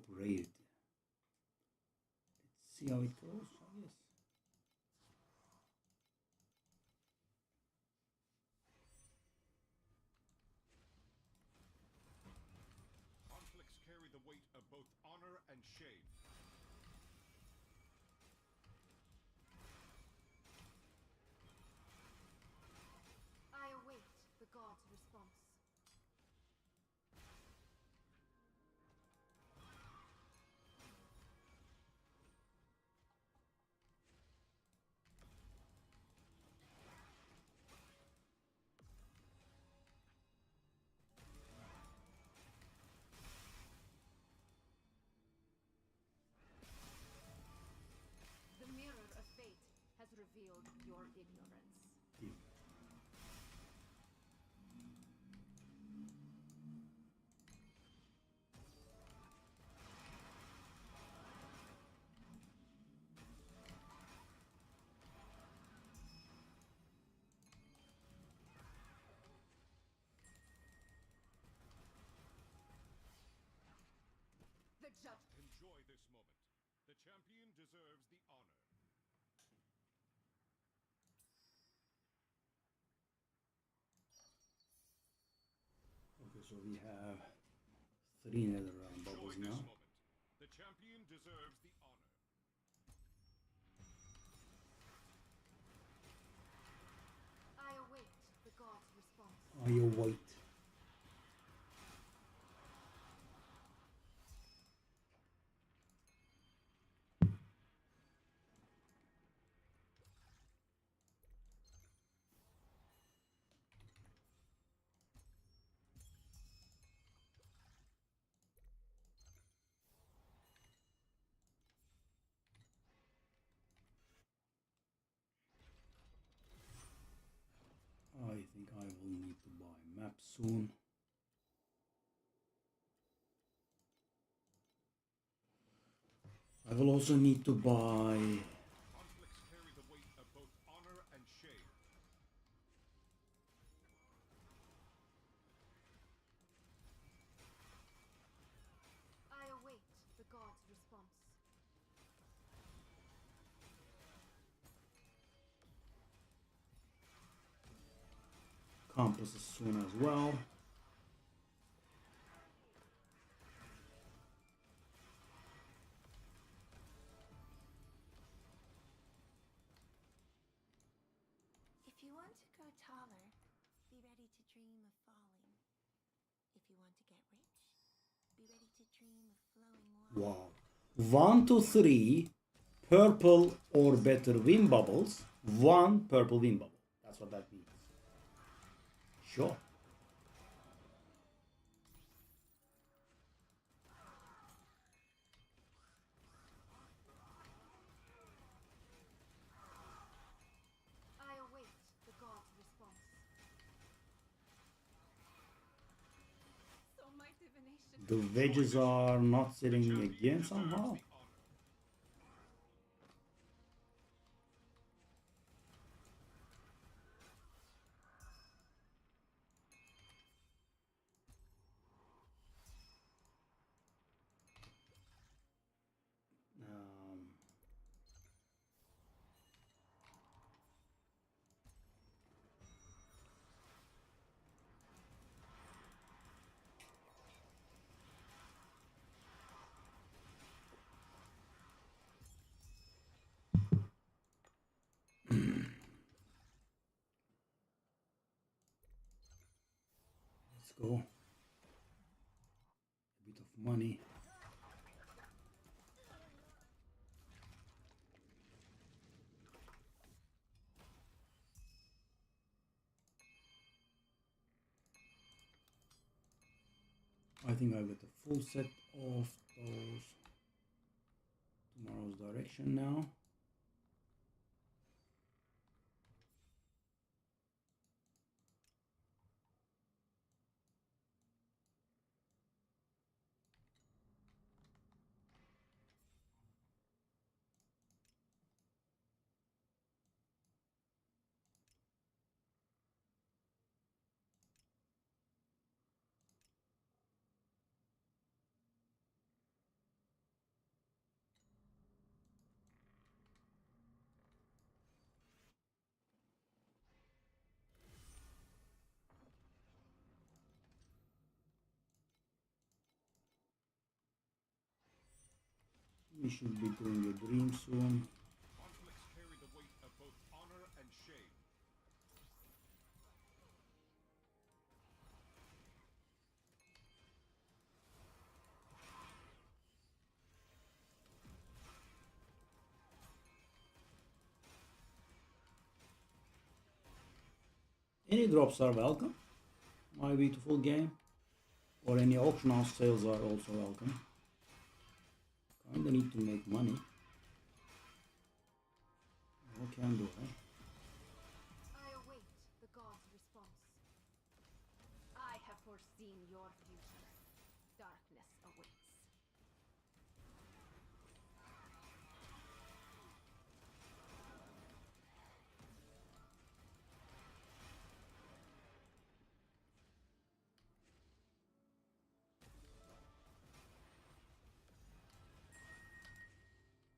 upgrade. Let's see how it goes, I guess. Conflicts carry the weight of both honor and shame. I await the god's response. The mirror of fate has revealed your ignorance. Yeah. The judge. Enjoy this moment. The champion deserves the honor. Okay, so we have 3 nether bubbles Enjoy this now. moment. The champion deserves the honor. I await the god's response. Are you white? I think I will need to buy map soon. I will also need to buy. Conflicts carry the weight of both honor and shame. I await the god's response. Compass soon as well. If you want to grow taller, be ready to dream of falling. If you want to get rich, be ready to dream of flowing water. Wow. 1 to 3 purple or better wind bubbles. 1 purple wind bubble. That's what that means. Sure. I await the god's response. So my divination. The wedges are not sitting again somehow. Let's go. A bit of money. I think I got a full set of those tomorrow's direction now. You should be doing your dream soon. Conflicts carry the weight of both honor and shame. Any drops are welcome, my beautiful game. Or any auction house sales are also welcome. Kinda need to make money. What can do, eh? I await the god's response. I have foreseen your future. Darkness awaits.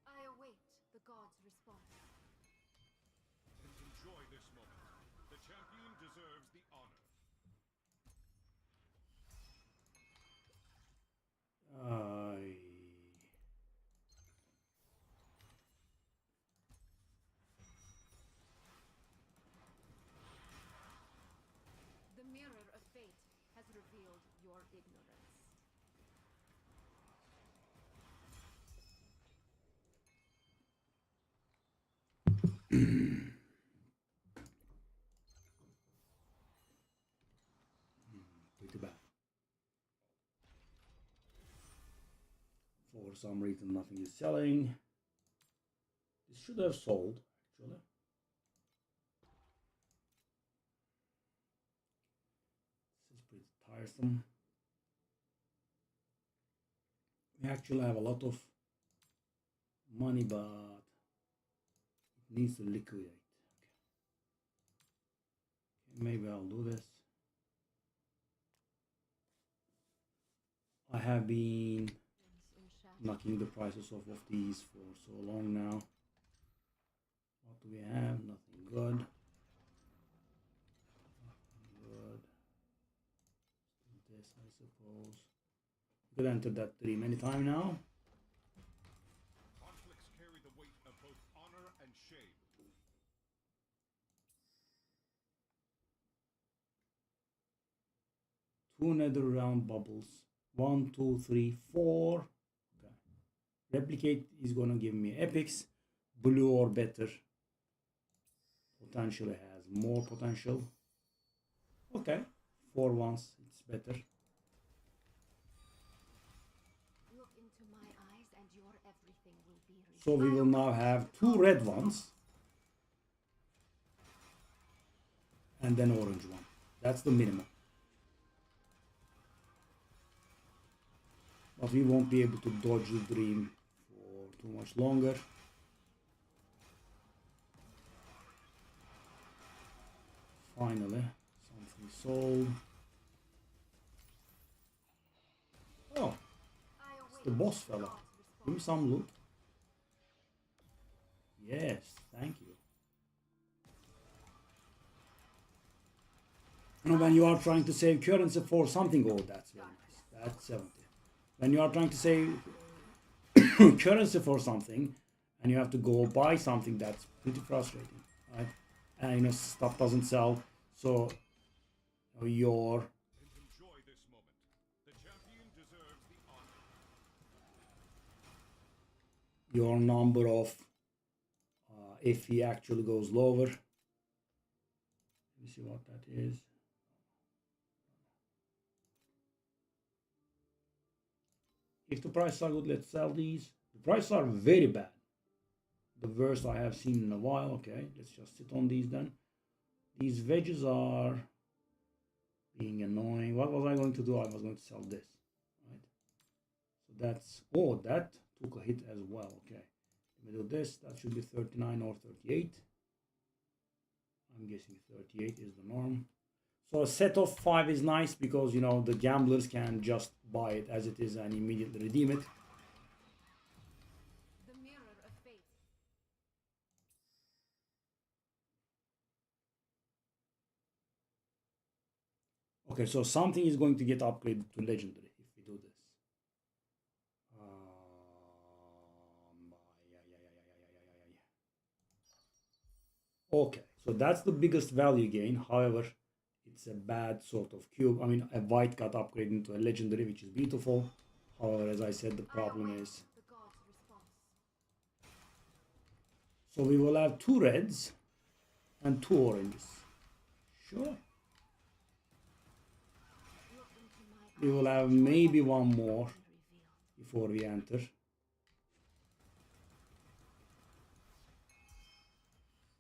I await the god's response. Enjoy this moment. The champion deserves the honor. The mirror of fate has revealed your ignorance. Pretty bad. For some reason, nothing is selling. This should have sold, actually. This is pretty tiresome. We actually have a lot of money, but it needs to liquidate. Okay, maybe I'll do this. I have been knocking the prices off of these for so long now. What do we have? Nothing good. Nothing good. This, I suppose. You could enter that dream anytime now. Conflicts carry the weight of both honor and shame. Two nether round bubbles. 1, 2, 3, 4. Okay. Replicate is gonna give me epics. Blue or better. Potentially has more potential. Okay. 4 once, it's better. Look into my eyes and your everything will be revealed. So we will now have 2 red ones. And then orange one. That's the minimum. But we won't be able to dodge the dream for too much longer. Finally, something sold. Oh, it's the boss fella. Give me some loot. Yes, thank you. You know, when you are trying to save currency for something, oh, that's very nice. That's 70. When you are trying to save currency for something and you have to go buy something, that's pretty frustrating, right? And you know, stuff doesn't sell, so your Enjoy this moment. The champion deserves the honor. your number of FE actually goes lower. Let me see what that is. If the prices are good, let's sell these. The prices are very bad. The worst I have seen in a while. Okay, let's just sit on these then. These wedges are being annoying. What was I going to do? I was going to sell this, right? So that's, oh, that took a hit as well. Okay, let me do this. That should be 39 or 38. I'm guessing 38 is the norm. So a set of 5 is nice because, you know, the gamblers can just buy it as it is and immediately redeem it. The mirror of fate. Okay, so something is going to get upgraded to legendary if we do this. Okay, so that's the biggest value gain. However, it's a bad sort of cube. I mean, a white got upgraded into a legendary, which is beautiful. However, as I said, the problem is... The god's response. So we will have 2 reds and 2 oranges. Sure. Look into my We will have maybe 1 more before we enter.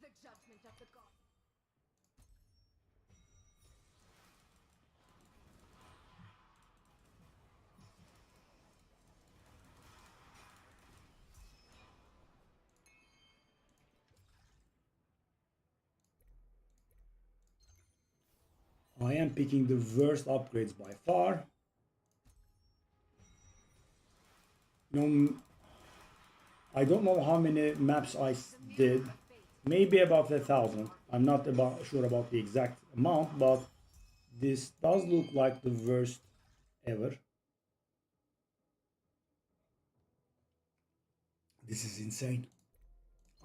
the judgment of the god. I am picking the worst upgrades by far. I don't know how many maps I did. Maybe about 1,000. I'm not sure about the exact amount, but this does look like the worst ever. This is insane.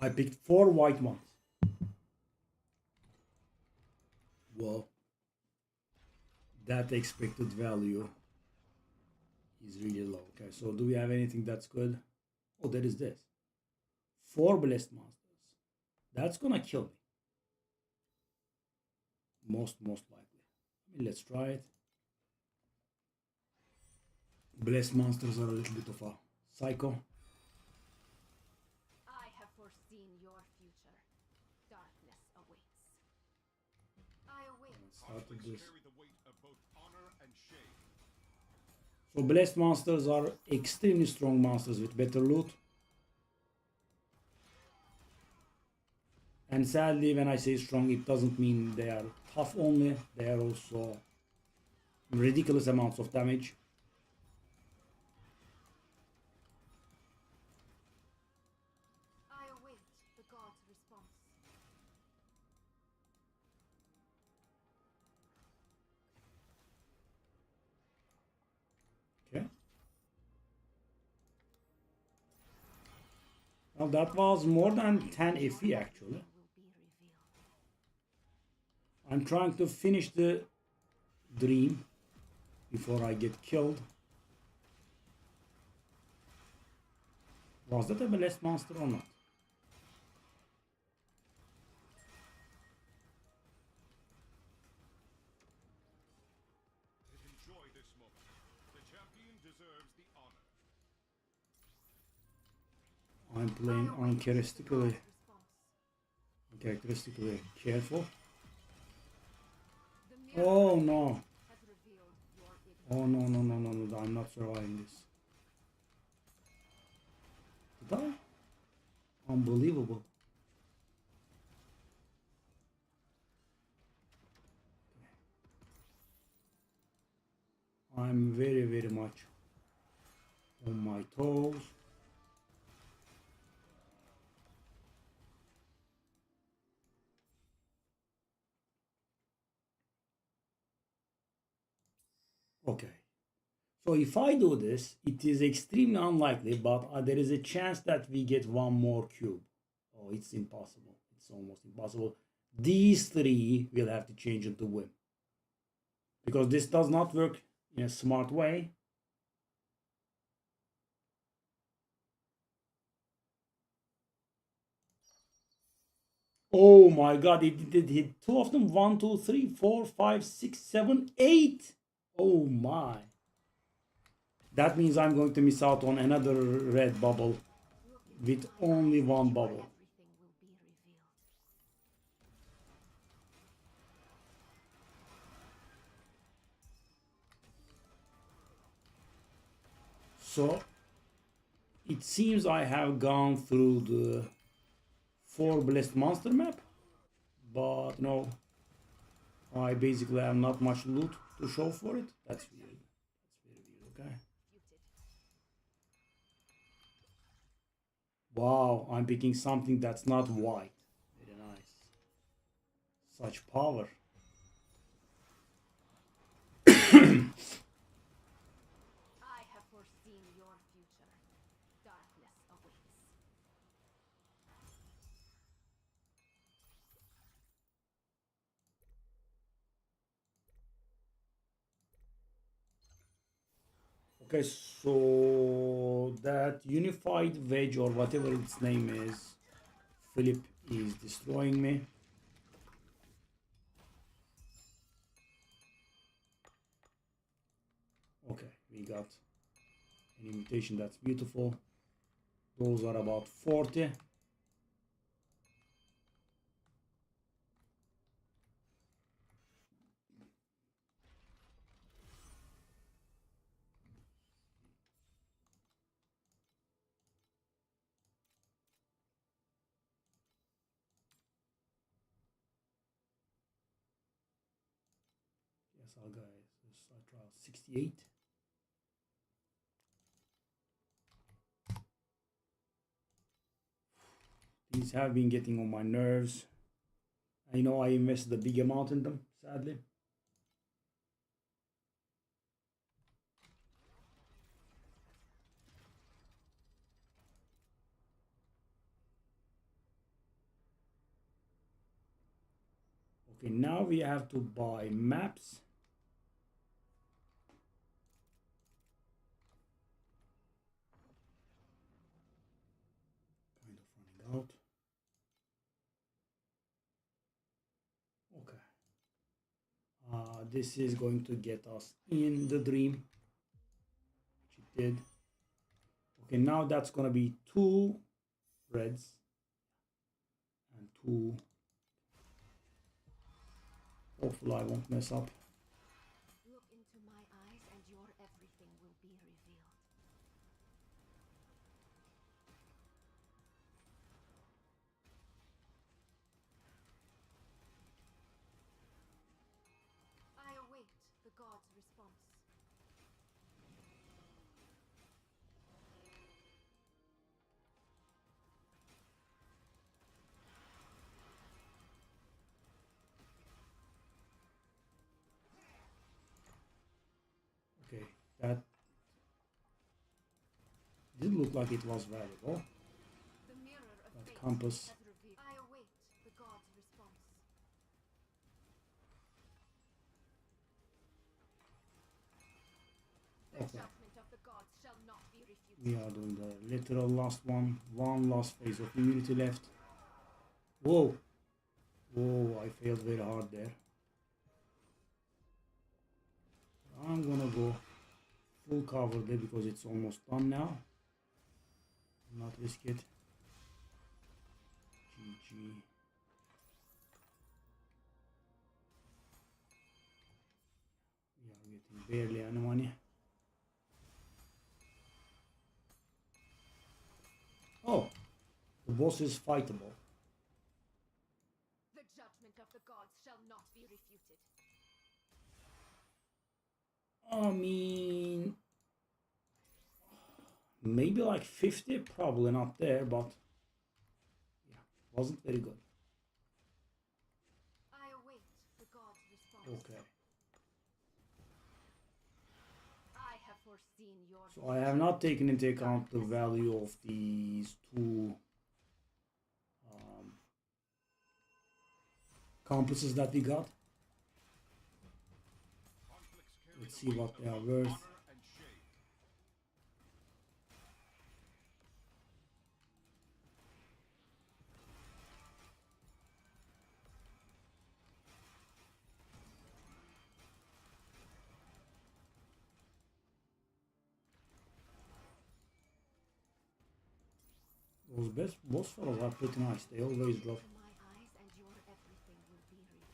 I picked 4 white ones. Well, that expected value is really low. Okay, so do we have anything that's good? Oh, there is this. 4 blessed monsters. That's gonna kill me. Most likely. I mean, let's try it. Blessed monsters are a little bit of a psycho. I have foreseen your future. Darkness awaits. I await. Started Conflicts this. carry the weight of both honor and shame. So blessed monsters are extremely strong monsters with better loot. And sadly, when I say strong, it doesn't mean they are tough only. They are also ridiculous amounts of damage. I await the god's response. Okay. Well, that was more than 10 FE actually. I'm trying to finish the dream before I get killed. Was that a blessed monster or not? Enjoy this moment. The champion deserves the honor. I'm playing uncharacteristically careful. The mirror Oh no. has revealed your ignorance. Oh no, I'm not surviving this. Did I? Unbelievable. I'm very much on my toes. Okay. So if I do this, it is extremely unlikely, but there is a chance that we get 1 more cube. Oh, it's impossible. It's almost impossible. These 3 will have to change into win. Because this does not work in a smart way. Oh my god, it did hit 2 of them. 1, 2, 3, 4, 5, 6, 7, 8. Oh my. That means I'm going to miss out on another red bubble with only 1 bubble. Everything will be revealed. So it seems I have gone through the 4 blessed monster map, but no, I basically have not much loot to show for it. That's weird. That's very weird. Okay. Wow, I'm picking something that's not white. Very nice. Such power. I have foreseen your future. Darkness awaits. Okay, so that unified wedge or whatever its name is, Philip is destroying me. Okay, we got an invitation. That's beautiful. Those are about 40. Yes, our guys. I try 68. These have been getting on my nerves. I know I invested a big amount in them, sadly. Okay, now we have to buy maps. Kind of running out. Okay. This is going to get us in the dream, which it did. Okay, now that's gonna be 2 reds and 2. Hopefully I won't mess up. Look into my eyes and your everything will be revealed. I await the god's response. Okay, that did look like it was valuable. The mirror of That fate compass. has revealed. I await the god's response. The Okay. judgment of the gods shall not be refuted. We are doing the literal last one. One last phase of immunity left. Whoa. Whoa, I failed very hard there. I'm gonna go full cover there because it's almost done now. Not risk it. GG. We are getting barely any money. Oh, the boss is fightable. The judgment of the gods shall not be refuted. I mean, maybe like 50, probably not there, but yeah, wasn't very good. I await the god's response. Okay, I have foreseen your so I have not taken into account the value of these 2 compasses that we got. Conflicts carry Let's the see weight what of they are both worth. honor and shame. Those best boss fellows are pretty nice. They always drop. To my eyes and your everything will be revealed.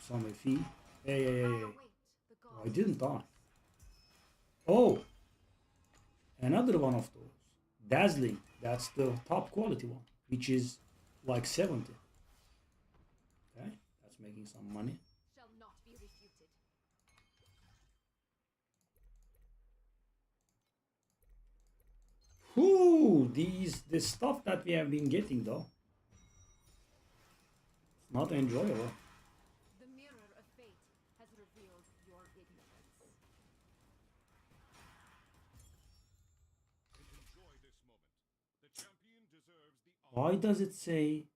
Some fee. Hey, I hey, hey. await the Oh, god's I didn't die. response. Oh, another one of those. Dazzling. That's the top quality one, which is like 70. Okay, that's making some money. Shall not be refuted. Whew, this stuff that we have been getting though, it's not enjoyable. The mirror of fate has revealed your ignorance. Enjoy this moment. The champion deserves the honor. Why does it say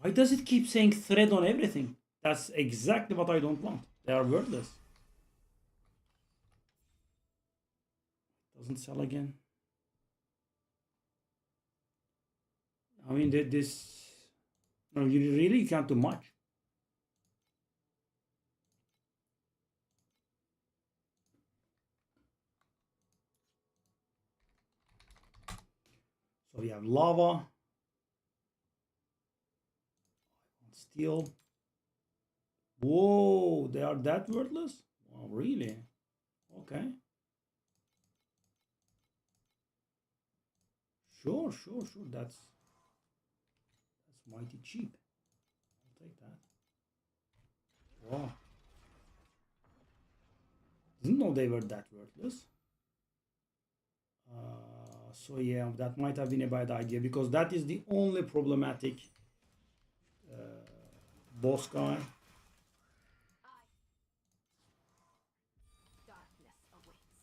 Why does it keep saying thread on everything? That's exactly what I don't want. They are wordless. Doesn't sell again. I mean, this... No, you really can't do much. So we have lava. Steel. Whoa, they are that wordless? Wow, really? Okay. Sure. That's mighty cheap. I'll take that. Wow. Didn't know they were that worthless. So yeah, that might have been a bad idea because that is the only problematic boss guy. Darkness awaits.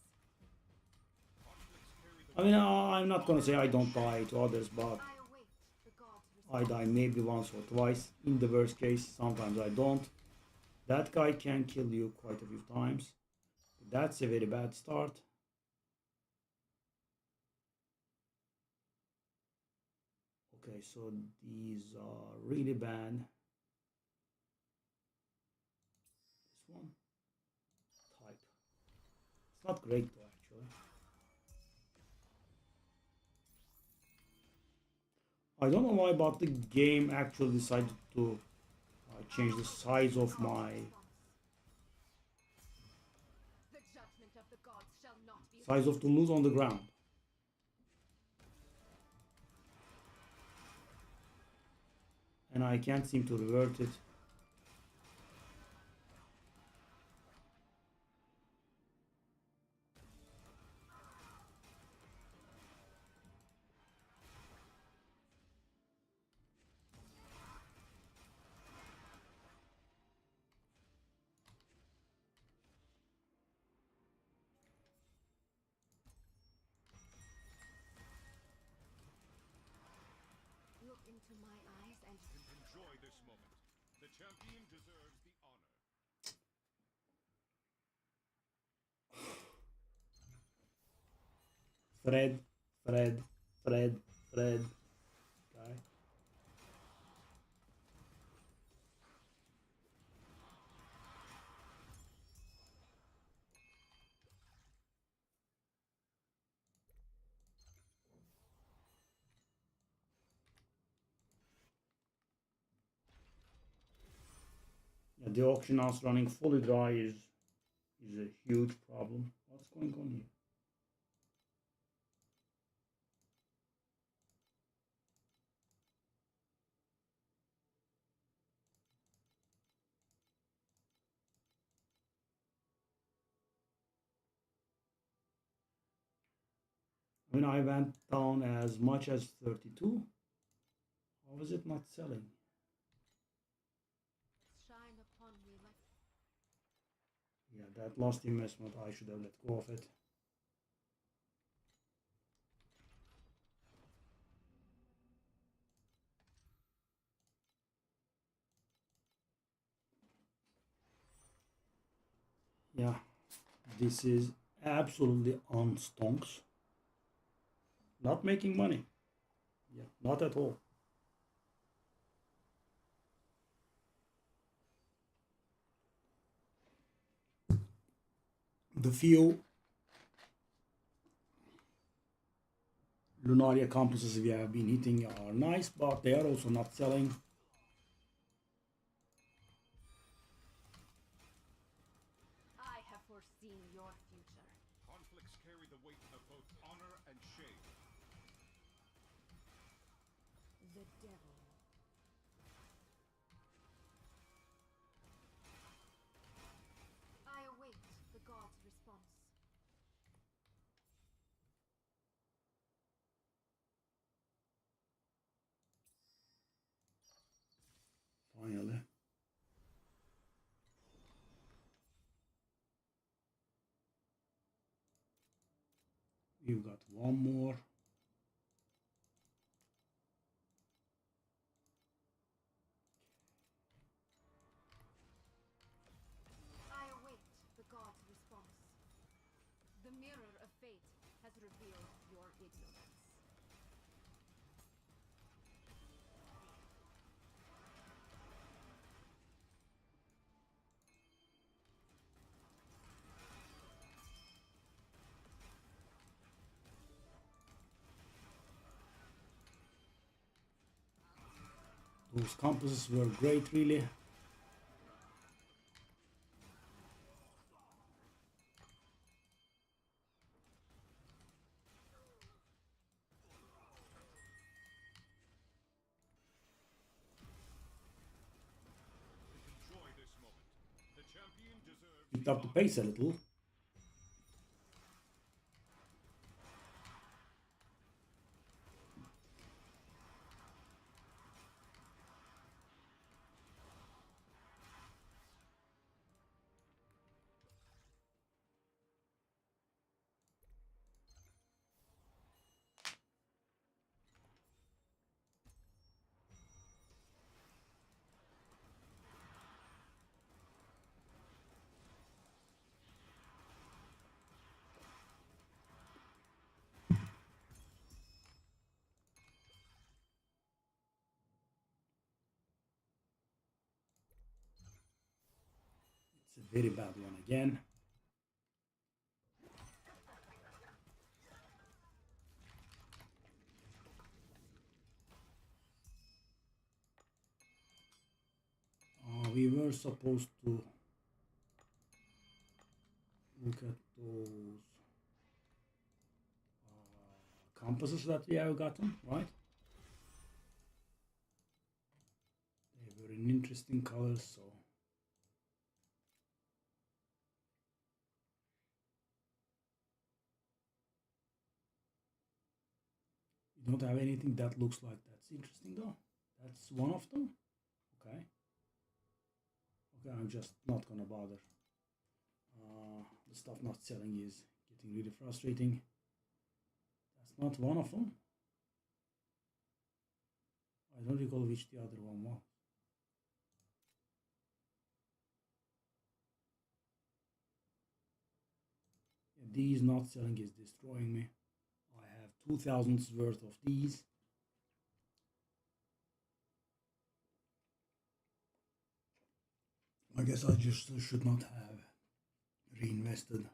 I mean, I'm not gonna say I don't die to others, but I await the gods' I response. die maybe once or twice. In the worst case, sometimes I don't. That guy can kill you quite a few times. That's a very bad start. Okay, so these are really bad. This one, type. It's not great though, actually. I don't know why, but the game actually decided to change the size of my The judgment of the gods shall not be size of the loot on the ground. And I can't seem to revert it. look into my eyes and Enjoy this moment. The champion deserves the honor. Fred. Guy. Yeah, the auction house running fully dry is a huge problem. What's going on here? I mean, I went down as much as 32. How is it not selling? shine upon me like Yeah, that last investment, I should have let go of it. Yeah, this is absolutely on stonks. Not making money. Yeah, not at all. The few Lunaria campuses we have been hitting are nice, but they are also not selling. I have foreseen your future. Conflicts carry the weight of both honor and shame. The devil. I await the gods' response. Finally. We've got one more. ignorance. Those compasses were great, really. Enjoy this moment. The champion deserves Picked up the pace a little. It's a very bad one again. We were supposed to look at those compasses that we have gotten, right? They were in interesting colors, so we don't have anything that looks like that's interesting though. That's one of them. Okay. Okay, I'm just not gonna bother. The stuff not selling is getting really frustrating. That's not one of them. I don't recall which the other one was. Yeah, these not selling is destroying me. I have 2,000 worth of these. I guess I just should not have reinvested.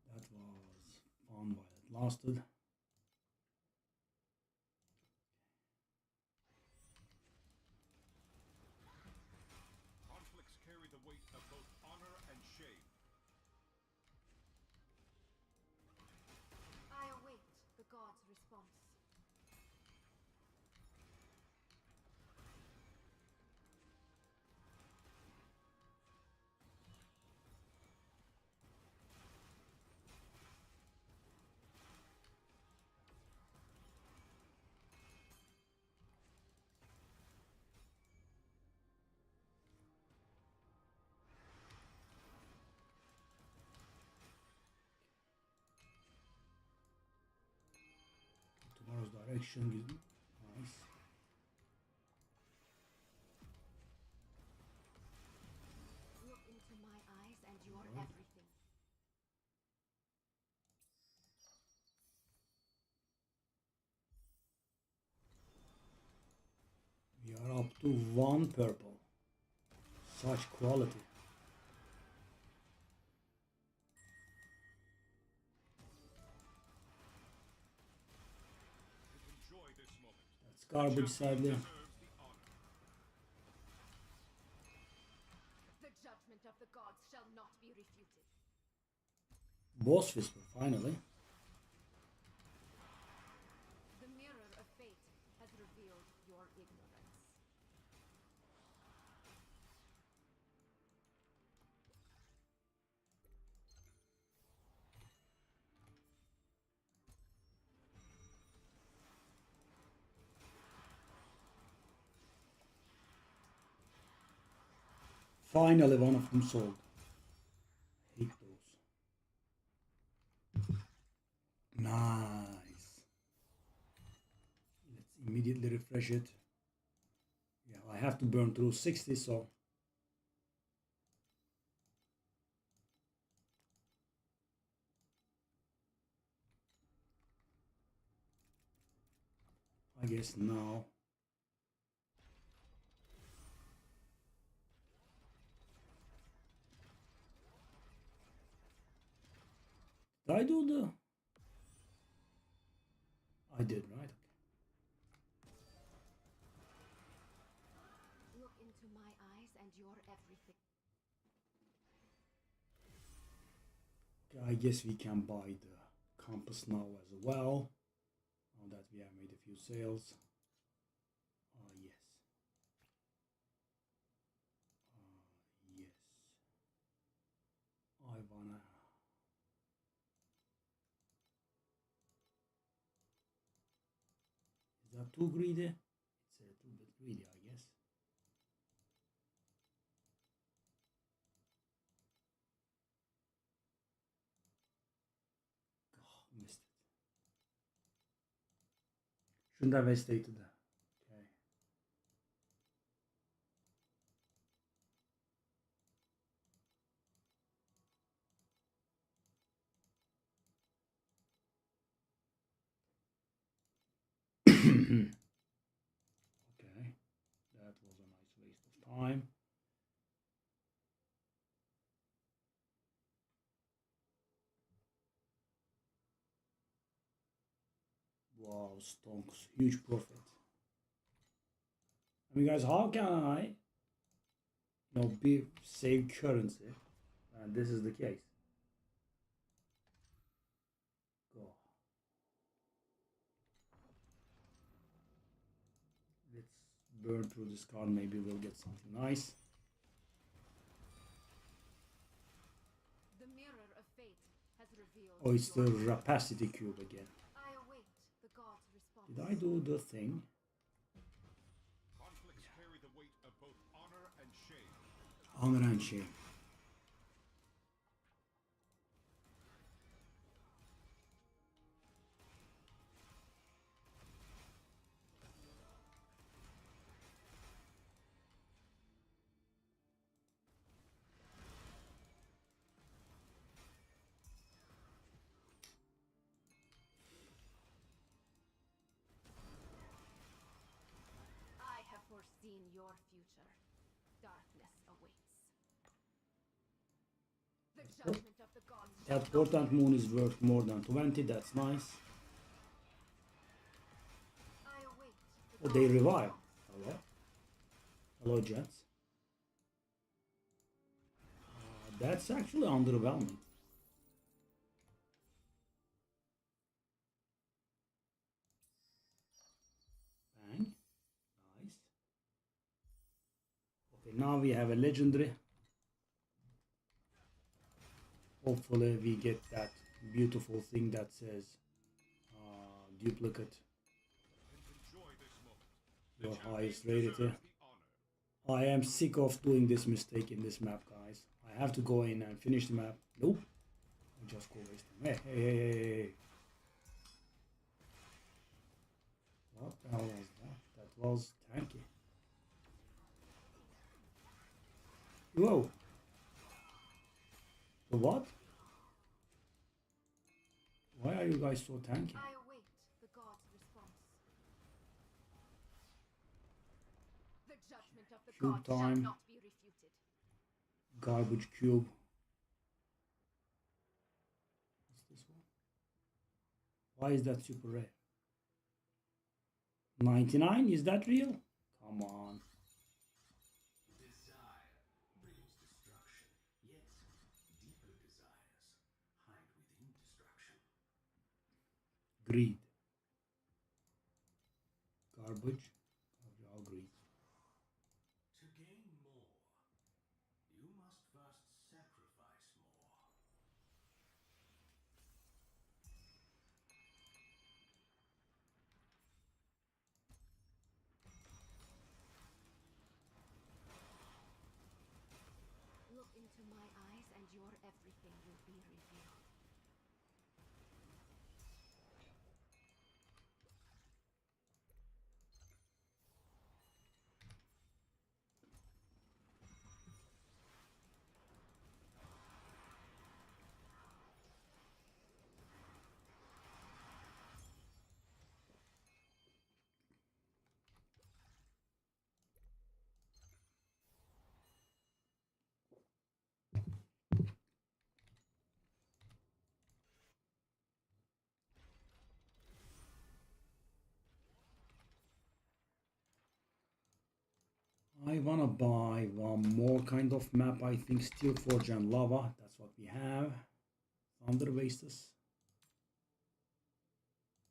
That was fun while it lasted. conflicts carry the weight of both honor and shame. I await the god's response. Tomorrow's direction is nice. Look into my eyes and you're Alright. everything. We are up to one purple. Such quality. Enjoy this moment. That's garbage, sadly. Deserves the honor. The judgment of the gods shall not be refuted. Boss Whisper, finally. The mirror of fate has revealed your ignorance. Finally, one of them sold. Hate those. Nice. Let's immediately refresh it. Yeah, I have to burn through 60, so guess now. Did I do the... I did, right? Look into my eyes and you're everything. Okay, I guess we can buy the compass now as well. Now that we have made a few sales. Yes. Yes. I wanna... Is that too greedy? It's a little bit greedy, I guess. Oh, missed it. Shouldn't have hesitated. Okay. Okay, that was a nice waste of time. Wow, stonks, huge profit. I mean, guys, how can I, save currency? And this is the case. Go. Let's burn through this card. Maybe we'll get something nice. The mirror of fate has revealed. Oh, it's the rapacity cube again. I await the god's response. Did I do the thing? Conflicts carry the weight of both honor and shame. Honor and shame. I have foreseen your future. Darkness awaits. The judgment of the gods. That portent moon is worth more than 20. That's nice. I await Oh, they revive. Hello. Hello, Jets. That's actually underwhelming. Bang. Nice. Okay, now we have a legendary. Hopefully we get that beautiful thing that says duplicate. Enjoy this moment. Your highest rated. Deserves the honor. I am sick of doing this mistake in this map, guys. I have to go in and finish the map. Nope. I just go waste time. Hey. What the hell was that? That was tanky. Whoa. The what? Why are you guys so tanky? I await the god's response. The judgment of the Cube gods shall time. not be refuted. Garbage cube. What's this one? Why is that super rare? 99? Is that real? Come on. Desire brings destruction. Yet, deeper desires hide within destruction. Greed. Garbage. All greed. To gain more, you must first sacrifice more. Look into my eyes and your everything will be revealed. I wanna buy one more kind of map. I think Steel Forge and Lava. That's what we have. Thunder Wastes.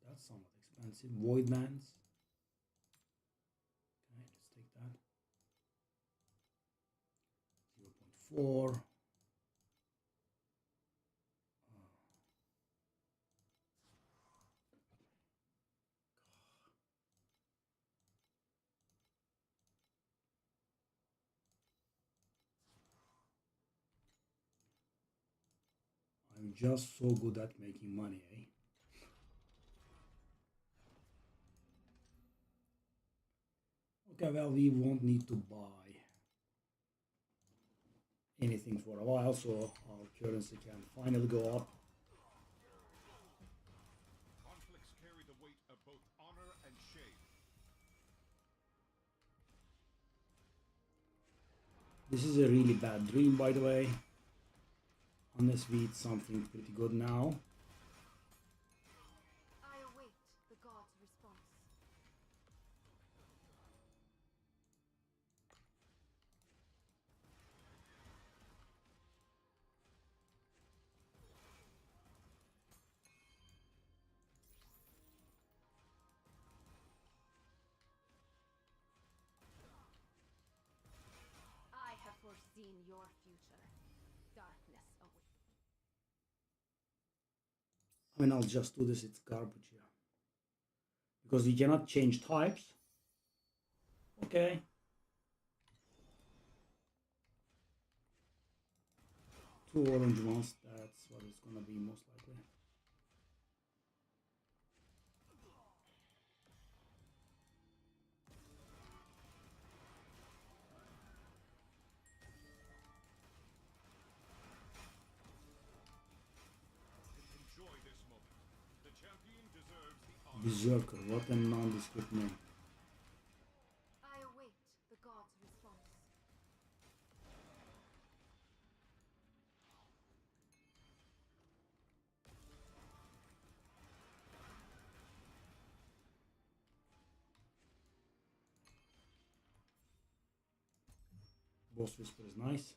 That's somewhat expensive. Voidlands. Okay, let's take that. 0.4. I'm just so good at making money, eh? Okay, well, we won't need to buy anything for a while, so our currency can finally go up. Conflicts carry the weight of both honor and shame. This is a really bad dream, by the way. Unless we eat something pretty good now. I await the god's response. I have foreseen your future. Darkness awaits. I mean, I'll just do this, it's garbage here. Because we cannot change types. Okay. Two orange ones, that's what it's gonna be most likely. Enjoy this moment. The champion deserves the honor. Berserker, what a nondescript name. I await the god's response. Boss Whisper is nice.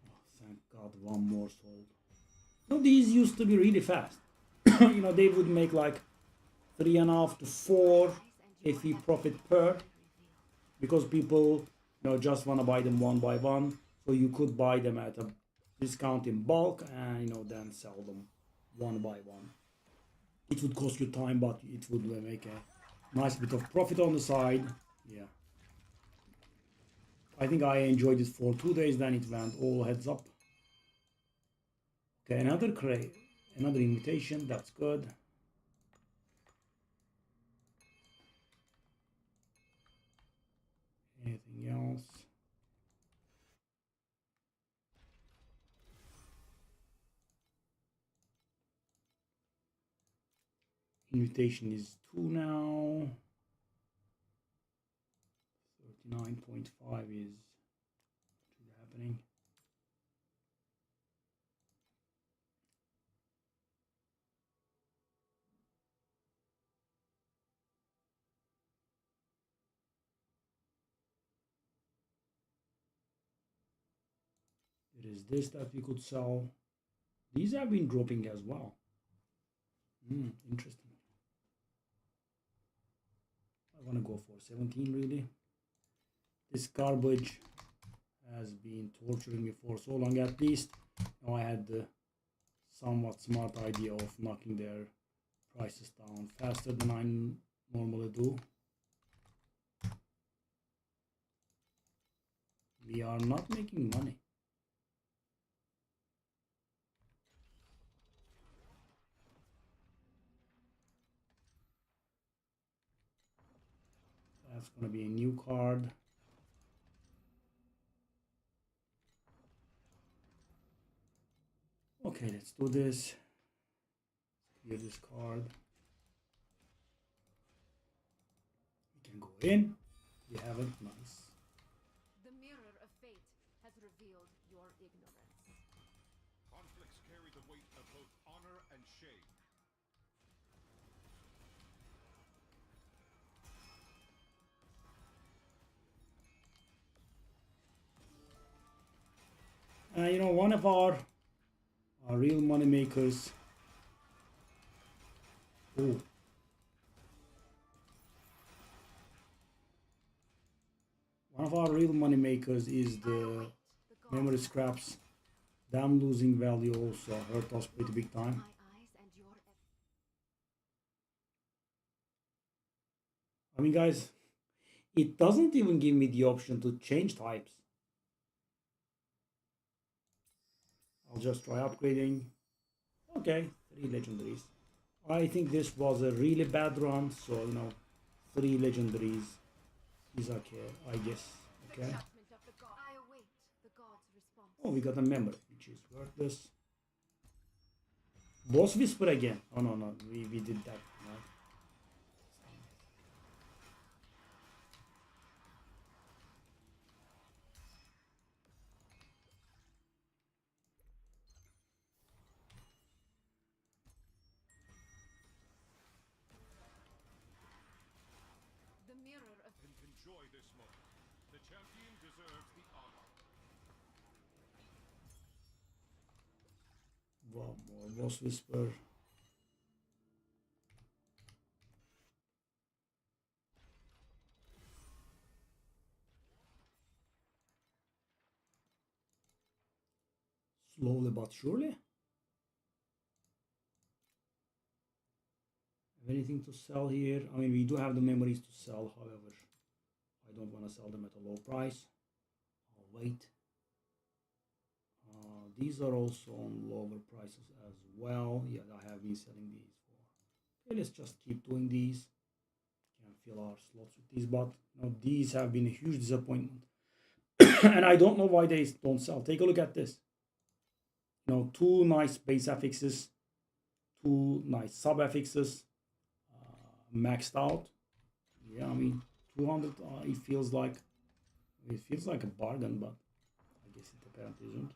Oh, thank God, one more soul. No, these used to be really fast. You know, they would make like 3.5 to 4 FE profit per, because people, you know, just want to buy them one by one. So you could buy them at a discount in bulk and, you know, then sell them one by one. It would cost you time, but it would make a nice bit of profit on the side. Yeah. I think I enjoyed it for 2 days, then it went all heads up. Okay, another crate, another invitation, that's good. Anything else? Invitation is 2 now. 39.5 is happening. There is this that we could sell. These have been dropping as well. Interesting. I want to go for 17 really. This garbage has been torturing me for so long. At least now I had the somewhat smart idea of knocking their prices down faster than I normally do. We are not making money. That's going to be a new card. Okay, let's do this. Clear this card. We can go in. We have it. Nice. The mirror of fate has revealed your ignorance. Conflicts carry the weight of both honor and shame. You know, one of our real money makers. Oh. One of our real money makers is the memory scraps. Them losing value also hurt us pretty big time. I mean, guys, it doesn't even give me the option to change types. I'll just try upgrading. Okay, 3 legendaries. I think this was a really bad run, so you know, 3 legendaries is okay, I guess. Okay. Oh, we got a memory, which is worthless. Boss whisper again. Oh no, we did that. Right? The mirror of Enjoy this moment. The champion deserves the honor. Wow, more boss whisper. Slowly but surely. Have anything to sell here? I mean, we do have the memories to sell, however, I don't want to sell them at a low price. I'll wait. These are also on lower prices as well. Yeah, I have been selling these for. Okay, let's just keep doing these. Can fill our slots with these, but you know, these have been a huge disappointment. And I don't know why they don't sell. Take a look at this. You know, 2 nice base affixes, 2 nice sub affixes, maxed out. Yeah, I mean, 200. It feels like a bargain, but I guess it apparently isn't.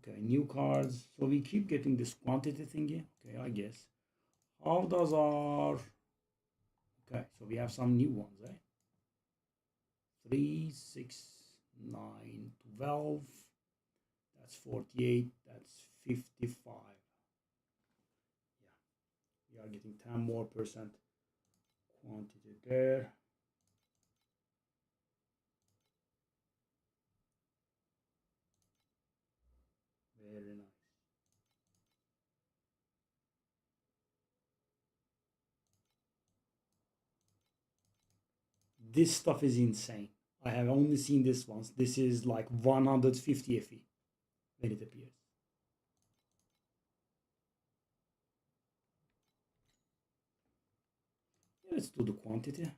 Okay, new cards. So we keep getting this quantity thingy. Okay, I guess. How does our... Okay, so we have some new ones, eh? 3, 6, 9, 12. That's 48. That's 55. Yeah, we are getting 10 more percent quantity there. Very nice. This stuff is insane. I have only seen this once. This is like 150 FE when it appears. Yeah, let's do the quantity.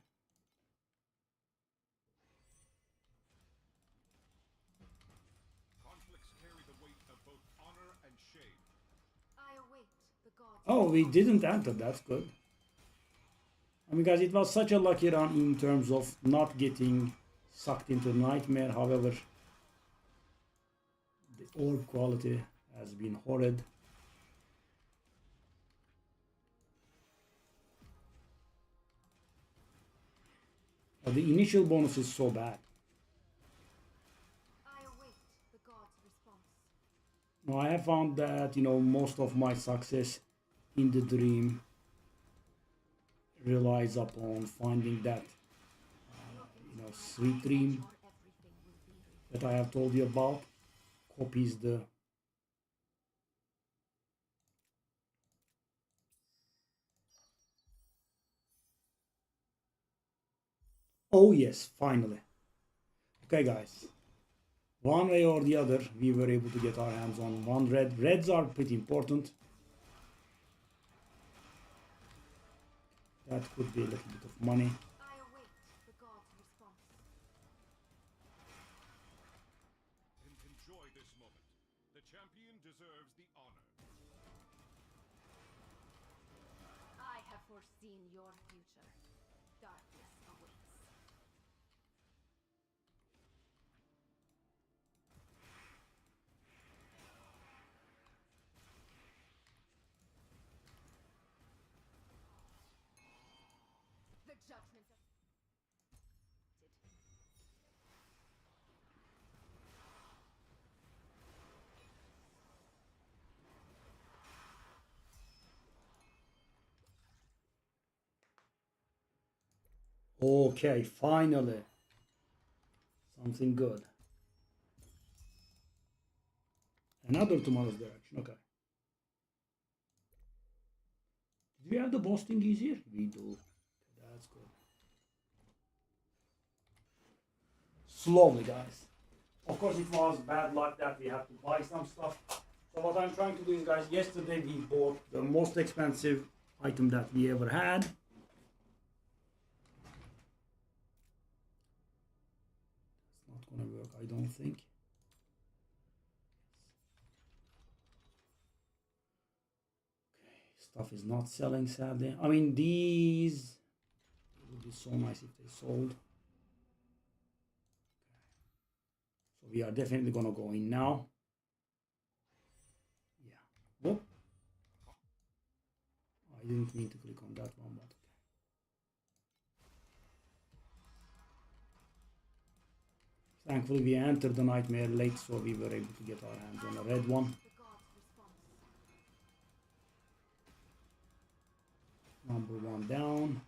Conflicts carry the weight of both honor and shame. I await the gods. Oh, we didn't enter. That's good. I mean, guys, it was such a lucky run in terms of not getting sucked into nightmare. However, the orb quality has been horrid. The initial bonus is so bad. I await the gods' response. Now, I have found that, you know, most of my success in the dream relies upon finding that, you know, sweet dream Or everything will be revealed. that I have told you about. Copies the... Oh yes, finally. Okay, guys. One way or the other, we were able to get our hands on 1 red. Reds are pretty important. That could be a little bit of money. I await the gods' response. Enjoy this moment. The champion deserves the honor. I have foreseen your future. Darkness awaits. The judgment of... Okay, finally. Something good. Another tomorrow's direction. Okay. Do we have the boss thing easier? We do. Okay, that's good. Slowly, guys. Of course, it was bad luck that we have to buy some stuff. So what I'm trying to do is, guys, yesterday we bought the most expensive item that we ever had. It's not gonna work, I don't think. Stuff is not selling, sadly. I mean, these, it would be so nice if they sold. So we are definitely gonna go in now. Yeah. Whoop. I didn't mean to click on that one, but okay. Thankfully, we entered the nightmare late, so we were able to get our hands on a red one. Number one down.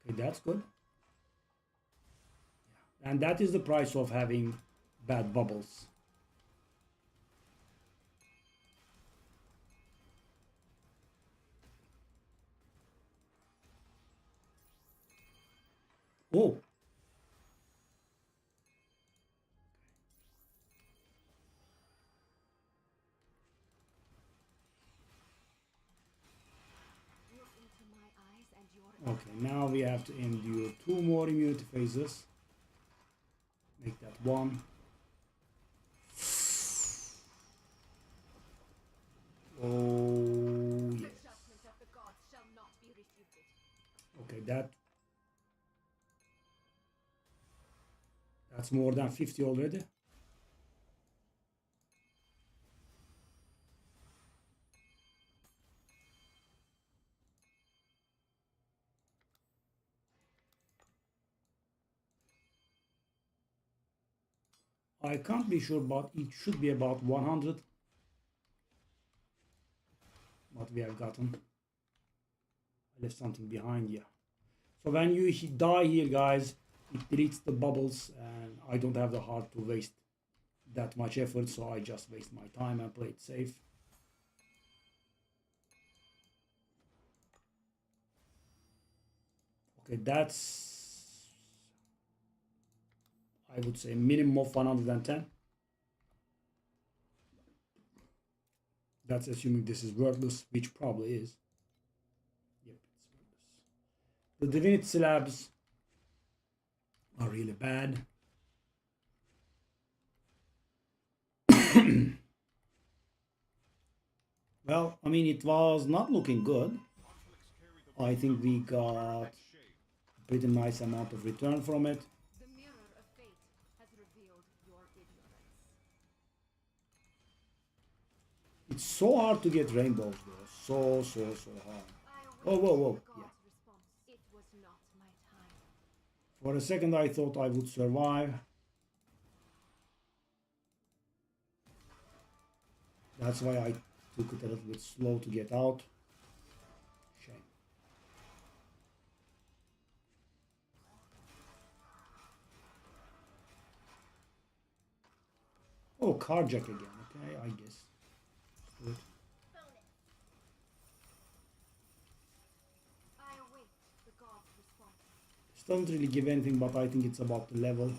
Okay, that's good. Yeah. And that is the price of having bad bubbles. Oh. Okay, now we have to endure 2 more immunity phases. Make that 1. Oh, yes. Okay, that's more than 50 already. I can't be sure, but it should be about 100. What we have gotten. I left something behind, yeah. So when you die here, guys, it deletes the bubbles, and I don't have the heart to waste that much effort, so I just waste my time and play it safe. Okay, that's, I would say, minimum of 110. That's assuming this is worthless, which probably is. Yep, it's worthless. The divinity slabs are really bad. Well, I mean, it was not looking good. I think we got a pretty nice amount of return from it. The mirror of fate has revealed your ignorance. It's so hard to get rainbows, though. So hard. Oh, whoa. Yeah. It was not my time. For a second, I thought I would survive. That's why I took it a little bit slow to get out. Shame. Oh, carjack again. Okay, I guess. Good. I await the god's response. This doesn't really give anything, but I think it's about the level.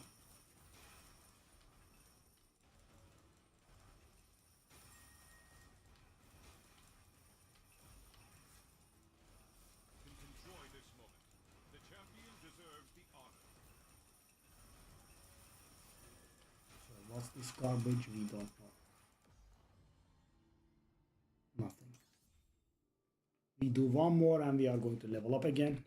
Enjoy this moment. The champion deserves the honor. So what's this garbage? We don't know. Nothing. We do one more and we are going to level up again.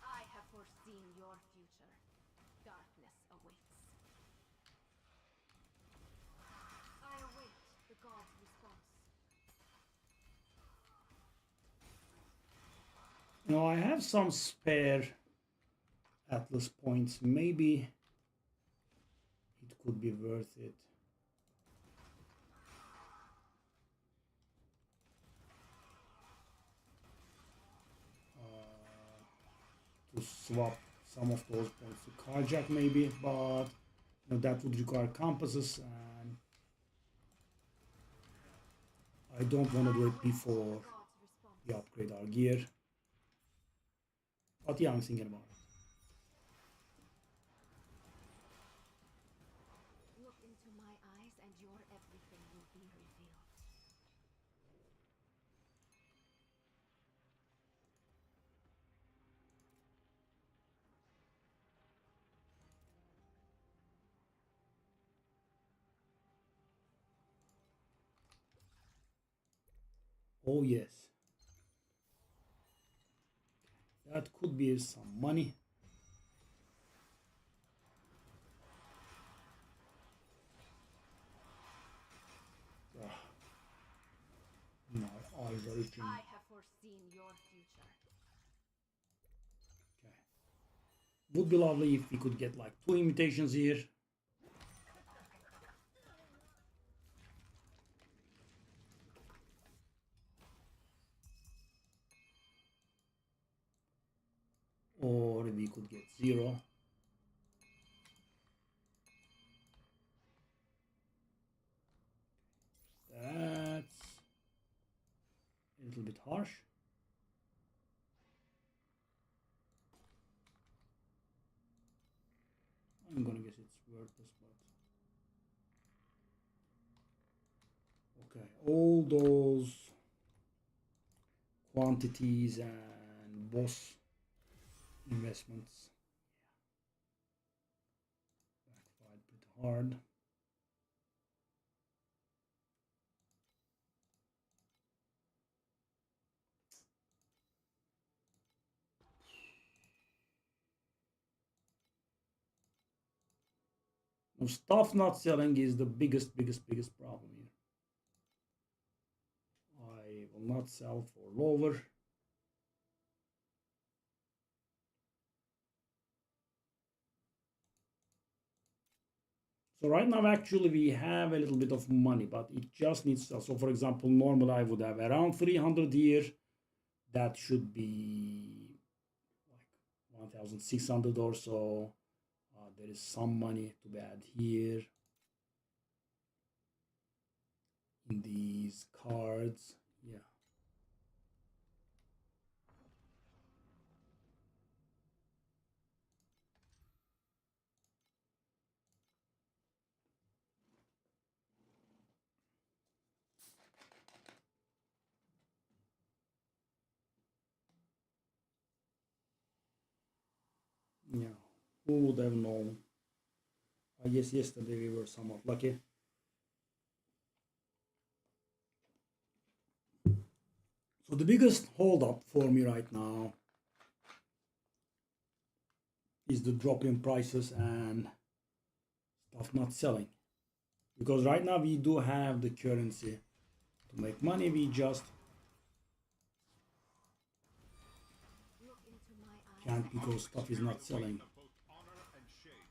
I have foreseen your future. Darkness awaits. I await the god's No, I have some spare Atlas points. Maybe it could be worth it. To swap some of those points to carjack maybe, but you know, that would require compasses and I don't want to do it before we upgrade our gear. But yeah, I'm thinking about it. Look into my eyes and your everything will be revealed. Oh yes. That could be some money. My eyes are itching. I have foreseen your future. Okay. Would be lovely if we could get like 2 imitations here. Or we could get 0. That's a little bit harsh. I'm gonna guess it's worthless, but okay. All those quantities and boss investments backfired pretty hard. Now, stuff not selling is the biggest problem here. I will not sell for lower. So right now actually we have a little bit of money, but it just needs to, so for example, normally I would have around 300 here. That should be like 1,600 or so. There is some money to be added here in these cards. Yeah. Yeah. Who would have known? I guess yesterday we were somewhat lucky. So the biggest holdup for me right now is the drop in prices and stuff not selling. Because right now we do have the currency to make money, we just Look into my eyes. can't because stuff is not selling. Of both honor and shame.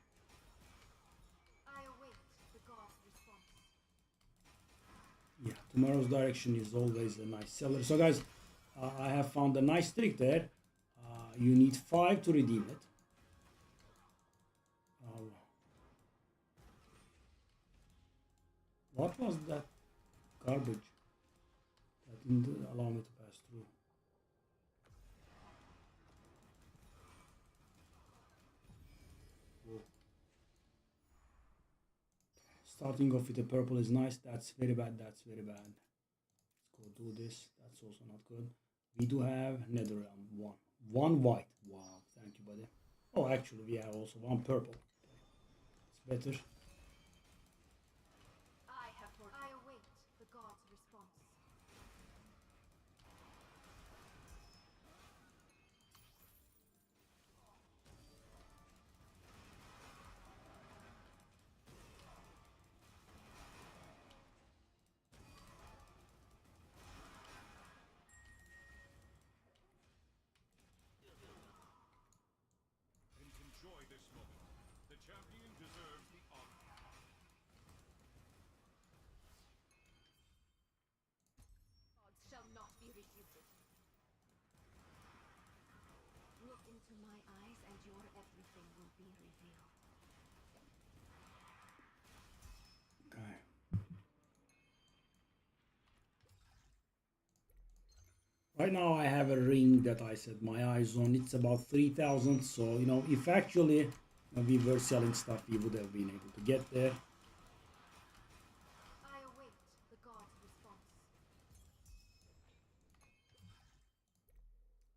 I await the god's response. Yeah, tomorrow's direction is always a nice seller. So guys, I have found a nice trick there. You need 5 to redeem it. What was that garbage? That didn't allow me to pass through. Whoa. Starting off with the purple is nice. That's very bad. That's very bad. Let's go do this. That's also not good. We do have Netherrealm 1. 1 white. Wow. Thank you, buddy. Oh, actually, we have also 1 purple. It's better. I await the god's response. this moment. The champion deserves the honor. Gods shall not be refuted. Look into my eyes and your everything will be revealed. Okay. Right now I have a ring that I set my eyes on. It's about 3,000. So, you know, if actually we were selling stuff, we would have been able to get there. I await the god's response.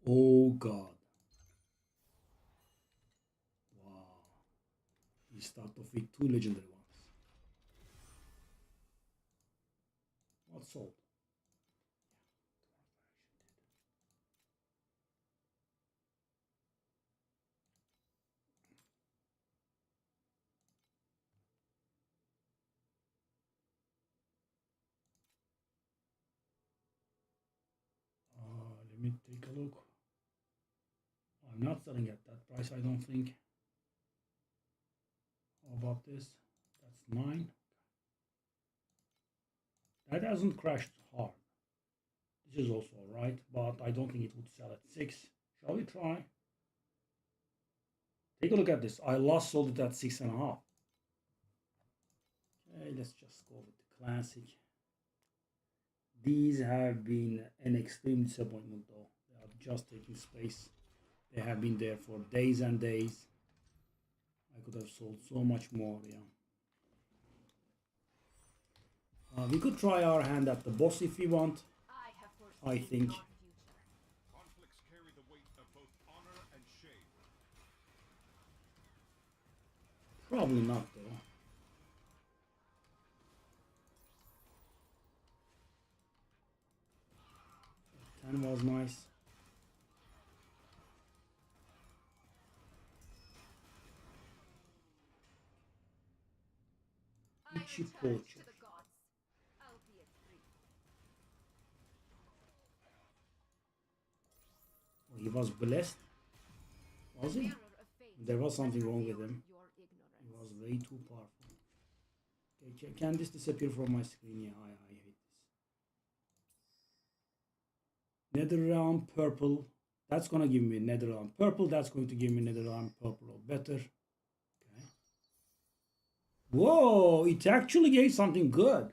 Oh God. Wow. We start off with 2 legendary ones. What sold? Let me take a look. I'm not selling at that price, I don't think. How about this? That's 9. That hasn't crashed hard. This is also alright, but I don't think it would sell at 6. Shall we try? Take a look at this. I last sold it at 6.5. Okay, let's just go with the classic. These have been an extreme disappointment though. They are just taking space. They have been there for days and days. I could have sold so much more, yeah. We could try our hand at the boss if we want. I have I foreseen think. your future. Conflicts carry the weight of both honor and shame. Probably not though. 10 was nice. I Itchy return poacher. to the gods, albeit brief. He was blessed. Was he? Mirror of fate There was has something wrong with revealed him. your He ignorance. was way too powerful. Okay, can this disappear from my screen? Yeah, I hate this. Netherrealm purple. That's gonna give me Netherrealm purple. That's going to give me Netherrealm purple or better. Okay. Whoa! It actually gave something good.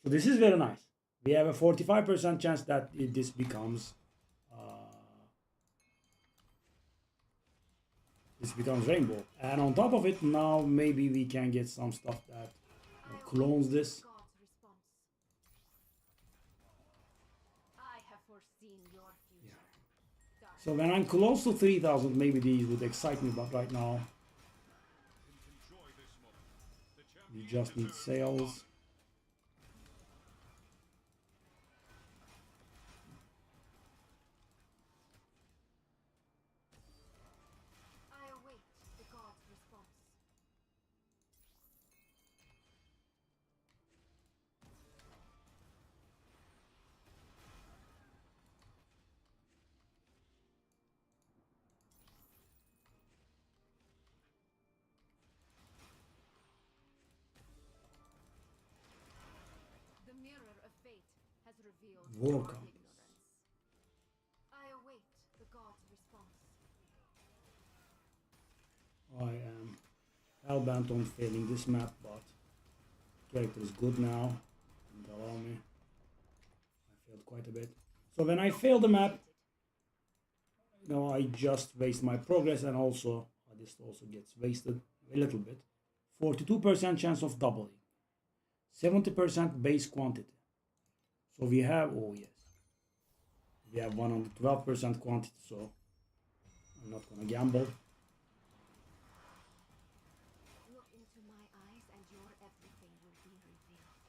So this is very nice. We have a 45% chance that this becomes rainbow. And on top of it, now maybe we can get some stuff that clones this. God's response. I have foreseen your future. Dark. So when I'm close to 3,000, maybe these would excite me, but right now Enjoy this moment. The champion we just need deserves sales. I await the god's response. The mirror of fate has revealed War your comes. ignorance. I await the god's response. I am hell-bent on failing this map, but character is good now. And allow me. I failed quite a bit. So when I fail the map, you know, I just waste my progress, and also this also gets wasted a little bit. 42% chance of doubling. 70% base quantity. So we have, oh yes, we have 112% quantity, so I'm not gonna gamble. Look into my eyes and your everything will be revealed.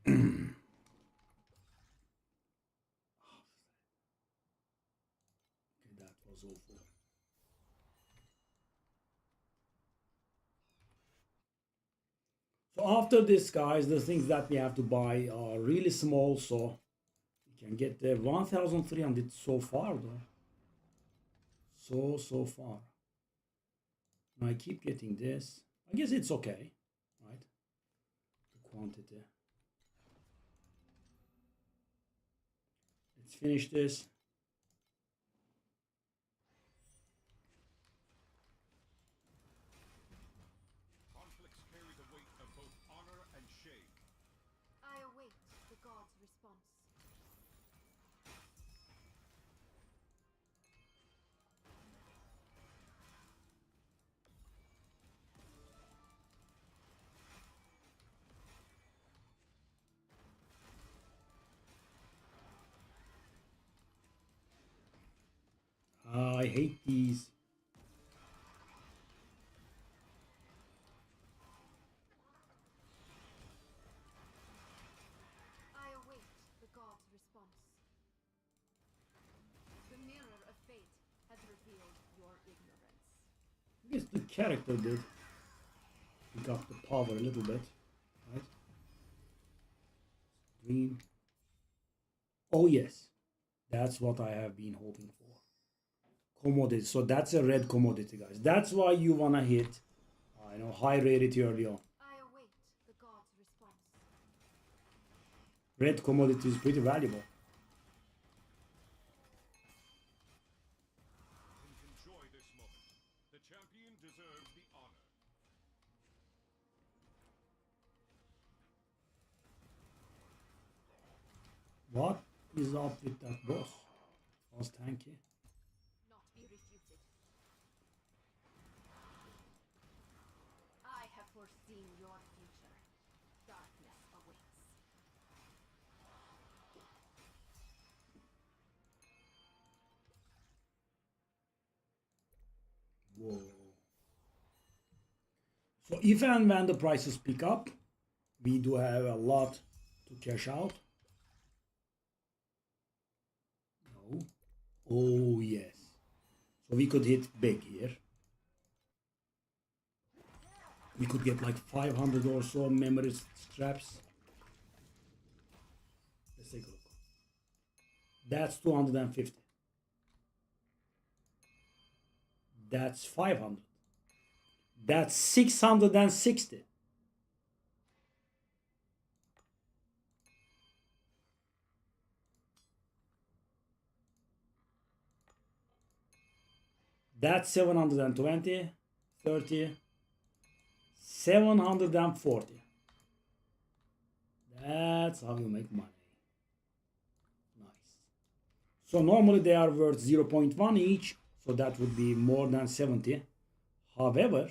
Okay, that was awful. So after this, guys, the things that we have to buy are really small, so we We can get the 1,300 so far though. So far. And I keep getting this. I guess it's okay, right? The quantity. Let's finish this. Conflicts carry the weight of both honor and shame. I await the god's response. I hate these. I await the god's response. The mirror of fate has revealed your ignorance. I guess the character did pick up the power a little bit, right? Dream. Oh yes, that's what I have been hoping for. Commodity. So that's a red commodity, guys. That's why you wanna hit, I know, high rarity early on. I await the god's response. Red commodity is pretty valuable. Enjoy this moment. The champion deserves the honor. What is up with that boss? Was tanky. Not be refuted. I have foreseen your future. Darkness awaits. Whoa. So if and when the prices pick up, we do have a lot to cash out. No. Oh yes. So we could hit big here. We could get like 500 or so memory scraps. Let's take a look. That's 250. That's 500. That's 660. That's 720, 30, 740. That's how you make money. Nice. So normally they are worth 0.1 each, so that would be more than 70. However,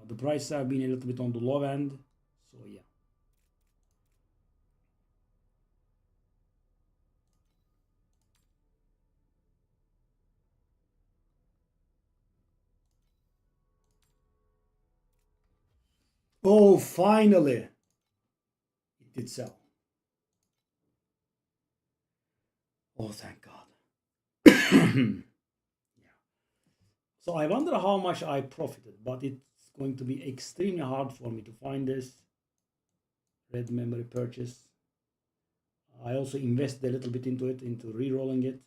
the prices have been a little bit on the low end, so yeah. Oh, finally! It did sell. Oh, thank God. Yeah. So I wonder how much I profited, but it's going to be extremely hard for me to find this red memory purchase. I also invested a little bit into it, into re-rolling it.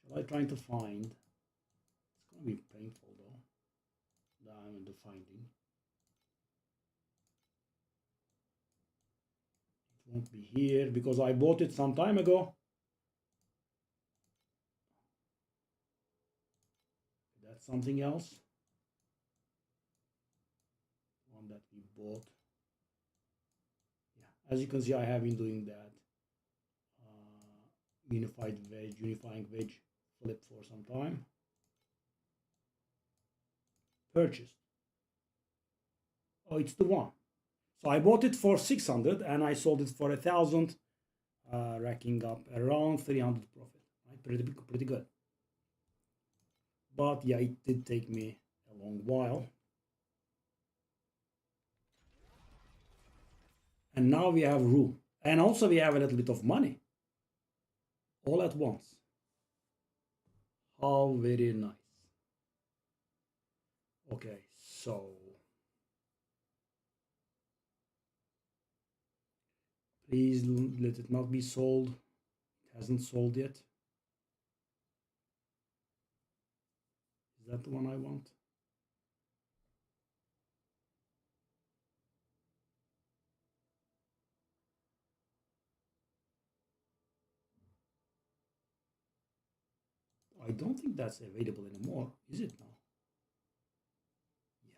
Shall I try to find? It's going to be painful though. Diamond the finding. It won't be here because I bought it some time ago. That's something else. One that we bought. Yeah, as you can see, I have been doing that unifying wedge flip for some time. Purchased. Oh, it's the one. So I bought it for 600 and I sold it for 1,000, racking up around 300 profit. Right? Pretty good. But yeah, it did take me a long while. And now we have room. And also we have a little bit of money. All at once. How very nice. Okay, so Please let it not be sold. It hasn't sold yet. Is that the one I want? I don't think that's available anymore. Is it now? Yeah.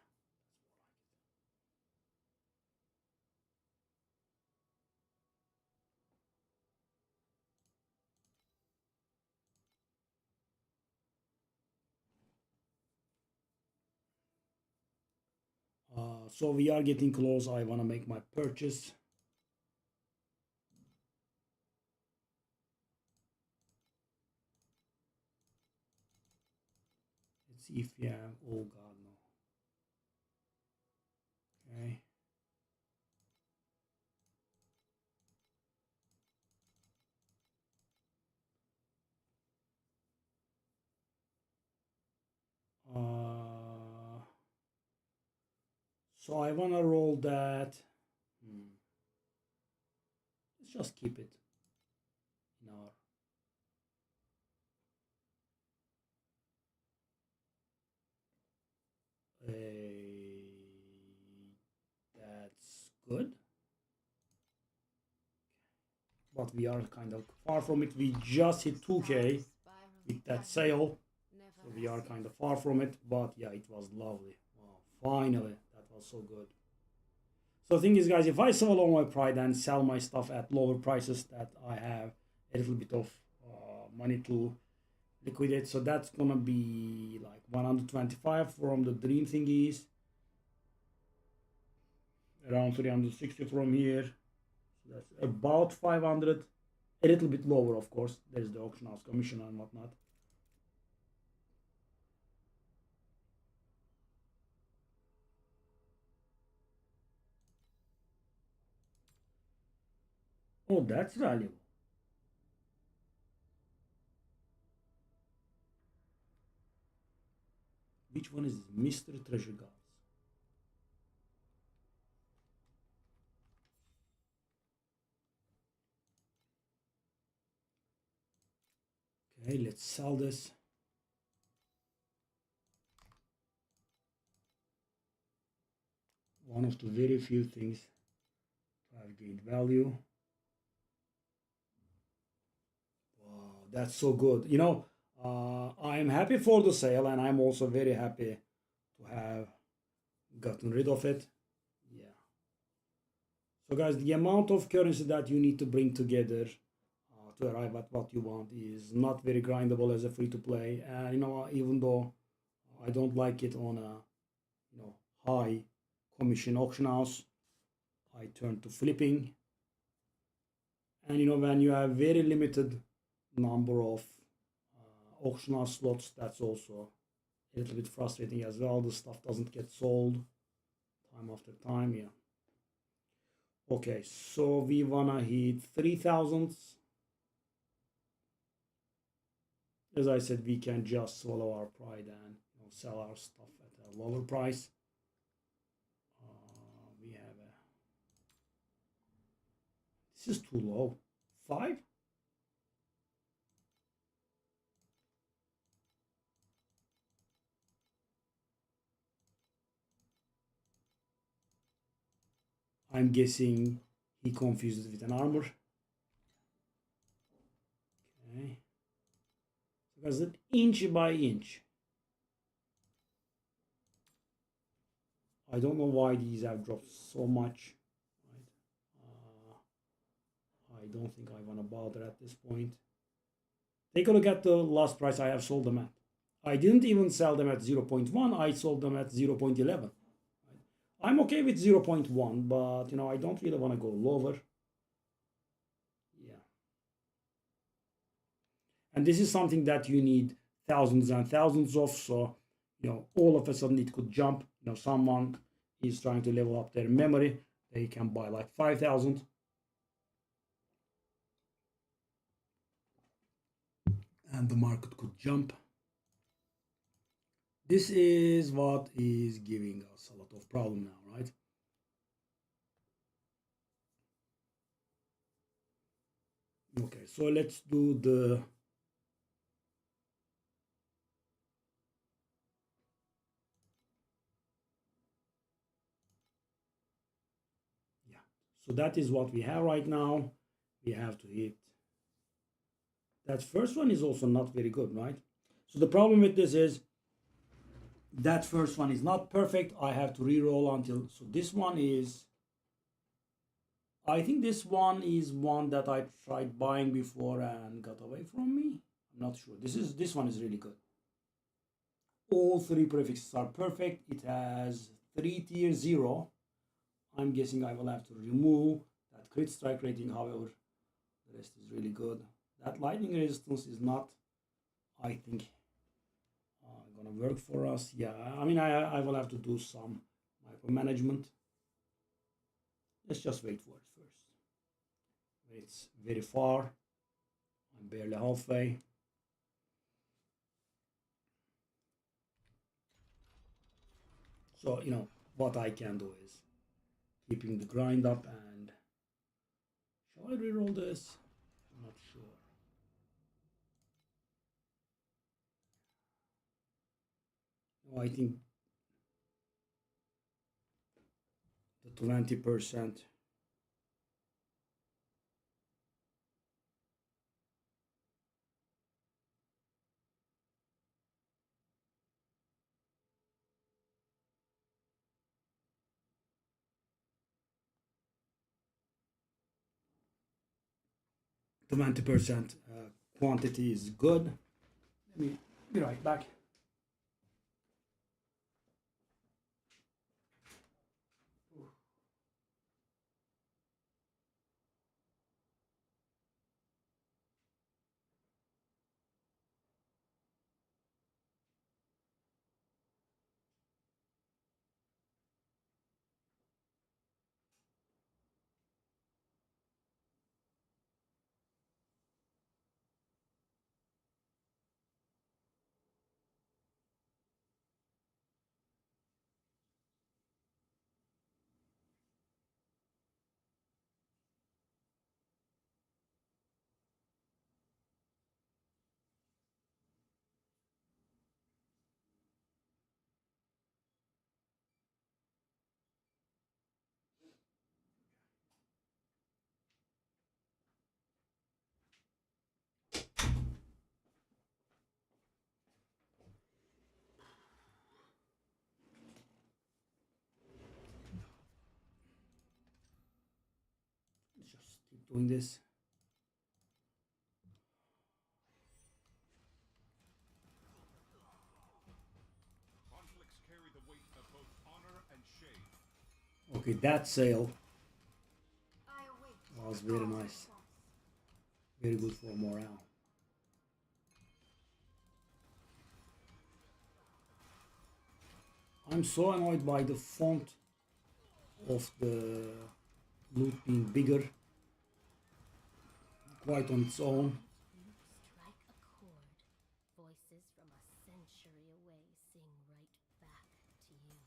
So we are getting close. I want to make my purchase. Let's see if we have. Oh God, no. Okay. So I want to roll that. Let's just keep it in our. That's good. But we are kind of far from it. We just hit 2K with that sale. So we are kind of far from it. But yeah, it was lovely. Wow, finally. That was so good. So the thing is, guys, if I swallow my pride and sell my stuff at lower prices, that I have a little bit of money to liquidate. So that's gonna be like 125 from the dream thingies, around 360 from here. So that's about 500, a little bit lower, of course. There's the auction house commission and whatnot. Oh, that's valuable. Which one is Mr. Treasure Gods? Okay, let's sell this. One of the very few things to have gained value. Wow, that's so good. You know, I'm happy for the sale, and I'm also very happy to have gotten rid of it. Yeah. So, guys, the amount of currency that you need to bring together to arrive at what you want is not very grindable as a free to play. And you know, even though I don't like it on a high commission auction house, I turn to flipping. And you know, when you have very limited number of auction house slots, that's also a little bit frustrating as well. The stuff doesn't get sold time after time. Yeah. Okay, so we wanna hit 3,000. As I said, we can just swallow our pride and sell our stuff at a lower price. We have a. This is too low. 5. I'm guessing he confused it with an armor. Okay. Because it inch by inch. I don't know why these have dropped so much. Right? I don't think I want to bother at this point. Take a look at the last price I have sold them at. I didn't even sell them at 0.1. I sold them at 0.11. I'm okay with 0.1, but I don't really want to go lower. Yeah. And this is something that you need thousands and thousands of. So, all of a sudden it could jump. Someone is trying to level up their memory. They can buy like 5,000. And the market could jump. This is what is giving us a lot of problem now, right? Okay, so let's do the yeah. So that is what we have right now. We have to hit. That first one is also not very good, right? So the problem with this is that first one is not perfect. I have to re-roll until, so this one is, I think this one is one that I tried buying before and got away from me. I'm not sure. This one is really good. All three prefixes are perfect. It has 3 tier 0. I'm guessing I will have to remove that crit strike rating. However, the rest is really good. That lightning resistance is not, I think, gonna work for us. Yeah, I mean, I will have to do some micromanagement. Let's just wait for it first. It's very far. I'm barely halfway. So, you know, what I can do is keeping the grind up and shall I reroll this? I'm not sure. No, I think the 20%. The 20% quantity is good. Let me be right back. Let's just keep doing this. Conflicts carry the weight of both honor and shame. Okay, that sale I await was very your nice. response. Very good for morale. I'm so annoyed by the font of the loot being bigger, quite on its own. Strike a chord. Voices from a century away sing right back to you.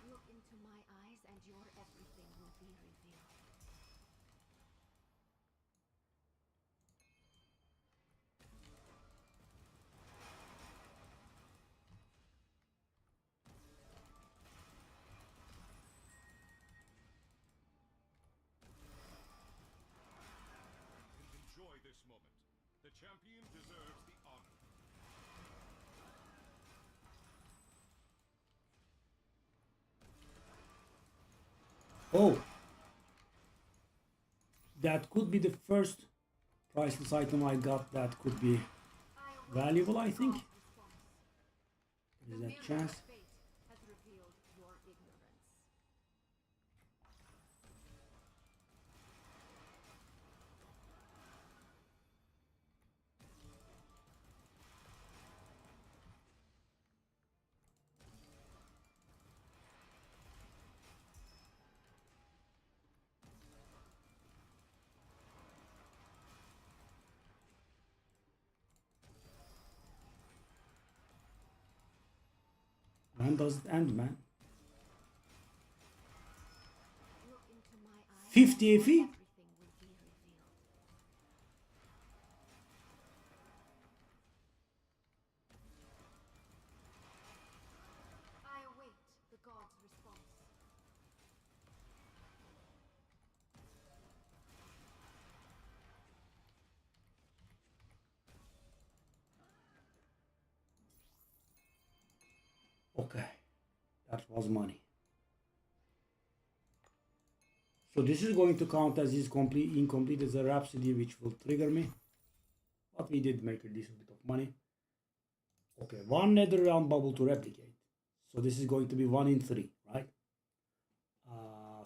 Look into my eyes and your everything will be revealed. Enjoy this moment. The champion deserves the honor. Oh, that could be the first priceless item I got that could be I await valuable, I think. God's response. There's The that mirror chance. of fate has revealed your ignorance. When does it end, man? Look into my eyes. 50 and FE? everything will be revealed. I await the god's response. Okay, that was money. So this is going to count as is incomplete as a Rhapsody, which will trigger me. But we did make a decent bit of money. Okay, one nether realm bubble to replicate. So this is going to be 1 in 3, right?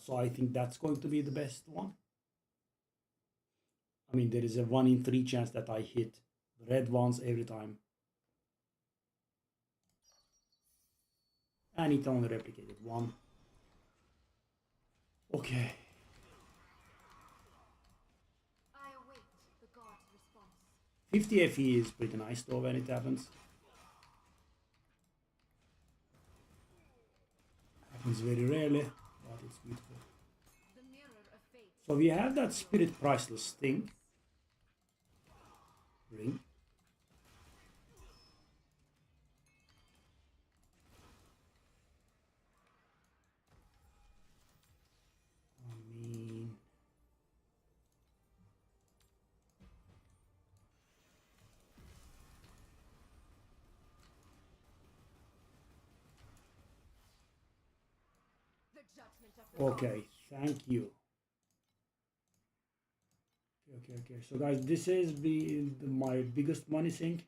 So I think that's going to be the best one. I mean, there is a 1 in 3 chance that I hit the red ones every time. And it only replicated 1. Okay. I await the god's response. 50 FE is pretty nice though when it happens. Happens very rarely, but it's beautiful. The mirror of fate. So we have that spirit priceless thing. Ring. I mean, The judgment of the okay, thank you. Okay. So guys, this is my biggest money sink.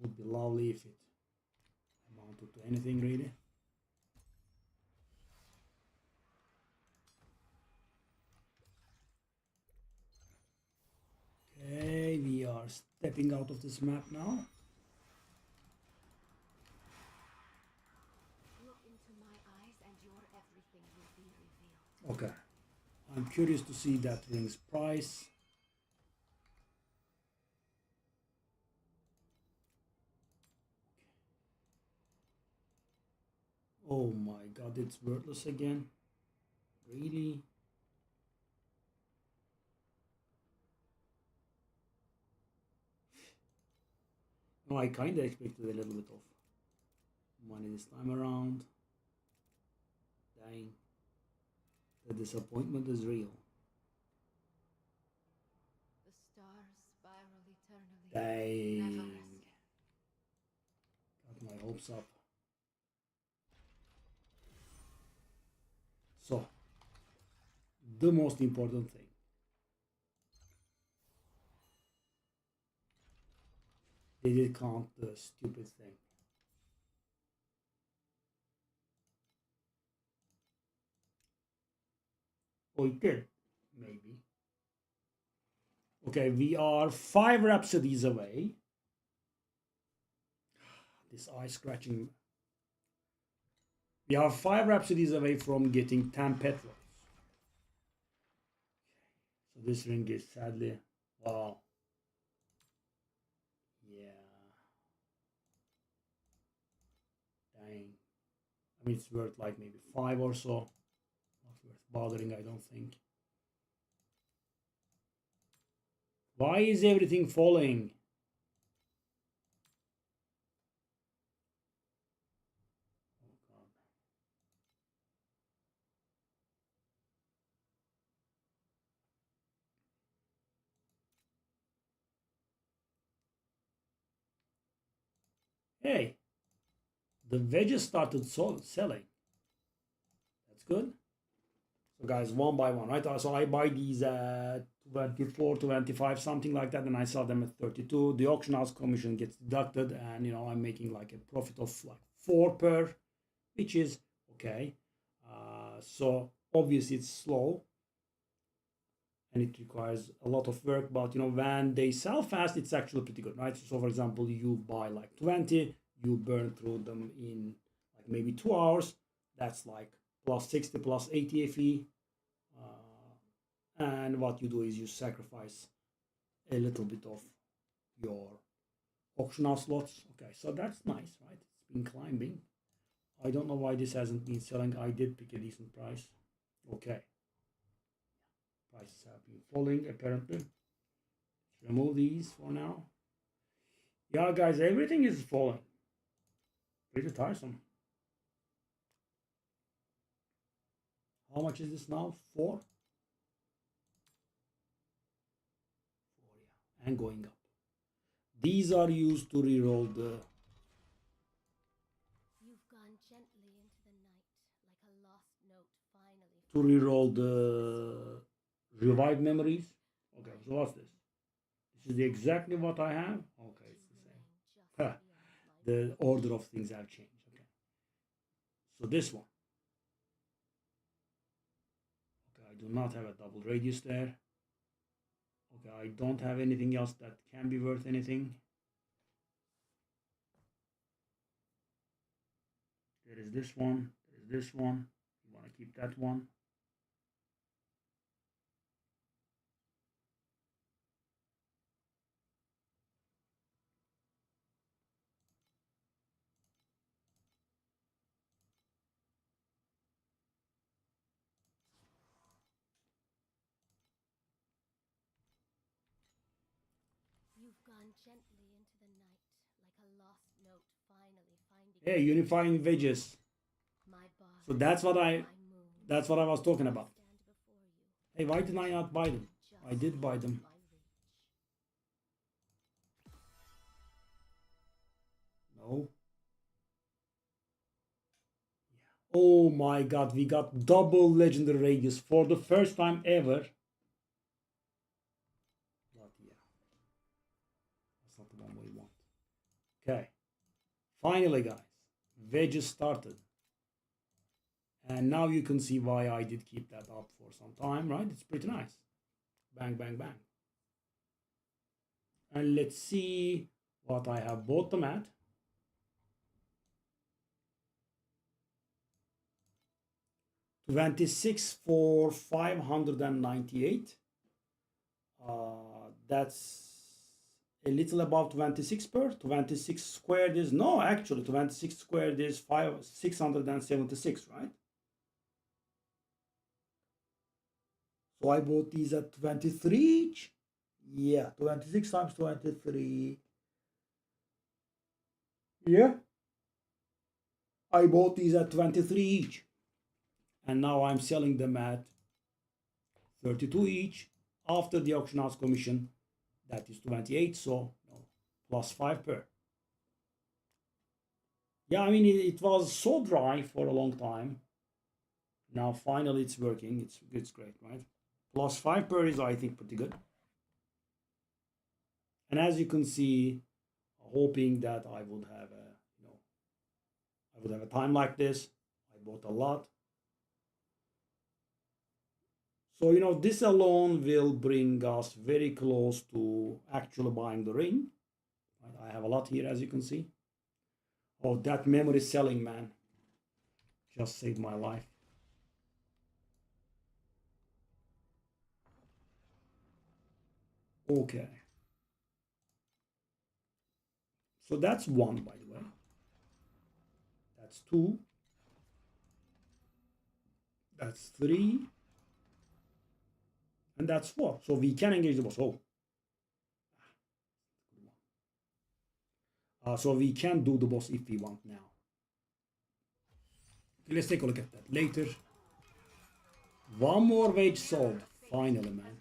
Would be lovely if it amounted to anything really. Okay, we are stepping out of this map now. Look into my eyes and your everything will be revealed. Okay, I'm curious to see that ring's price. Oh my god, it's worthless again. Really? No, I kinda expected a little bit of money this time around. Dang. The disappointment is real. The stars spiral eternally. Dang. Never resting. Got my hopes up. So, the most important thing. They did count the stupid thing. Oh, it did. Maybe. Okay, we are 5 rhapsodies away. This eye scratching. We are 5 rhapsodies away from getting 10 petals. So this ring is sadly, wow. Yeah. Dang. I mean, it's worth like maybe 5 or so. Not worth bothering, I don't think. Why is everything falling? Oh God. Hey, the wedges started selling. That's good. So guys, one by one, right? So I buy these at 24, 25, something like that, and I sell them at 32. The auction house commission gets deducted, and I'm making like a profit of like 4 per, which is okay. So obviously it's slow and it requires a lot of work, but when they sell fast, it's actually pretty good, right? So for example, you buy like 20, you burn through them in like maybe 2 hours. That's like plus 60 plus 80 FE. And what you do is you sacrifice a little bit of your auction house slots. Okay, so that's nice, right? been climbing. I don't know why this hasn't been selling. I did pick a decent price. Okay. Prices have been falling apparently. Let's remove these for now. Yeah, guys, everything is falling. Pretty tiresome. How much is this now? 4? 4, yeah. And going up. These are used to reroll the... You've gone gently into the night, like a lost note finally. to reroll the revived memories. Okay, so what's this? This is exactly what I have. Okay, it's the same. Ha, the order of things have changed. Okay, so this one. Okay, I do not have a double radius there. Okay, I don't have anything else that can be worth anything. There is this one. There is this one. You want to keep that one. You've gone gently into the night, like a lost note finally finding. Hey, unifying wedges. My body, So that's what my moon, I was talking about. stand before you. Hey, why did I not buy them? I did buy them. My reach. No. Yeah. Oh my god, we got double legendary radius for the first time ever. But yeah, that's not the one we want. Okay. Finally, guys, wedges started. And now you can see why I did keep that up for some time, right? It's pretty nice. Bang, bang, bang. And let's see what I have bought them at. $26 for 598. That's a little above 26 per. 26 squared is, no, actually 26 squared is 676, right? So I bought these at 23 each. Yeah, 26 times 23. Yeah. I bought these at 23 each. And now I'm selling them at 32 each after the auction house commission. That is 28, so no, plus 5 per. Yeah, I mean, it was so dry for a long time. Now finally it's working. It's great, right? Plus 5 per is, I think, pretty good. And as you can see, hoping that I would have a time like this. I bought a lot. So, this alone will bring us very close to actually buying the ring. I have a lot here, as you can see. Oh, that memory selling, man. Just saved my life. Okay. So that's 1, by the way. That's 2. That's 3. And that's 4. So we can engage the boss. So we can do the boss if we want now. Okay, let's take a look at that later. One more wage solved. Finally, man.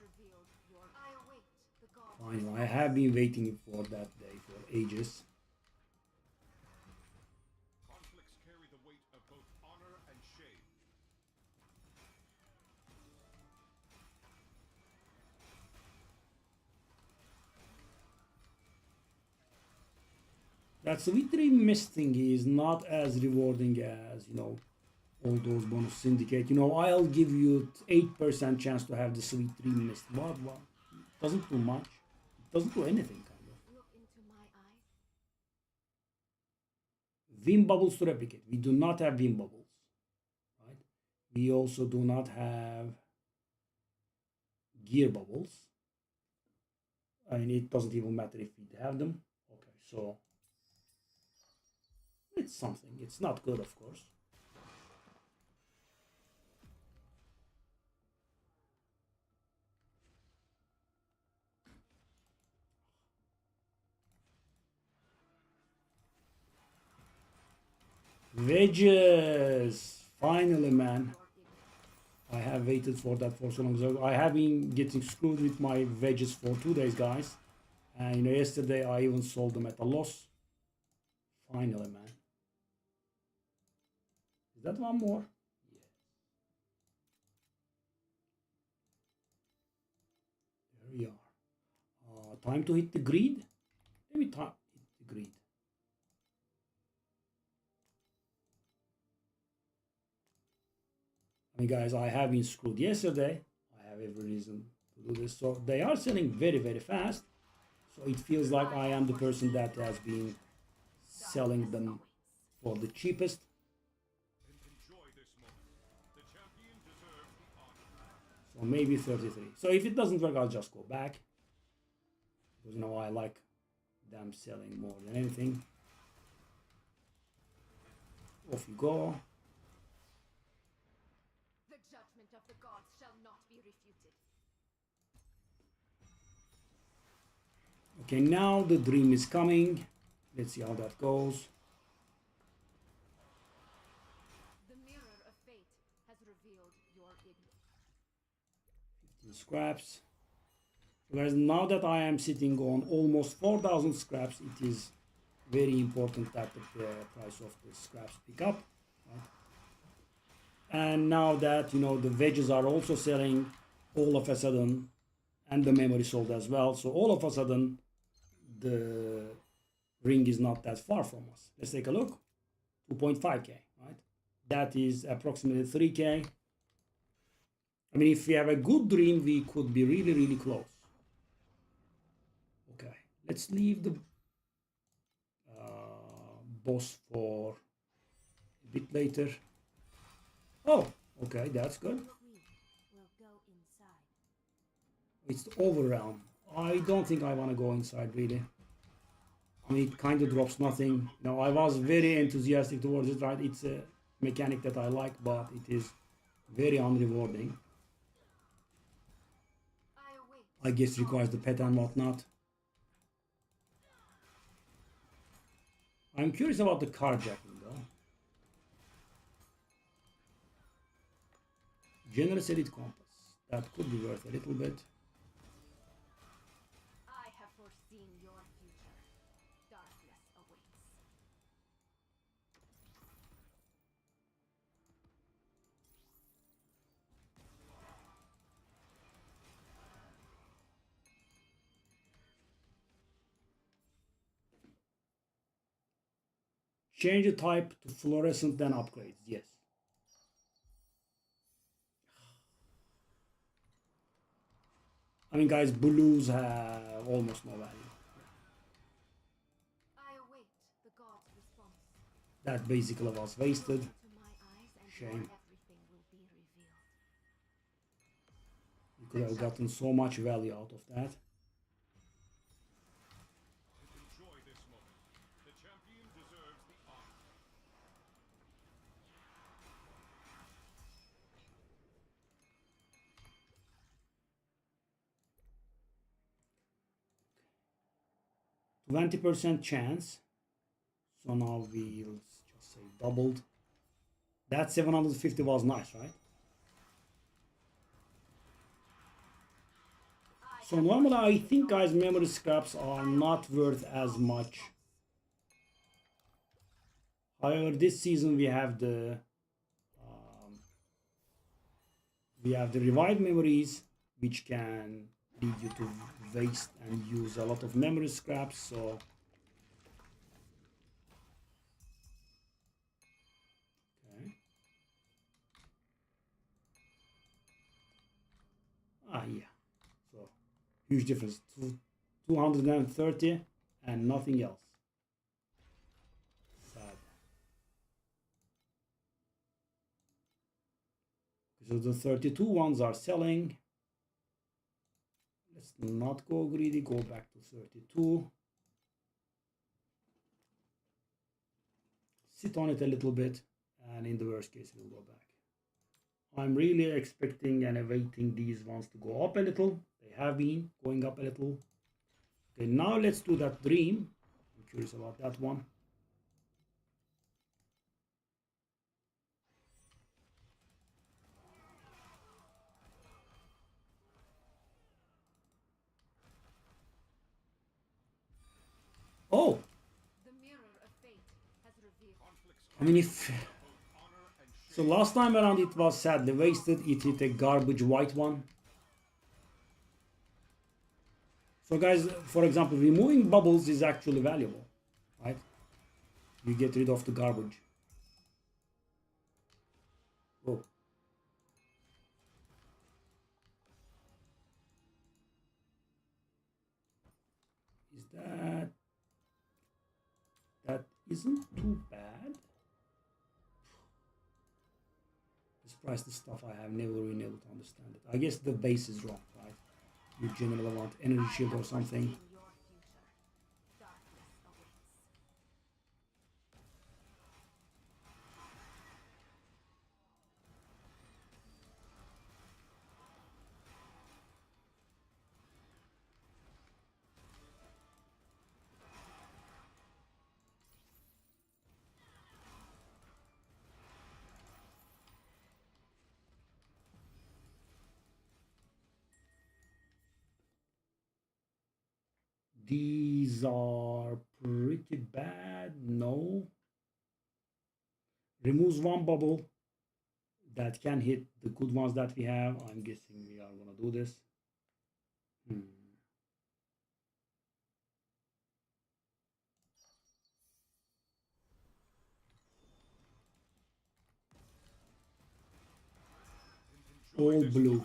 Finally, I have been waiting for that day for ages. Conflicts carry the weight of both honor and shame. That sweet dream mist thing is not as rewarding as, all those bonus indicate. I'll give you 8% chance to have the sweet dream mist. What? It doesn't do much. It doesn't do anything, kind of. Look into my eyes. Vim bubbles to replicate. We do not have Vim bubbles, right? We also do not have gear bubbles. I mean, it doesn't even matter if we have them. Okay, so It's something. It's not good, of course. Wedges! Finally, man. I have waited for that for so long. So I have been getting screwed with my wedges for 2 days, guys. And you know, yesterday I even sold them at a loss. Finally, man. Is that one more? Yes. There we are. Time to hit the grid. Let me hit the grid. I mean, guys, I have been screwed yesterday. I have every reason to do this. So they are selling very, very fast. So it feels like I am the person that has been selling them for the cheapest. Enjoy this moment. The champion deserves the honor. So maybe 33. So if it doesn't work, I'll just go back. Because, you know, I like them selling more than anything. Off you go. The judgment of the gods shall not be refuted. Okay, now the dream is coming. Let's see how that goes. The mirror of fate has revealed your ignorance. 15 scraps. So guys, now that I am sitting on almost 4,000 scraps, it is very important that the price of the scraps pick up. Right? And now that, you know, the wedges are also selling all of a sudden, and the memory sold as well. So all of a sudden, the ring is not that far from us. Let's take a look. 2.5k, right? That is approximately 3k. I mean, if we have a good dream, we could be really, really close. Okay, let's leave the boss for a bit later. Oh, okay, that's good. We will go inside. It's the overrealm. I don't think I want to go inside, really. I mean, it kind of drops nothing. Now, I was very enthusiastic towards it, right? It's a mechanic that I like, but it is very unrewarding. I guess requires the pet and whatnot. I'm curious about the carjacking, though. Generous elite compass. That could be worth a little bit. I have foreseen your future. Darkness awaits. Change the type to fluorescent, then upgrades. Yes. I mean, guys, blues have almost no value. I await the god's response. That basically was wasted. To my eyes and Shame. everything will be revealed. You could have gotten so much value out of that. Enjoy this moment. The champion deserves the honor. %20 chance. So now we'll just say doubled. That 750 was nice, right? So normally I think, guys, memory scraps are not worth as much. However, this season we have the revived memories, which can lead you to waste and use a lot of memory scraps. So okay. Yeah. So huge difference. 230 and nothing else. Sad. So the 32 ones are selling. Let's not go greedy, go back to 32. sit on it a little bit, and in the worst case, it will go back. I'm really expecting and awaiting these ones to go up a little. They have been going up a little. Okay, now let's do that dream. I'm curious about that one. Oh, The mirror of fate has revealed. I mean, if so, last time around it was sadly wasted. It hit a garbage white one. So, guys, for example, removing bubbles is actually valuable, right? You get rid of the garbage. Oh. Is that isn't too bad? This price, the stuff I have never been able to understand it. I guess the base is wrong, right? You generally want energy shield or something. In your future, darkness awaits. These are pretty bad. No. Removes one bubble that can hit the good ones that we have. I'm guessing we are gonna do this. All blue.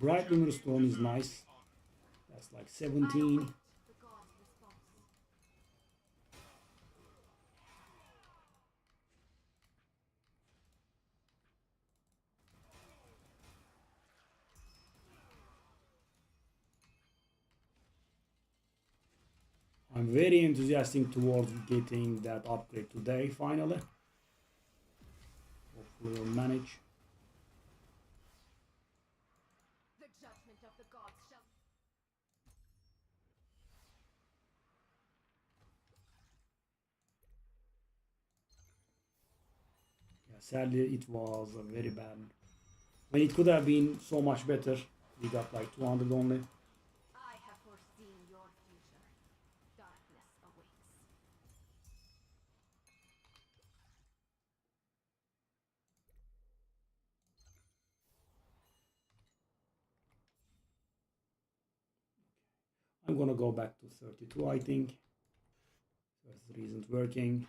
Bright Lunar Storm is nice. That's like 17. The god's response. I'm very enthusiastic towards getting that upgrade today, finally. Hopefully we'll manage. The judgment of the gods shall. Yeah, sadly, it was a very bad. When it could have been so much better. We got like 200 only. I have foreseen your future. Darkness awaits. I'm gonna go back to 32, I think. 33 isn't working.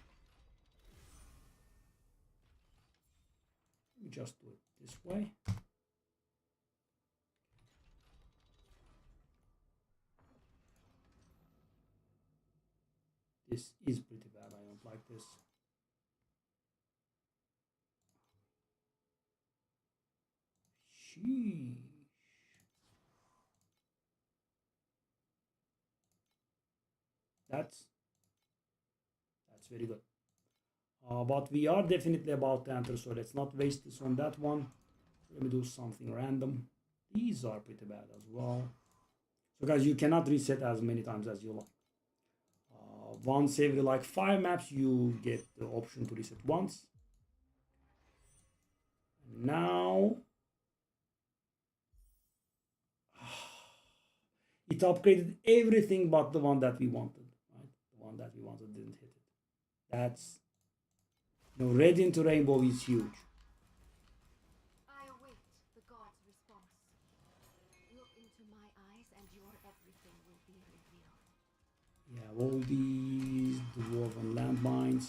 Let me just do it this way. This is pretty bad. I don't like this. Sheesh. That's very good. But we are definitely about to enter, so let's not waste this on that one. Let me do something random. These are pretty bad as well. So guys, you cannot reset as many times as you like. Once every like 5 maps, you get the option to reset once. Now it upgraded everything but the one that we wanted, right? The one that we wanted didn't hit it. That's, you know, red into rainbow is huge. I await the god's response. Look into my eyes and your everything will be revealed. Yeah, all these dwarven landmines.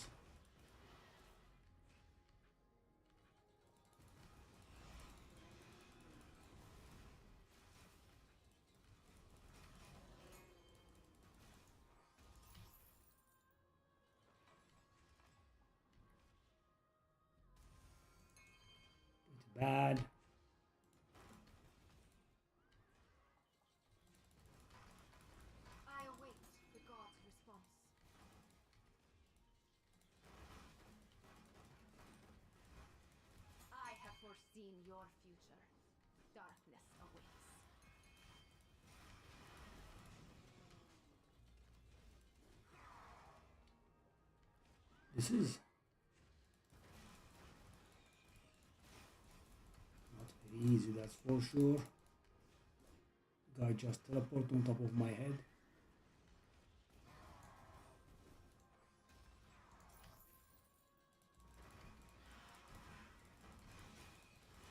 Bad. I await the god's response. seen your future. Darkness awaits. This is not very easy, that's for sure. Guy just teleport on top of my head.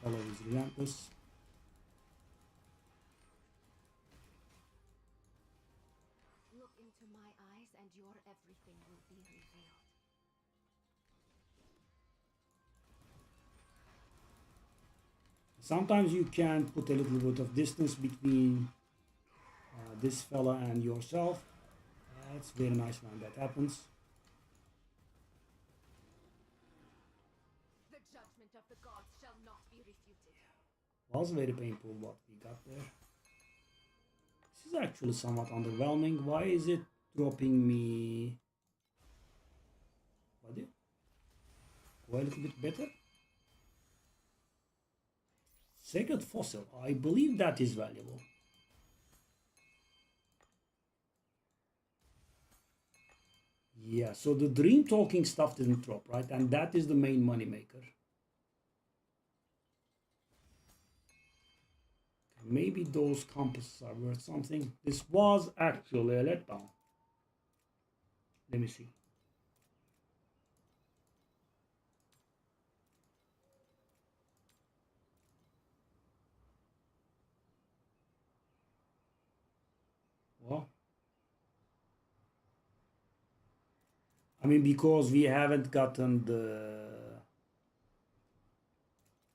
Fellow is relentless. Look into my eyes and your everything will be revealed. Sometimes you can put a little bit of distance between this fella and yourself. It's very nice when that happens. The judgment of the gods shall not be refuted. Was very painful what we got there. This is actually somewhat underwhelming. Why is it dropping me? Body? Go a little bit better. Sacred fossil. I believe that is valuable. Yeah, so the dream talking stuff didn't drop, right? And that is the main money maker. Maybe those compasses are worth something. This was actually a letdown. Let me see. Well, I mean, because we haven't gotten the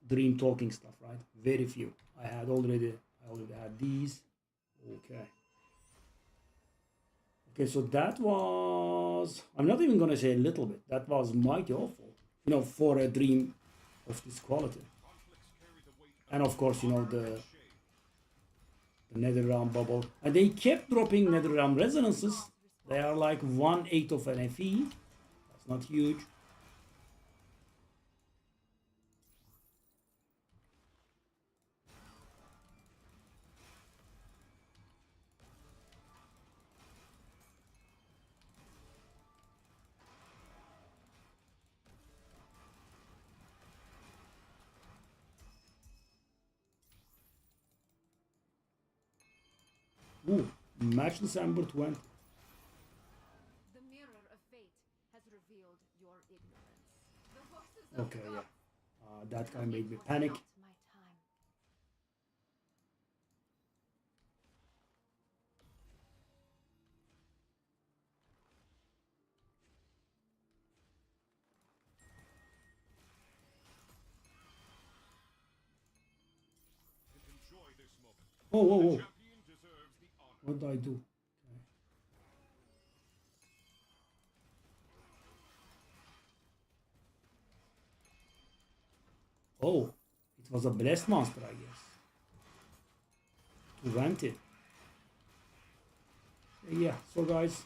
dream talking stuff, right? Very few. I already had these. Okay. Okay, so that was, I'm not even gonna say a little bit. That was mighty awful, you know, for a dream of this quality. And of course, you know, the Netherrealm bubble. And they kept dropping Netherrealm resonances. They are like 1/8 of an FE. That's not huge. Ooh, match December 20. The mirror of fate has revealed your ignorance. The voices of Okay, the yeah. gods. That guy It made me was panic. not my time. Enjoy this moment. Whoa, whoa, The whoa. champion deserves the honor. What do I do? Okay. Oh, it was a blessed monster, I guess. 20. Yeah, so guys,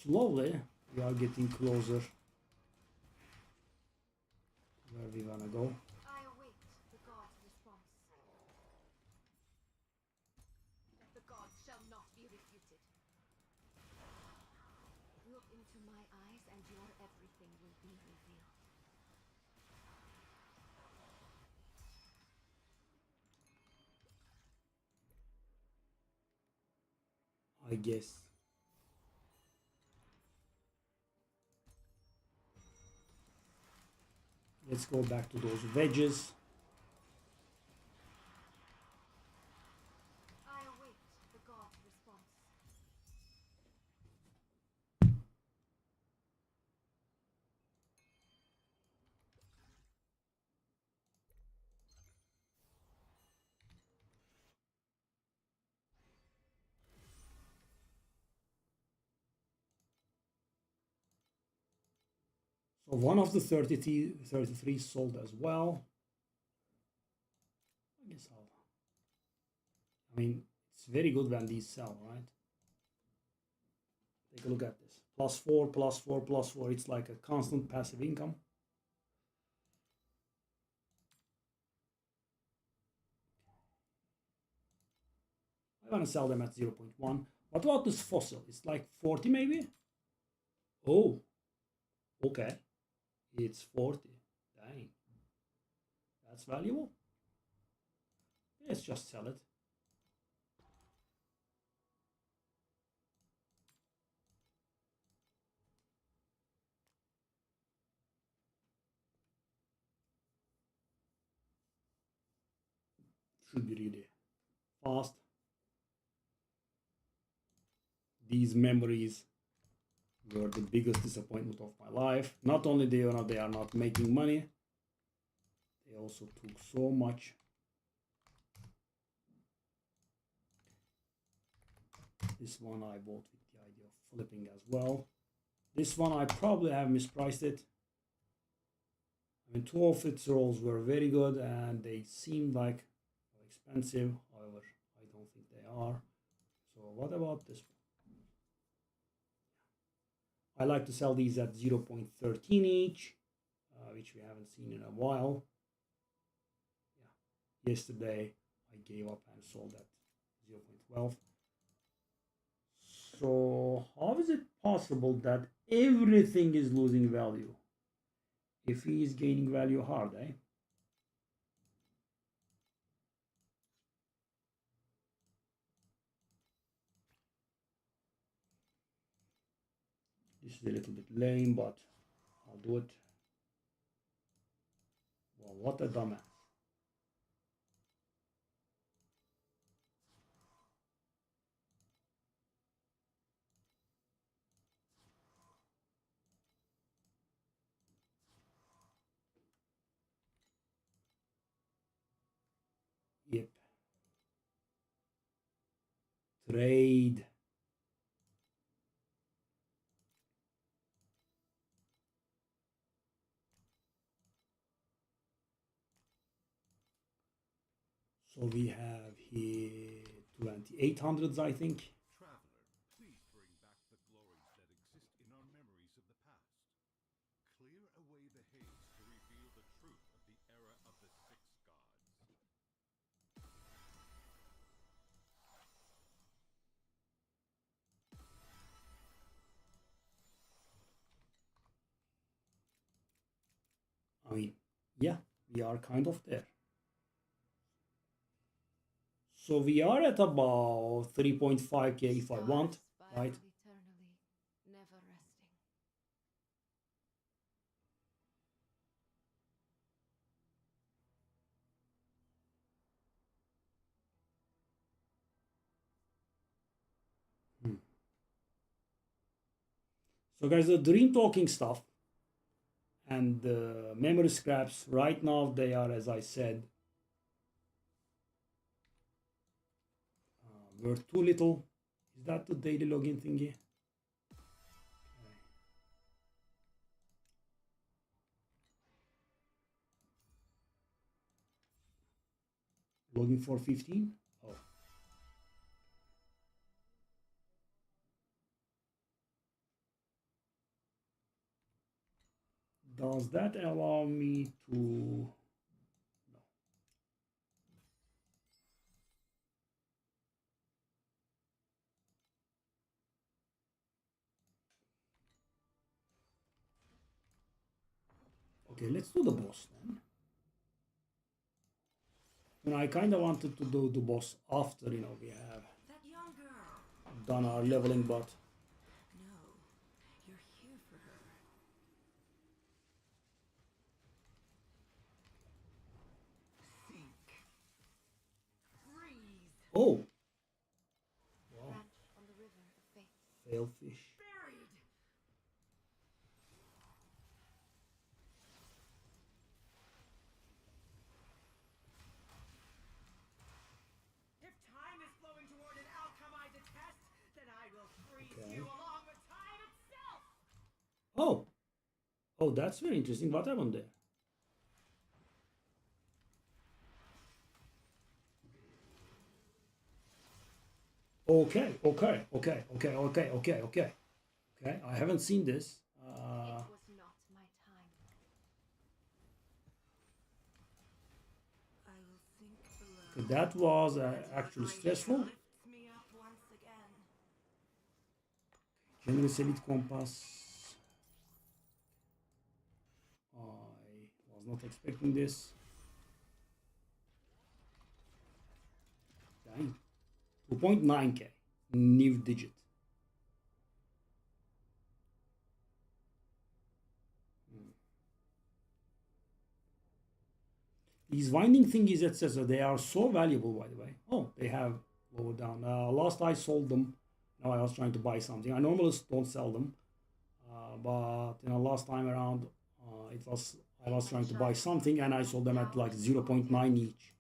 slowly we are getting closer to where we wanna go. I await the gods' response. The gods shall not be refuted. Look into my eyes and your everything will be revealed. I guess. Let's go back to those wedges. I await the gods' response. So one of the 33 sold as well. I guess I mean, it's very good when these sell, right? Take a look at this. +4, +4, +4. It's like a constant passive income. gonna sell them at 0.1. What about this fossil? It's like 40 maybe? Oh, okay. It's 40. Dang. That's valuable. Let's just sell it. Should be really fast. These memories were the biggest disappointment of my life. Not only they are not making money, they also took so much. This one I bought with the idea of flipping as well. This one I probably have mispriced it. I mean, two of its rolls were very good and they seemed like expensive. However, I don't think they are. So what about this one? I like to sell these at 0.13 each, which we haven't seen in a while. Yeah, yesterday I gave up and sold at 0.12. So how is it possible that everything is losing value if he is gaining value hard, eh? This is a little bit lame, but I'll do it. Well, what a dumbass. Yep. Trade. So we have here 2800s, I think. Traveler, please bring back the glories that exist in our memories of the past. Clear away the haze to reveal the truth of the era of the six gods. I mean, yeah, we are kind of there. So we are at about 3.5k if I want, right? Eternally, never resting. Hmm. So guys, the dream talking stuff and the memory scraps right now, they are, as I said, worth too little. Is that the daily login thingy? Okay. Login for 15? Oh. Does that allow me to... No. Okay, let's do the boss then. And I kind of wanted to do the boss after, we have That young girl. done our leveling, but No, you're here for her. Think. Freeze. oh, wow, Branch on the river of fate. failfish. Buried. If time is flowing toward an outcome I detest, then I will freeze Okay. you along with time itself. Oh, that's very interesting. What happened there? Okay. Okay, I haven't seen this. It was not my time. I will think below. Okay, that was actually stressful. Lifts me Generous Elite Compass. I was not expecting this. Dang. 2.9k. New digit. These winding thingies, etc., they are so valuable, by the way. Oh, they have lower down. Last I sold them. Now I was trying to buy something. I normally don't sell them, but last time around, I was trying to buy something and I sold them at like 0.9 each.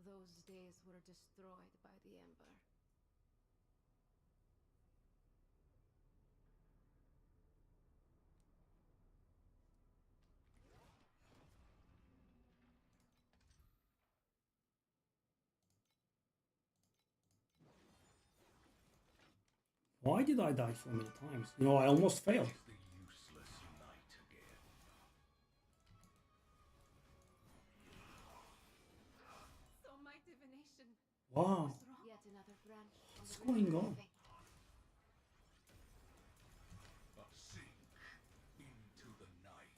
Those days were destroyed by the Ember. Why did I die so many times? I almost failed. The useless unite again. So my divination Wow, was wrong. Yet another branch on what's the river going of on? fate. Sink into the night.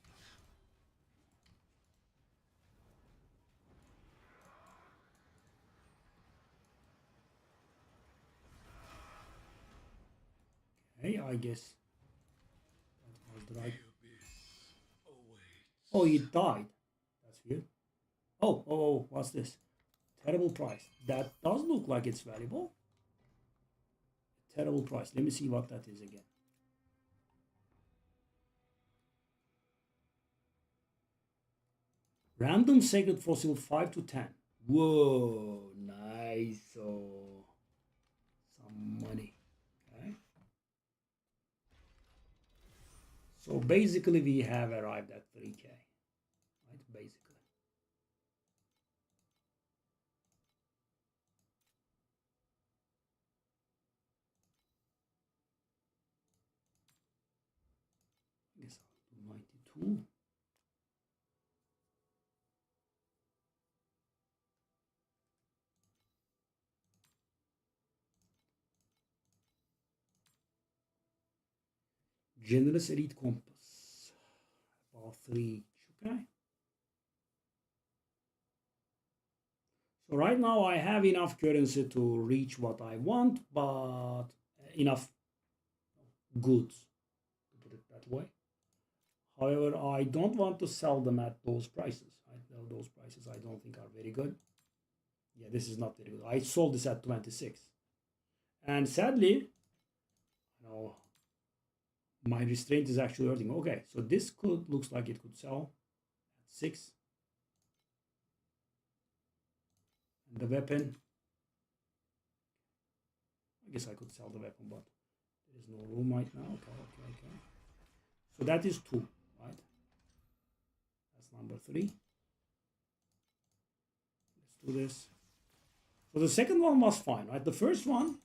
Hey, I guess that was the The right. abyss awaits. Oh, it died. That's weird. Oh, what's this? Terrible price. That does look like it's valuable. Terrible price. Let me see what that is again. Random sacred fossil 5 to 10. Whoa, nice. So, some money. Okay. So basically we have arrived at 3k. Right? Basically. I guess I'll do 92. Generous Elite Compass. About 3 each. Okay. So right now I have enough currency to reach what I want, but enough goods, to put it that way. However, I don't want to sell them at those prices. Those prices I don't think are very good. Yeah, this is not very good. I sold this at 26. And sadly, my restraint is actually hurting. Okay, so this looks like it could sell at 6. And the weapon, I guess I could sell the weapon, but there is no room right now. Okay. So that is 2, right? That's number 3. Let's do this. So the second one was fine, right? The first one,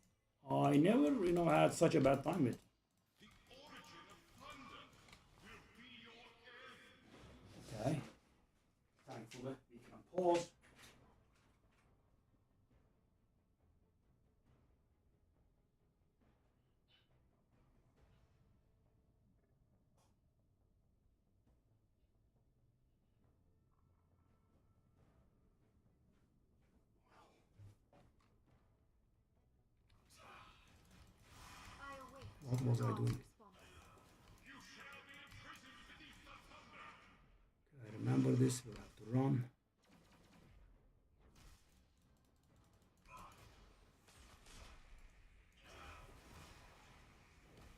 I never, had such a bad time with. Okay. Thankfully, we can pause. I await What was I God's doing? response. I remember this. We'll have to run.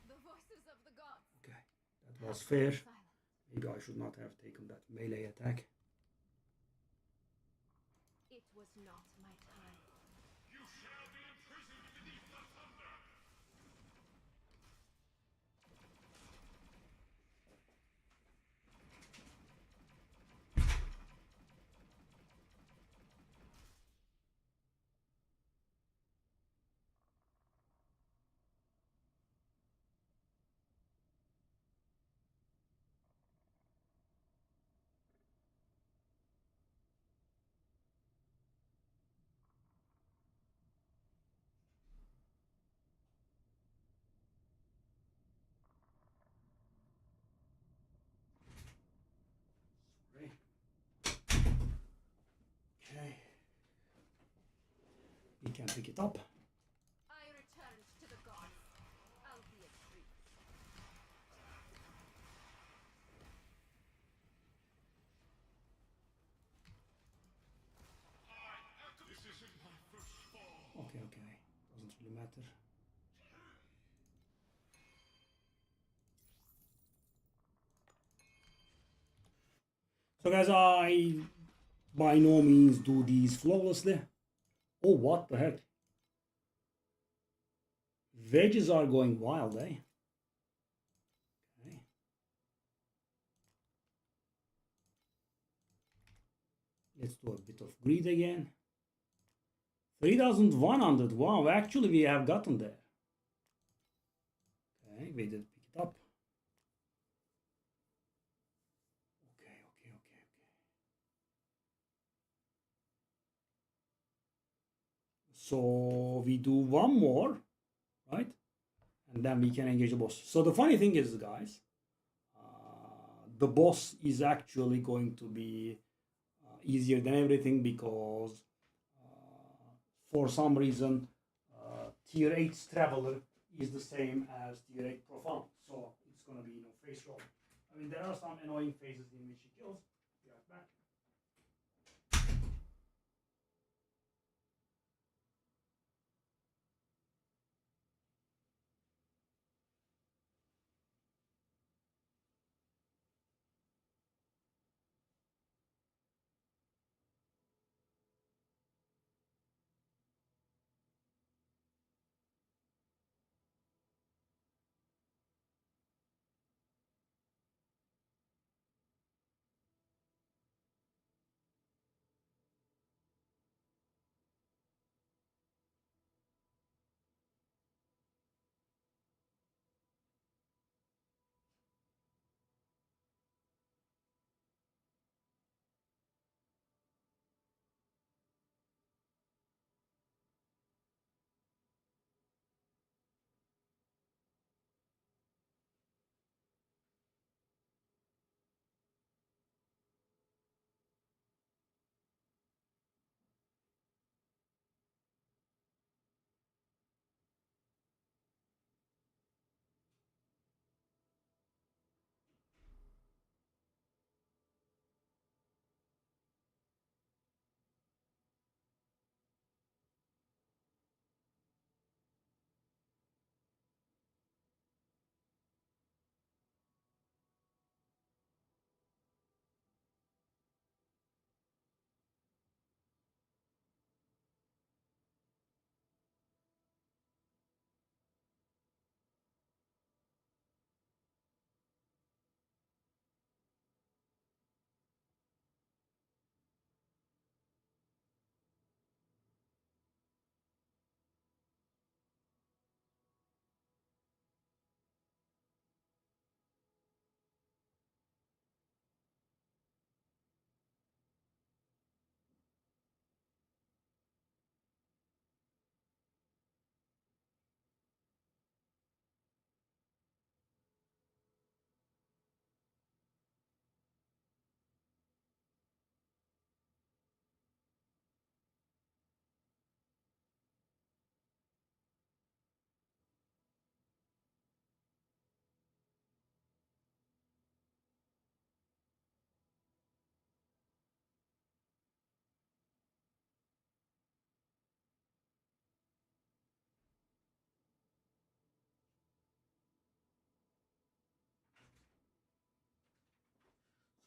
The voices of the gods. Okay, that was fair. Silent. Maybe I should not have taken that melee attack. It was not my time. can pick it up. I returned to the gods, albeit brief. This isn't my first fall. Okay, doesn't really matter. So guys, I by no means do these flawlessly. Oh, what the heck? Veggies are going wild, eh? Okay. Let's do a bit of greed again. 3,100. Wow, actually we have gotten there. Okay, we did pick it up. Okay. So we do one more, right? And then we can engage the boss. So the funny thing is, guys, the boss is actually going to be easier than everything because for some reason tier 8 traveler is the same as tier 8 profound, so it's going to be face roll. I mean, there are some annoying phases in which he kills. Be right back.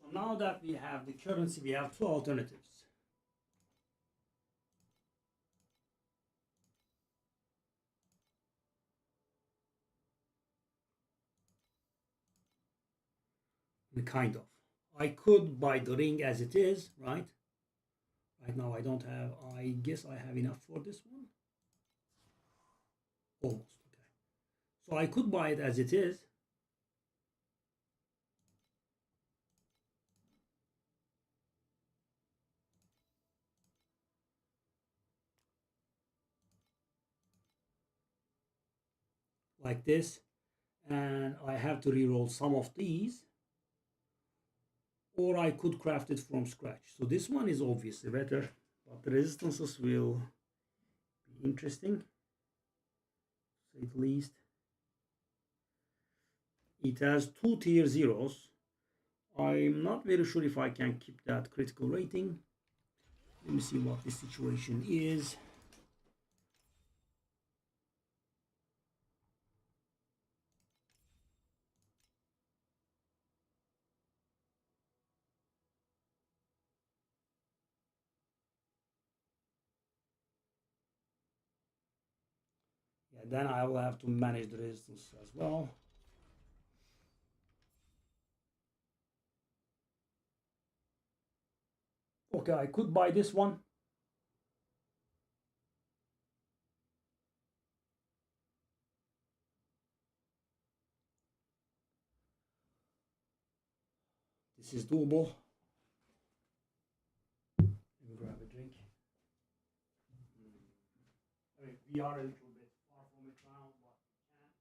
So now that we have the currency, we have two alternatives. Kind of. I could buy the ring as it is, right? Right now I don't have, I guess I have enough for this one. Almost, okay. So I could buy it as it is. Like this. And I have to reroll some of these. Or I could craft it from scratch. So this one is obviously better, but the resistances will be interesting, to say the least. It has 2 tier zeros. I'm not very sure if I can keep that critical rating. Let me see what the situation is. Yeah, then I will have to manage the resistance as well. Okay, I could buy this one. This is doable. Let me grab a drink. I mean, we are a little bit far from it now, but we can.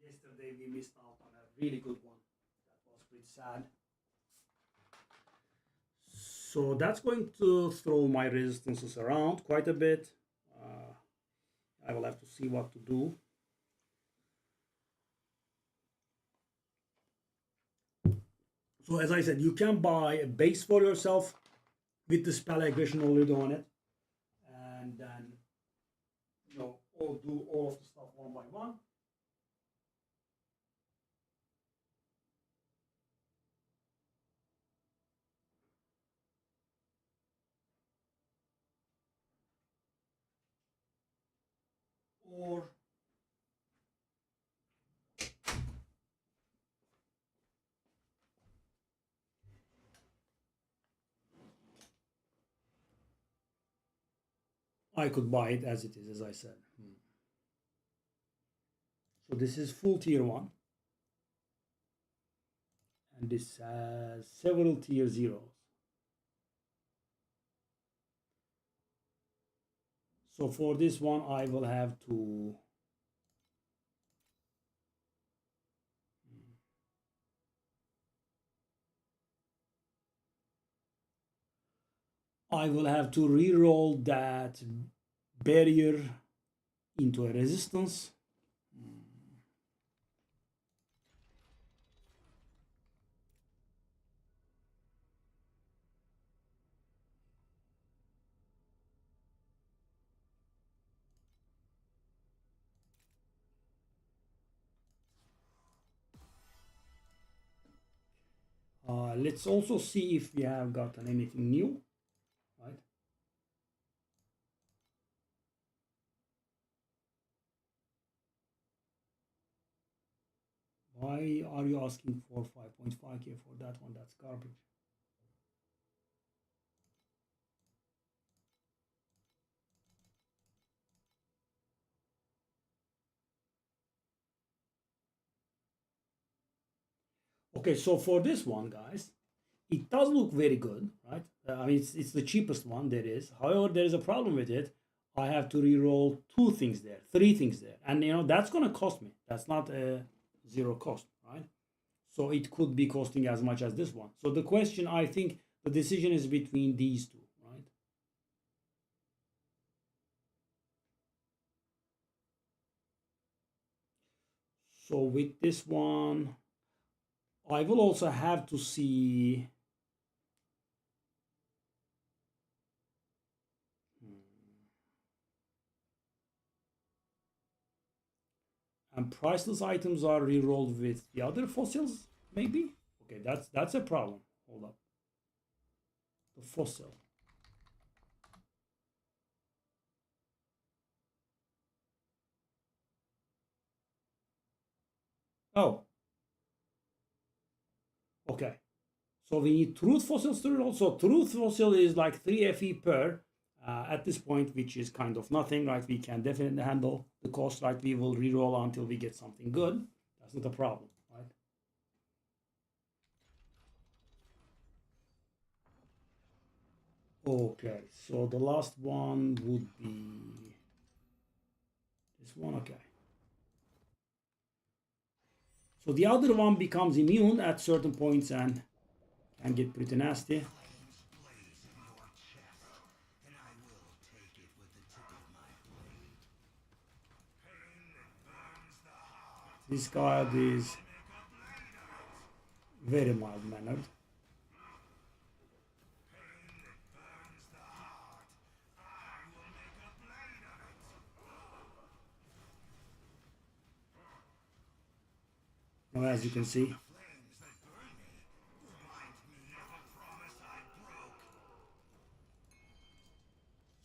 Yesterday we missed out on a really good one. That was pretty sad. So that's going to throw my resistances around quite a bit. I will have to see what to do. So as I said, you can buy a base for yourself with the spell aggression already on it, and then all do all of the stuff one by one. Or I could buy it as it is, as I said. So this is full tier 1. And this has several tier 0s. So for this one, I will have to re-roll that barrier into a resistance. Let's also see if we have gotten anything new, right? Why are you asking for 5.5K for that one? That's garbage. Okay, so for this one, guys, it does look very good, right? I mean, it's the cheapest one there is. However, there is a problem with it. I have to re-roll 2 things there, 3 things there. And, that's going to cost me. That's not a zero cost, right? So it could be costing as much as this one. So the question, I think, the decision is between these two, right? So with this one, I will also have to see. And priceless items are re-rolled with the other fossils, maybe? Okay, that's a problem. Hold up. The fossil. Oh. Okay. So we need truth fossils to reroll. So truth fossil is like 3 FE per at this point, which is kind of nothing, right? We can definitely handle the cost, right? We will reroll until we get something good. That's not a problem, right? Okay, so the last one would be this one, okay. So the other one becomes immune at certain points and can get pretty nasty. This card is very mild-mannered. Now, as you can see,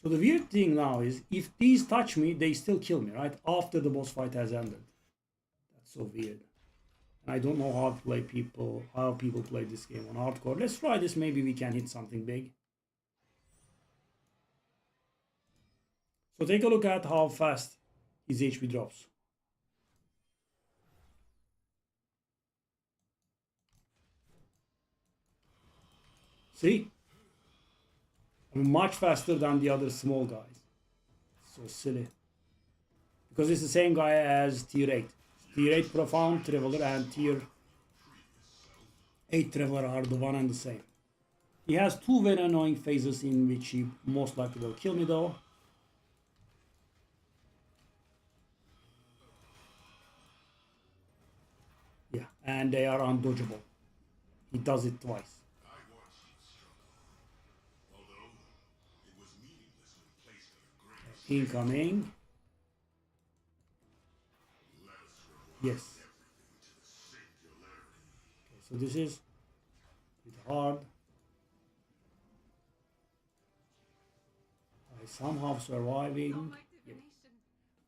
so the weird thing now is if these touch me, they still kill me, right? After the boss fight has ended. That's so weird. And I don't know how people play this game on hardcore. Let's try this. Maybe we can hit something big. So take a look at how fast his HP drops. See? I'm much faster than the other small guys. So silly. Because it's the same guy as tier 8. Tier 8 Profound Traveler and tier 8 Traveler are the one and the same. He has two very annoying phases in which he most likely will kill me though. Yeah, and they are undodgeable. He does it twice. Incoming. Yes. Okay, so this is a bit hard. I somehow surviving. Yep.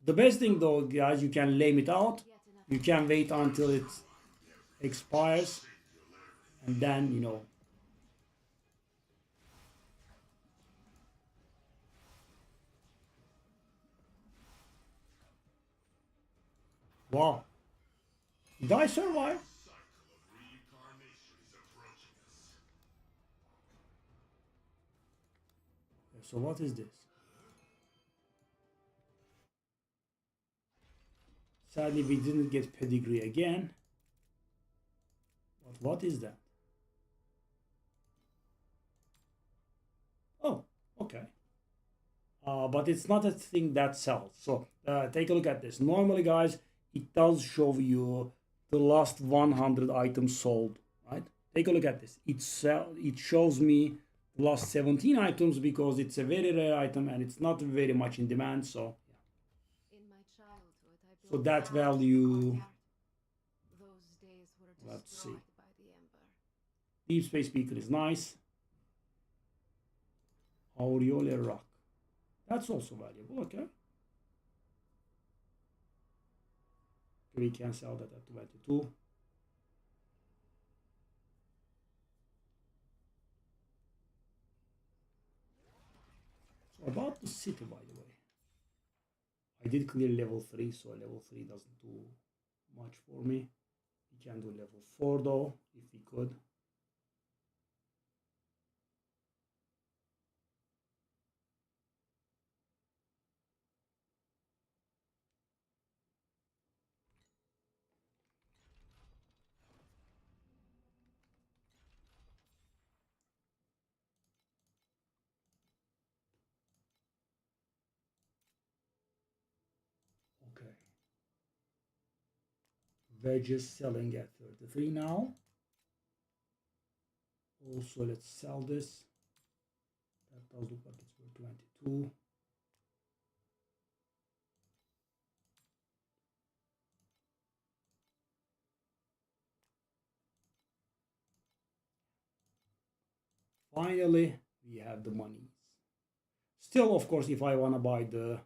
The best thing though, guys, you can lame it out. You can wait until it expires. And then, you know. Wow. Did I survive? So what is this? Sadly, we didn't get pedigree again. But what is that? Oh, okay. But it's not a thing that sells. So take a look at this. Normally, guys, it does show you the last 100 items sold, right? Take a look at this. It shows me the last 17 items because it's a very rare item and it's not very much in demand. So, yeah. In my childhood, I So built that a value. Those days were Let's see. destroyed by the Ember. Deep Space Beaker is nice. Aureole Rock. That's also valuable, okay. We can sell that at 22. So about the city, by the way. I did clear level 3, so level 3 doesn't do much for me. We can do level 4 though, if we could. Okay. Wedges selling at 33 now. Also, let's sell this. That does look like it's worth 22. Finally, we have the money. Still, of course, if I want to buy the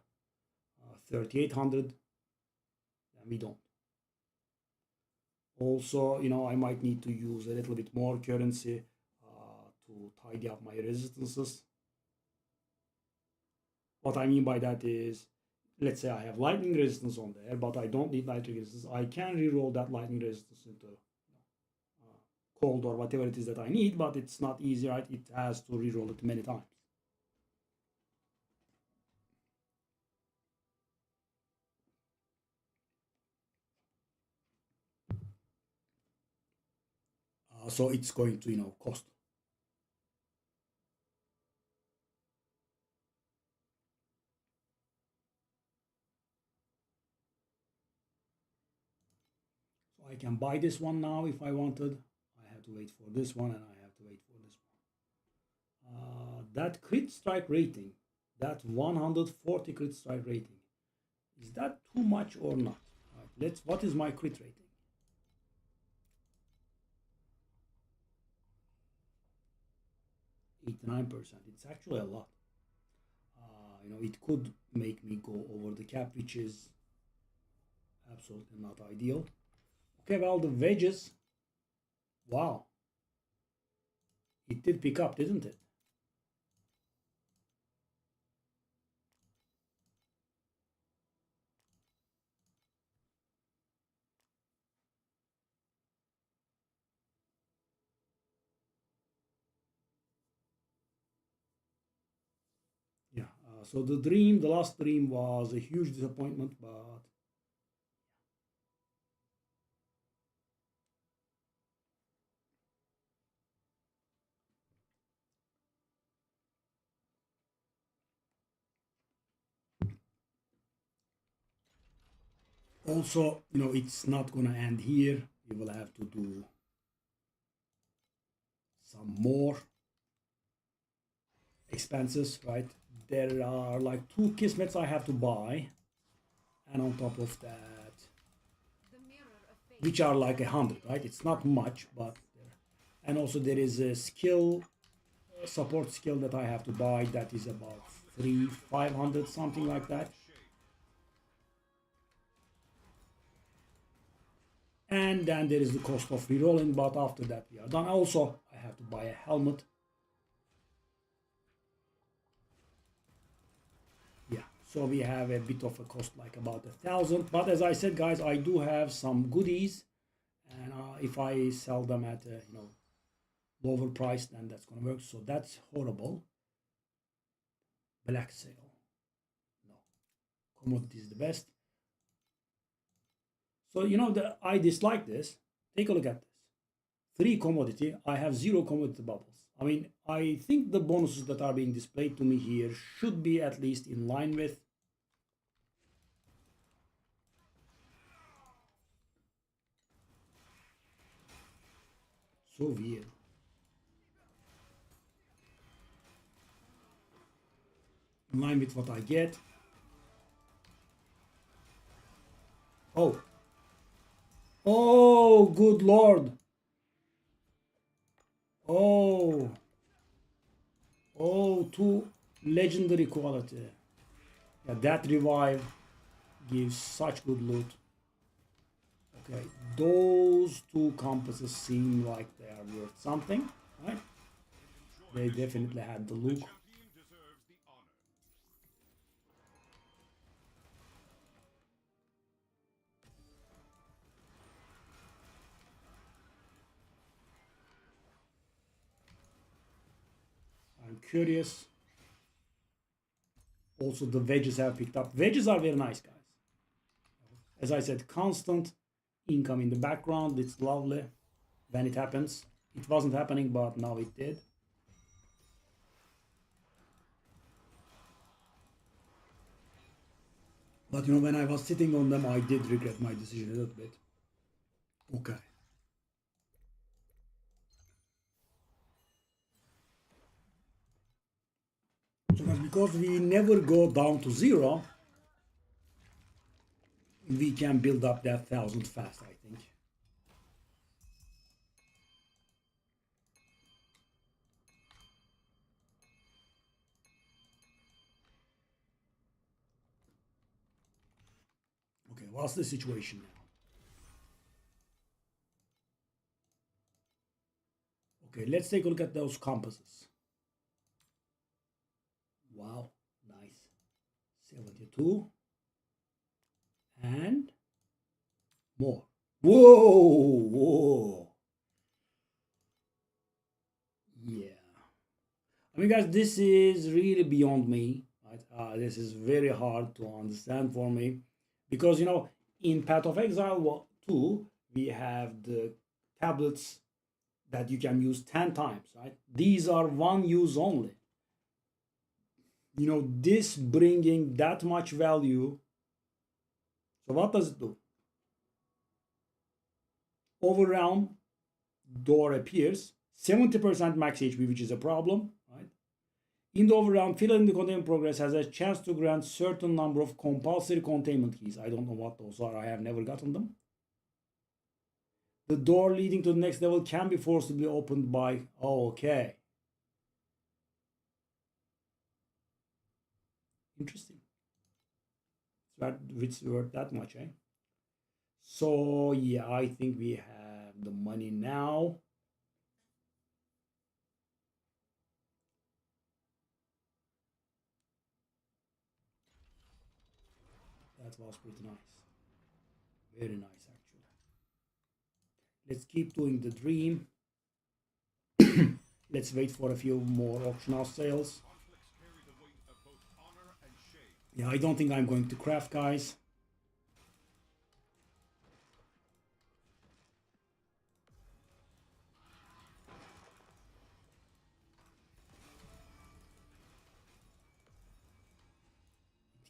3800, then we don't. Also, you know, I might need to use a little bit more currency to tidy up my resistances. What I mean by that is, let's say I have lightning resistance on there, but I don't need lightning resistance. I can reroll that lightning resistance into cold or whatever it is that I need, but it's not easy, right? It has to reroll it many times. So it's going to, cost. So I can buy this one now if I wanted. I have to wait for this one, and I have to wait for this one. That crit strike rating, that 140 crit strike rating, is that too much or not? Right, what is my crit rating? %. It's actually a lot. It could make me go over the cap, which is absolutely not ideal. Okay, well, the wedges, wow, it did pick up, didn't it? Yeah, so the last dream was a huge disappointment, but also, it's not gonna end here. We will have to do some more expenses, right? There are like 2 kismets I have to buy, and on top of that, The mirror of fate. which are like 100, right? It's not much, but and also there is a skill, support skill that I have to buy that is about 500, something like that. And then there is the cost of rerolling, but after that we are done. Also, I have to buy a helmet. Yeah, so we have a bit of a cost, like about 1,000. But as I said, guys, I do have some goodies, and if I sell them at a lower price, then that's gonna work. So that's horrible. Black sale, no. Commodity is the best. So I dislike this. Take a look at this. 3 commodity. I have 0 commodity bubbles. I mean, I think the bonuses that are being displayed to me here should be at least in line with. So weird. In line with what I get. Oh. Oh, good lord. Oh. Oh, 2 legendary quality. Yeah, that revive gives such good loot. Okay, those 2 compasses seem like they are worth something, right? They definitely had the look. Champion deserves the honor. I'm curious. Also, the wedges have picked up. Wedges are very nice, guys. As I said, constant income in the background. It's lovely when it happens. It wasn't happening, but now it did. But when I was sitting on them, I did regret my decision a little bit. Okay. So because we never go down to 0, we can build up that 1,000 fast, I think. Okay, what's the situation now? Okay, let's take a look at those compasses. Wow, nice. 72. And more. Whoa, whoa. Yeah. I mean, guys, this is really beyond me. Right? This is very hard to understand for me. Because, in Path of Exile 2, we have the tablets that you can use 10 times, right? These are one use only. You know, this bringing that much value. So what does it do? Overwhelm door appears, 70% max HP, which is a problem, right? In the overwhelm, fill in the containment progress has a chance to grant certain number of compulsory containment keys. I don't know what those are. I have never gotten them. The door leading to the next level can be forcibly opened by... Oh, okay. Interesting. It's worth that much, eh? So, yeah, I think we have the money now. That was pretty nice. Very nice, actually. Let's keep doing the dream. Let's wait for a few more auction house sales. Conflicts carry the weight of both honor and shame. Yeah, I don't think I'm going to craft, guys.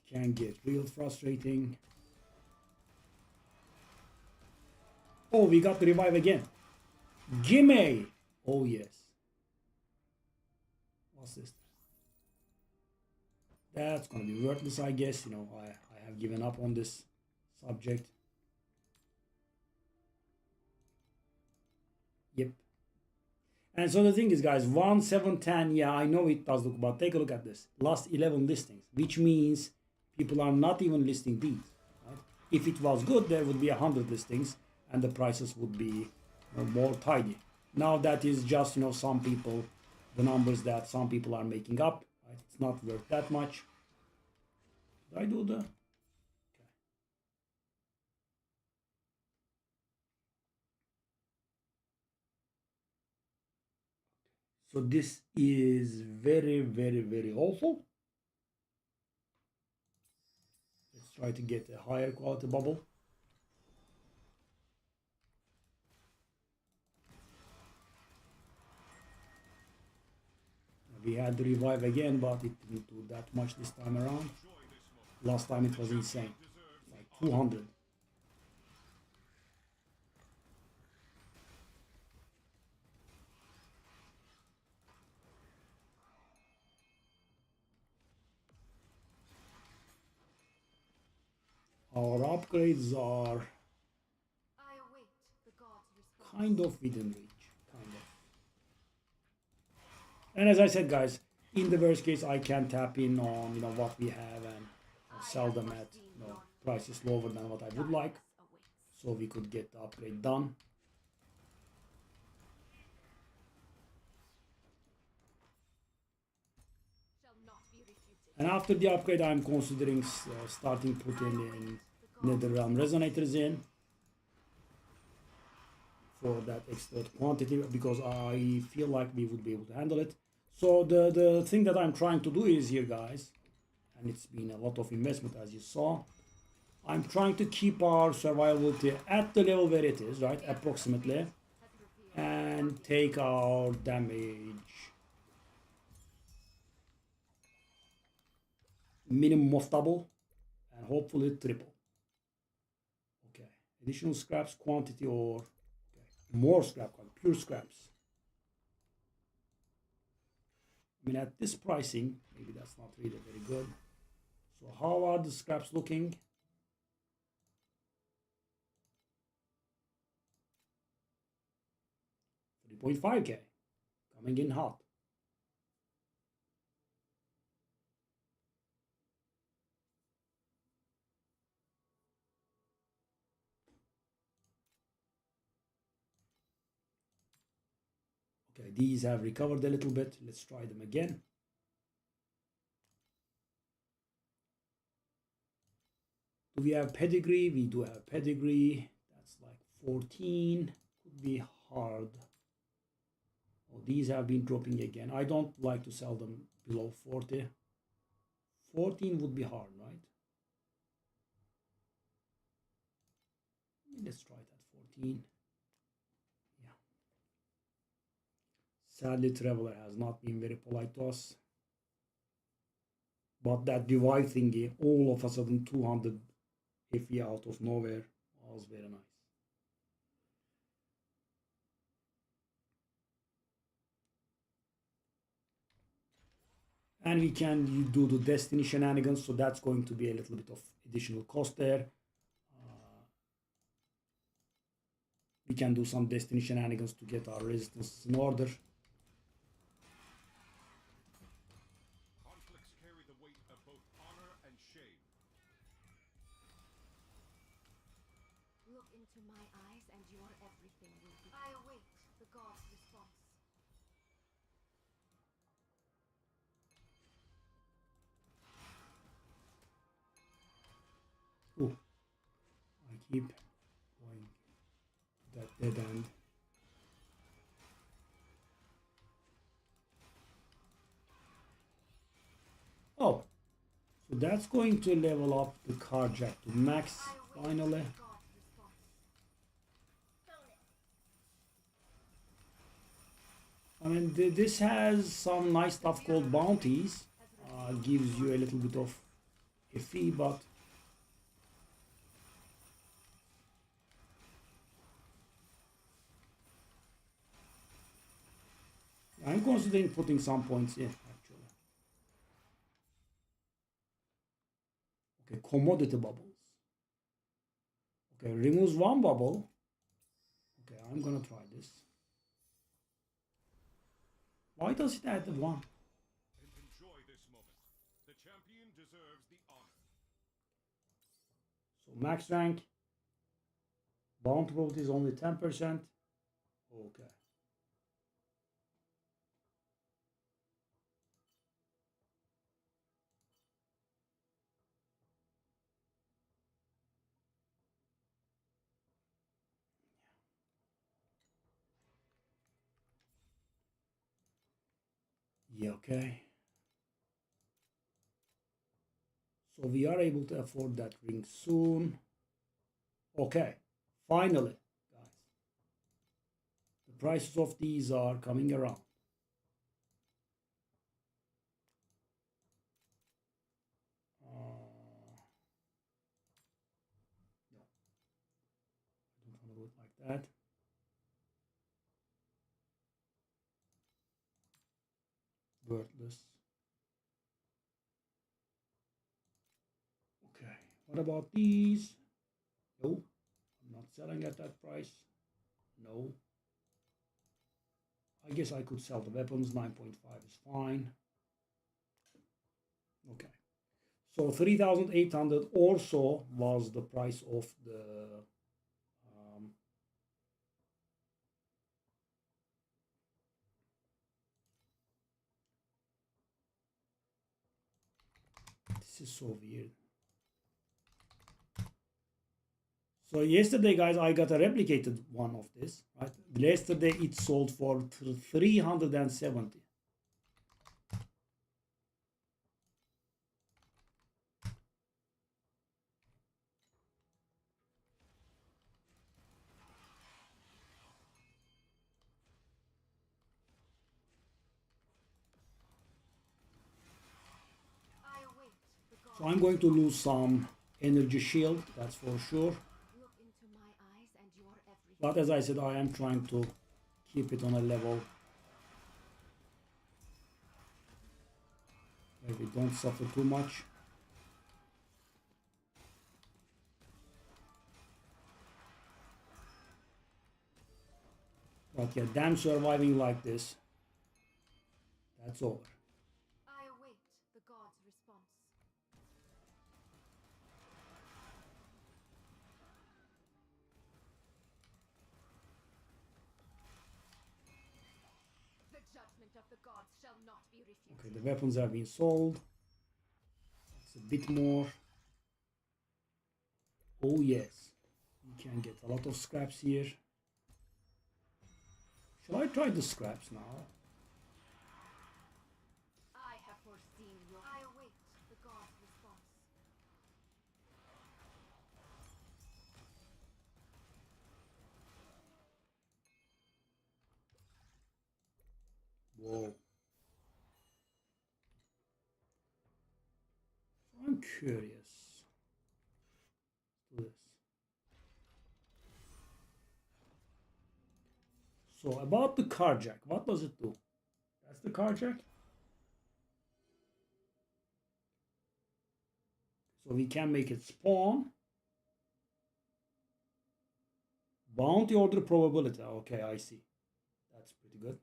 It can get real frustrating. Oh, we got the revive again. Gimme! Oh, yes. What's this? That's gonna be worthless, I guess. You know, I have given up on this subject. Yep. And so the thing is, guys, 1, 7, 10, yeah, I know it does look, but take a look at this. Last 11 listings, which means people are not even listing these. Right? If it was good, there would be 100 listings and the prices would be more tidy. Now that is just, some people, the numbers that some people are making up. Right? It's not worth that much. Did I do the... Okay. So this is very, very, very awful. Let's try to get a higher quality bubble. We had the revive again, but it didn't do that much this time around. Last time it was insane, like 200. Our upgrades are I await the god's response. kind of within reach, kind of. And as I said, guys, in the worst case, I can tap in on what we have and sell them at prices lower than what I would like, so we could get the upgrade done. Shall not be refuted. And after the upgrade, I'm considering starting putting in Netherrealm resonators in for that extra quantity, because I feel like we would be able to handle it. So the thing that I'm trying to do is here, guys, and it's been a lot of investment, as you saw. I'm trying to keep our survivability at the level where it is, right, approximately, and take our damage minimum of double and hopefully triple. Okay, additional scraps quantity, or more scrap quantity, pure scraps. I mean, at this pricing, maybe that's not really very good. So how are the scraps looking? 3.5k, coming in hot. Okay, these have recovered a little bit. Let's try them again. Do we have pedigree? We do have pedigree. That's like 14. Could be hard. Oh, these have been dropping again. I don't like to sell them below 40. 14 would be hard, right? Let's try that 14. Yeah. Sadly, Traveler has not been very polite to us. But that revive thingy, all of a sudden 200 FE out of nowhere, was very nice. And we can do the Destiny shenanigans, so that's going to be a little bit of additional cost there. We can do some Destiny shenanigans to get our resistances in order. Conflicts carry the weight of both honor and shame. Look into my eyes and your everything will be. I await the god's response. Oh, I keep going to that dead end. Oh, so that's going to level up the carjack to max finally. I mean, this has some nice stuff called bounties. Gives you a little bit of a fee, but I'm considering putting some points in, actually. Okay, commodity bubbles. Okay, removes one bubble. Okay, I'm gonna try this. Why does it add the one? And enjoy this moment. The champion deserves the honor. So max rank. Bounty probability is only 10%. Okay. Yeah, okay. So we are able to afford that ring soon. Okay, finally, guys. The prices of these are coming around. No, I don't want to do it like that. Worthless. Okay, what about these? No, I'm not selling at that price. No. I guess I could sell the weapons. 9.5 is fine. Okay. So 3,800 also was the price of the this is so weird. So yesterday, guys, I got a replicated one of this, right? Yesterday it sold for 370. I await the god. So I'm going to lose some energy shield, that's for sure. Look into my eyes and your everything. But as I said, I am trying to keep it on a level where we don't suffer too much. But yeah, damn surviving like this, that's over. I await the god's response. The judgment of the gods shall not be refused. Okay, the weapons have been sold. It's a bit more. Oh yes, we can get a lot of scraps here. Shall I try the scraps now? I have foreseen your. I await the god's response. Whoa. I'm curious. Let's do this. So about the carjack, what does it do? That's the carjack. So we can make it spawn. Bounty order probability. Okay, I see. That's pretty good.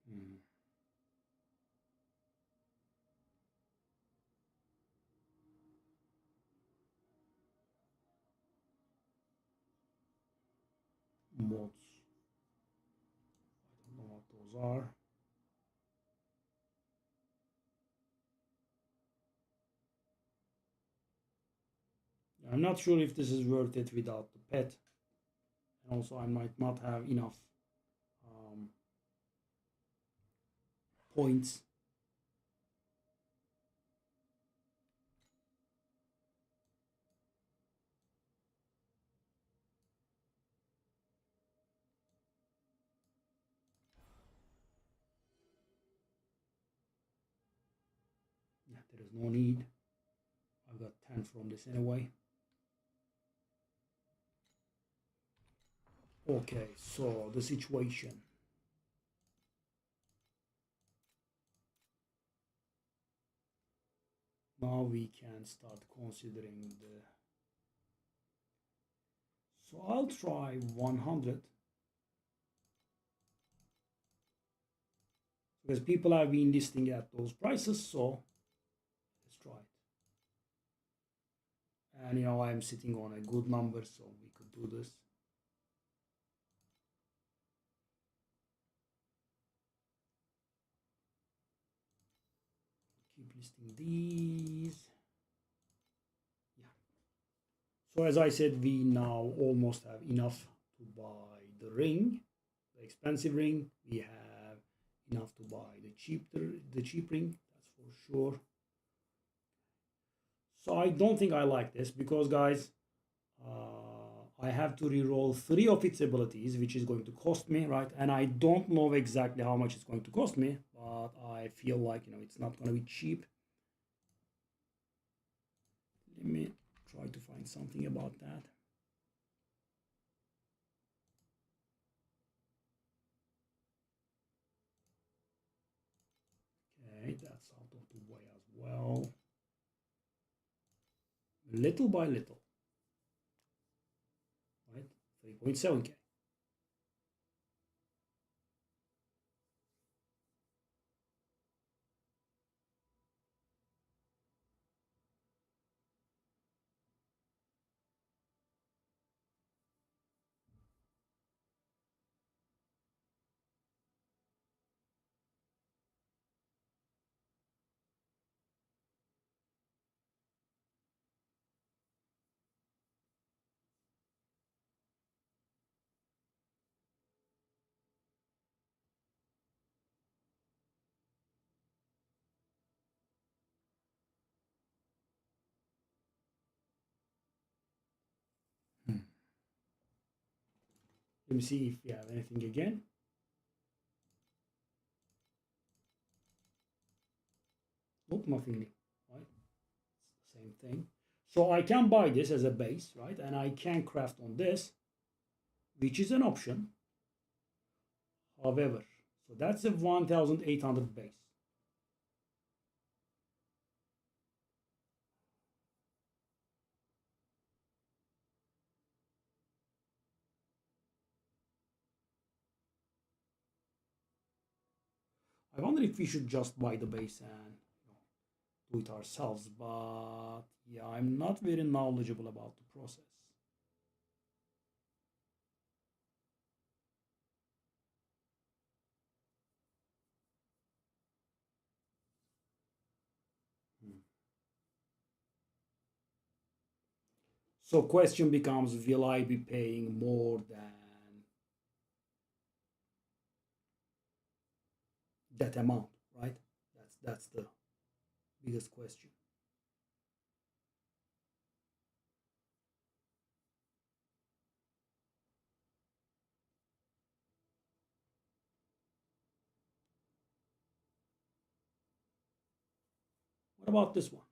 Hmm. Mods. I don't know what those are. I'm not sure if this is worth it without the pet. And also I might not have enough points. Yeah, there is no need. I've got 10 from this anyway. Okay, so the situation. Now we can start considering the... So I'll try 100. Because people have been listing at those prices, so let's try it. And you know, I'm sitting on a good number, so we could do this. Keep listing these. Yeah. So as I said, we now almost have enough to buy the ring, the expensive ring. We have enough to buy the cheap ring, that's for sure. So I don't think I like this because, guys, I have to reroll 3 of its abilities, which is going to cost me, right? And I don't know exactly how much it's going to cost me, but I feel like, you know, it's not going to be cheap. Let me try to find something about that. Okay, that's out of the way as well. Little by little, right? 3.7k. Let me see if we have anything again. Nope, nothing new, right? It's the same thing. So I can buy this as a base, right? And I can craft on this, which is an option. However, so that's a 1,800 base. I wonder if we should just buy the base and, you know, do it ourselves. But yeah, I'm not very knowledgeable about the process. So question becomes, will I be paying more than that amount, right? That's the biggest question. What about this one?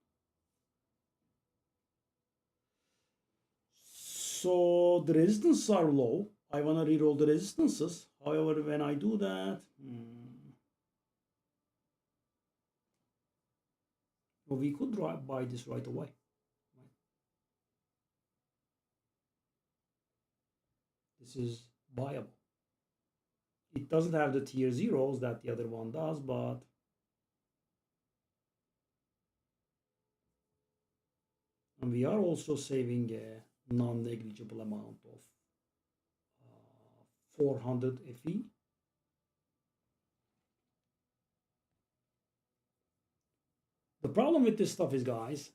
So the resistances are low. I want to reroll the resistances. However, when I do that, well, we could buy this right away. Right? This is viable. It doesn't have the tier zeros that the other one does, but and we are also saving a non-negligible amount of 400 FE. The problem with this stuff is, guys,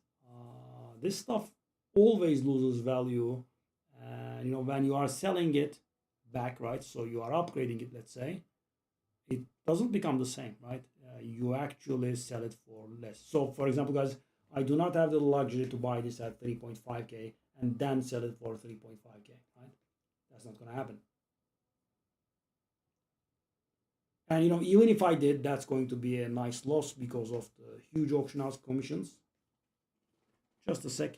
this stuff always loses value. You know, when you are selling it back, right? So you are upgrading it, let's say, it doesn't become the same, right? You actually sell it for less. So, for example, guys, I do not have the luxury to buy this at 3.5k and then sell it for 3.5k, right? That's not going to happen. And you know, even if I did, that's going to be a nice loss because of the huge auction house commissions. Just a sec.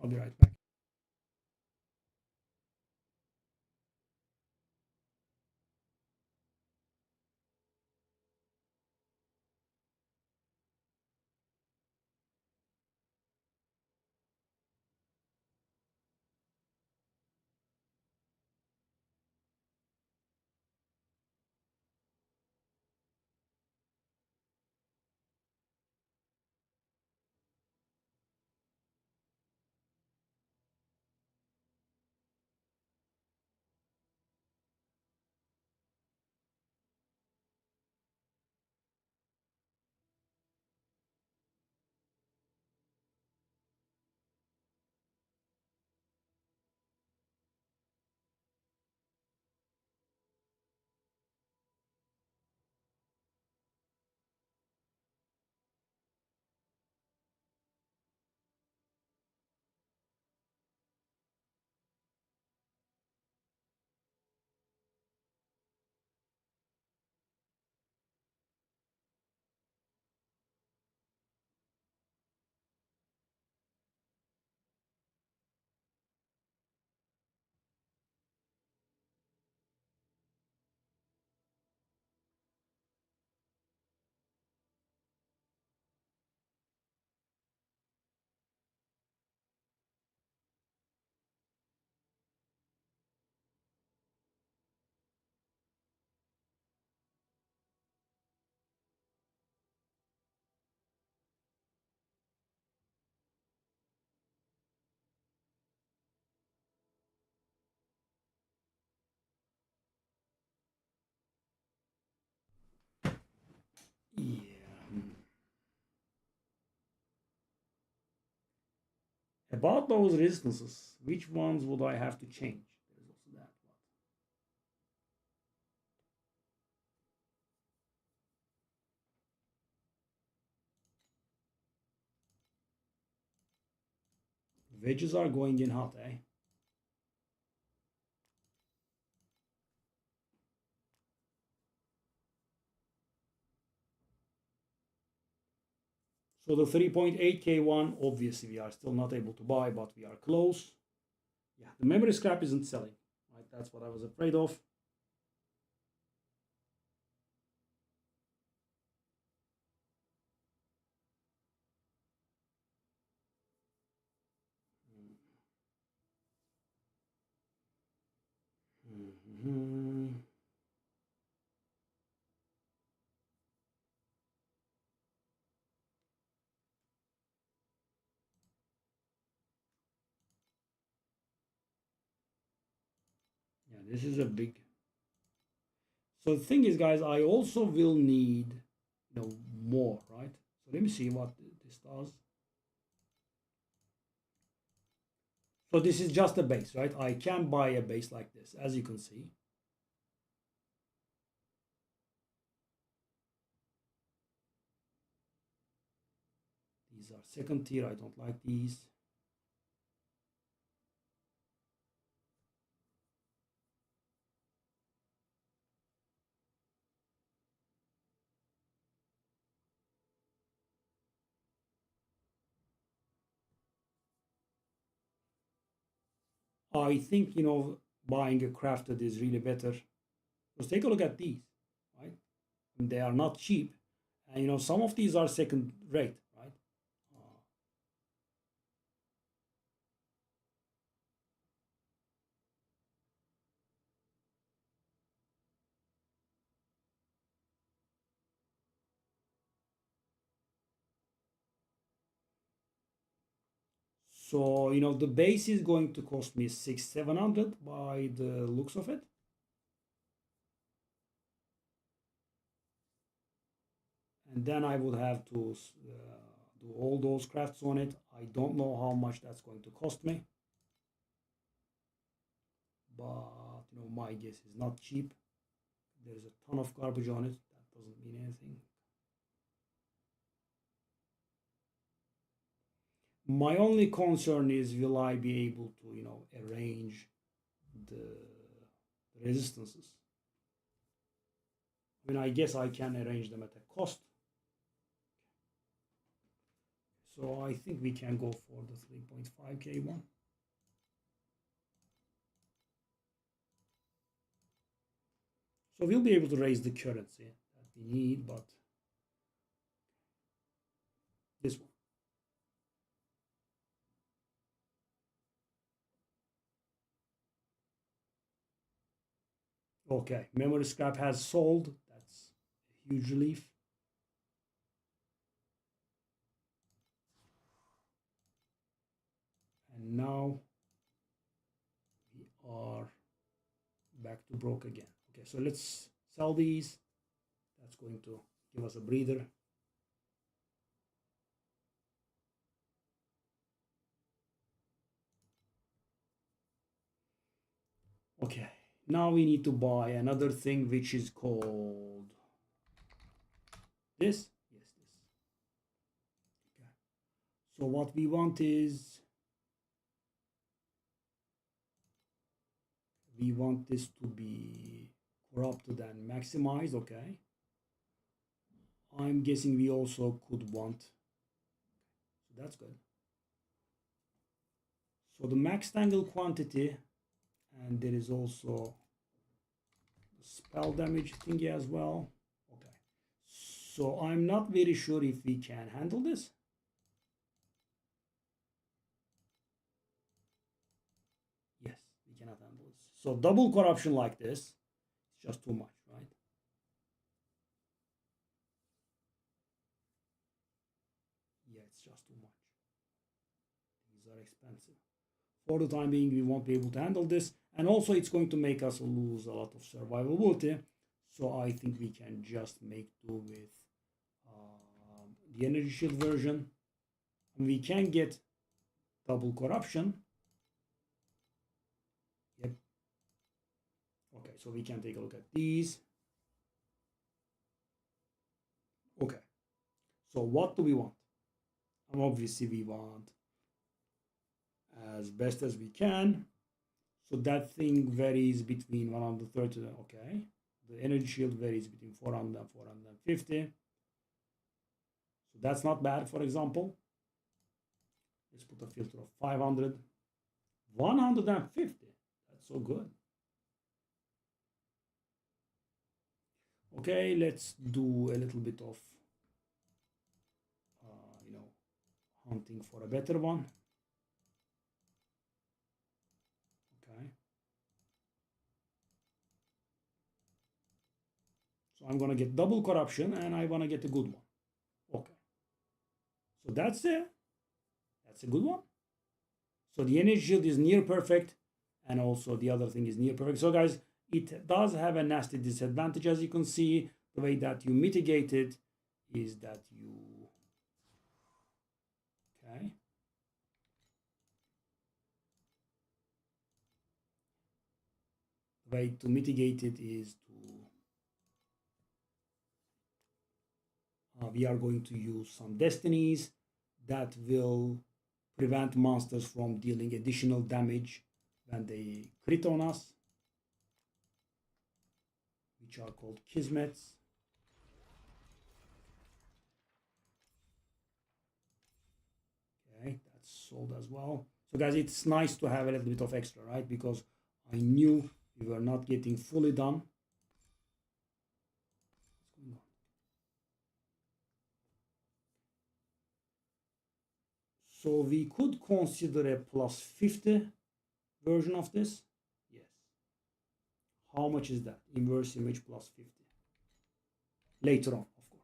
I'll be right back. Yeah. About those resistances, which ones would I have to change? There's also that one. Wedges are going in hot, eh? So the 3.8k one, obviously we are still not able to buy, but we are close. Yeah, the memory scrap isn't selling, right? That's what I was afraid of. Mm-hmm. Yeah, this is a big. So the thing is, guys, I also will need, you know, more, right? So let me see what this does. So this is just a base, right? I can buy a base like this, as you can see. These are second tier. I don't like these. I think, buying a crafted is really better. Just take a look at these, right? And they are not cheap. And, some of these are second rate, right? So, the base is going to cost me 600-700 by the looks of it. And then I would have to do all those crafts on it. I don't know how much that's going to cost me. But, my guess is not cheap. There's a ton of garbage on it. That doesn't mean anything. My only concern is, will I be able to, arrange the resistances? I mean, I guess I can arrange them at a cost. So I think we can go for the 3.5k one. So we'll be able to raise the currency that we need, but this one. Okay, memory scrap has sold. That's a huge relief. And now we are back to broke again. Okay, so let's sell these. That's going to give us a breather. Okay, now we need to buy another thing which is called this. Yes, this. Okay. So what we want is, we want this to be corrupted and maximized. Okay. I'm guessing we also could want, so that's good. So the max tangle quantity, and there is also the spell damage thingy as well. Okay. So I'm not very sure if we can handle this. Yes, we cannot handle this. So double corruption like this is just too much, right? Yeah, it's just too much. These are expensive. For the time being, we won't be able to handle this. And also, it's going to make us lose a lot of survivability. So I think we can just make do with the energy shield version. And we can get double corruption. Yep. Okay, so we can take a look at these. Okay. So what do we want? And obviously, we want as best as we can. So that thing varies between 130, okay. The energy shield varies between 400 and 450. So that's not bad, for example. Let's put a filter of 500. 150, that's so good. Okay, let's do a little bit of, hunting for a better one. So I'm going to get double corruption and I want to get a good one. Okay. So that's it. That's a good one. So the energy shield is near perfect and also the other thing is near perfect. So guys, it does have a nasty disadvantage. As you can see, the way that you mitigate it is that you, okay. The way to mitigate it is to, we are going to use some destinies that will prevent monsters from dealing additional damage when they crit on us, which are called Kismets. Okay, that's sold as well. So guys, it's nice to have a little bit of extra, right? Because I knew we were not getting fully done. What's going on? So we could consider a plus 50 version of this. Yes. How much is that? Inverse image plus 50. Later on, of course.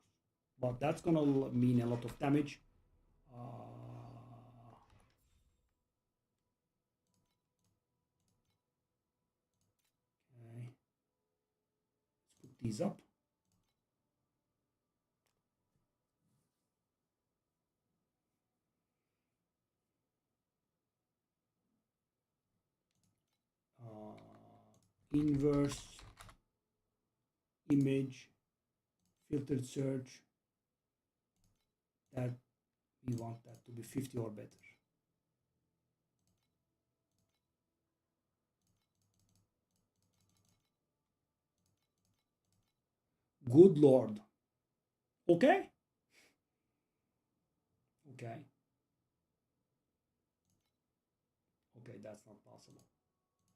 But that's going to mean a lot of damage. Okay. Let's put these up. Inverse image filtered search, that we want that to be 50 or better. Good Lord. Okay. Okay, that's not possible.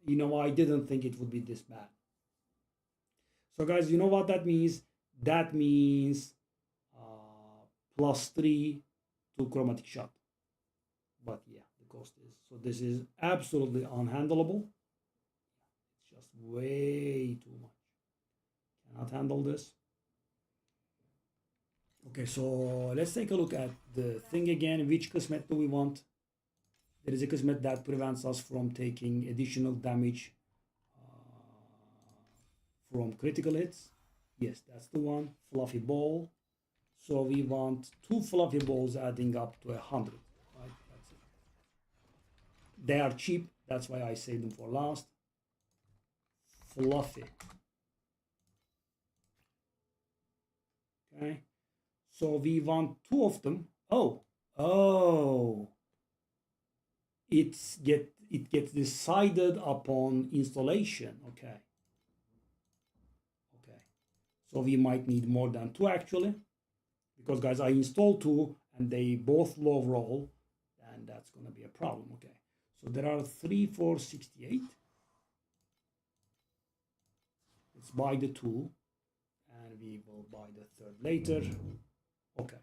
You know, I didn't think it would be this bad. So guys, you know what that means? That means plus 3 to chromatic shot. But yeah, the cost is. So this is absolutely unhandleable. It's just way too much. Cannot handle this. Okay, so let's take a look at the thing again. Which Kismet do we want? There is a Kismet that prevents us from taking additional damage from critical hits. Yes, that's the one. Fluffy ball. So we want 2 fluffy balls adding up to 100. Right? That's it. They are cheap. That's why I saved them for last. Fluffy. Okay. So we want 2 of them. Oh. It gets decided upon installation. Okay. So we might need more than 2 actually, because guys, I installed 2 and they both low roll, and that's going to be a problem. Okay, so there are 3, 4, 68. Let's buy the 2 and we will buy the 3rd later. Okay,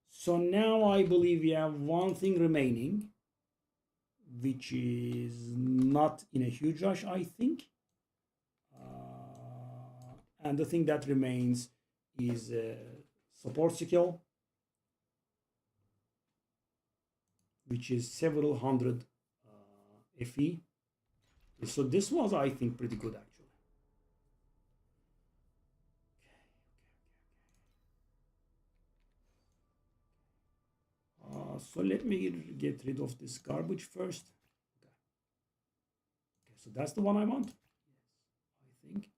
so now I believe we have one thing remaining, which is not in a huge rush, I think. And the thing that remains is support skill, which is several hundred FE. So this was, I think, pretty good actually. So let me get rid of this garbage first. Okay, so that's the one I want. Yes, I think.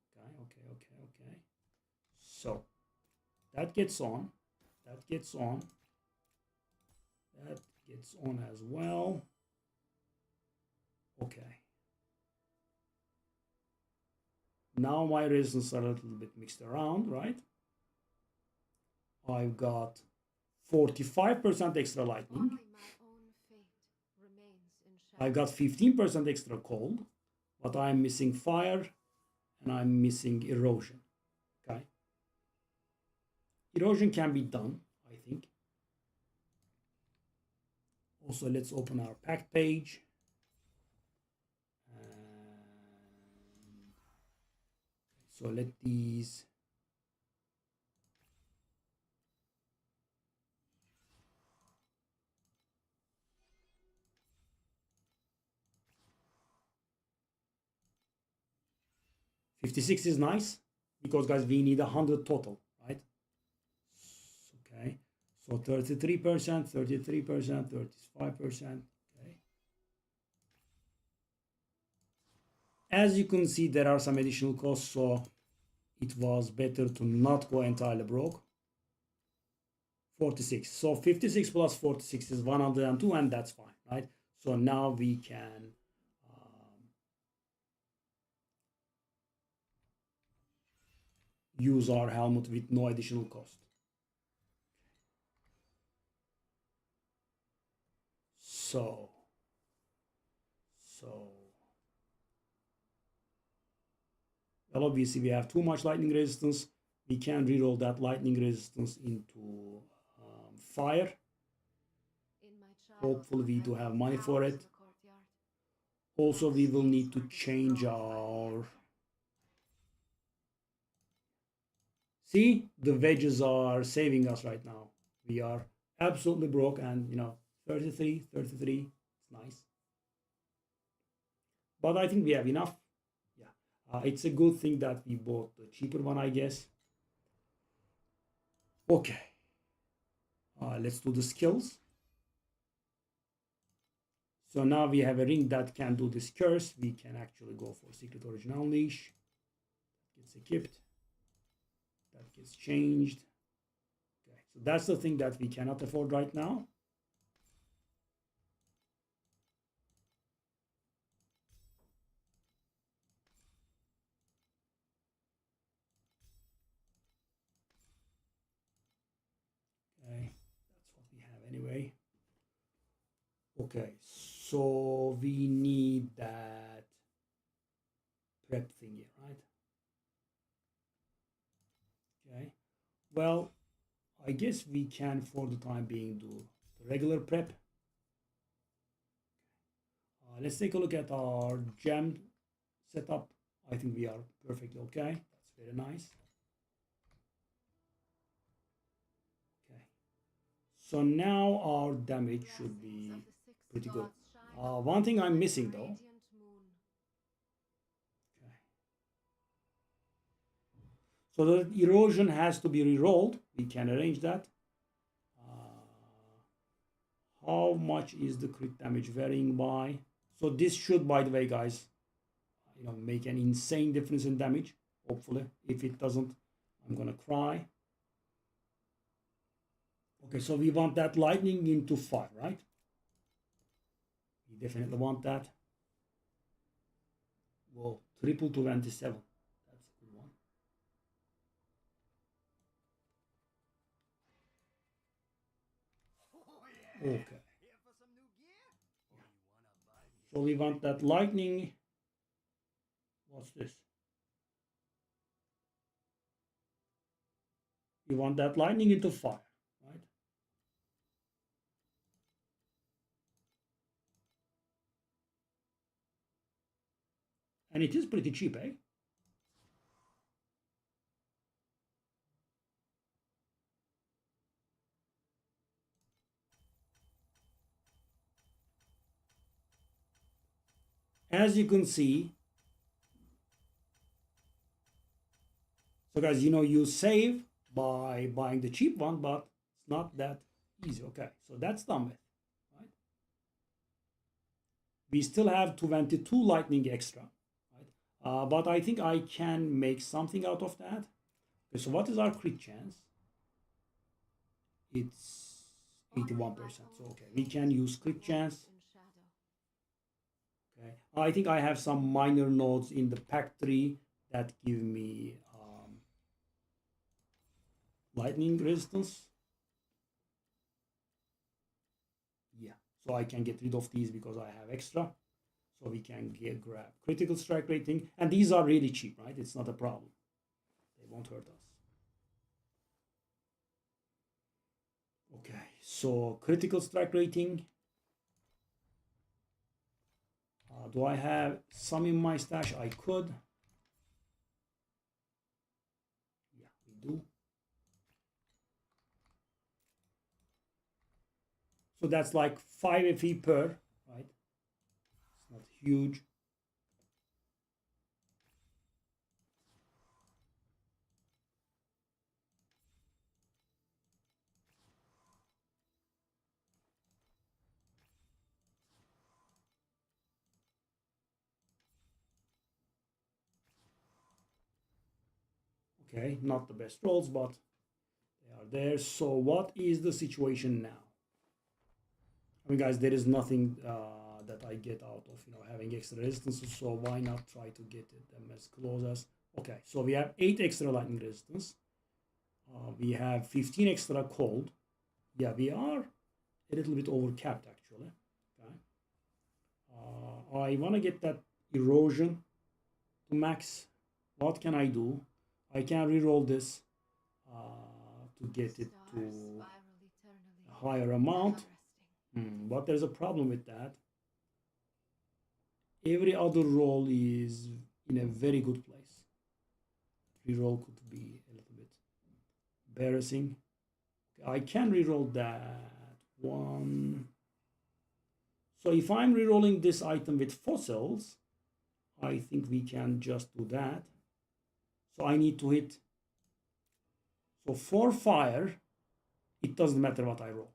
Okay. So that gets on. That gets on as well. Okay. Now my resistance are a little bit mixed around, right? I've got 45% extra lightning. Only my own fate remains in shadow. I've got 15% extra cold, but I'm missing fire and I'm missing erosion. Okay. Erosion can be done, I think. Also, let's open our pack page. So let these $56 is nice because guys, we need 100 total, right? Okay, so 33%, 35%. Okay. As you can see, there are some additional costs, so it was better to not go entirely broke 46. So 56 plus 46 is 102, and that's fine, right? So now we can use our helmet with no additional cost. So well, obviously we have too much lightning resistance. We can reroll that lightning resistance into fire. Hopefully we do have money for it. Also, we will need to change our... See, the wedges are saving us right now. We are absolutely broke, and 33, it's nice. But I think we have enough. Yeah, it's a good thing that we bought the cheaper one, I guess. Okay, let's do the skills. So now we have a ring that can do this curse. We can actually go for Secret Origin Unleash. Gets equipped. That gets changed. Okay, so that's the thing that we cannot afford right now. Okay, that's what we have anyway. Okay, so we need that prep thingy, right? Okay, well, I guess we can for the time being do the regular prep. Let's take a look at our gem setup. I think we are perfectly okay. That's very nice. Okay, so now our damage should be pretty good. One thing I'm missing though. Okay. So the erosion has to be re-rolled. We can arrange that. How much is the crit damage varying by? So this should, by the way, guys, make an insane difference in damage. Hopefully, if it doesn't, I'm gonna cry. Okay, so we want that lightning into fire, right? We definitely want that. Whoa, triple to 27. That's a good one. Okay. So we want that lightning. What's this? We want that lightning into fire, right? And it is pretty cheap, eh? As you can see, so guys, you save by buying the cheap one, but it's not that easy. Okay, so that's done with, right? We still have 22 lightning extra, right? But I think I can make something out of that. Okay, so what is our crit chance? It's 81%. So okay, we can use crit chance. Okay, I think I have some minor nodes in the pack tree that give me lightning resistance. Yeah, so I can get rid of these because I have extra. So we can grab critical strike rating, and these are really cheap, right? It's not a problem. They won't hurt us. Okay, so critical strike rating. Do I have some in my stash? I could. Yeah, we do. So that's like 5 FE per, right? It's not huge. Okay, not the best rolls, but they are there. So what is the situation now? I mean, guys, there is nothing that I get out of, you know, having extra resistances. So why not try to get them as close as... Okay, so we have 8 extra lightning resistance. We have 15 extra cold. Yeah, we are a little bit overcapped actually. Okay. I want to get that erosion to max. What can I do? I can reroll this to get it to a higher amount. But there's a problem with that. Every other roll is in a very good place. Reroll could be a little bit embarrassing. I can reroll that one. So if I'm rerolling this item with fossils, I think we can just do that. So I need to hit. So for fire, it doesn't matter what I roll.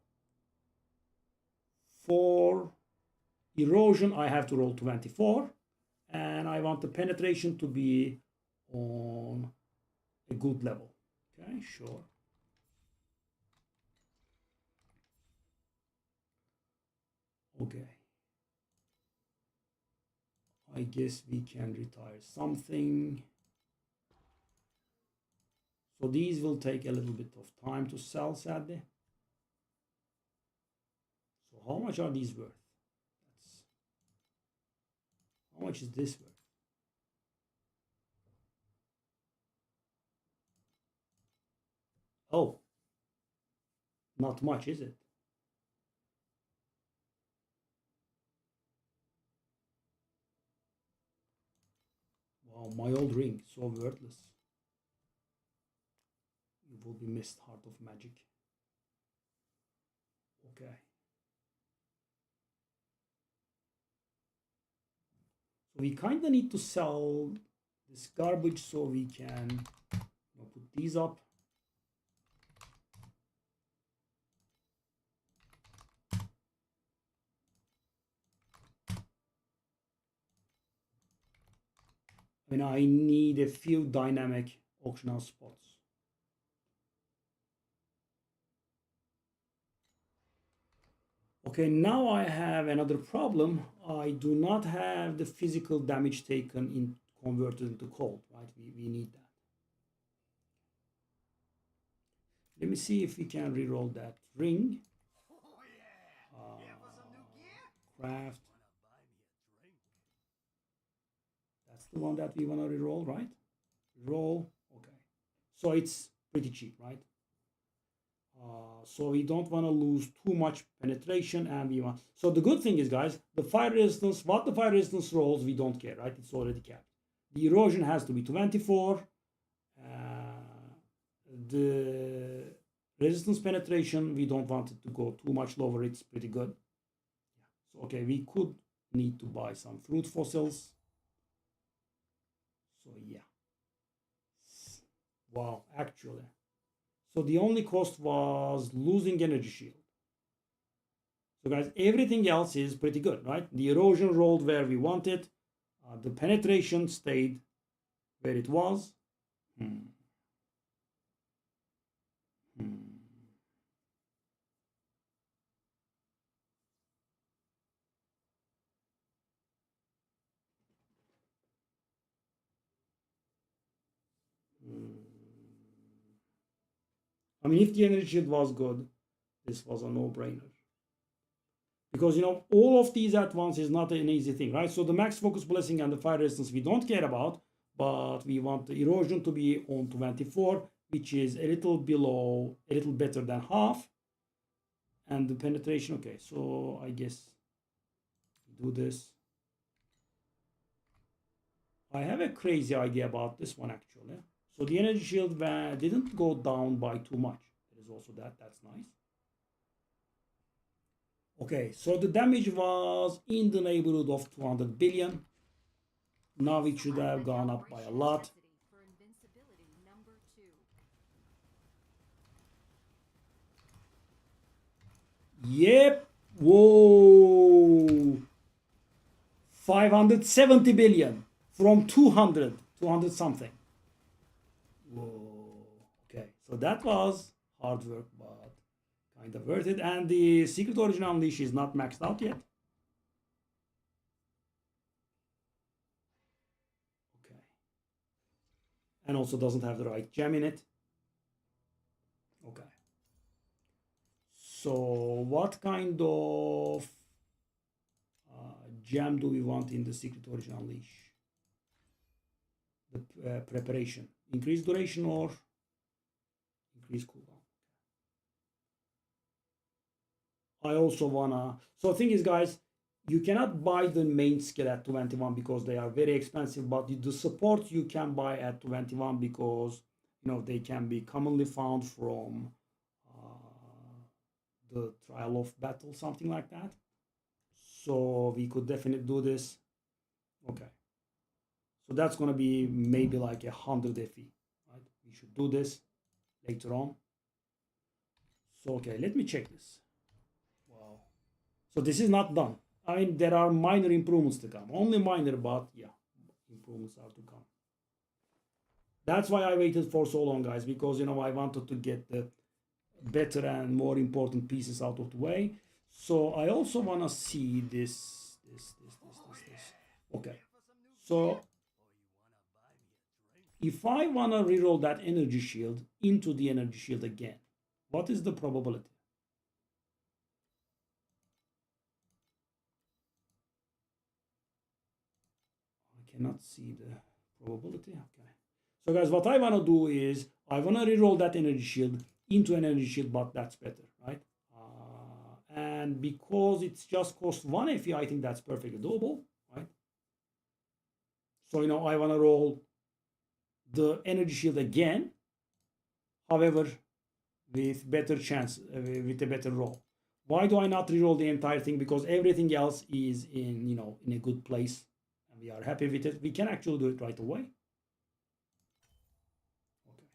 For erosion, I have to roll 24. And I want the penetration to be on a good level. Okay, sure. Okay. I guess we can retire something. So these will take a little bit of time to sell, sadly. So how much are these worth? How much is this worth? Oh, not much, is it? Wow, my old ring, so worthless. It will be missed, Heart of Magic. Okay. So we kind of need to sell this garbage so we can put these up. I mean, I need a few dynamic auction house spots. Okay, now I have another problem. I do not have the physical damage taken in converted into cold, right? We need that. Let me see if we can reroll that ring. Craft. That's the one that we want to reroll, right? Roll. Okay. So it's pretty cheap, right? So we don't want to lose too much penetration, and we want. So the good thing is, guys, the fire resistance, what the fire resistance rolls, we don't care, right? It's already capped. The erosion has to be 24. The resistance penetration, we don't want it to go too much lower. It's pretty good. So okay, we could need to buy some fruit fossils. So yeah. Wow, actually. So the only cost was losing energy shield. So guys, everything else is pretty good, right? The erosion rolled where we wanted. The penetration stayed where it was. I mean, if the energy shield was good, this was a no-brainer. Because, all of these at once is not an easy thing, right? So the max focus blessing and the fire resistance we don't care about, but we want the erosion to be on 24, which is a little below, a little better than half. And the penetration, okay, so I guess we do this. I have a crazy idea about this one, actually. So the energy shield didn't go down by too much. There is also that. That's nice. Okay, so the damage was in the neighborhood of 200 billion. Now it should have gone up by a lot. Yep. Whoa. 570 billion from 200 something. Whoa. Okay, so that was hard work, but kind of worth it. And the Secret Origin Unleash is not maxed out yet. Okay. And also doesn't have the right gem in it. Okay. So what kind of gem do we want in the Secret Origin Unleash? The preparation. Increase duration or increase cooldown? I also wanna... So the thing is, guys, you cannot buy the main skill at 21 because they are very expensive, but the support you can buy at 21 because, you know, they can be commonly found from the Trial of Battle, something like that. So we could definitely do this. Okay. So that's going to be maybe like 100 FE, right? We should do this later on. So, okay, let me check this. Wow. So this is not done. I mean, there are minor improvements to come. Only minor, but yeah, improvements are to come. That's why I waited for so long, guys, because, you know, I wanted to get the better and more important pieces out of the way. So I also want to see this. Okay. So if I want to reroll that energy shield into the energy shield again, what is the probability? I cannot see the probability. Okay. So guys, what I want to do is I want to reroll that energy shield into an energy shield, but that's better, right? And because it's just cost 1 FE, I think that's perfectly doable, right? So, you know, I want to roll the energy shield again, however, with better chance, with a better roll. Why do I not reroll the entire thing? Because everything else is in, you know, in a good place, and we are happy with it. We can actually do it right away. Okay.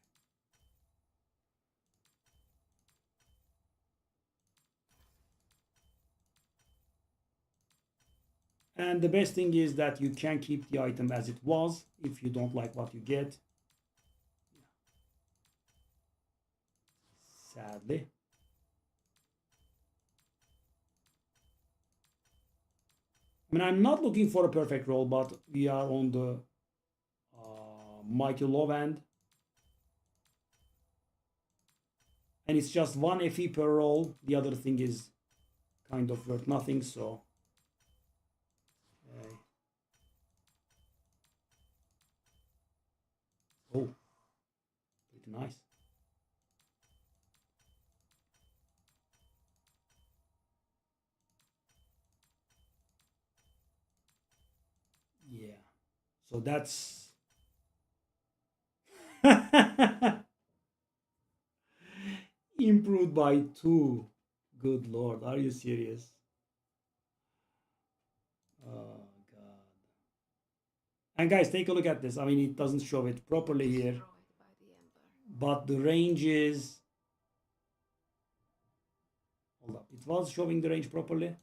And the best thing is that you can keep the item as it was if you don't like what you get. Sadly. I mean, I'm not looking for a perfect roll, but we are on the mighty low end. And it's just 1 FE per roll. The other thing is kind of worth nothing, so... Okay. Oh, pretty nice. Yeah, so that's... improved by 2. Good Lord, are you serious? Oh, God. And guys, take a look at this. I mean, it doesn't show it properly here, but the range is... Hold up, it was showing the range properly.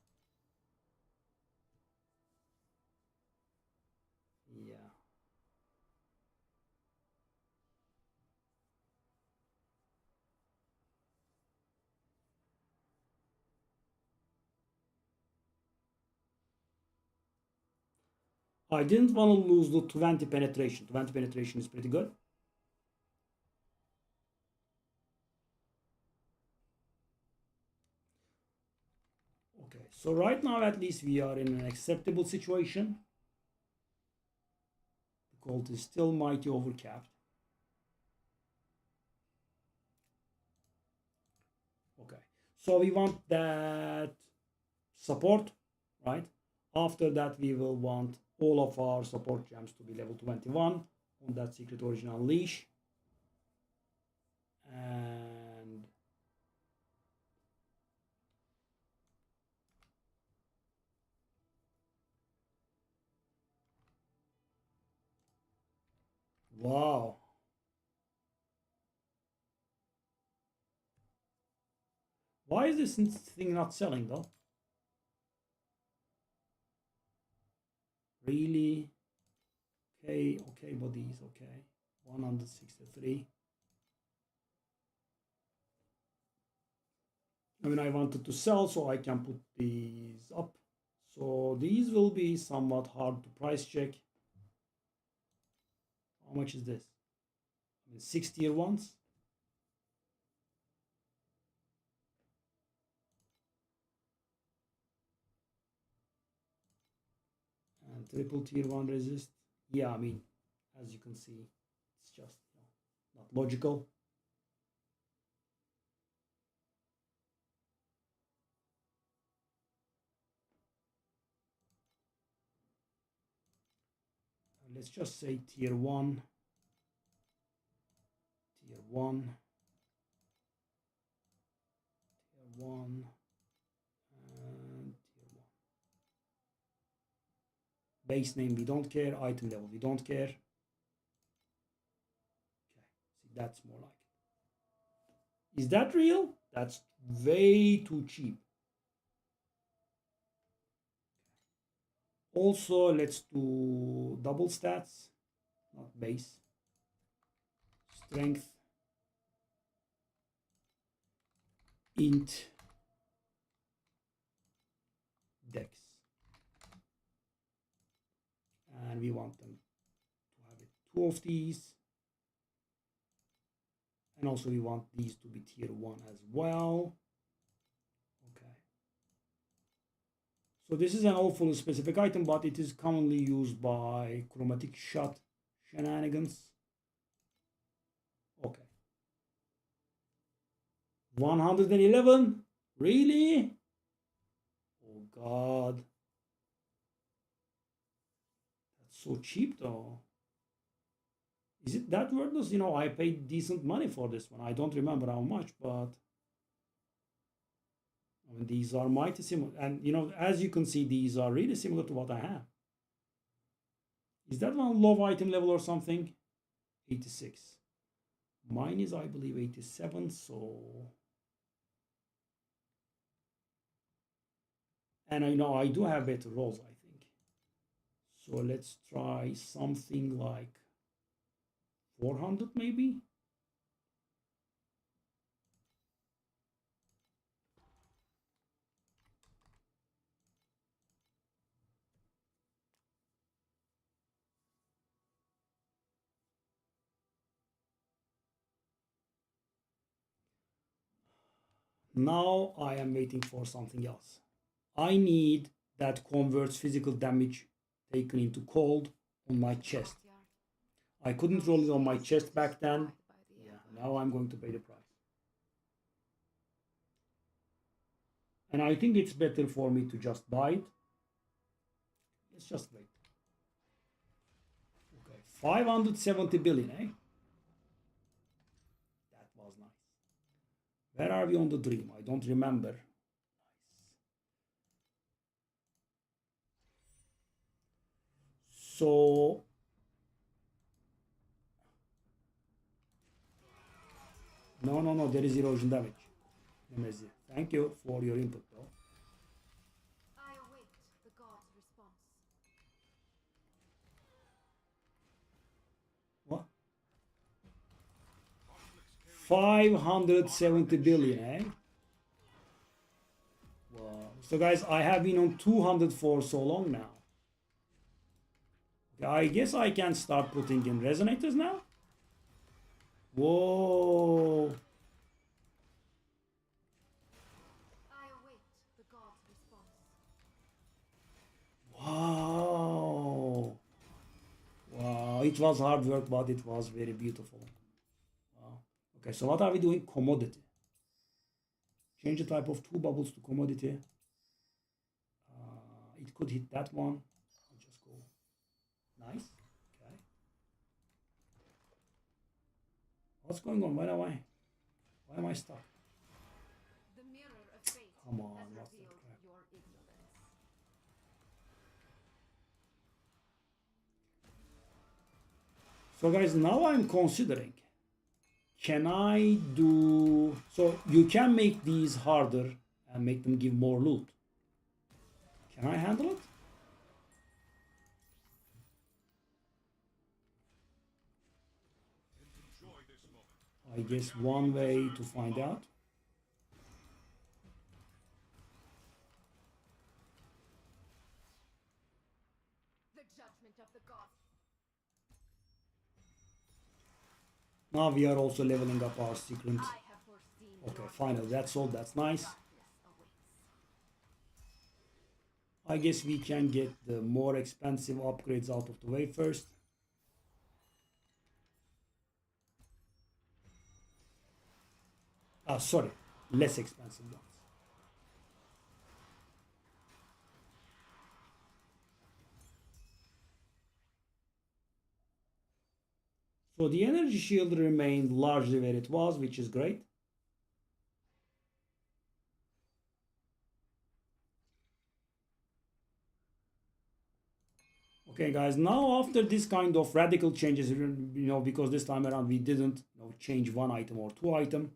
Yeah. I didn't want to lose the 20 penetration. 20 penetration is pretty good. Okay, so right now at least we are in an acceptable situation. The gold is still mighty overcapped. Okay, so we want that support, right? After that, we will want all of our support gems to be level 21 on that Secret Origin Unleash. And wow. Why is this thing not selling though? Really? Okay, okay, buddies, okay. 163. I mean, I wanted to sell, so I can put these up. So these will be somewhat hard to price check. How much is this? I mean, 6 tier ones. And triple tier one resist. Yeah, I mean, as you can see, it's just not logical. Let's just say tier one, tier one, tier one, and tier one. Base name, we don't care. Item level, we don't care. Okay, see, that's more like it. Is that real? That's way too cheap. Also, let's do double stats, not base. Strength, int, dex. And we want them to have it 2 of these. And also we want these to be tier 1 as well. Okay. So this is an awful specific item, but it is commonly used by chromatic shot shenanigans. Okay. 111? Really? Oh God. That's so cheap though. Is it that worthless? You know, I paid decent money for this one. I don't remember how much, but I mean, these are mighty similar. And, you know, as you can see, these are really similar to what I have. Is that one low item level or something? 86. Mine is, I believe, 87, so... And I know I do have better rolls, I think. So let's try something like 400 maybe? Now I am waiting for something else. I need that converts physical damage taken into cold on my chest. I couldn't roll it on my chest back then. Yeah, now I'm going to pay the price. And I think it's better for me to just buy it. Let's just wait. Okay, 570 billion, eh? That was nice. Where are we on the dream? I don't remember. Nice. So no, there is erosion damage. Thank you for your input though. I await the god's response. What? 570 billion, eh? Wow. So guys, I have been on 200 for so long now. Okay, I guess I can start putting in resonators now. Whoa. I await the god's response. Wow. Wow. It was hard work, but it was very beautiful. Wow. Okay, so what are we doing? Commodity. Change the type of 2 bubbles to commodity. It could hit that one. I'll just go. Nice. Okay. What's going on? Why am I stuck? The mirror of fate Come on, has what's that revealed crap? your ignorance. So guys, now I'm considering, can I do, so you can make these harder and make them give more loot. Can I handle it? Enjoy this moment. I guess one way to find out. the judgment of the gods. Now we are also leveling up our secret. I have foreseen. Okay, your finally, that's all. That's nice. darkness awaits. I guess we can get the more expensive upgrades out of the way first. Ah, sorry, less expensive ones. So the energy shield remained largely where it was, which is great. Okay, guys, now after this kind of radical changes, because this time around we didn't change one item or two items.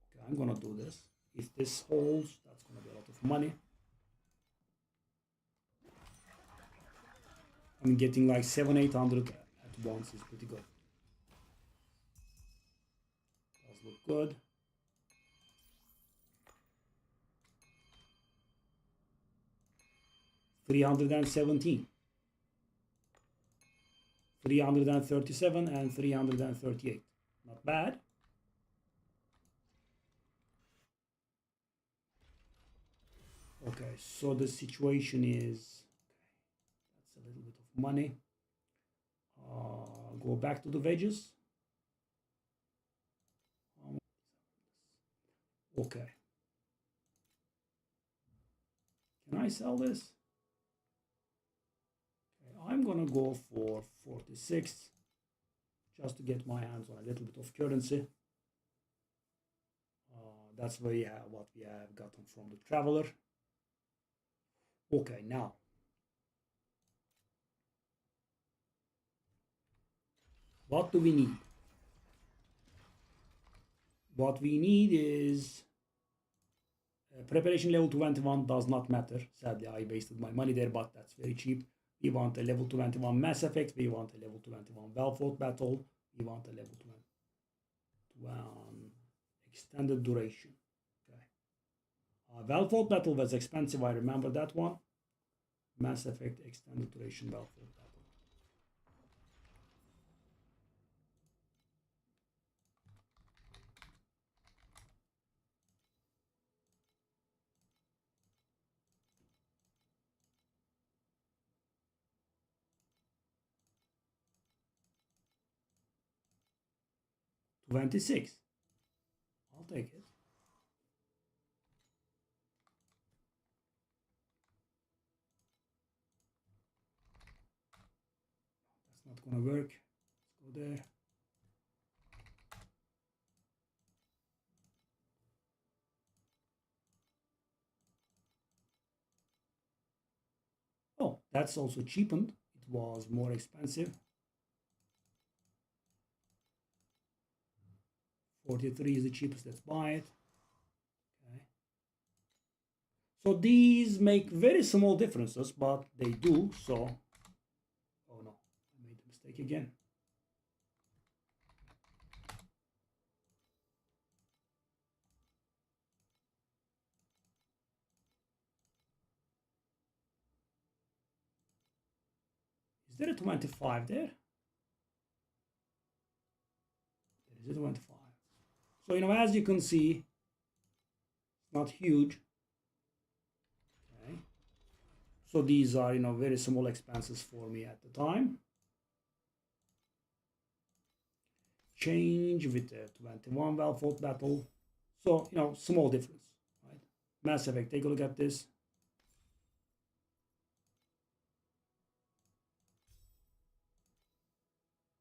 Okay, I'm gonna do this. If this holds, that's gonna be a lot of money. I'm getting like 700-800 at once is pretty good. Does look good. $317, 337, and 338. Not bad. Okay, so the situation is that's a little bit of money. Go back to the wedges. Okay. Can I sell this? I'm gonna go for 46 just to get my hands on a little bit of currency. That's what we have gotten from the traveler. Okay, now what do we need? What we need is preparation level 21 does not matter. Sadly, I wasted my money there, but that's very cheap. We want a level 21 Mass Effect. We want a level 21 Valve Battle. We want a level 21 extended duration. Okay. Valve Battle was expensive. I remember that one. Mass Effect extended duration Valve Battle. 26. I'll take it. That's not gonna work. Let's go there. Oh, that's also cheapened. It was more expensive. 43 is the cheapest. Let's buy it. Okay. So these make very small differences, but they do. So, oh no, I made a mistake again. Is there a 25 there? There is a 25. So, as you can see, it's not huge. Okay. So these are, very small expenses for me at the time. Change with the 21 Valve Battle. So, small difference, right? Mass Effect, take a look at this.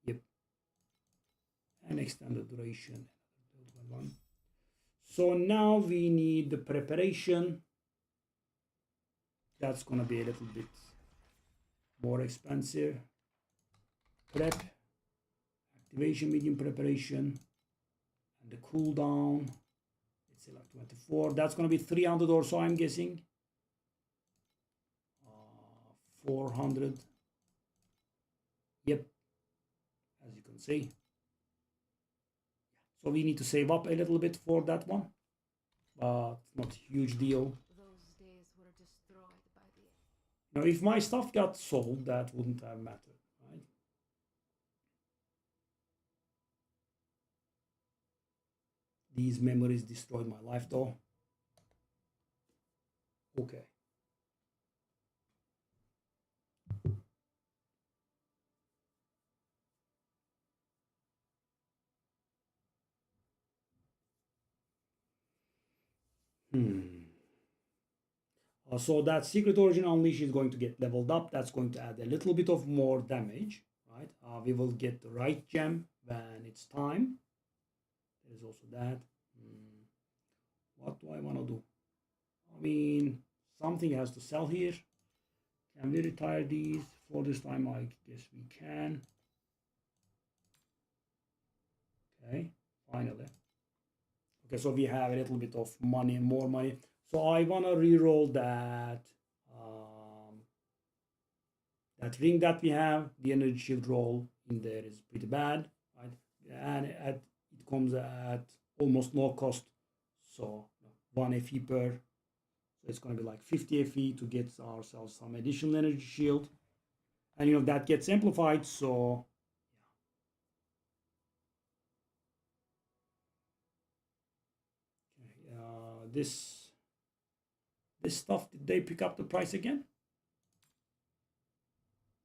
Yep. And extended duration. So now we need the preparation. That's gonna be a little bit more expensive. Prep, activation, medium preparation, and the cooldown. Let's say like 24. That's gonna be 300 or so, I'm guessing. 400. Yep, as you can see. So we need to save up a little bit for that one, but not a huge deal. Those days were destroyed by the Now, if my stuff got sold, that wouldn't have mattered, right? These memories destroyed my life, though. Okay. So that Secret Origin Unleash is going to get leveled up. That's going to add a little bit of more damage, right? We will get the right gem when it's time. There's also that. What do I want to do? I mean, something has to sell here. Can we retire these for this time? I guess we can. Okay, finally. Okay, so we have a little bit of money, more money. So I want to re-roll that that ring that we have. The energy shield roll in there is pretty bad, right? And it comes at almost no cost. So 1 FE per. So it's going to be like 50 FE to get ourselves some additional energy shield. And you know that gets amplified, so this stuff, did they pick up the price again?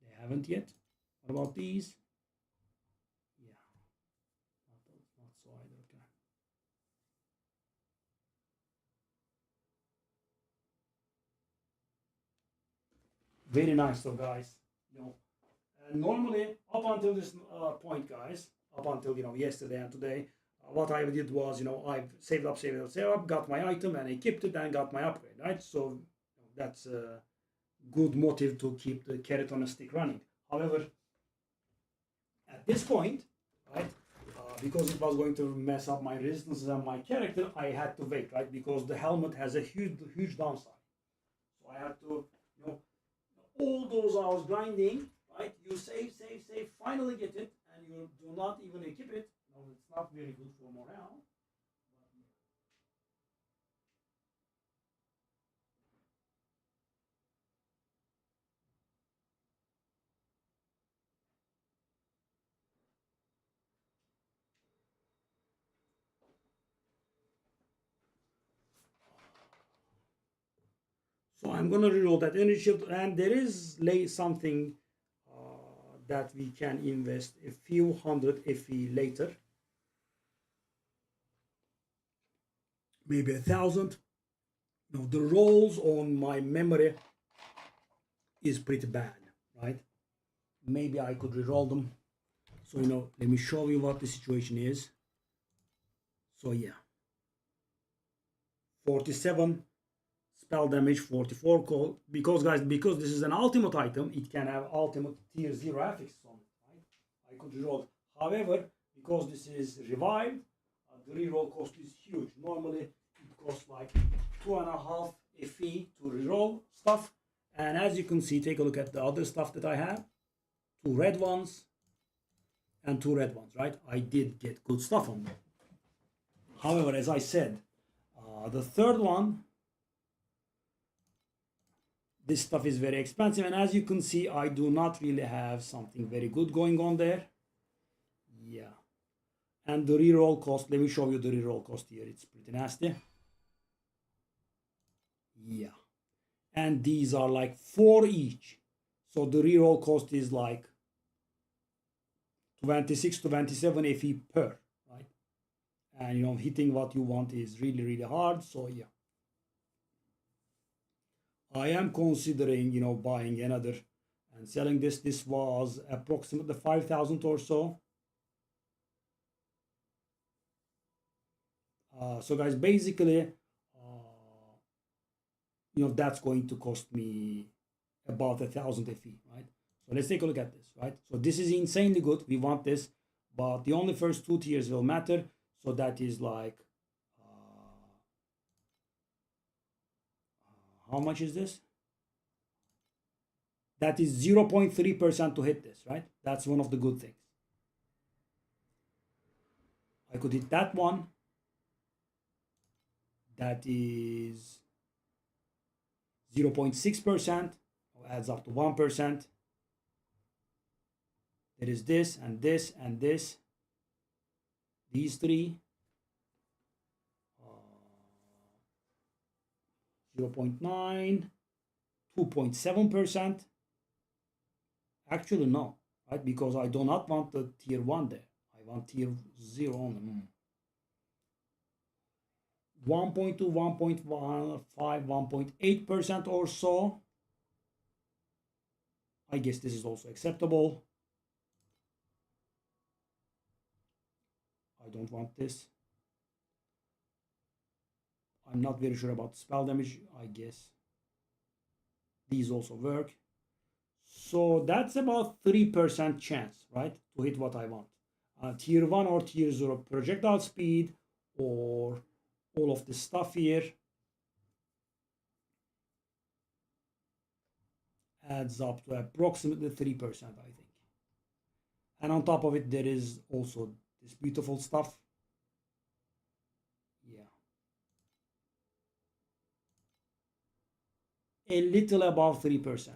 They haven't yet. What about these? Yeah, not so either. Okay. Very nice, though, guys. You know, normally up until this point, guys, up until yesterday and today, what I did was I've saved up, got my item and equipped it and got my upgrade, right? So that's a good motive to keep the carrot on a stick running. However, at this point, right, because it was going to mess up my resistances and my character, I had to wait, right? Because the helmet has a huge downside. So I had to, all those hours grinding, right? You save, finally get it, and you do not even equip it. No, it's not very good for morale. So I'm gonna reroll that energy shield, and there is something that we can invest a few hundred FE later, maybe 1,000. The rolls on my memory is pretty bad, right? Maybe I could reroll them. So let me show you what the situation is. So yeah, 47 spell damage, 44 cold. Because guys, because this is an ultimate item, it can have ultimate tier 0 affixes on it, right? I could reroll it. However, because this is revived, the reroll cost is huge. Normally it costs like 2.5 FE to reroll stuff. And as you can see, take a look at the other stuff that I have. 2 red ones and 2 red ones, right? I did get good stuff on them. However, as I said, the third one, this stuff is very expensive, and as you can see, I do not really have something very good going on there. Yeah. And the reroll cost, let me show you the reroll cost here. It's pretty nasty. Yeah. And these are like 4 each. So the reroll cost is like 26 to 27 FE per, right? And hitting what you want is really hard. So yeah. I am considering, buying another and selling this. This was approximately 5,000 or so. So guys, basically, that's going to cost me about 1,000 FE, right? So let's take a look at this, right? So this is insanely good. We want this, but the only first 2 tiers will matter. So that is like, how much is this? That is 0.3% to hit this, right? That's one of the good things. I could hit that one. That is 0.6%. adds up to 1%. There is this and this and this. These three. 0.9, 2.7%. Actually, no, right? Because I do not want the tier 1 there. I want tier 0 only. 1.2, 1.15, 1.8% or so. I guess this is also acceptable. I don't want this. I'm not very sure about spell damage. I guess these also work. So that's about 3% chance, right, to hit what I want. Tier 1 or tier 0 projectile speed or all of this stuff here adds up to approximately 3%, I think. And on top of it, there is also this beautiful stuff. Yeah. A little above 3%.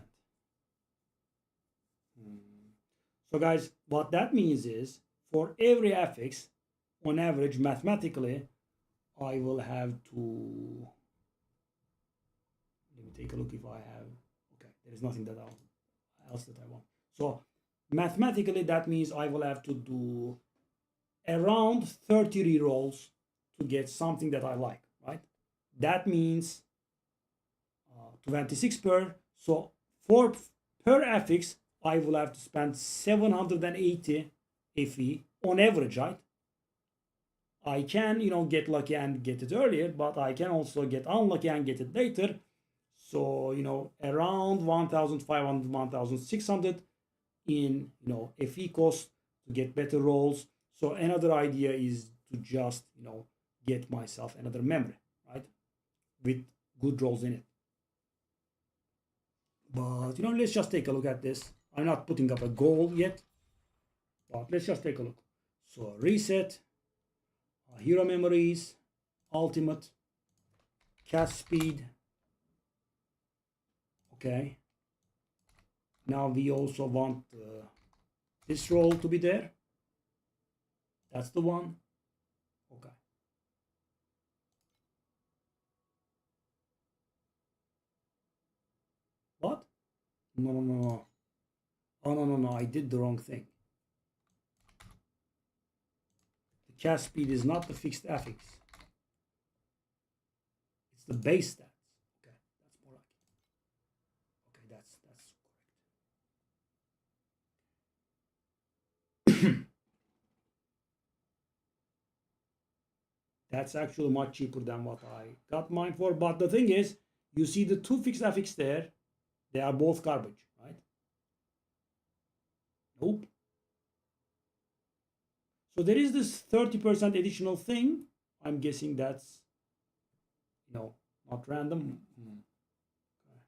So guys, what that means is for every affix, on average, mathematically, I will have to, let me take a look if I have, okay, there is nothing that else that I want. So mathematically, that means I will have to do around 30 rerolls to get something that I like, right? That means 26 per, so per affix, I will have to spend 780 FE on average, right? I can, get lucky and get it earlier, but I can also get unlucky and get it later. So, around 1,500, 1,600 in, FE cost to get better rolls. So another idea is to just, get myself another memory, right? With good rolls in it. But, let's just take a look at this. I'm not putting up a goal yet, but let's just take a look. So reset, hero memories, ultimate, cast speed. Okay. Now we also want this roll to be there. That's the one. Okay. What? No. Oh, no, I did the wrong thing. The cast speed is not the fixed affix. It's the base stats. Okay, that's more like it. Okay, that's correct. That's actually much cheaper than what I got mine for. But the thing is, you see the two fixed affix there, they are both garbage, right? Nope. So there is this 30% additional thing. I'm guessing that's, not random. Okay.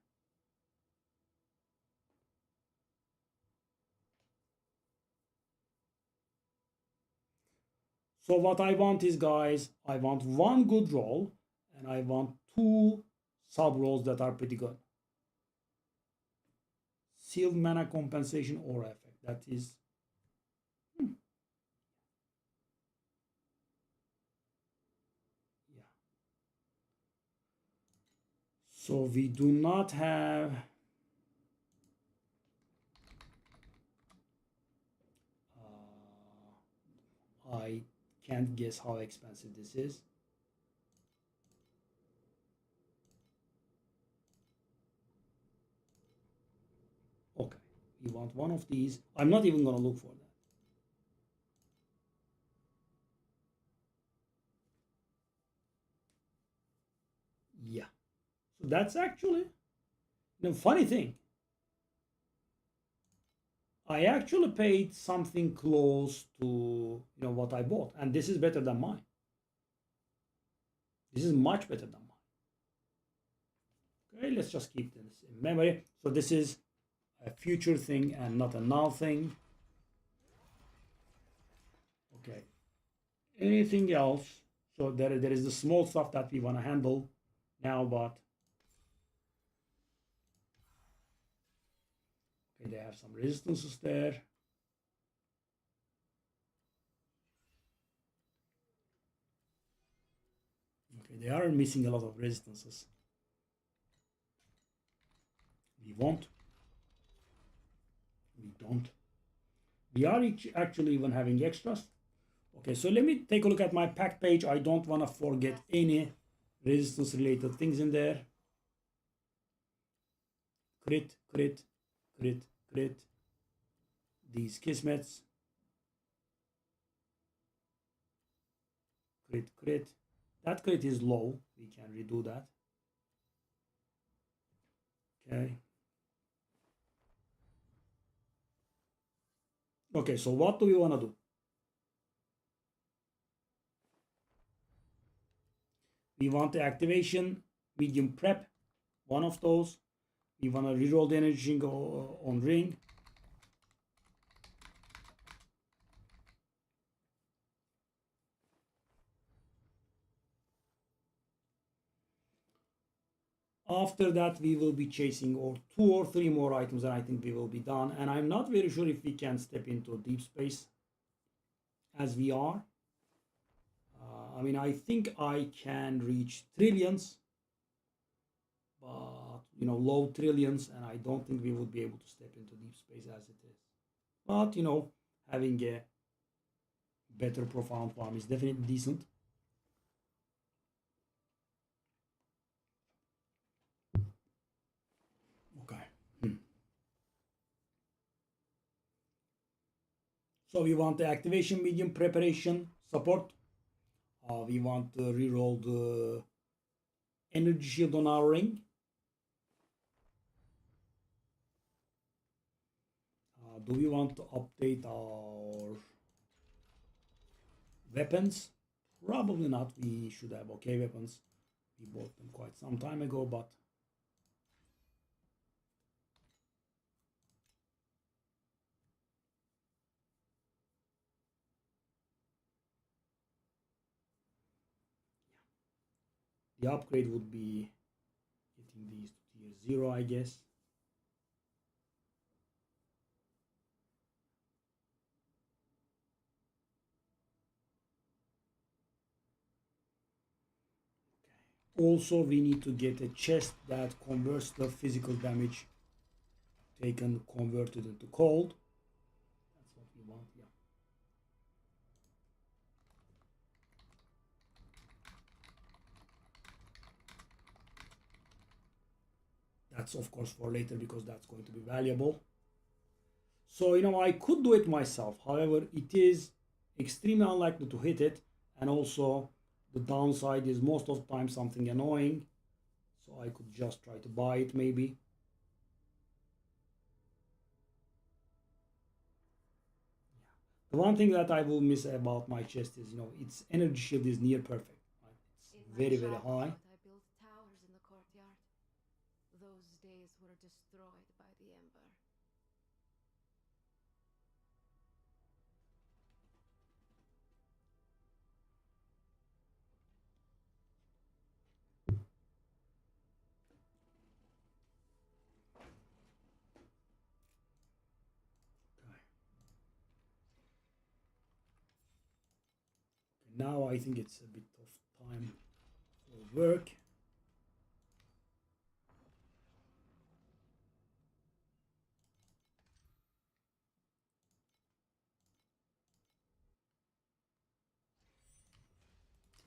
So what I want is, guys, I want one good roll and I want two sub rolls that are pretty good. Sealed mana compensation aura effect. That is yeah. So we do not have I can't guess how expensive this is. Okay, we want one of these. I'm not even gonna look for that. Yeah. So that's actually the funny thing. I actually paid something close to what I bought, and this is better than mine. This is much better than mine. Okay, let's just keep this in memory. So this is a future thing and not a now thing. Okay. Anything else? So there is the small stuff that we want to handle now, but they have some resistances there. Okay, they are missing a lot of resistances. We won't. We don't. We are actually even having extras. Okay, so let me take a look at my pack page. I don't want to forget any resistance related things in there. Crit, crit, crit, crit. These kismets. Crit, crit. That crit is low. We can redo that. Okay. Okay, so what do we want to do? We want the activation, medium prep, one of those. We want to reroll the energy on ring. After that, we will be chasing or 2 or 3 more items, and I think we will be done. And I'm not very sure if we can step into deep space as we are. I mean, I think I can reach trillions, but you know, low trillions, and I don't think we would be able to step into deep space as it is. But you know, having a better profound farm is definitely decent. Okay. So we want the activation, medium preparation, support. We want to reroll the energy shield on our ring. Do we want to update our weapons? Probably not. We should have okay weapons. We bought them quite some time ago, but the upgrade would be getting these to tier 0, I guess. Okay. Also, we need to get a chest that converts the physical damage taken converted into cold. That's what we want, yeah. That's of course for later because that's going to be valuable. So, you know, I could do it myself. However, it is extremely unlikely to hit it. And also the downside is most of the time something annoying. So I could just try to buy it maybe. The one thing that I will miss about my chest is, you know, its energy shield is near perfect. Right? It's very, very high. I built towers in the courtyard. Those days were destroyed by the Ember. Now I think it's a bit of time for work.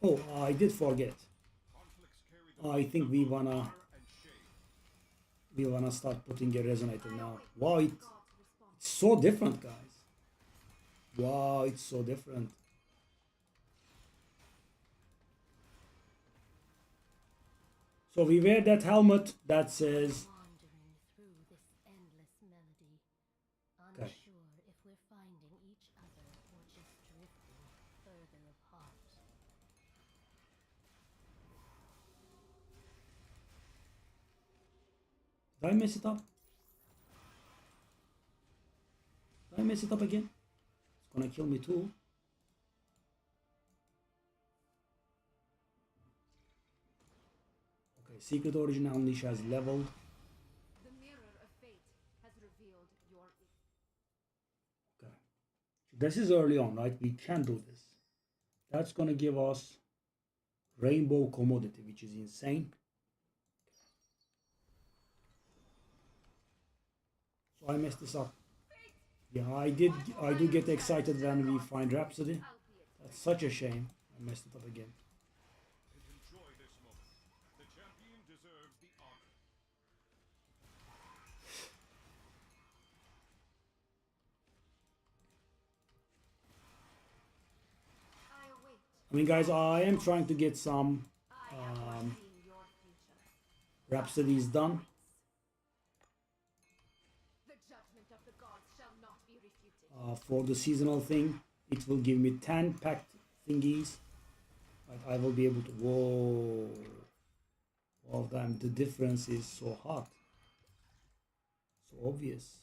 Oh, I did forget. I think we wanna start putting a resonator now. Wow, it's so different, guys. Wow, it's so different. So we wear that helmet that says Wandering through this endless melody, Okay. unsure if we're finding each other or just drifting further apart. Did I mess it up? Did I mess it up again? It's gonna kill me too. Okay, Secret Origin Unleash has leveled. The mirror of fate has revealed your This is early on, right? We can do this. That's gonna give us rainbow commodity, which is insane. So I messed this up. Yeah, I do get excited when we find Rhapsody. That's such a shame. I messed it up again. Enjoy this moment. The champion deserves the honor. I await. I mean, guys, I am trying to get some I am foreseeing your future. Rhapsodies done. The judgment of the gods shall not be refuted. For the seasonal thing, it will give me 10 packed thingies. But I will be able to. Whoa! Well, damn, the difference is so hot, so obvious.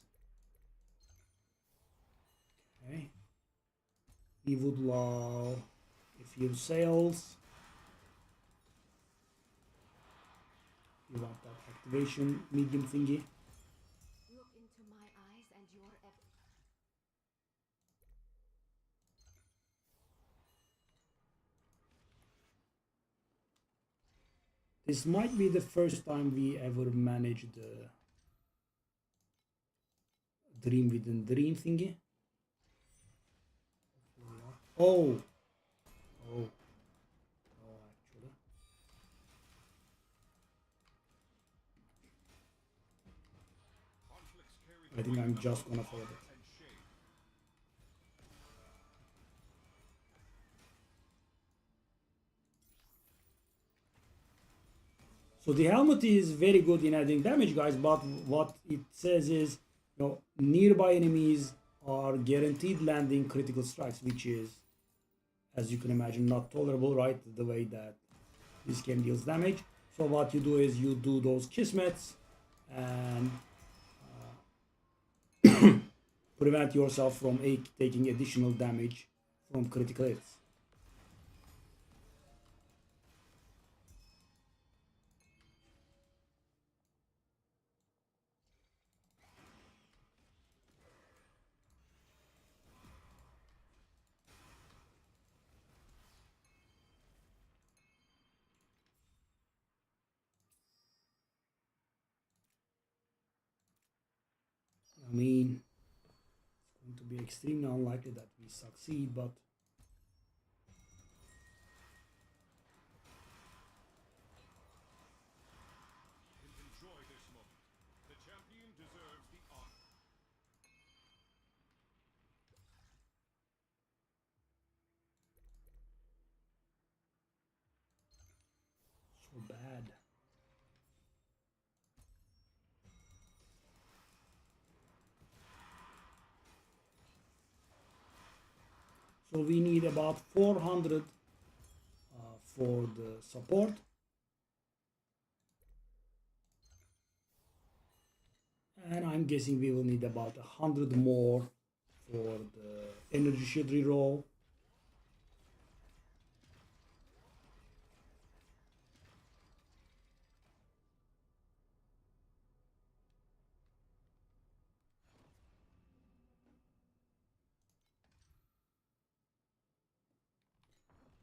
Okay. We would love a few sales. You want that activation medium thingy. Look into my eyes and your This might be the first time we ever managed the dream within dream thingy. Oh, oh, oh, actually. Conflicts carry I think I'm just gonna follow that. and shame. So the helmet is very good in adding damage, guys, but what it says is, you know, nearby enemies are guaranteed landing critical strikes, which is, as you can imagine, not tolerable, right? The way that this game deals damage. So what you do is you do those kismets and prevent yourself from taking additional damage from critical hits. I mean, it's going to be extremely unlikely that we succeed, but Enjoy this moment. The champion deserves the honor. so bad. So we need about 400 for the support. And I'm guessing we will need about 100 more for the energy shield reroll.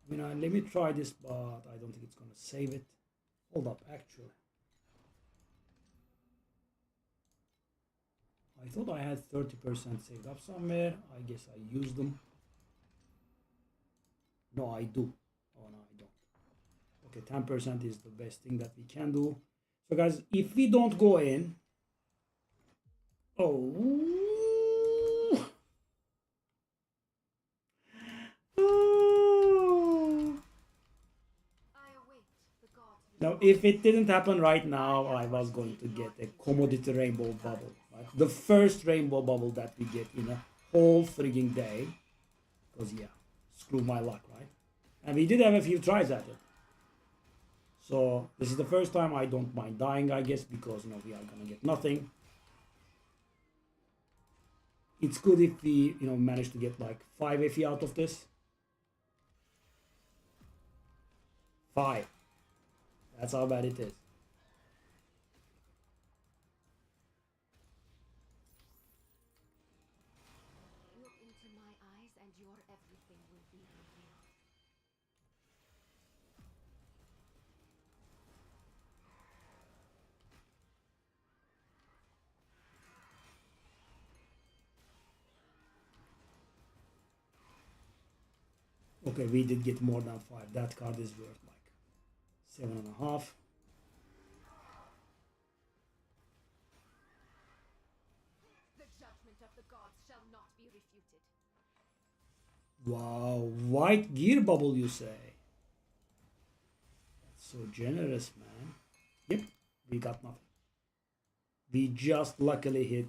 I mean, let me try this, but I don't think it's gonna save it. Hold up, actually. I thought I had 30% saved up somewhere. I guess I used them. No, I do. Oh, no, I don't. Okay, 10% is the best thing that we can do. So, guys, if we don't go in... Oh... Now, if it didn't happen right now, I was going to get a commodity rainbow bubble. Right? The first rainbow bubble that we get in a whole frigging day. Because, yeah, screw my luck, right? And we did have a few tries at it. So, this is the first time I don't mind dying, I guess, because, you know, we are going to get nothing. It's good if we, you know, manage to get like 5 FE out of this. 5. That's how bad it is. Look into my eyes and your everything will be revealed. Okay, we did get more than 5. That card is worth like 7.5. The judgment of the gods shall not be refuted. Wow, white gear bubble, you say? That's so generous, man. Yep, we got nothing. We just luckily hit.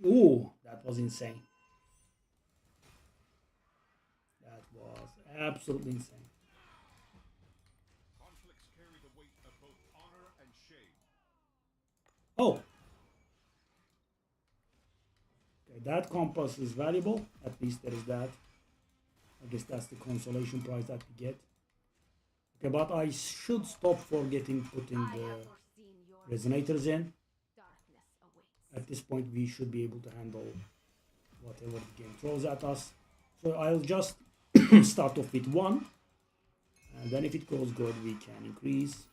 Ooh, that was insane. That was absolutely insane. Conflicts carry the weight of both honor and shame. Oh. Okay, that compass is valuable. At least there is that. I guess that's the consolation prize that we get. Okay, but I should stop forgetting putting I the have foreseen your resonators in. darkness awaits. At this point, we should be able to handle whatever the game throws at us. So I'll just start off with 1. And then if it goes good, we can increase.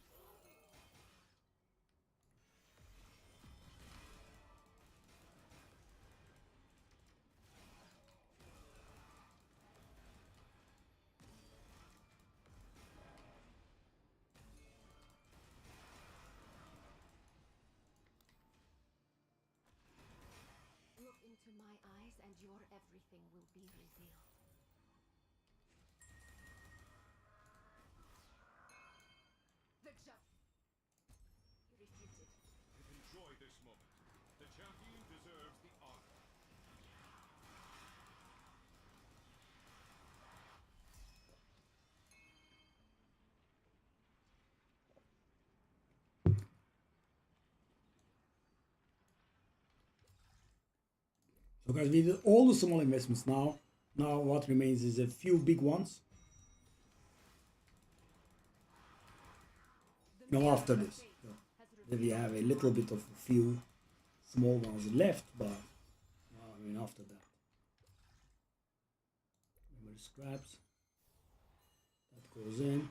Look into my eyes and your everything will be revealed. The judge refuted. Enjoy this moment. The champion deserves the honor. So guys, we did all the small investments now. Now what remains is a few big ones. Now after this, then we have a little bit of a few small ones left, but I mean after that. Remember the scraps. That goes in.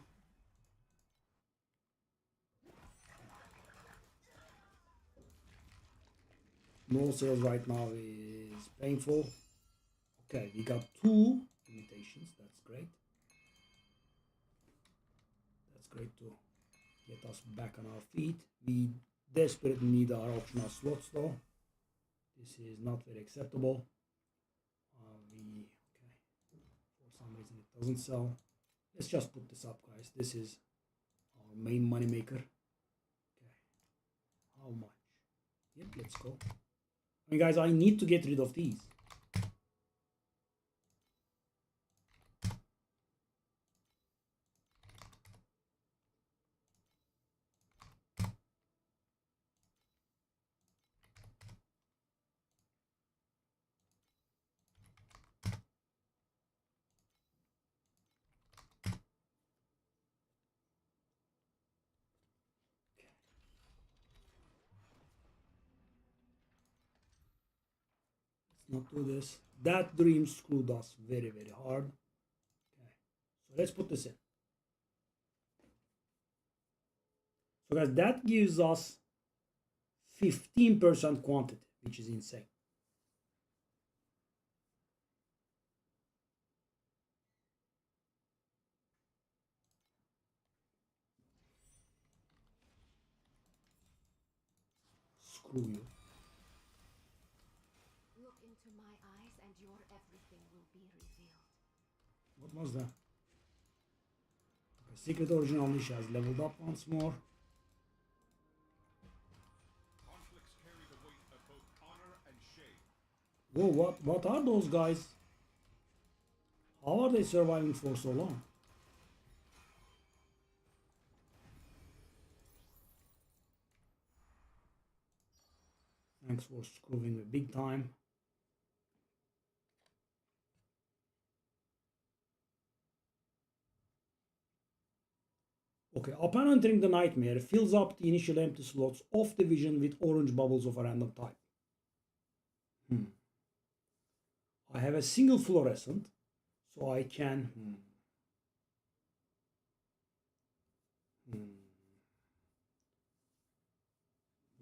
No sales right now is painful. Okay, we got 2 imitations. That's great. That's great to get us back on our feet. We desperately need our optional slots though. This is not very acceptable. Okay. For some reason it doesn't sell. Let's just put this up, guys. This is our main money maker. Okay. How much? Yep, let's go. I mean, guys, I need to get rid of these. Not do this. That dream screwed us very, very hard. Okay, so let's put this in. So guys, that gives us 15% quantity, which is insane. Screw you. Look into my eyes and your everything will be revealed. What was that? Okay, Secret Origin Unleash has leveled up once more. Conflicts carry the weight of both honor and shame. Whoa, what are those guys? How are they surviving for so long? Thanks for screwing me big time. Okay, upon entering the nightmare, fills up the initial empty slots of the vision with orange bubbles of a random type. I have a single fluorescent, so I can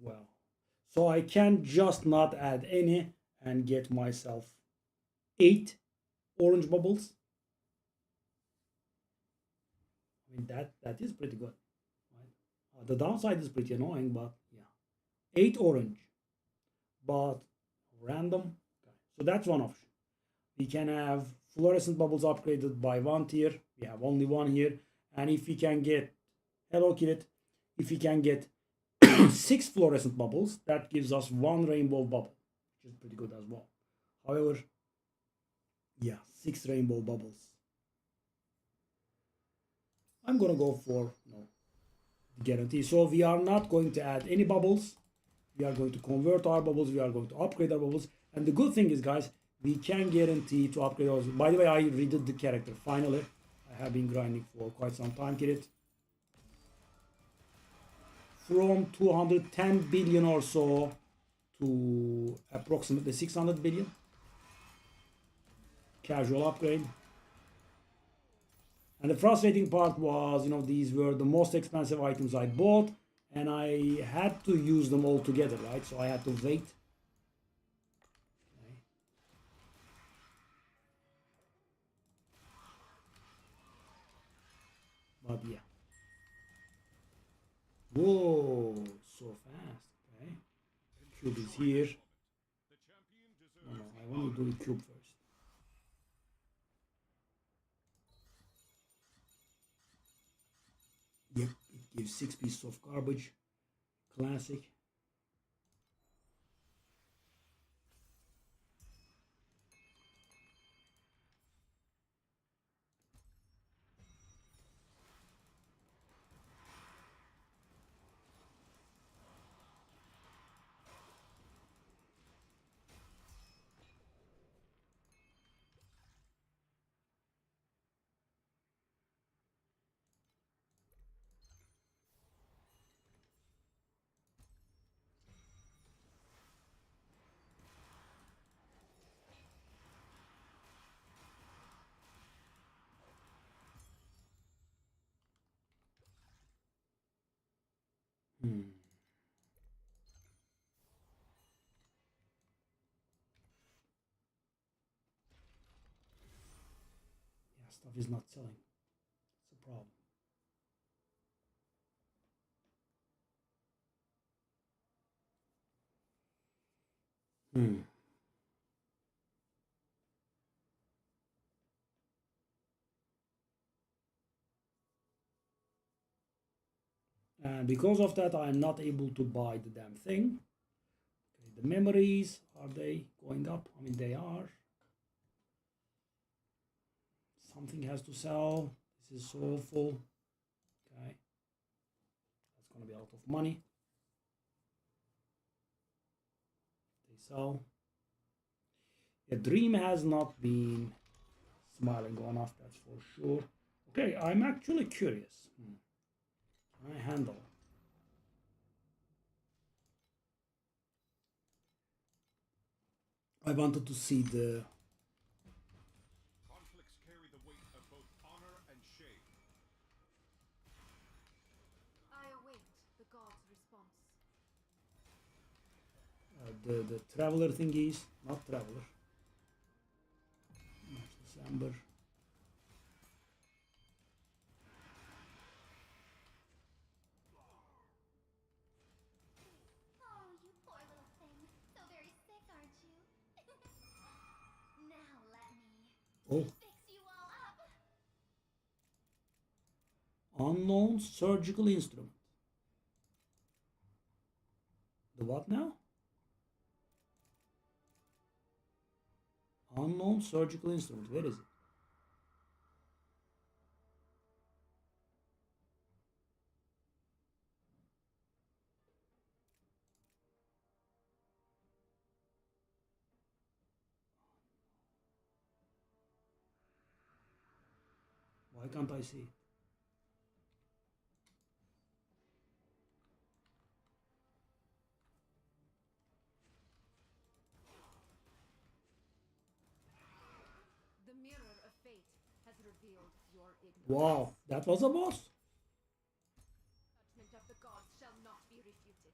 well, so I can just not add any and get myself 8 orange bubbles. I mean that is pretty good, right? The downside is pretty annoying, but yeah, 8 orange, but random. Okay. So that's one option. We can have fluorescent bubbles upgraded by 1 tier. We have only 1 here, and if we can get hello kid, if we can get 6 fluorescent bubbles, that gives us 1 rainbow bubble, which is pretty good as well. However, yeah, 6 rainbow bubbles. I'm gonna go for no guarantee. So we are not going to add any bubbles. We are going to convert our bubbles. We are going to upgrade our bubbles. And the good thing is, guys, we can guarantee to upgrade ours. By the way, I redid the character finally. I have been grinding for quite some time, kid. From 210 billion or so to approximately 600 billion. Casual upgrade. And the frustrating part was, you know, these were the most expensive items I bought, and I had to use them all together, right? So I had to wait. Okay. But yeah. Whoa, so fast. Okay. Cube is here. No, I want to do the cube first. Yep, it gives 6 pieces of garbage. Classic. Yeah, stuff is not selling. It's a problem. And because of that, I'm not able to buy the damn thing. Okay, the memories, are they going up? I mean, they are. Something has to sell. This is so full. Okay. That's going to be a lot of money. They sell. The dream has not been smiling on us, that's for sure. Okay, I'm actually curious. Can I handle? I wanted to see the Conflicts carry the weight of both honor and shame. I await the god's response. the traveler thingies, not traveler. December. Oh, you poor little thing. So very sick, aren't you? Now let me Oh, fix you all up. unknown surgical instrument. The what now? Unknown surgical instrument. Where is it? Why can't I see it? revealed your ignorance. Wow, that was a boss. Judgment of the gods shall not be refuted.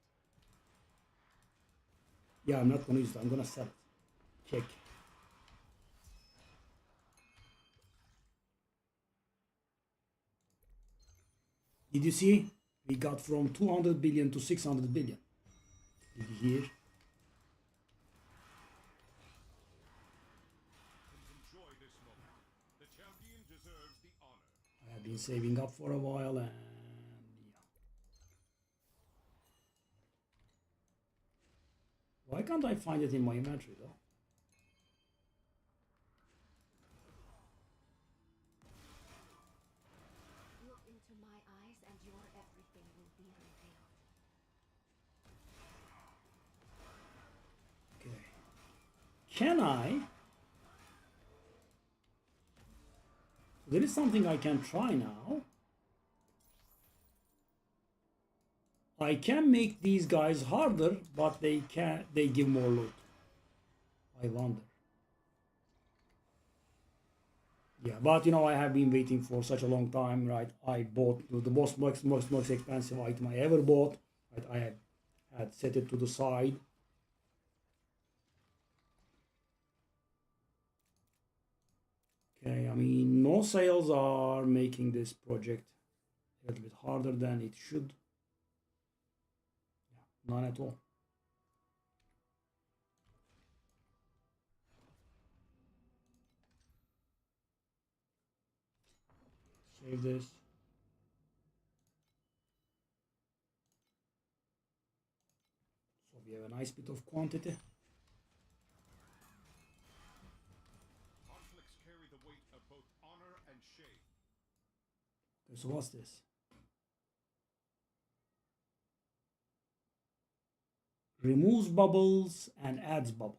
Yeah, I'm not gonna use it. I'm gonna sell it. Check. Did you see? We got from 200 billion to 600 billion. Did you hear? Enjoy this moment. The champion deserves the honor. I have been saving up for a while and yeah. Why can't I find it in my inventory though? Look into my eyes and your everything will be revealed. Okay. Can I? There is something I can try now. I can make these guys harder, but they give more loot. I wonder. Yeah, but you know, I have been waiting for such a long time, right? I bought the most expensive item I ever bought. Right? I had set it to the side. Okay, I mean, no sales are making this project a little bit harder than it should. Yeah, none at all. Save this. So we have a nice bit of quantity. Conflicts carry the weight of both honor and shame. Okay, so what's this? Removes bubbles and adds bubbles.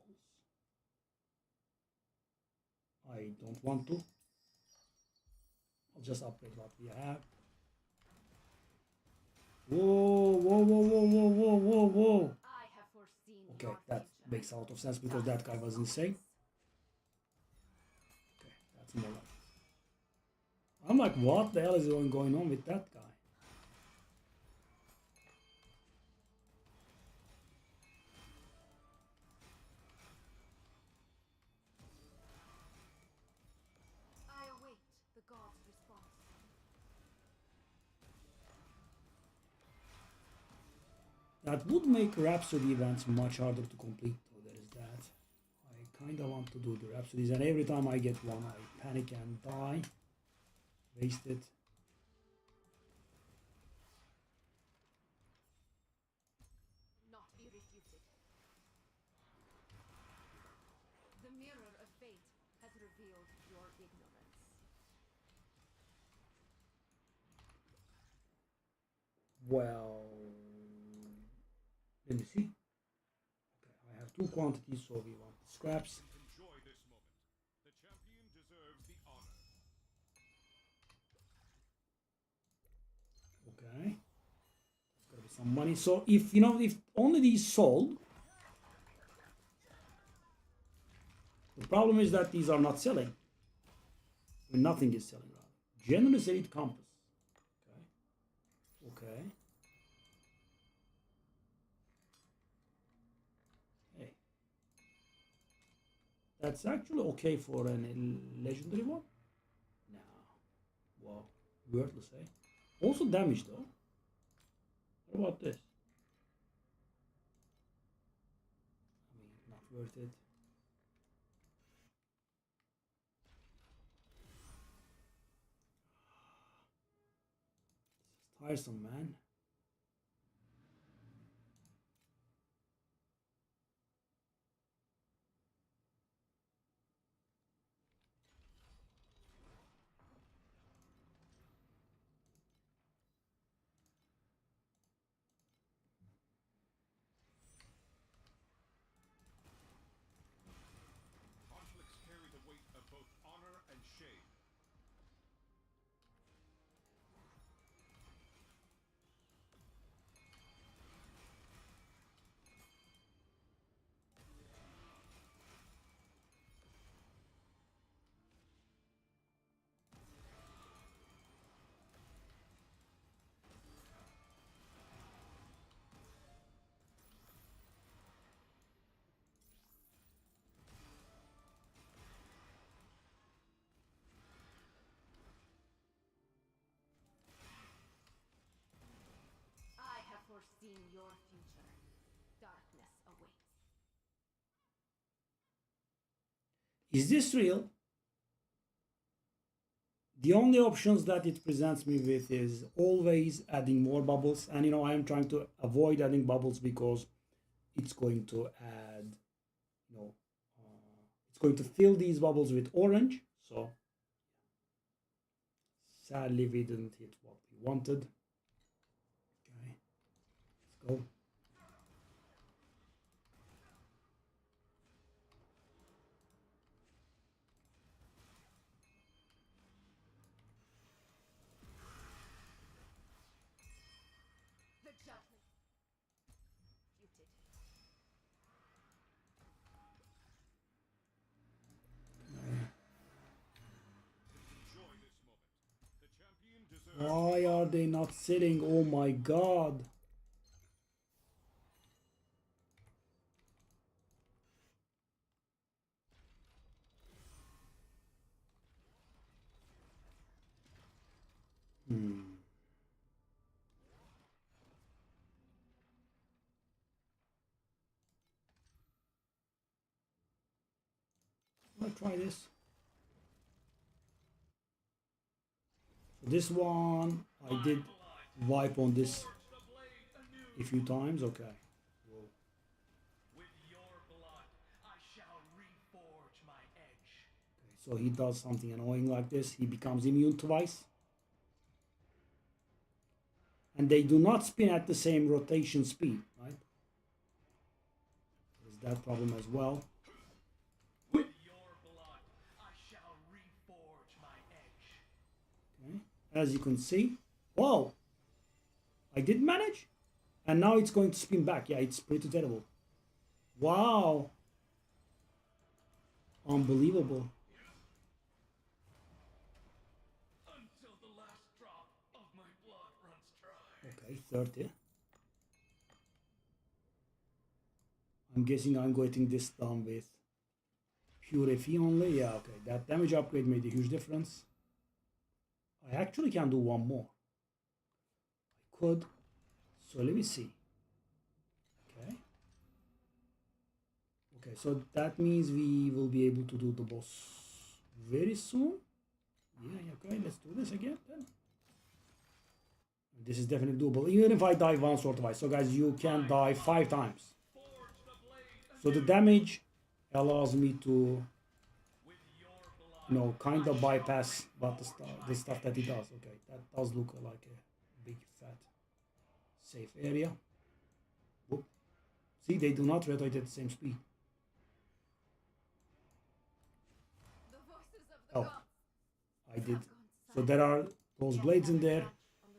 I don't want to. I'll just upgrade what we have. Whoa, whoa, whoa, whoa, whoa, whoa, whoa, whoa. I have foreseen Okay, your that future. makes a lot of sense because that guy was insane. Okay, that's more like it. I'm like, what the hell is going on with that guy? I await the god's response. That would make Rhapsody events much harder to complete, though. There is that. I kind of want to do the Rhapsodies, and every time I get one, I panic and die. Waste it. Not be refuted. The mirror of fate has revealed your ignorance. Well, let me see. Okay, I have two quantities, so we want scraps. Enjoy this moment. The champion deserves the honor. Okay, there's gotta be some money. So if only these sold, the problem is that these are not selling. I mean, nothing is selling rather. Generous elite compass. Okay. Okay. Hey, that's actually okay for a legendary one. No. Wow. Worthless, eh? Also damage though. What about this? I mean, not worth it. This is tiresome, man. Conflicts carry the weight of both honor and shame. seen your future. Darkness awaits. Is this real? The only options that it presents me with is always adding more bubbles. And I am trying to avoid adding bubbles because it's going to add, it's going to fill these bubbles with orange. So sadly, we didn't hit what we wanted. Okay, let's go. The judgment. Muted. Enjoy this moment. The champion deserves. Why are they not sitting? Oh my god. I'll try this. So this one, I did wipe on this a few times. Okay. Whoa. With your blood, I shall reforge my edge. So he does something annoying like this. He becomes immune twice. And they do not spin at the same rotation speed, right? There's that problem as well. With your blood, I shall reforge my edge. Okay. As you can see, wow, I did manage. And now it's going to spin back. Yeah, it's pretty terrible. Wow. Unbelievable. Until the last drop of my blood runs dry. Okay, 30. I'm guessing I'm getting this done with pure FE only. Yeah, okay. That damage upgrade made a huge difference. I actually can do one more. I could. So let me see. Okay. Okay, so that means we will be able to do the boss very soon. Yeah, okay, let's do this again then. This is definitely doable, even if I die once or twice. So guys, you can die 5 times. So the damage allows me to, kind of bypass what the stuff that he does. Okay, that does look like a big fat safe area. Whoop. See, they do not rotate at the same speed. The voices of the Oh, gods. I did. So there are those blades in there.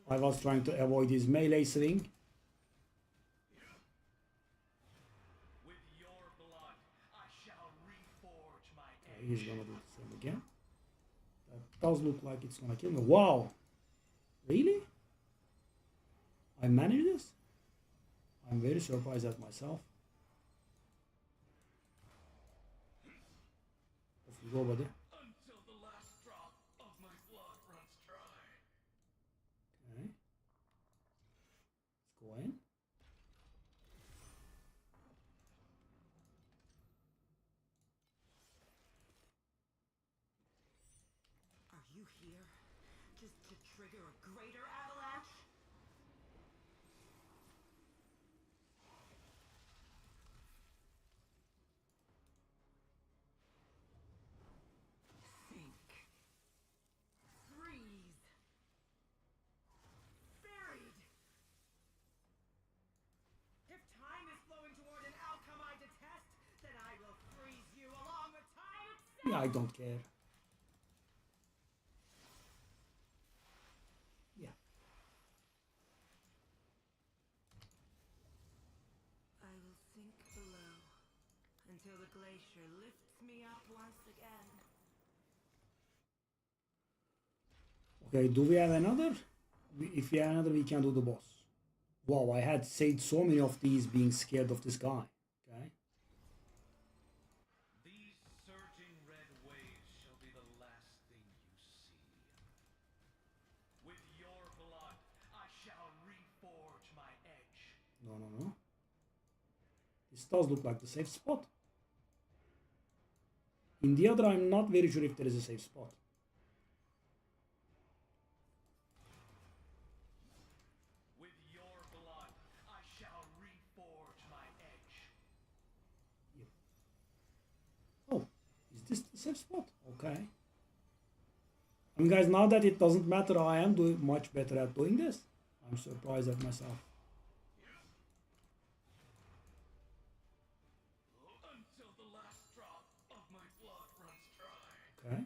I was trying to avoid his melee swing. With your blood, I shall reforge my edge. Okay, he's gonna do the same again. That does look like it's gonna kill me. Wow! Really? I managed this? I'm very surprised at myself. Off you go, buddy. Until the last drop of my blood runs dry. Okay. Let's go in. Are you here just to trigger a greater avalanche? Think. Freeze. Buried. If time is flowing toward an outcome I detest, then I will freeze you along with time itself. Yeah, I don't care. Yeah. I will sink below until the glacier lifts me up once again. Okay, do we have another? If we have another, we can do the boss. Wow, I had saved so many of these being scared of this guy. Okay. These surging red waves shall be the last thing you see. With your blood, I shall reforge my edge. No. This does look like the safe spot. In the other, I'm not very sure if there is a safe spot. With your blood, I shall reforge my edge. Oh, is this the safe spot? Okay. I mean, guys, now that it doesn't matter, I am doing much better at doing this. I'm surprised at myself. Until the last drop of my blood runs dry. Okay.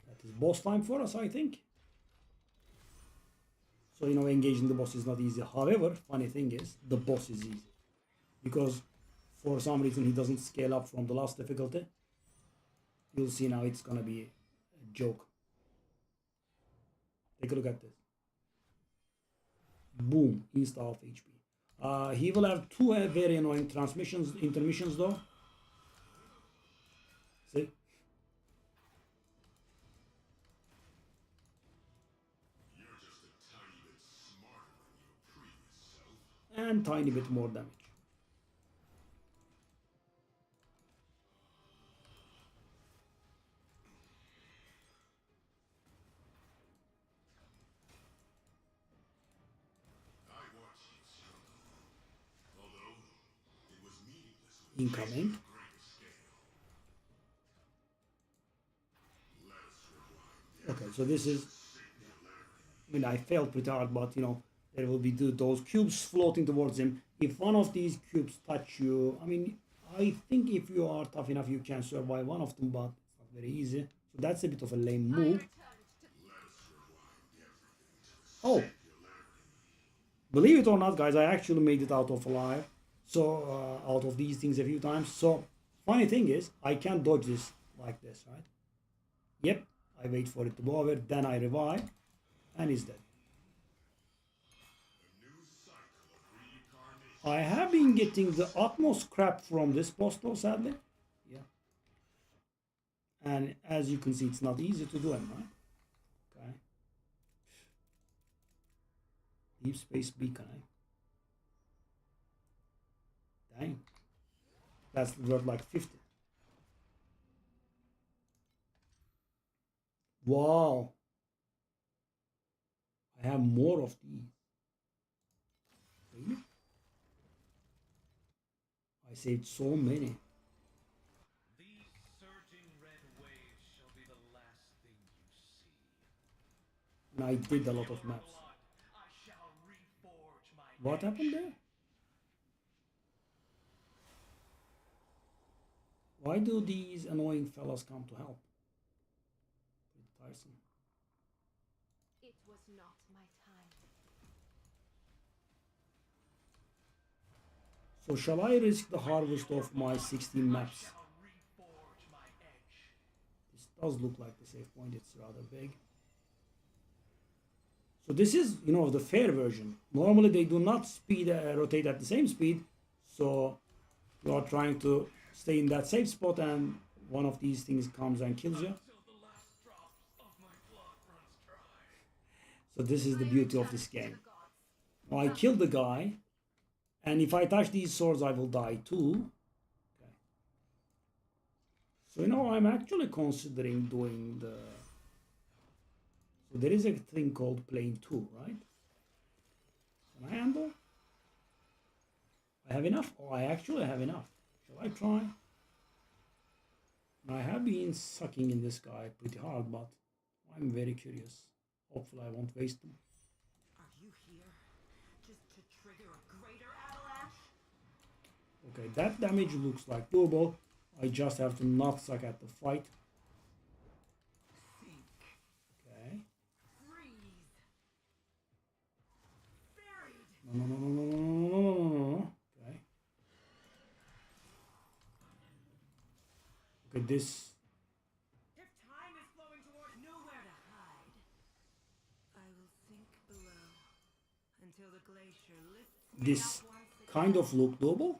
That is boss time for us, I think. So, you know, engaging the boss is not easy. However, funny thing is, the boss is easy. Because for some reason he doesn't scale up from the last difficulty. You'll see now it's gonna be a joke. Take a look at this. Boom, insta half HP. He will have two very annoying intermissions though. See? And tiny bit more damage. Incoming. Okay, so this is, I mean, I failed pretty hard, but you know, there will be those cubes floating towards him. If one of these cubes touch you, I mean, I think if you are tough enough, you can survive one of them, but it's not very easy. So that's a bit of a lame move. Oh, believe it or not, guys, I actually made it out of alive. So out of these things a few times. So funny thing is, I can dodge this like this, right? Yep, I wait for it to go over, then I revive, and he's dead. I have been getting the utmost crap from this boss though, sadly. Yeah. And as you can see, it's not easy to do him, right? Okay. Deep space beacon, eh? Dang. That's worth like 50. Wow. I have more of these. Really? I saved so many. These surging red waves shall be the last thing you see. And I did a lot of maps. Blood, I shall reforge my What happened there? Why do these annoying fellas come to help? Pretty tiresome. It was not my time. So shall I risk the harvest of my 16 maps? shall reforge my edge. This does look like the save point, it's rather big. So this is, you know, the fair version. Normally they do not rotate at the same speed. So you are trying to stay in that safe spot and one of these things comes and kills you. Till the last drop of my blood runs dry. So this is the beauty of this game. Now I kill the guy, and if I touch these swords I will die too. Okay. So you know, I'm actually considering doing the... So there is a thing called plane 2, right? Can I handle? I have enough? Oh, I actually have enough. Shall I try? I have been sucking in this guy pretty hard, but I'm very curious. Hopefully I won't waste them. Are you here just to trigger a greater avalanche? Okay, that damage looks like doable. I just have to not suck at the fight. Think. Okay. Freeze. Buried. No. Okay. Okay, this... If time is flowing toward nowhere to hide, I will sink below until the glacier lifts me This up once again. kind of look doable.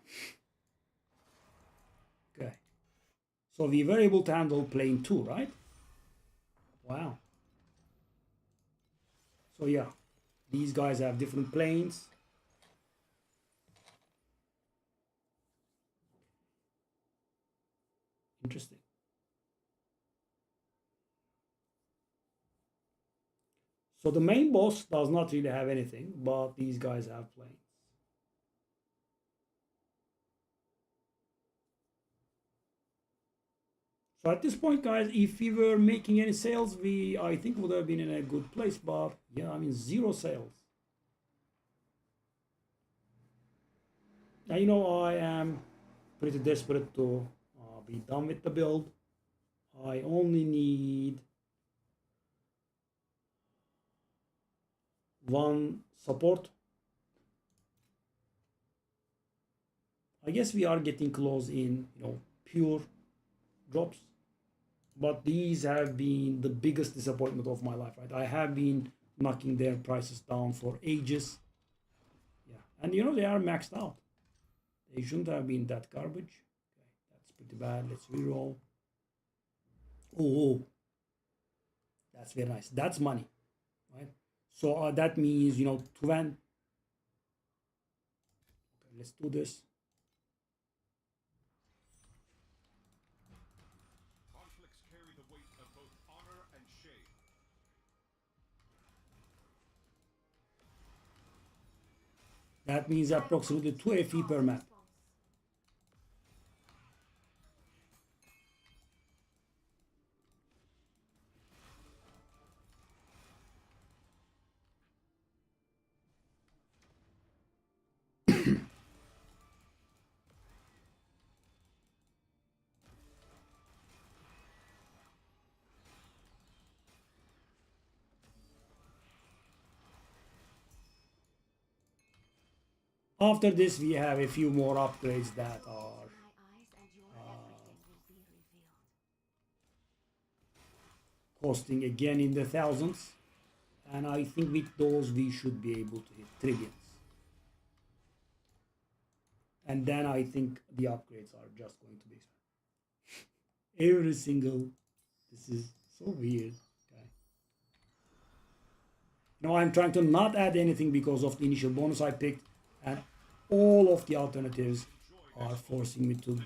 Okay. So we were able to handle plane 2, right? Wow. So yeah, these guys have different planes. Interesting. So the main boss does not really have anything, but these guys have planes. So at this point, guys, if we were making any sales, I think would have been in a good place. But yeah, I mean, 0 sales. Now, you know, I am pretty desperate to be done with the build. I only need 1 support. I guess we are getting close in, you know, pure drops. But these have been the biggest disappointment of my life, right? I have been knocking their prices down for ages. Yeah, and you know, they are maxed out. They shouldn't have been that garbage. Okay, that's pretty bad. Let's reroll. Oh, that's very nice. That's money, right? So that means, you know, 20. Okay, let's do this. Conflicts carry the weight of both honor and shame. That means approximately 2 FE per map. After this, we have a few more upgrades that are costing again in the thousands. And I think with those, we should be able to hit trillions. And then I think the upgrades are just going to be every single. This is so weird. Okay. Now I'm trying to not add anything because of the initial bonus I picked, and all of the alternatives are forcing me to, you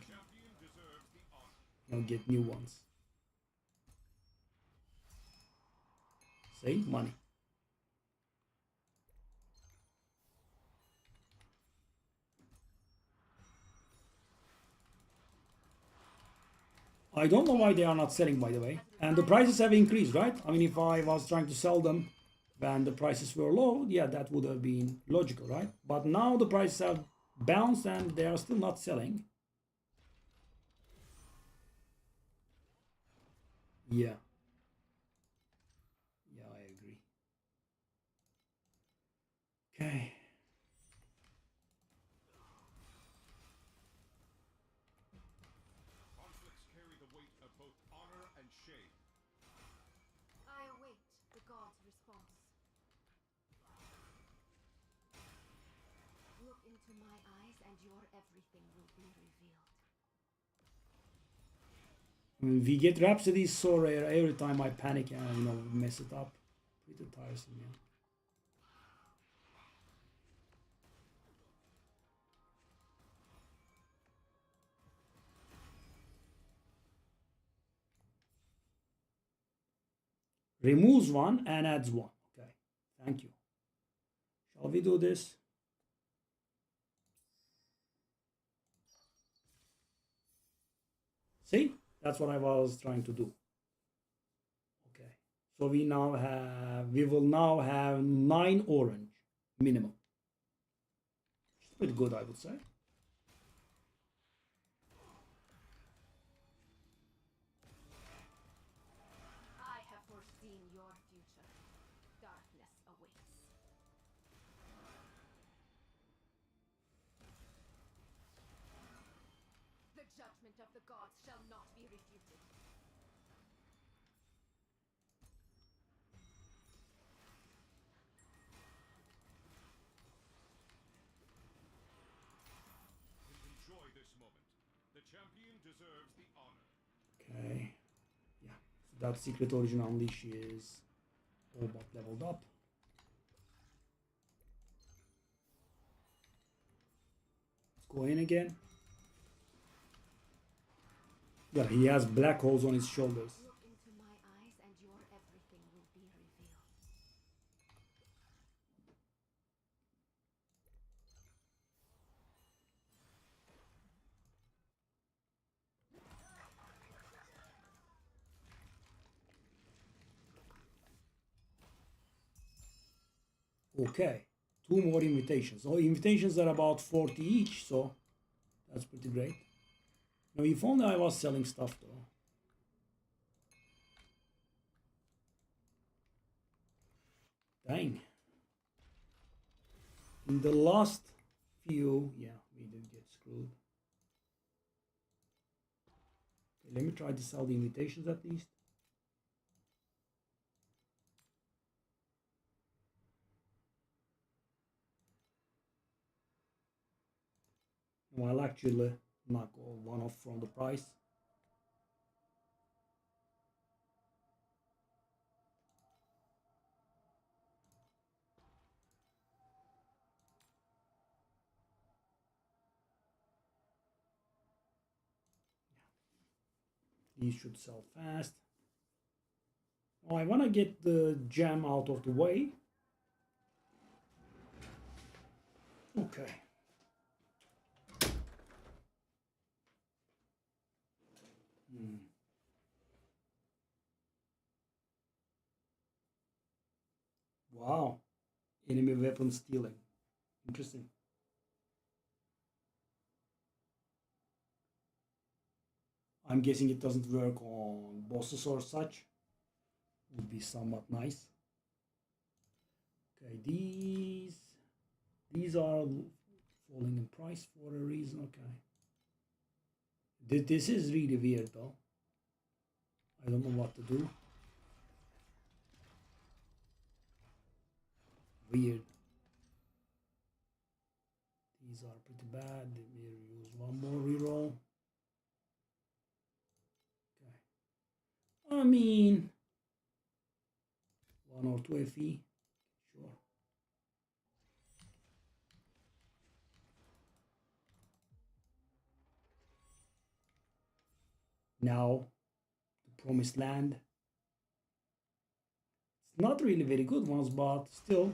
know, get new ones. Say money. I don't know why they are not selling, by the way. And the prices have increased, right? I mean, if I was trying to sell them when the prices were low, yeah, that would have been logical, right? But now the prices have bounced and they are still not selling. Yeah. Yeah, I agree. Okay. Conflicts carry the weight of both honor and shame. I await the god's response. Look into my eyes and your everything will be revealed. I mean, we get Rhapsody so rare every time I panic and, you know, mess it up. Pretty tiresome, yeah. Removes 1 and adds 1. Okay, thank you. Shall we do this? See, that's what I was trying to do. Okay, so we will now have 9 orange minimum. It's pretty good, I would say. I have foreseen your future. Darkness awaits. The judgment of the gods shall not be refuted. Enjoy this moment. The champion deserves the honor. Okay, yeah. So that Secret Origin Unleash is all but leveled up. Let's go in again. Yeah, he has black holes on his shoulders. Look into my eyes and your everything will be revealed. Okay, 2 more invitations. So invitations are about 40 each, so that's pretty great. Now, if only I was selling stuff though. Dang. In the last few, yeah, we did get screwed. Okay, let me try to sell the invitations at least. No, I'll actually knock one off from the price. These should sell fast. Oh, I want to get the gem out of the way. Okay. Wow. Enemy weapon stealing. Interesting. I'm guessing it doesn't work on bosses or such. Would be somewhat nice. Okay, these are falling in price for a reason. Okay. This is really weird though. I don't know what to do. Weird. These are pretty bad. Let me use one more reroll. Okay. I mean, 1 or 2 FE. Sure. Now, the promised land. It's not really very good ones, but still,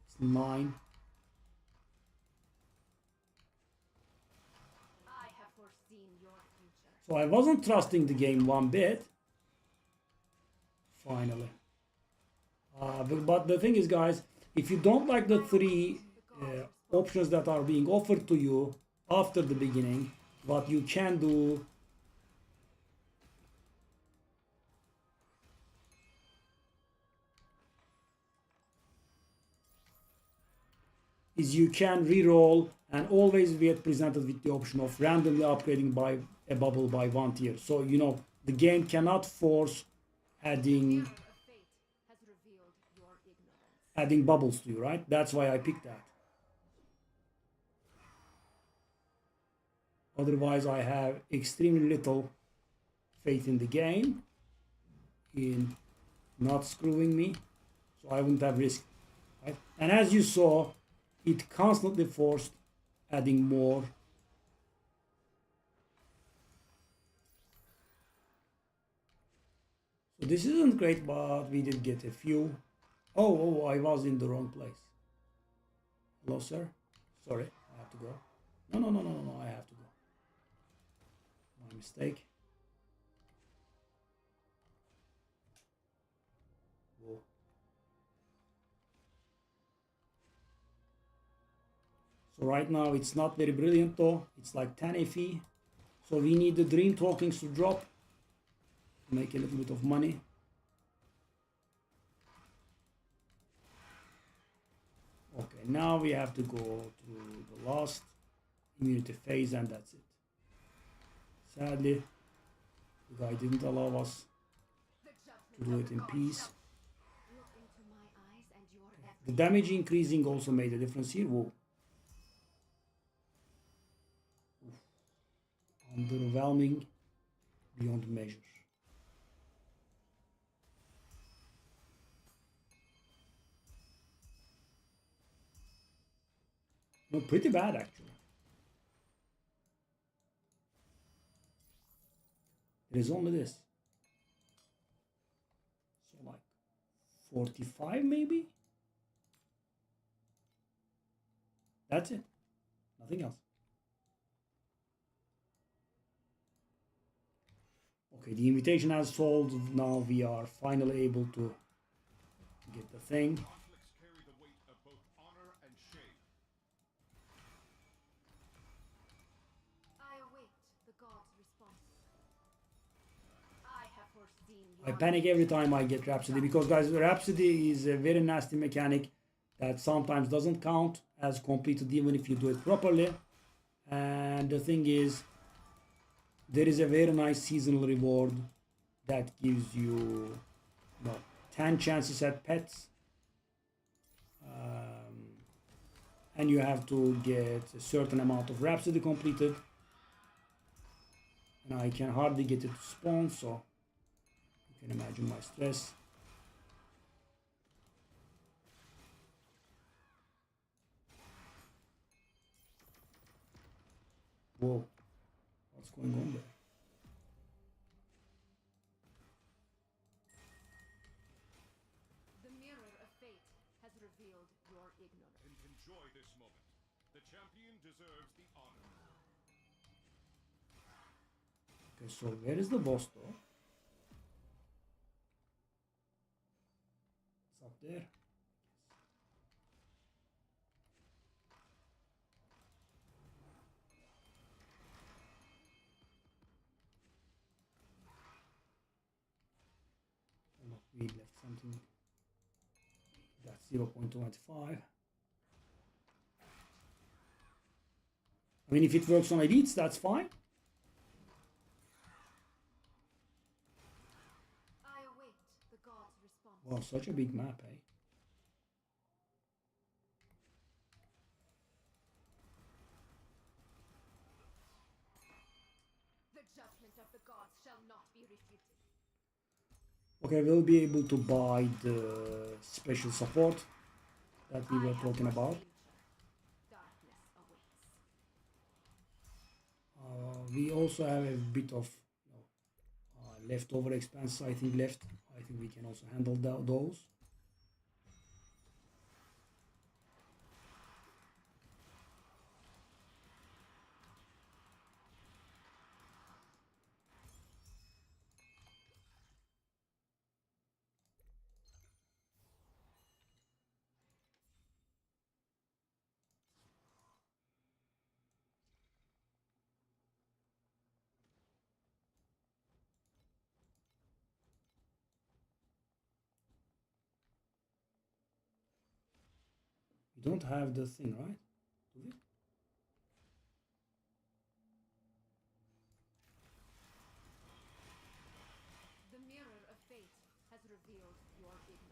it's 9. I have foreseen your future. So I wasn't trusting the game one bit. Finally. But the thing is, guys, if you don't like the 3 options that are being offered to you after the beginning, what you can do is you can reroll and always get presented with the option of randomly upgrading by a bubble by 1 tier. So, you know, the game cannot force adding Of fate has revealed your ignorance. adding bubbles to you, right? That's why I picked that. Otherwise, I have extremely little faith in the game, in not screwing me, so I wouldn't have risked. Right? And as you saw, it constantly forced adding more. So this isn't great, but we did get a few. Oh, I was in the wrong place. Hello, sir. Sorry, I have to go. No, I have to go. My mistake. Whoa. So right now it's not very brilliant though. It's like 10 FE. So we need the dream tokens to drop to make a little bit of money. Okay, now we have to go to the last immunity phase and that's it. Sadly, the guy didn't allow us to do it in peace. Look into my eyes and your The damage increasing also made a difference here. Whoa. Underwhelming beyond measure. No, pretty bad actually. It is only this. So like 45 maybe? That's it. Nothing else. Okay, the invitation has sold. Now we are finally able to get the thing. Conflicts carry the weight of both honor and shame. I await the god's response. I have foreseen I your panic every time I get Rhapsody because, guys, Rhapsody is a very nasty mechanic that sometimes doesn't count as completed even if you do it properly. And the thing is, there is a very nice seasonal reward that gives you, 10 chances at pets. And you have to get a certain amount of Rhapsody completed. And I can hardly get it to spawn, so you can imagine my stress. Whoa, what's going on there? The mirror of fate has revealed your ignorance. And enjoy this moment. The champion deserves the honor. Okay, so where is the boss though? It's up there. Oh, look, we left something. That's 0.25. I mean, if it works on elites, that's fine. I await the god's response. Wow, such a big map, eh? The judgment of the gods shall not be refuted. Okay, we'll be able to buy the special support that we were talking about. Darkness awaits. We also have a bit of leftover expense, I think, left. I think we can also handle those. We don't have the thing, right? Do we? The mirror of fate has revealed your ignorance.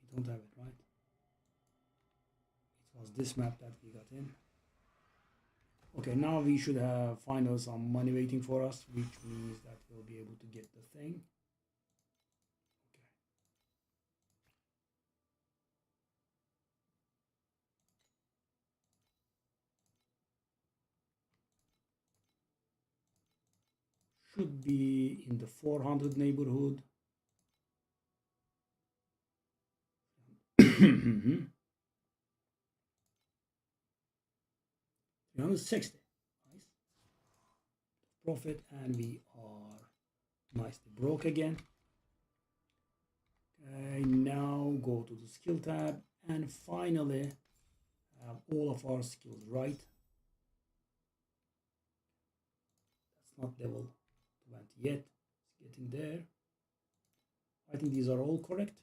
We don't have it, right? It was this map that we got in. Okay, now we should have finally some money waiting for us, which means that we'll be able to get the thing. Okay. Should be in the 400 neighborhood. 360. Nice. Profit, and we are nicely broke again. Okay, now go to the skill tab and finally have all of our skills right. That's not level 20 yet. It's getting there. I think these are all correct.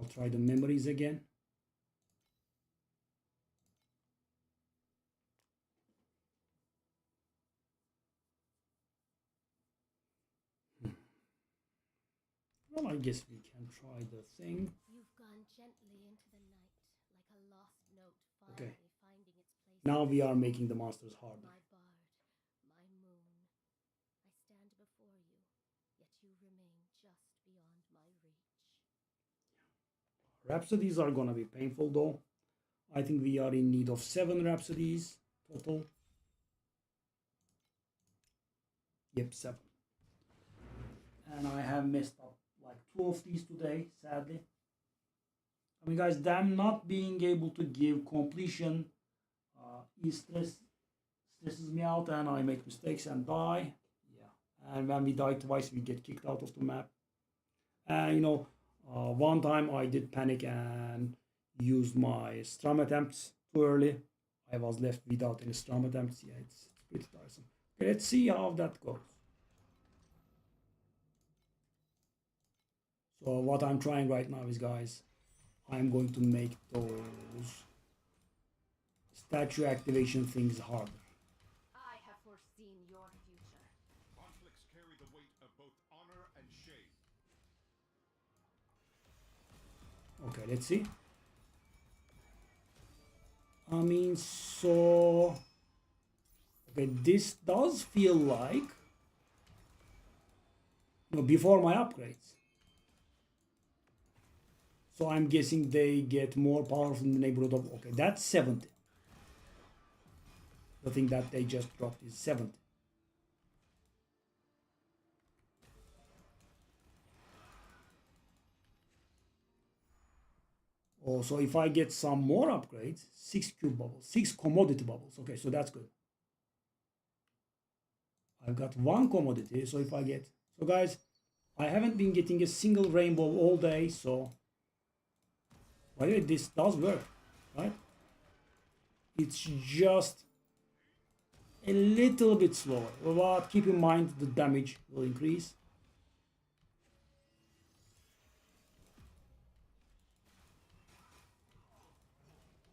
I'll try the memories again. Well, I guess we can try the thing. You've gone gently into the night, like a lost note Okay. finally finding its place. Now we are making the monsters harder. My bard, my moon. I stand before you, yet you remain just beyond my reach. Rhapsodies are gonna be painful though. I think we are in need of 7 rhapsodies total. Yep, 7. And I have messed up like 2 of these today, sadly. I mean, guys, them not being able to give completion stresses me out, and I make mistakes and die. Yeah, and when we die twice, we get kicked out of the map. And you know, one time I did panic and used my strum attempts too early. I was left without any strum attempts. Yeah, it's pretty tiresome. Okay, let's see how that goes. So what I'm trying right now is, guys, I'm going to make those statue activation things harder. I have foreseen your future. Conflicts carry the weight of both honor and shame. Okay, let's see. I mean, so... Okay, this does feel like... before my upgrades. So I'm guessing they get more powerful in the neighborhood of... Okay, that's 70. The thing that they just dropped is 70. Oh, so if I get some more upgrades, 6 cube bubbles, 6 commodity bubbles. Okay, so that's good. I've got 1 commodity, so if I get... So guys, I haven't been getting a single rainbow all day, so... By the way, this does work, right? It's just a little bit slower, but keep in mind the damage will increase.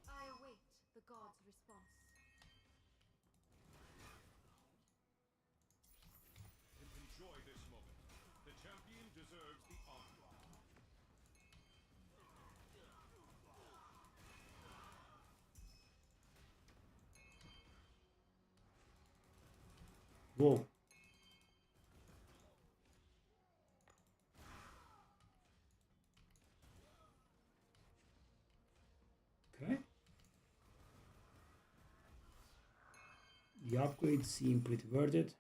I await the god's response. Enjoy this moment. The champion deserves the honor. Whoa. Okay. The upgrades seem pretty worth it.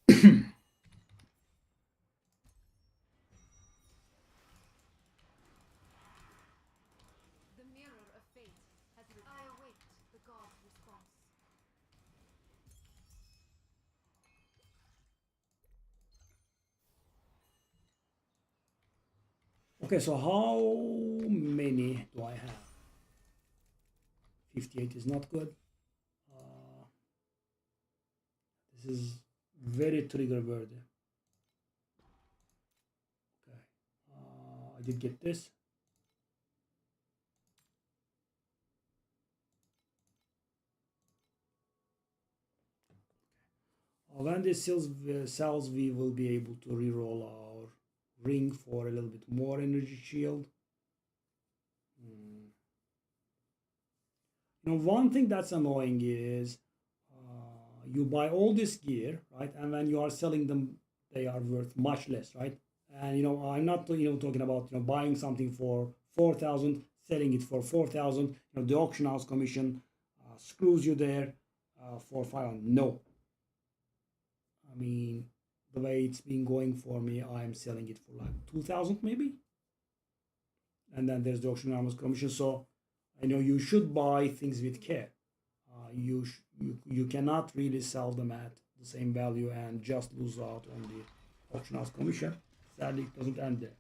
The mirror of fate has I await the god's response. Okay, so how many do I have? 58 is not good. This is very trigger worthy. Okay, I did get this. When this sells, we will be able to reroll our ring for a little bit more energy shield. One thing that's annoying is you buy all this gear, right? And when you are selling them, they are worth much less, right? And I'm not talking about buying something for 4,000, selling it for 4,000. The auction house commission screws you there for 500. No. I mean, the way it's been going for me, I'm selling it for like 2,000 maybe. And then there's the auction house commission. So you should buy things with care. You cannot really sell them at the same value and just lose out on the auction house commission. Sadly, it doesn't end there.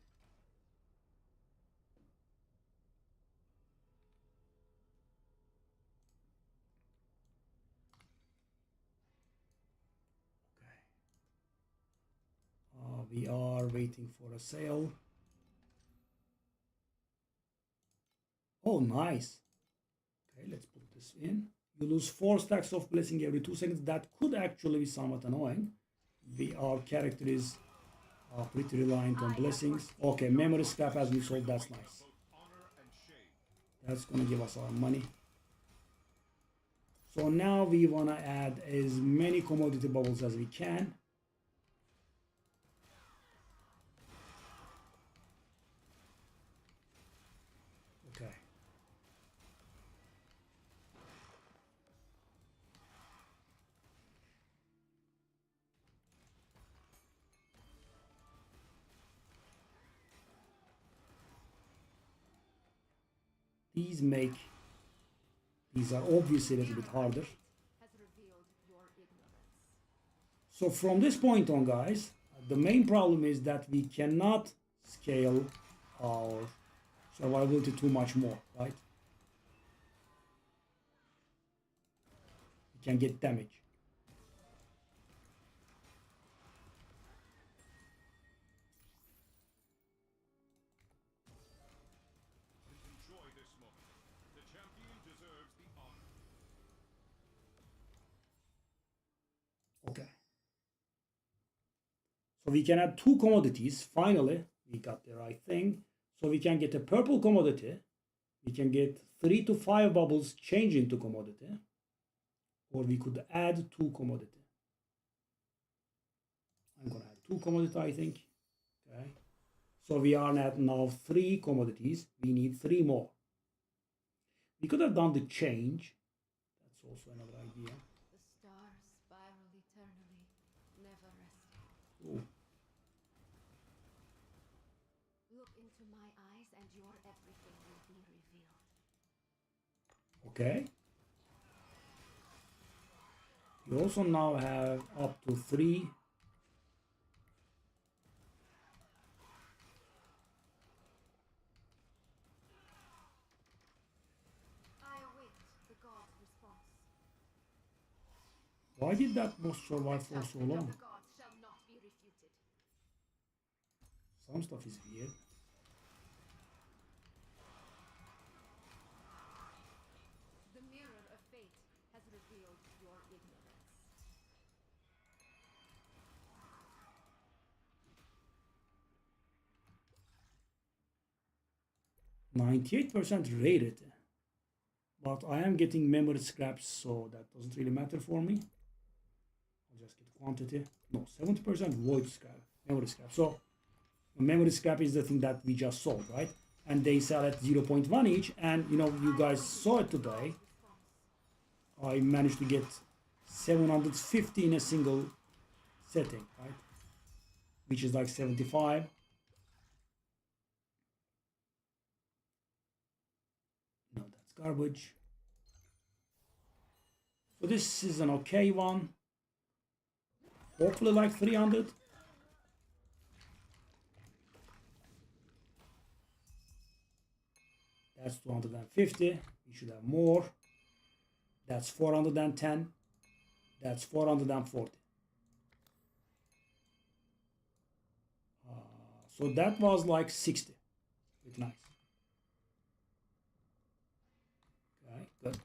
We are waiting for a sale. Oh, nice. Okay, let's put this in. You lose 4 stacks of blessing every 2 seconds. That could actually be somewhat annoying. Our character is pretty reliant on blessings. Okay, memory scrap has been sold. That's nice. That's gonna give us our money. So now we wanna add as many commodity bubbles as we can. Okay. These are obviously a little bit harder. Has revealed your ignorance. So from this point on, guys, the main problem is that we cannot scale our survivability too much more, right? We can get damage. Enjoy this moment. The champion deserves the honor. Okay. So we can add 2 commodities. Finally, we got the right thing. So we can get a purple commodity. We can get 3 to 5 bubbles change into commodity. Or we could add 2 commodity. I'm going to add 2 commodity, I think. Okay. So we are at now 3 commodities. We need 3 more. We could have done the change. That's also another idea. The stars spiral eternally, never resting. Ooh. Look into my eyes and your everything will be revealed. Okay. You also now have up to 3. I await the god's response. Why did that boss survive for so Judgment of long? the gods shall not be refuted. Some stuff is weird. The mirror of fate has revealed your ignorance. 98% rated. But I am getting memory scraps, so that doesn't really matter for me. I'll just get quantity. No, 70% void scrap, memory scrap. So memory scrap is the thing that we just sold, right? And they sell at 0.1 each. And you know, you guys saw it today. I managed to get 750 in a single setting, right? Which is like 75. No, that's garbage. So this is an okay one. Hopefully like 300. That's 250. We should have more. That's 410. That's 440. So that was like 60. Pretty nice. Okay, good.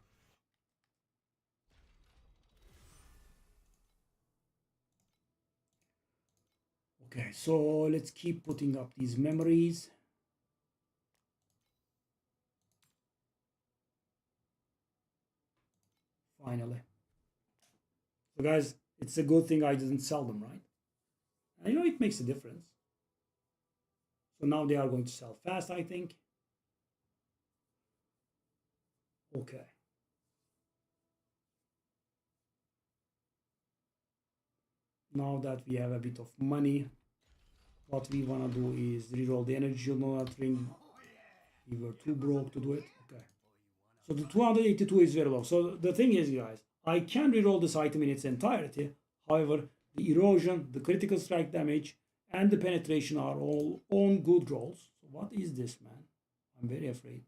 Okay, so let's keep putting up these memories. Finally. So guys, it's a good thing I didn't sell them, right? And you know it makes a difference. So now they are going to sell fast, I think. Okay. Now that we have a bit of money, what we want to do is reroll the energy monitoring. We were too broke to do it. Okay. So the 282 is very low. So the thing is, guys, I can reroll this item in its entirety. However, the erosion, the critical strike damage, and the penetration are all on good rolls. So what is this, man? I'm very afraid.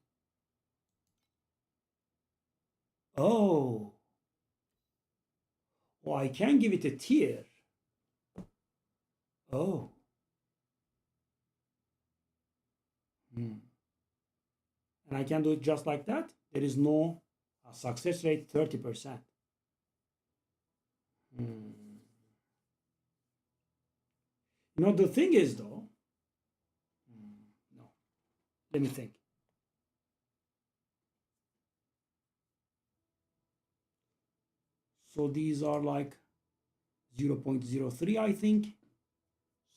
Oh. Oh, I can give it a tier. Oh. And I can do it just like that. There is no success rate 30%. You know, the thing is though, no, let me think. So these are like 0.03, I think.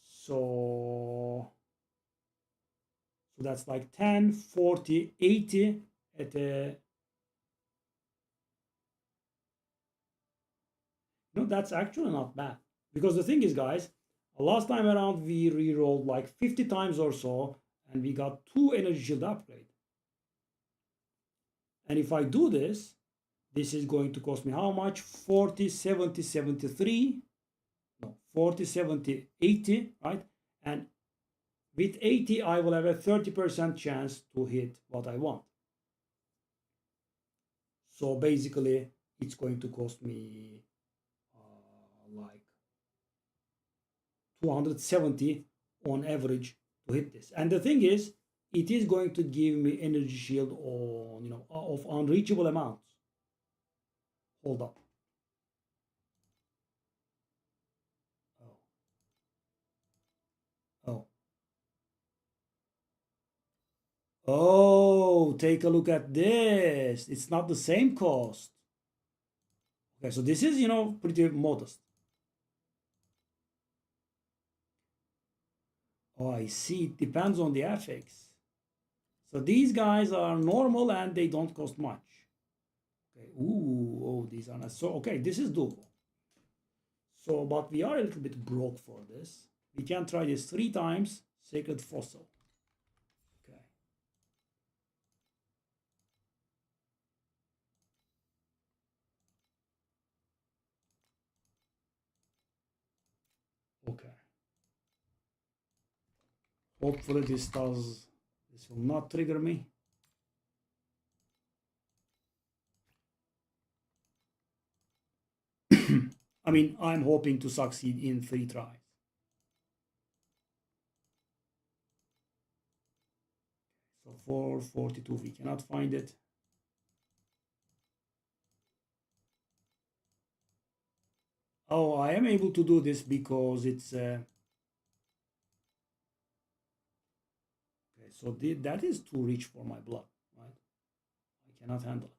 So that's like 10, 40, 80 at a... No, that's actually not bad. Because the thing is, guys, last time around we re-rolled like 50 times or so, and we got 2 energy shield upgrade. And if I do this, this is going to cost me how much? 40, 70, 73. No, 40, 70, 80, right? And with 80, I will have a 30% chance to hit what I want. So basically, it's going to cost me like 270 on average to hit this. And the thing is, it is going to give me energy shield on, you know, of unreachable amounts. Hold up. Oh. Oh, take a look at this. It's not the same cost. Okay, so this is, you know, pretty modest. Oh, I see. It depends on the FX. So these guys are normal and they don't cost much. Okay. Ooh, oh, these are not so. Okay, this is doable. So, but we are a little bit broke for this. We can try this 3 times. Sacred Fossil. Okay. Okay. Hopefully this will not trigger me. I mean, I'm hoping to succeed in 3 tries. So 442, we cannot find it. Oh, I am able to do this because it's okay, so that is too rich for my blood, right? I cannot handle it.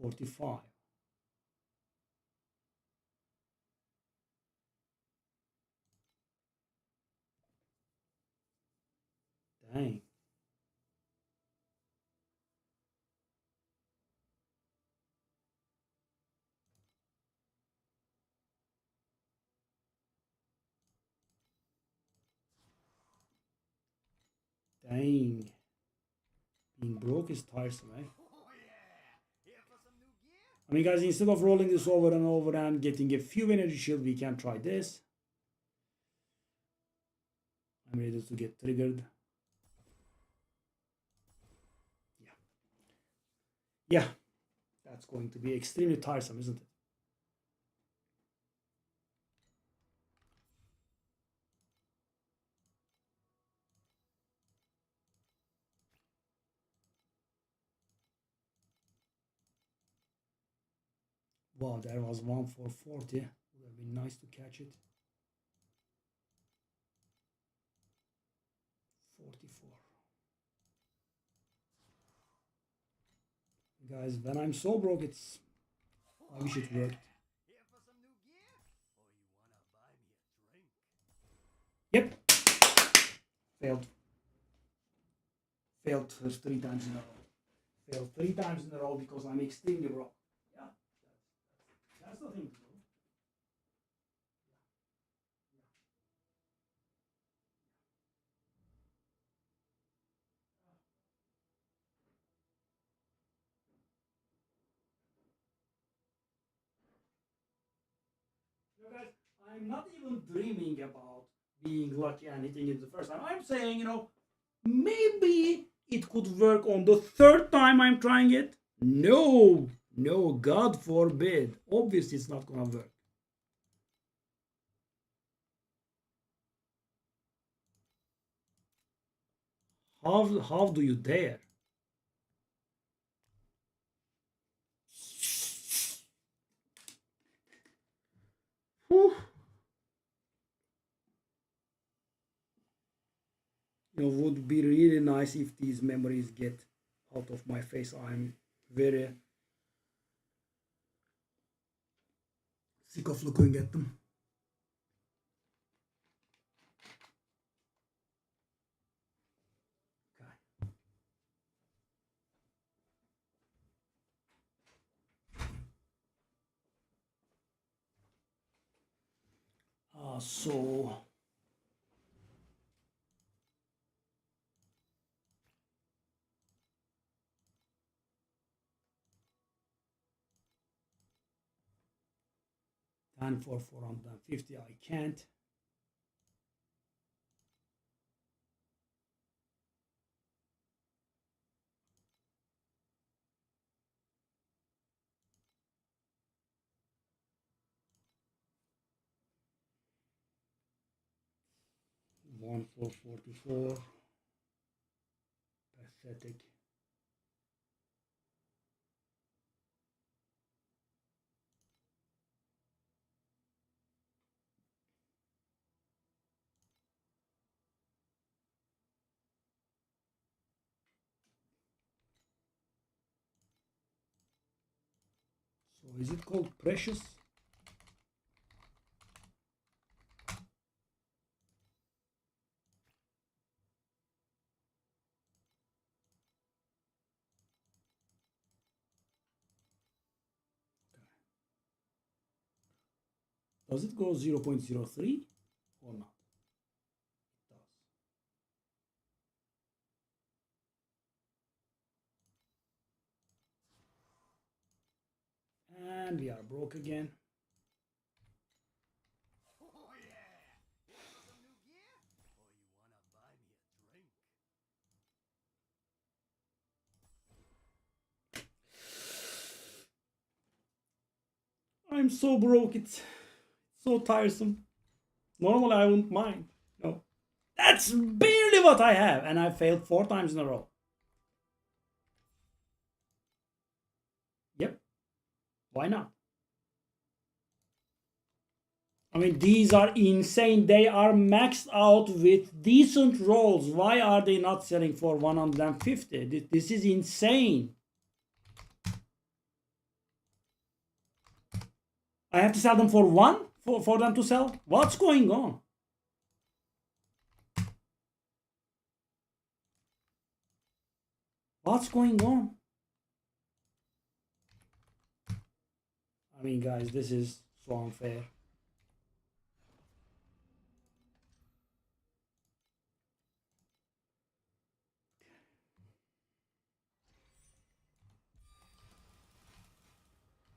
45. Dang. Dang. Being broke is tiresome, eh? I mean, guys, instead of rolling this over and over and getting a few energy shield, we can try this. I'm ready to get triggered. Yeah. Yeah. That's going to be extremely tiresome, isn't it? Wow, there was one for 40. Would have been nice to catch it. 44. Guys, when I'm so broke, I wish it worked. Yep. Failed. Failed 3 times in a row. Failed 3 times in a row because I'm extremely broke. Yeah. That's the thing to do. You know, guys, I'm not even dreaming about being lucky and hitting it the first time. I'm saying, you know, maybe it could work on the 3rd time I'm trying it. No, God forbid. Obviously, it's not gonna work. How do you dare? Whew. You know, would be really nice if these memories get out of my face. I'm very sick of looking at them. Okay. So and for 450 I can't. One for 44. Pathetic. So is it called precious? Does it go 0.03 or not? It does. And we are broke again. Oh yeah! Want some new gear? Or you wanna buy me a drink? I'm so broke, it's so tiresome. Normally I wouldn't mind. No. That's barely what I have, and I failed 4 times in a row. Yep. Why not? I mean, these are insane. They are maxed out with decent rolls. Why are they not selling for 150? This is insane. I have to sell them for 1 for them to sell? What's going on? What's going on? I mean, guys, this is so unfair.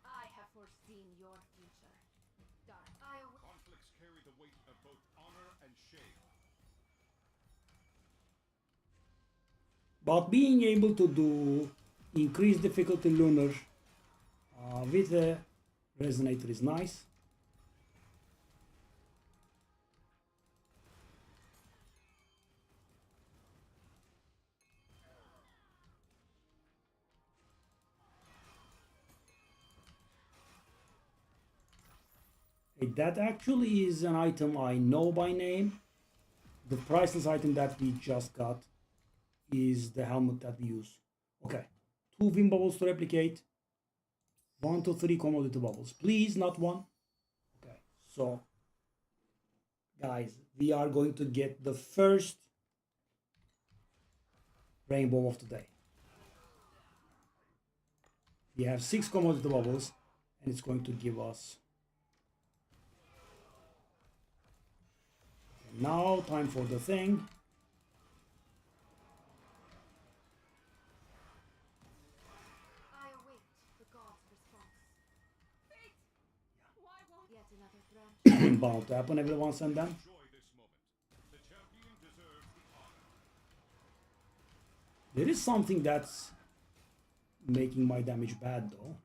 I have foreseen your future. Dark. Conflicts carry the weight of both honor and shame. But being able to do increased difficulty lunar with a resonator is nice. That actually is an item I know by name. The priceless item that we just got is the helmet that we use. Okay, 2 wind bubbles to replicate. 1 to 3 commodity bubbles. Please, not 1. Okay, so guys, we are going to get the first rainbow of the day. We have 6 commodity bubbles, and it's going to give us. Now, time for the thing. I await the god's response. Fate! Why won't yet another branch? Bound to happen every once and then. Enjoy this moment. The champion deserves the honor. There is something that's making my damage bad though.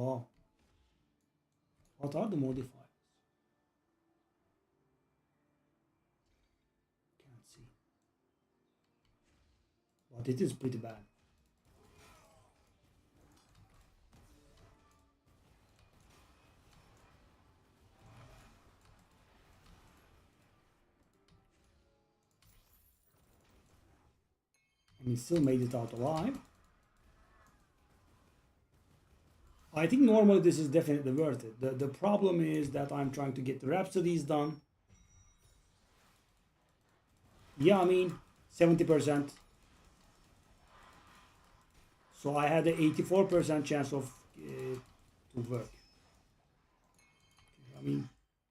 Wow. What are the modifiers? Can't see. But it is pretty bad. And he still made it out alive. I think normally this is definitely worth it. The problem is that I'm trying to get the Rhapsodies done. Yeah, I mean, 70%. So I had an 84% chance of to work. I mean,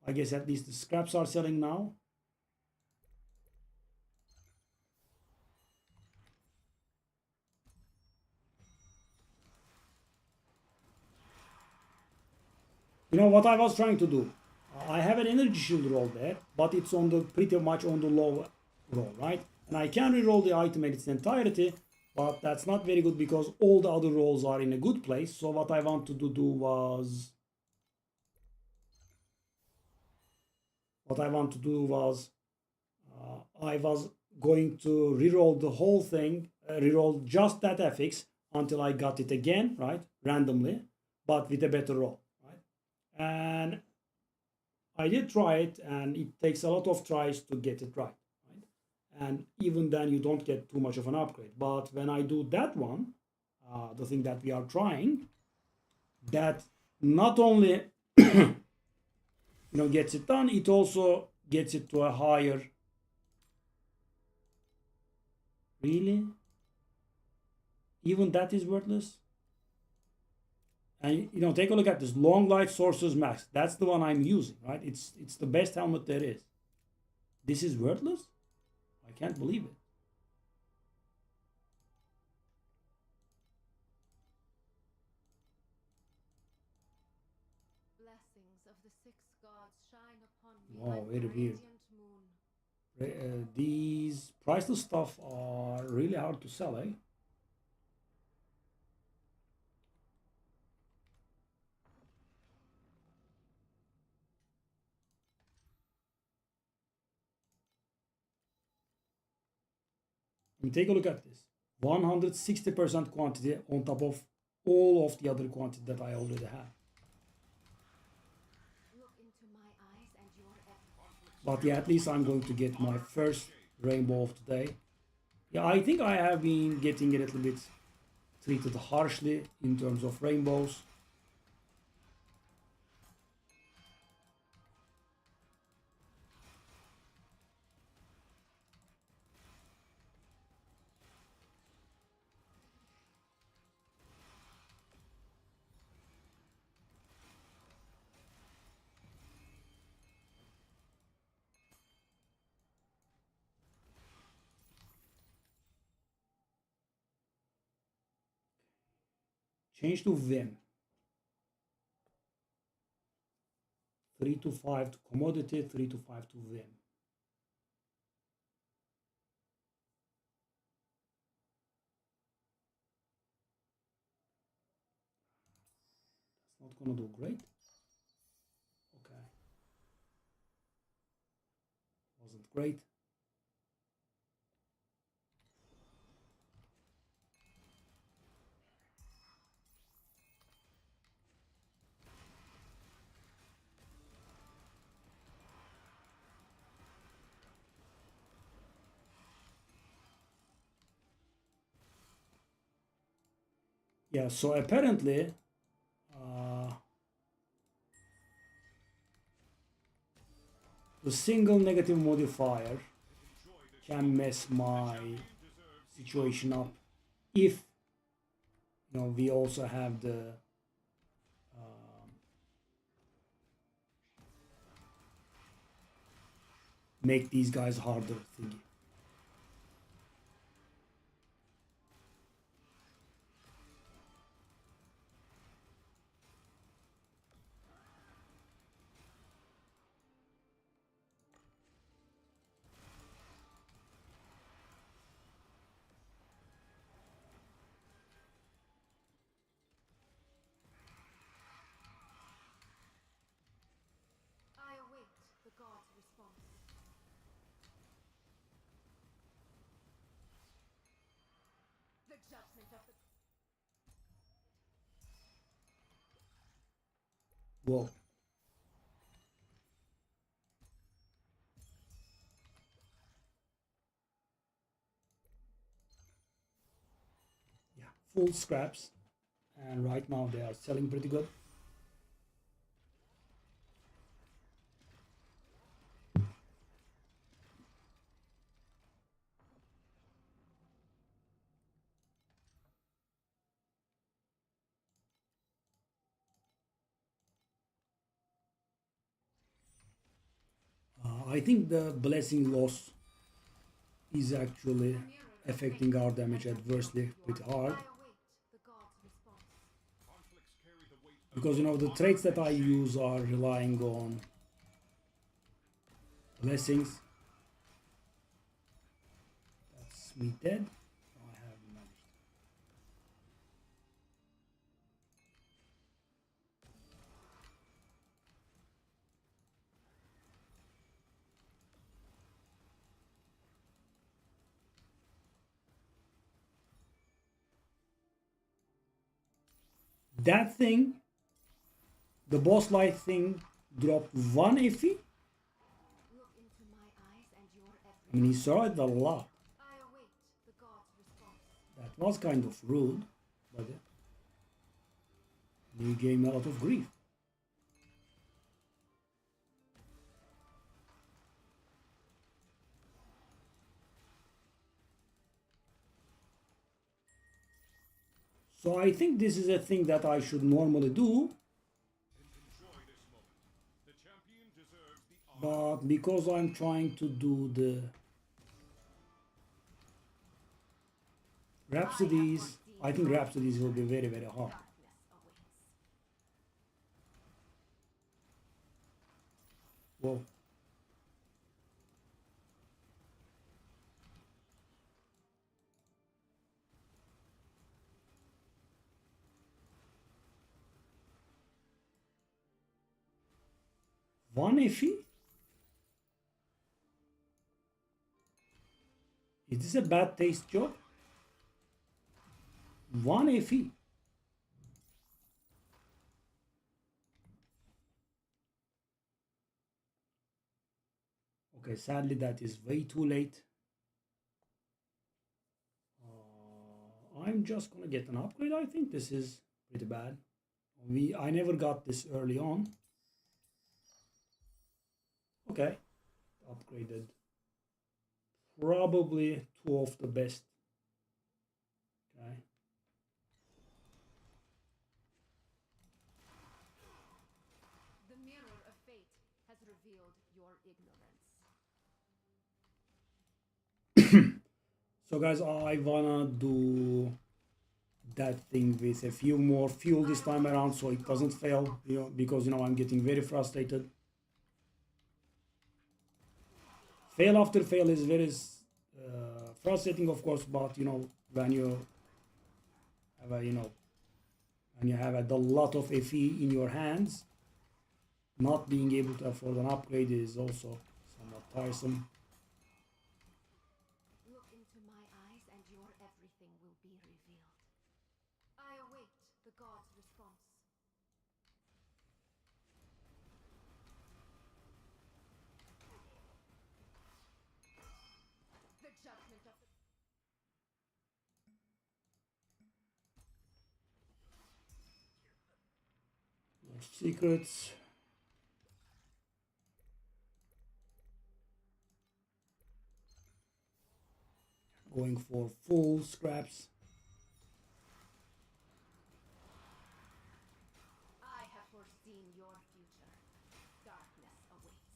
I guess at least the scraps are selling now. You know what I was trying to do? I have an energy shield roll there, but it's on the pretty much on the low roll, right? And I can reroll the item in its entirety, but that's not very good because all the other rolls are in a good place. So what I want to do was I was going to reroll the whole thing, reroll just that FX until I got it again, right? Randomly, but with a better roll, right? And I did try it, and it takes a lot of tries to get it right, right? And even then, you don't get too much of an upgrade. But when I do that one, the thing that we are trying, that not only gets it done, it also gets it to a higher. Really? Even that is worthless? And take a look at this long light sources max. That's the one I'm using, right? It's the best helmet there is. This is worthless? I can't believe it. Blessings of the six gods shine upon me Wow, like very the weird. radiant moon. These priceless stuff are really hard to sell, eh? I mean, take a look at this. 160% quantity on top of all of the other quantity that I already have. Look into my eyes and your everything. But yeah, at least I'm going to get my first rainbow of today. Yeah, I think I have been getting a little bit treated harshly in terms of rainbows. Change to Vim. 3 to 5 to commodity, 3 to 5 to Vim. That's not gonna do great. Okay. Wasn't great. Yeah, so apparently the single negative modifier can mess my situation up if we also have the make these guys harder thingy. judgment of the Whoa. Yeah, full scraps. And right now they are selling pretty good. I think the blessing loss is actually affecting our damage adversely pretty hard. I await the god's response. Conflicts carry the weight of Because you know the traits that I use are relying on blessings. That's me dead. I have managed. That thing, the boss light thing, dropped 1 FE. Look into my eyes and your I everything. mean, he saw it a lot. I await the god's response. That was kind of rude, but he gave me a lot of grief. So I think this is a thing that I should normally do, enjoy this moment. The champion deserves the honor. but because I'm trying to do the Rhapsodies, I think Rhapsodies will be very, very hard. Darkness awaits. Whoa. One FE? Is this a bad taste job? One FE. Okay, sadly that is way too late. I'm just gonna get an upgrade. I think this is pretty bad. I never got this early on. Okay, upgraded. Probably two of the best. Okay. The mirror of fate has revealed your ignorance. So guys, I wanna do that thing with a few more fuel this time around so it doesn't fail, you know, because you know I'm getting very frustrated. Fail after fail is very frustrating, of course, but you know when you have a when you have a lot of FE in your hands, not being able to afford an upgrade is also somewhat tiresome. Look into my eyes and your everything will be revealed. I await the god's response. The judgment of the More secrets. Going for full scraps. I have foreseen your future. Darkness awaits.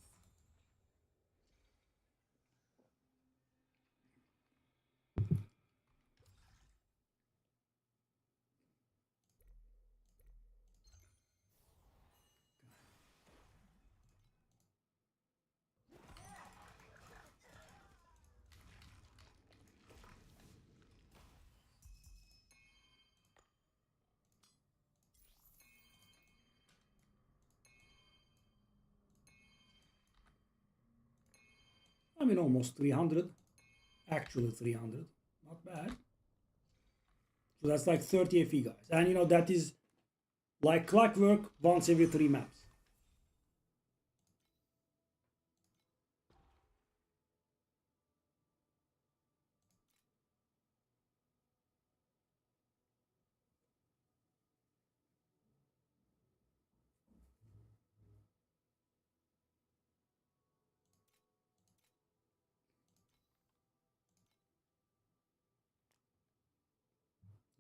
I mean, almost 300. Actually 300. Not bad. So that's like 30 FE, guys. And you know, that is like clockwork once every 3 maps.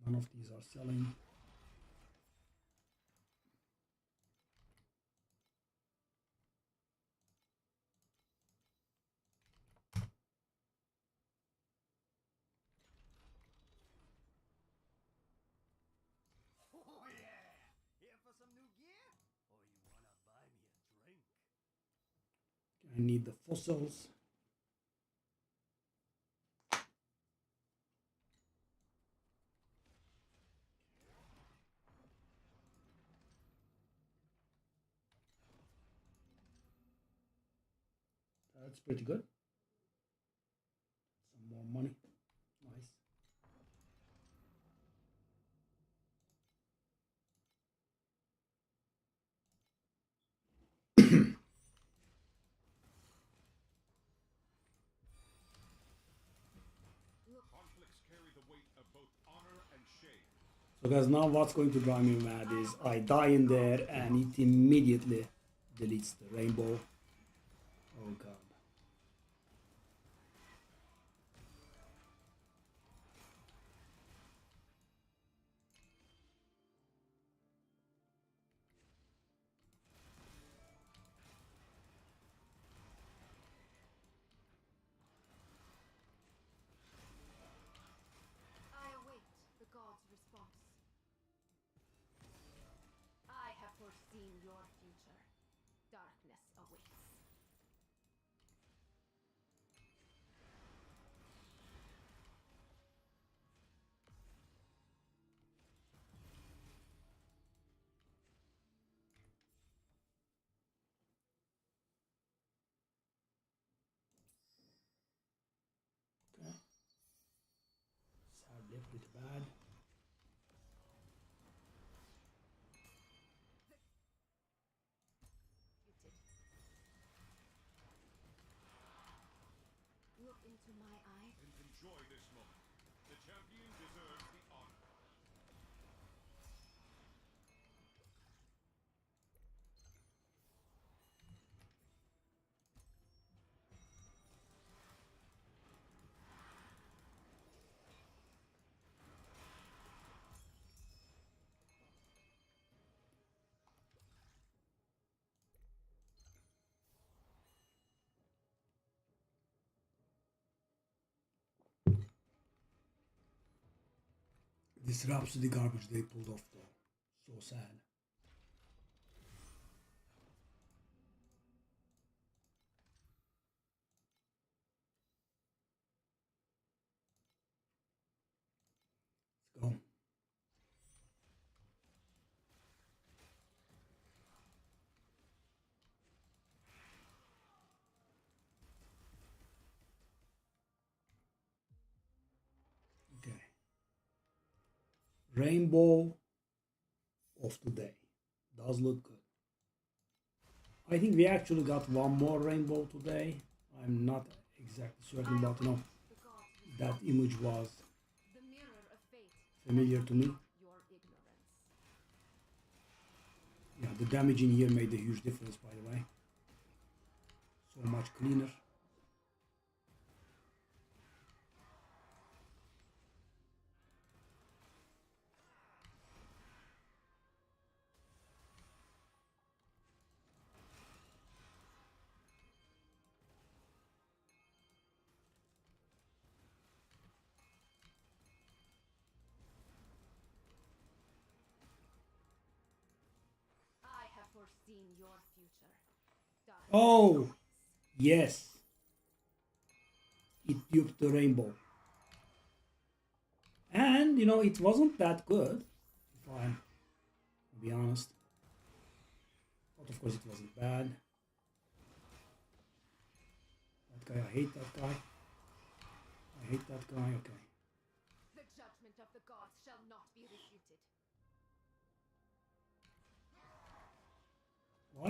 None of these are selling. Oh yeah! Here for some new gear? Or you wanna buy me a drink? I need the fossils. That's pretty good. Some more money. Nice. Conflicts carry the weight of both honor and shame. So guys, now what's going to drive me mad is I die in there and it immediately deletes the rainbow. Oh god. I await the god's response. I have foreseen your future. Darkness awaits. Okay. Sadly pretty bad. You did. Look into my eyes. And enjoy this moment. The champion deserves the honor. This Rhapsody garbage they pulled off though. So sad. Let's go. Okay. Rainbow of today. Does look good. I think we actually got one more rainbow today. I'm not exactly certain, but you know, The god's that image was the mirror of fate. familiar to me. Your ignorance. Yeah, the damage in here made a huge difference, by the way. So much cleaner. I have foreseen your future. Darkness Oh, awaits. yes. It duped the rainbow. And, you know, it wasn't that good, if I'm to be honest. But of course it wasn't bad. That guy, I hate that guy. I hate that guy, okay. The judgment of the gods shall not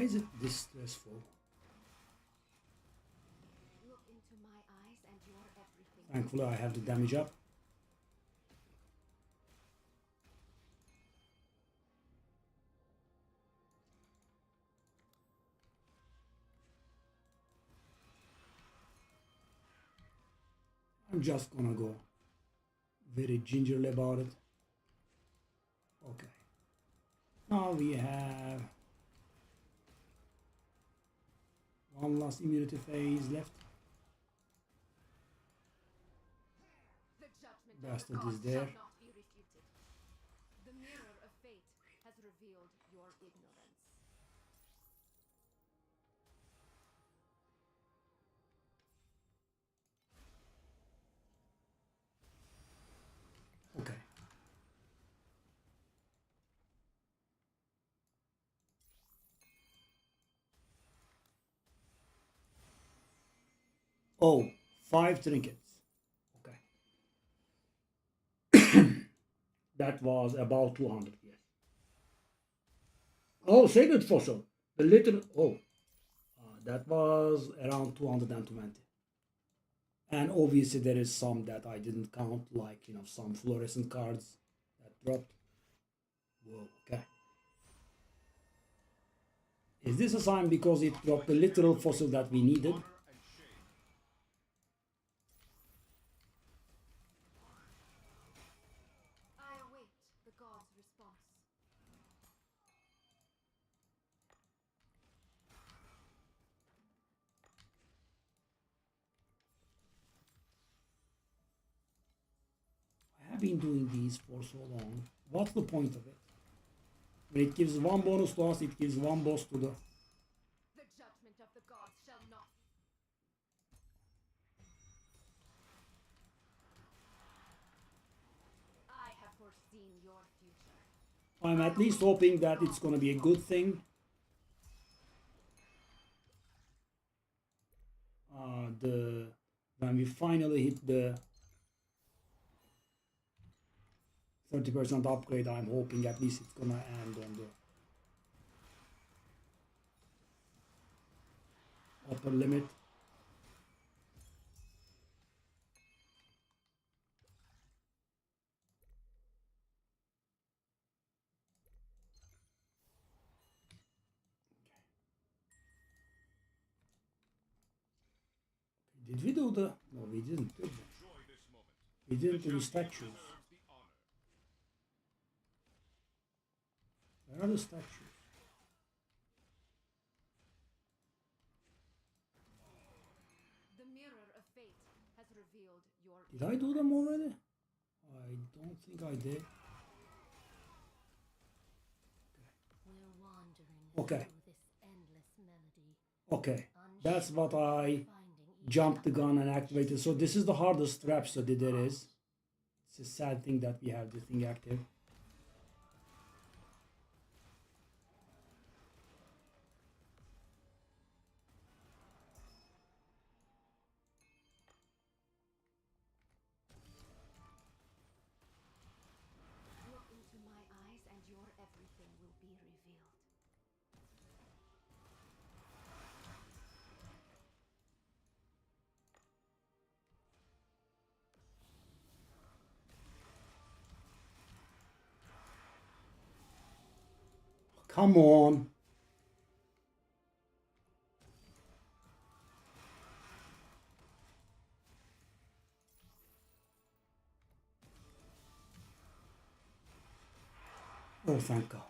is it this stressful? Look into my eyes and your everything. Thankfully, I have the damage up. I'm just gonna go very gingerly about it. Okay. Now we have one last immunity phase left. The judgment Bastard of the is gods there. shall not be refuted. The mirror of fate has revealed your ignorance. Okay. Oh, 5 trinkets. Okay. That was about 200, yes. Oh, sacred fossil. The little, oh, that was around 220. And obviously there is some that I didn't count, like, some fluorescent cards that dropped. Whoa, okay. Is this a sign because it dropped the literal fossil that we needed? Honor and shame. I await the gods' response. I have been doing these for so long. What's the point of it? When it gives one bonus to us, it gives one boss to the... The judgment of the gods shall not. I have foreseen your future. I'm at least hoping that it's going to be a good thing. When we finally hit the 30% upgrade, I'm hoping at least it's gonna end on the upper limit. Did we do the... No, we didn't, did we? Enjoy this moment. We didn't do the Champion statues. deserves the honor. Where are the statues? The mirror of fate has revealed your. Did I do them already? I don't think I did. We're wandering Okay. through this endless melody, Okay, that's what I finding each jumped the gun and activated. So this is the hardest rhapsody there is. It's a sad thing that we have this thing active. Look into my eyes and your everything will be revealed. Come on. Oh, thank God.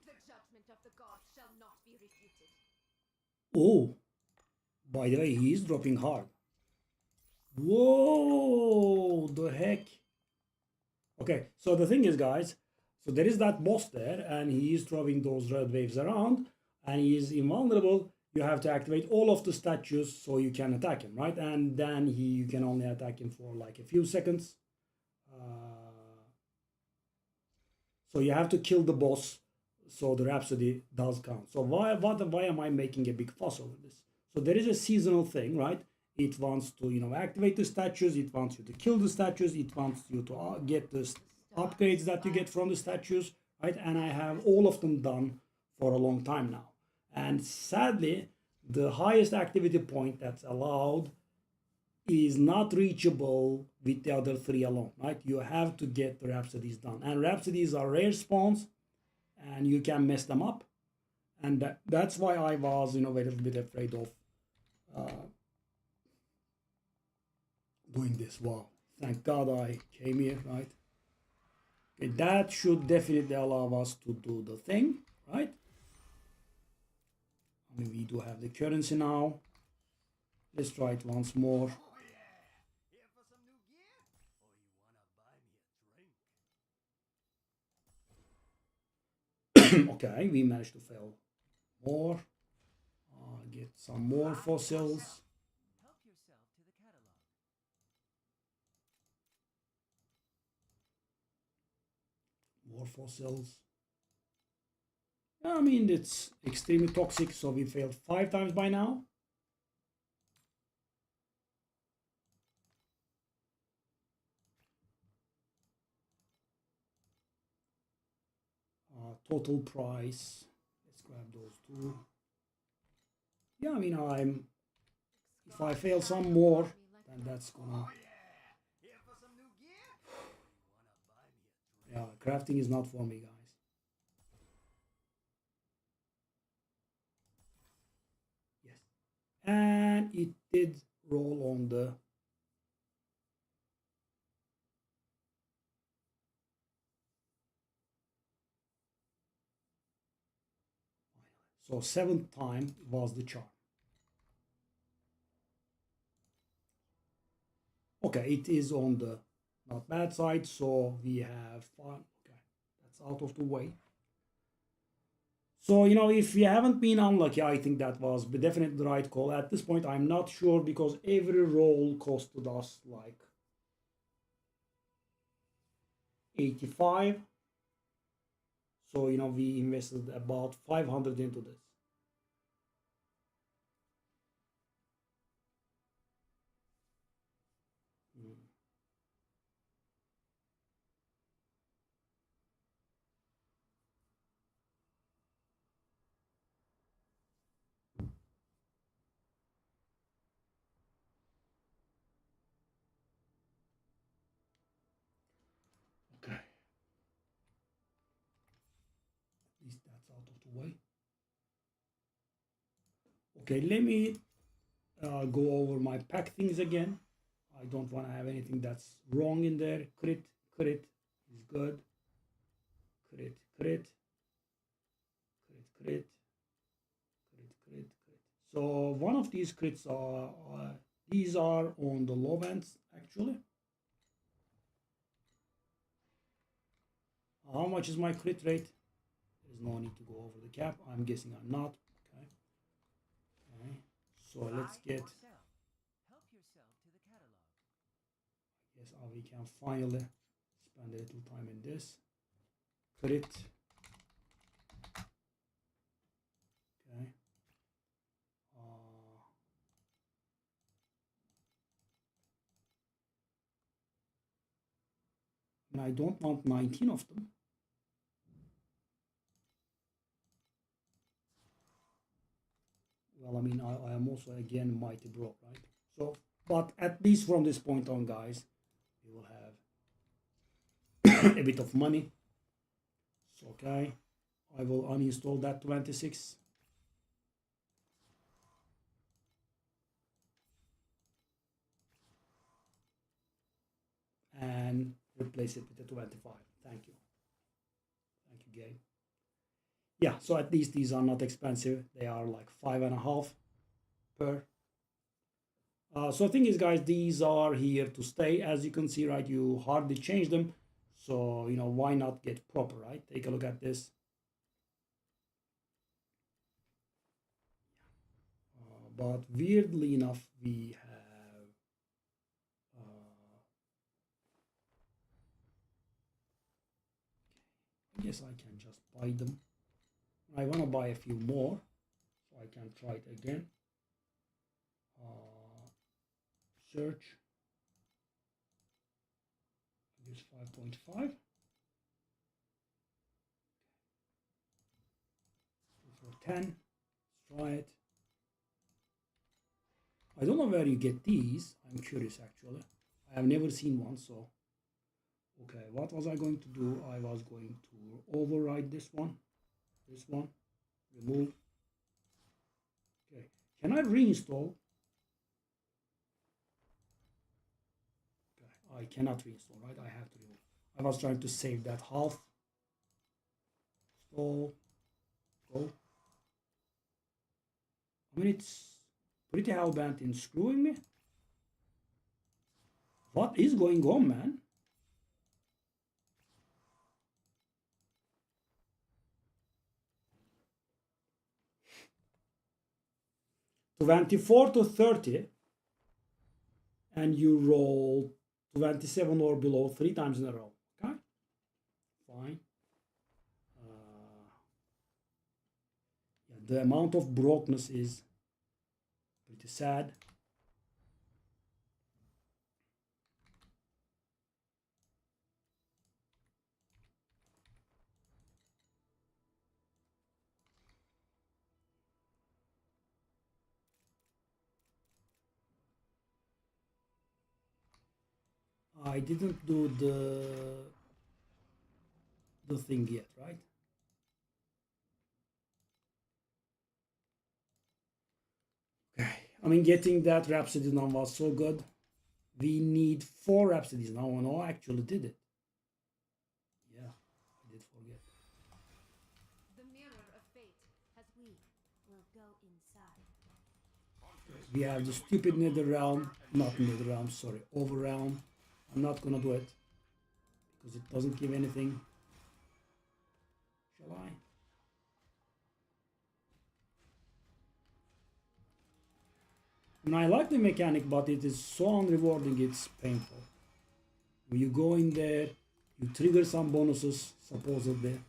The judgment of the gods shall not be refuted. Oh, by the way, he is dropping hard. Whoa, the heck. Okay, so the thing is, guys, so there is that boss there, and he is throwing those red waves around, and he is invulnerable. You have to activate all of the statues so you can attack him, right? And then you can only attack him for like a few seconds. So you have to kill the boss so the Rhapsody does count. So why am I making a big fuss over this? So there is a seasonal thing, right? It wants to, activate the statues. It wants you to kill the statues. It wants you to get the upgrades that you get from the statues, right? And I have all of them done for a long time now. And sadly, the highest activity point that's allowed is not reachable with the other three alone, right? You have to get the Rhapsodies done. And Rhapsodies are rare spawns, and you can mess them up. And that's why I was, a little bit afraid of doing this. Wow. Thank God I came here, right? Okay, that should definitely allow us to do the thing, right? I mean, we do have the currency now. Let's try it once more. Okay, we managed to fail more. Get some more fossils. Help yourself to the catalog. More fossils. I mean, it's extremely toxic, so we failed 5 times by now. Total price. Let's grab those two. Yeah, I mean, if I fail some more, then that's gonna. Yeah, crafting is not for me, guys. Yes. And it did roll on the. So 7th time was the charm. Okay, it is on the not bad side, so we have fun. Okay, that's out of the way. So, if you haven't been unlucky, I think that was definitely the right call. At this point, I'm not sure because every roll costed us like 85. So, we invested about 500 into this. Okay. At least that's out of the way. Okay, let me go over my pack things again. I don't want to have anything that's wrong in there. Crit is good. Crit, crit, crit, crit, crit, crit, crit. So one of these crits these are on the low ends actually. How much is my crit rate? There's no need to go over the cap. I'm guessing I'm not. Okay. Okay. So let's get. Help yourself to the catalog. Yes, we can finally spend a little time in this. Crit. Okay. And I don't want 19 of them. Well, I mean, I am also again mighty broke, right? So, but at least from this point on, guys, we will have a bit of money. So, okay, I will uninstall that 26. And replace it with the 25. Thank you. Thank you, Gabe. Yeah, so at least these are not expensive. They are like 5.5 per. So the thing is, guys, these are here to stay. As you can see, right, you hardly change them. So, why not get proper, right? Take a look at this. But weirdly enough, we have I guess I can just buy them. I want to buy a few more, so I can try it again. Search. Use 5.5. For 10. try it. I don't know where you get these. I'm curious actually. I have never seen one, so okay, what was I going to do? I was going to override this one, remove. Okay, can I reinstall? Okay, I cannot reinstall, right? I have to remove. I was trying to save that half. Install, go. I mean, it's pretty hell bent in screwing me. What is going on, man? $24 to 30, and you roll 27 or below 3 times in a row. Okay, fine. Yeah, the amount of brokenness is pretty sad. I didn't do the thing yet, right? Okay. I mean, getting that Rhapsody now was so good. We need 4 Rhapsodies now, and I actually did it. Yeah, I did forget. The mirror of fate has We will go inside. We have the stupid Nether Realm, not Nether Realm, sorry, Over Realm. I'm not gonna do it because it doesn't give anything. Shall I? And I like the mechanic, but it is so unrewarding, it's painful. When you go in there, you trigger some bonuses, supposedly.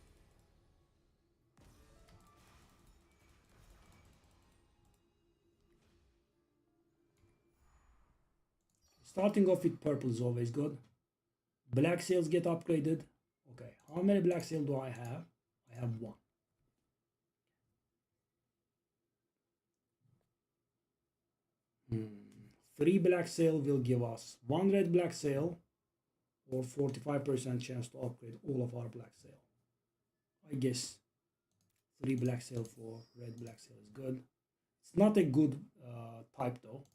Starting off with purple is always good. Black sails get upgraded. Okay, how many black sail do I have? I have 1. 3 black sail will give us 1 red black sail or 45% chance to upgrade all of our black sail. I guess 3 black sail for red black sail is good. It's not a good type though.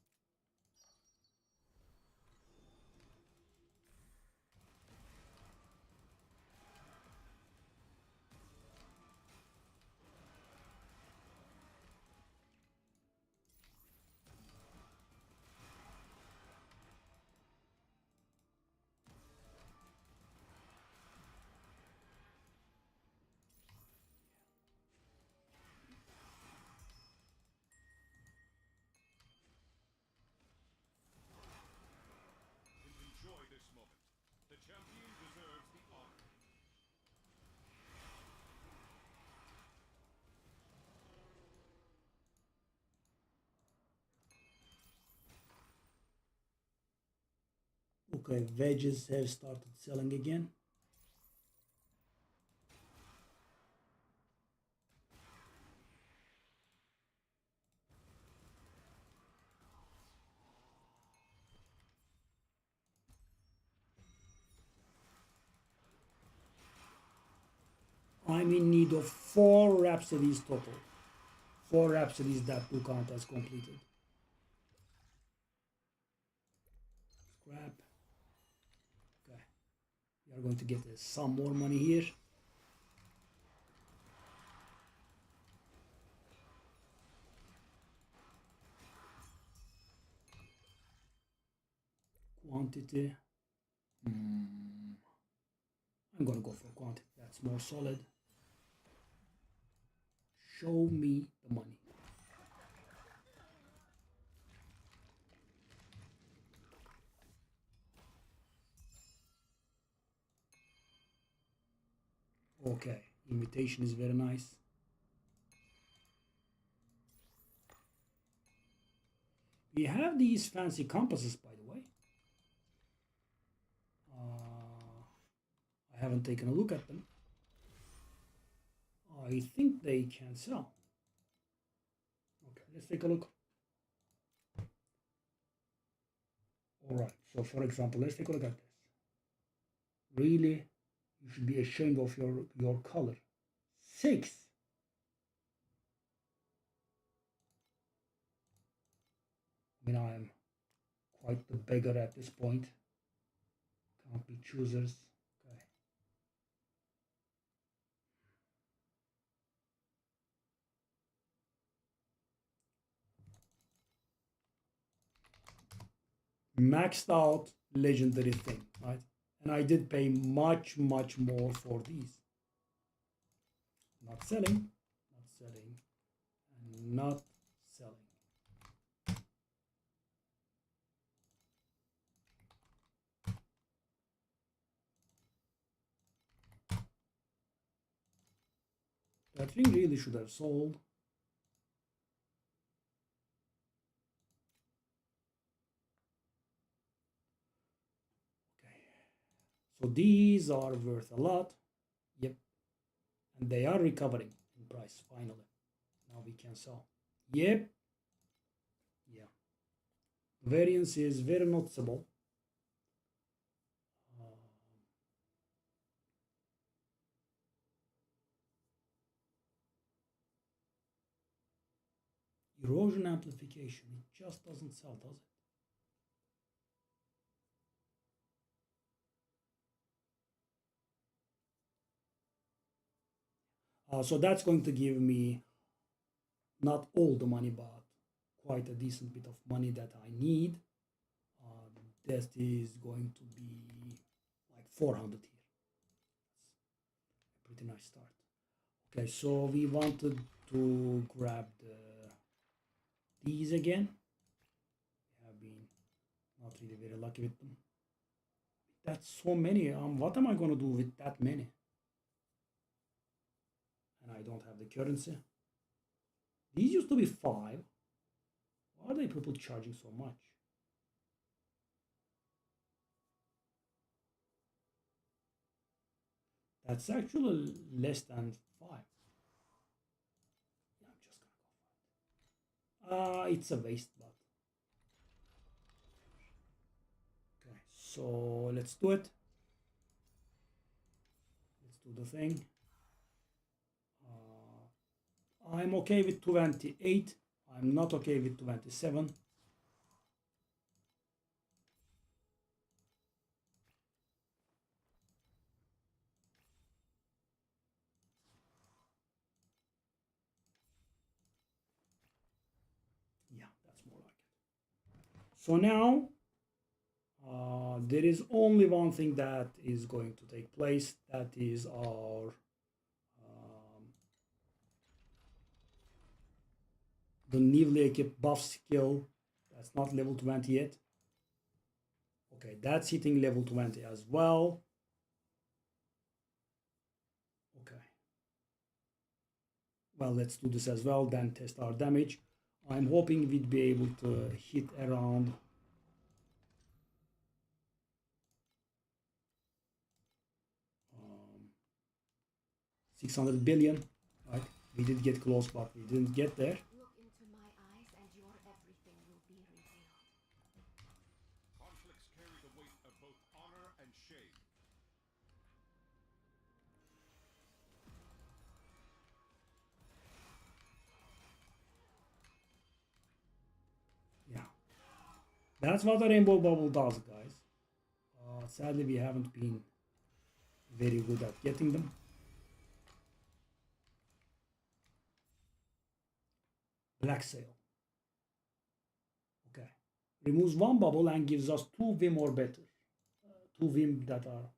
Enjoy this moment. The champion deserves the honor. Okay, wedges have started selling again. I'm in need of 4 Rhapsodies total. 4 Rhapsodies that do count as completed. Scrap. Okay. We are going to get some more money here. Quantity. I'm gonna go for quantity. That's more solid. Show me the money. Okay, imitation is very nice. We have these fancy compasses, by the way. I haven't taken a look at them. I think they can sell. let's take a look. All right, so for example, let's take a look at this. Really, you should be ashamed of your color. 6. I mean, I am quite the beggar at this point. Can't be choosers. Okay. Maxed out legendary thing, right? And I did pay much more for these. Not selling, and not selling. That thing really should have sold. Okay. So these are worth a lot. Yep. And they are recovering in price finally. Now we can sell. Yep. Yeah. Variance is very noticeable. Erosion amplification. It just doesn't sell, does it? So that's going to give me not all the money, but quite a decent bit of money that I need. That is going to be like 400 here. That's a pretty nice start. Okay, so we wanted to grab these again. We have been not really very lucky with them. That's so many. What am I going to do with that many? And I don't have the currency. These used to be 5. Why are they people charging so much? That's actually less than 5. Yeah, I'm just gonna go for it. It's a waste, but okay. So let's do it. Let's do the thing. I'm okay with 28. I'm not okay with 27. Yeah, that's more like it. So now there is only one thing that is going to take place. That is our the newly equipped buff skill. That's not level 20 yet. Okay, that's hitting level 20 as well. Okay. Well, let's do this as well, then test our damage. I'm hoping we'd be able to hit around 600 billion. Right? We did get close, but we didn't get there. Look into my eyes and your everything will be revealed. Conflicts carry the weight of both honor and shame. Yeah. That's what a rainbow bubble does, guys. Sadly, we haven't been very good at getting them. Black sail. Okay. Removes 1 bubble and gives us 2 Vim or better. 2 Vim that are.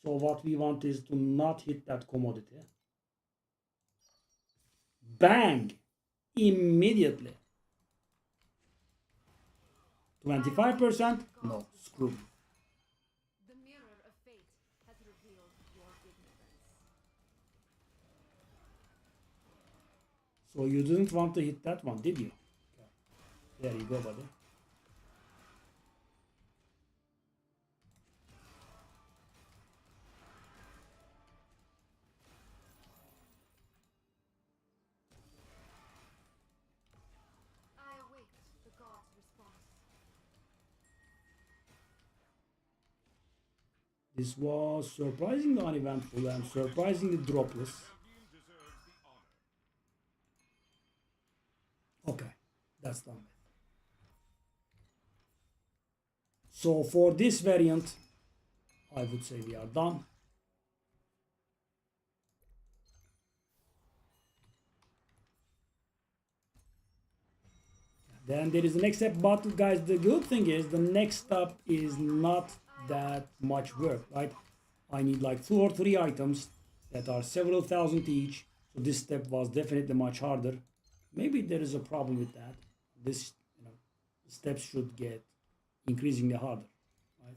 So what we want is to not hit that commodity. Bang! Immediately. 25%? No, screw me. The mirror of fate has revealed your ignorance. So you didn't want to hit that one, did you? Okay. There you go, buddy. This was surprisingly uneventful and surprisingly dropless. Champion deserves the honor. Okay, that's done with. So for this variant, I would say we are done. Then there is the next step, but guys, the good thing is the next step is not that much work, right? I need like 2 or 3 items that are several thousand each. So this step was definitely much harder. Maybe there is a problem with that. This, steps should get increasingly harder, right?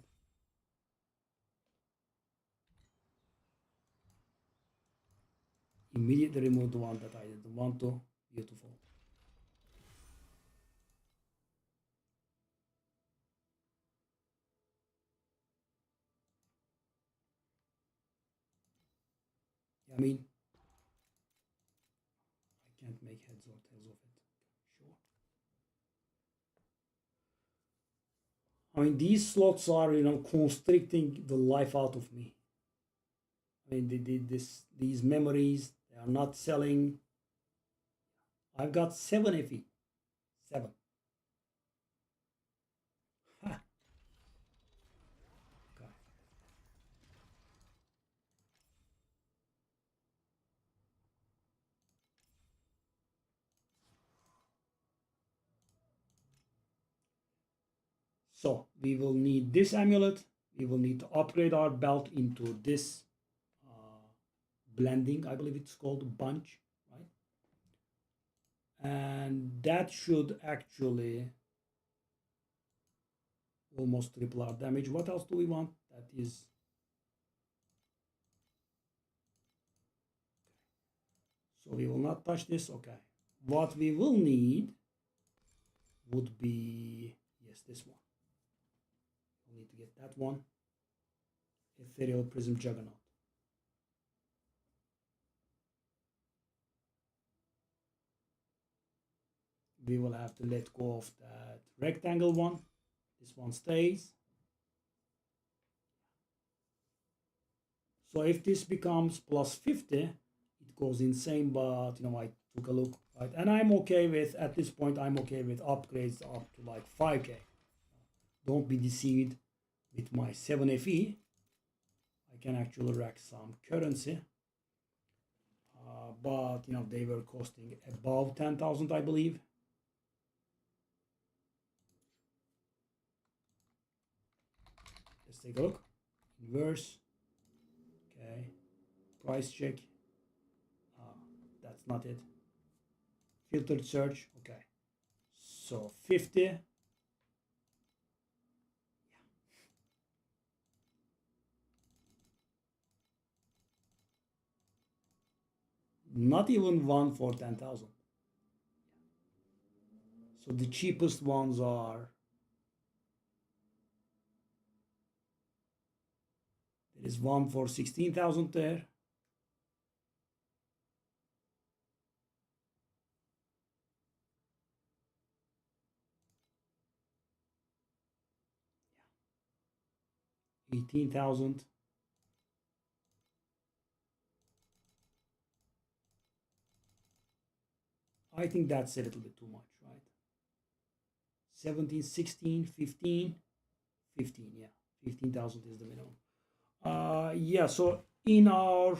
Immediately remove the one that I didn't want to. Beautiful. I mean, I can't make heads or tails of it. Sure. I mean, these slots are, constricting the life out of me. I mean, these memories, they are not selling. I've got 7 FE. 7. Ha. Okay. So we will need this amulet. We will need to upgrade our belt into this blending, I believe it's called bunch, right? And that should actually almost triple our damage. What else do we want? That is, so we will not touch this. Okay, what we will need would be, yes, this one. We'll need to get that one. Ethereal Prism Juggernaut. We will have to let go of that rectangle one. This one stays. So if this becomes plus 50, it goes insane, but I took a look, right? And I'm okay with, at this point, I'm okay with upgrades up to like 5k. Don't be deceived with my 7 FE. I can actually rack some currency. But they were costing above 10,000, I believe. Let's take a look. Inverse. Okay. Price check. That's not it. Filtered search. Okay. So 50. Yeah. Not even one for 10,000. So the cheapest ones are, there is one for 16,000 there. Yeah. 18,000. I think that's a little bit too much, right? 17, 16, 15, 15, yeah. 15,000 is the minimum. Yeah, so in our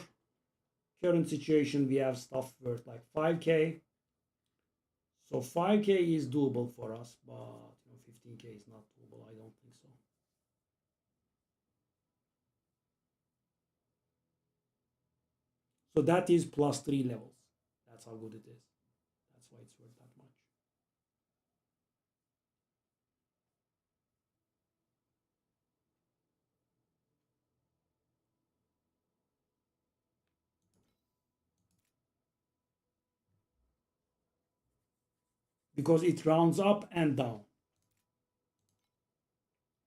current situation, we have stuff worth like 5k. So 5k is doable for us, but 15k is not doable. I don't think so. So that is plus 3 levels. That's how good it is. That's why it's worth that much. Because it rounds up and down.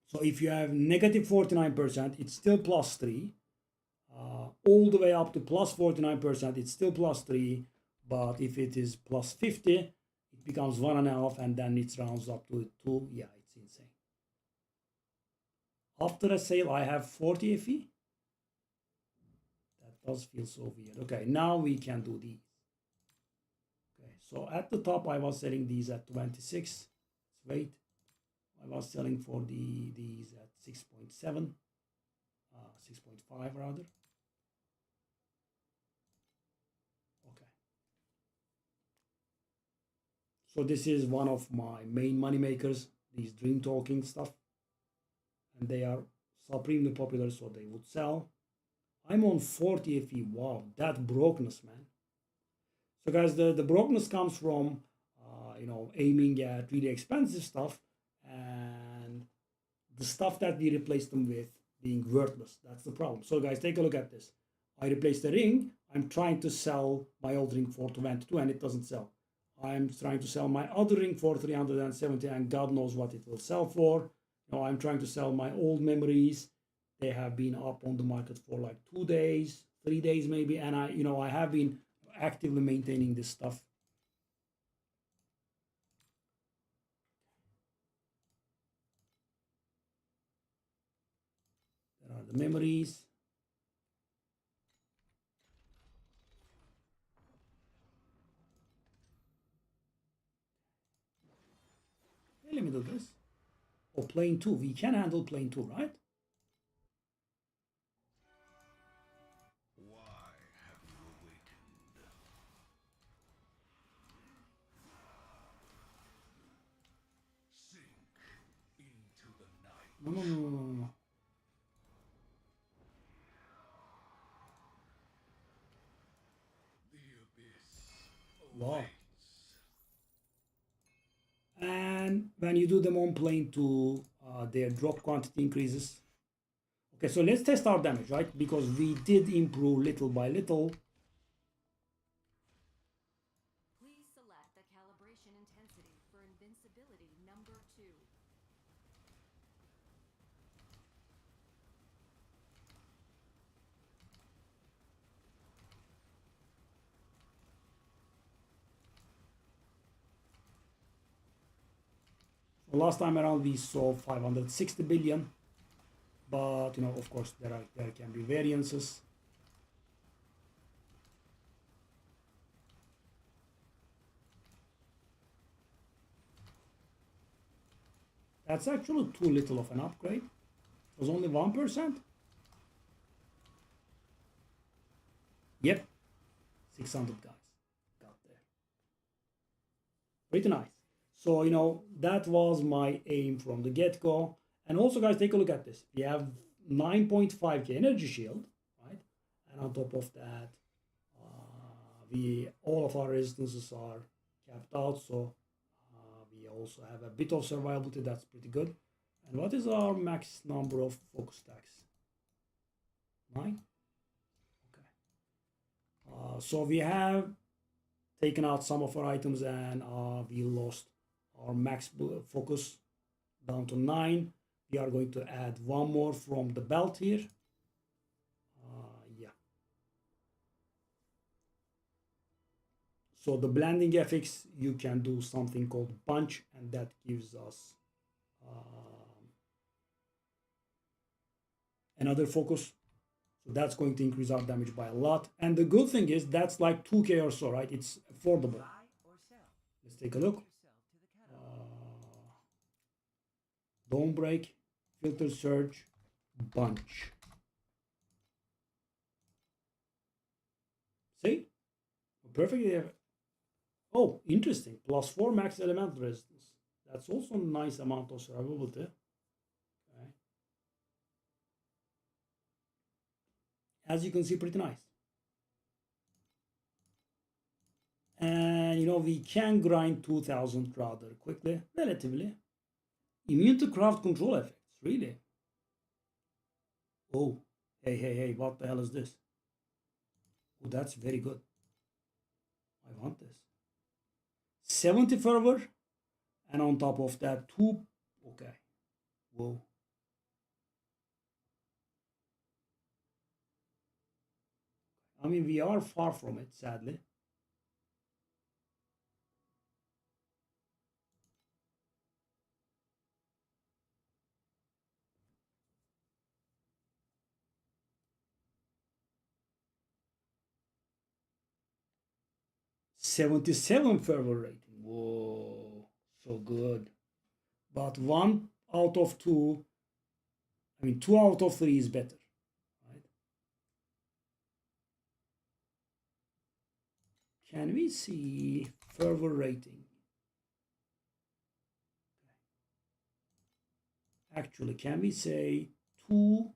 So if you have negative 49%, it's still plus 3. All the way up to plus 49%, it's still plus 3. But if it is plus 50, it becomes 1.5, and then it rounds up to 2. Yeah, it's insane. After a sale, I have 40 FE. That does feel so weird. Okay, now we can do these. Okay, so at the top, I was selling these at 26. Let's wait. I was selling for these at 6.7, 6.5 rather. Okay. So this is one of my main money makers, these dream talking stuff. And they are supremely popular, so they would sell. I'm on 40 FE. Wow, that brokenness, man. So guys, the brokenness comes from, aiming at really expensive stuff and the stuff that we replace them with being worthless. That's the problem. So guys, take a look at this. I replaced the ring. I'm trying to sell my old ring for 22 and it doesn't sell. I'm trying to sell my other ring for 370 and God knows what it will sell for. I'm trying to sell my old memories. They have been up on the market for like 2 days, 3 days maybe. And I have been actively maintaining this stuff. There are the memories. Hey, let me do this. Oh, plane 2. We can handle plane 2, right? Why have you awakened? Sink into the night. No. The abyss Wow. awaits. And when you do them on plane 2, their drop quantity increases. Okay, so let's test our damage, right? Because we did improve little by little. Please select the calibration intensity for invincibility number 2. So last time around we saw 560 billion, but of course there can be variances. That's actually too little of an upgrade. It was only 1%. Yep, 600 guys got there. Pretty nice. So that was my aim from the get-go. And also guys, take a look at this. We have 9.5k energy shield, right? And on top of that, all of our resistances are capped out, so we also have a bit of survivability. That's pretty good. And what is our max number of focus stacks? 9. Okay. So we have taken out some of our items and we lost our max focus down to 9. We are going to add one more from the belt here. Yeah. So the blending FX, you can do something called bunch, and that gives us another focus. So that's going to increase our damage by a lot. And the good thing is that's like 2k or so, right? It's affordable. Let's take a look. Don't break, filter surge, bunch. See? Perfectly. Oh, interesting. +4 max element resistance. That's also a nice amount of survivability. Okay. As you can see, pretty nice. And we can grind 2000 rather quickly, relatively. Immune to craft control effects, really? Oh, hey, what the hell is this? Oh, that's very good. I want this. 70 fervor, and on top of that, 2. Okay. Whoa. I mean, we are far from it, sadly. 77 fervor rating. Whoa, so good. But 1 out of 2, I mean 2 out of 3 is better, right? Can we see fervor rating? Actually, can we say 2?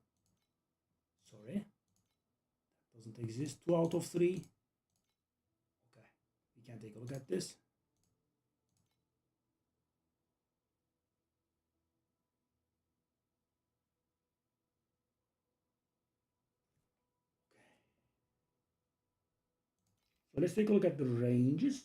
Sorry, that doesn't exist. 2 out of 3. Okay, we can take a look at this. So let's take a look at the ranges.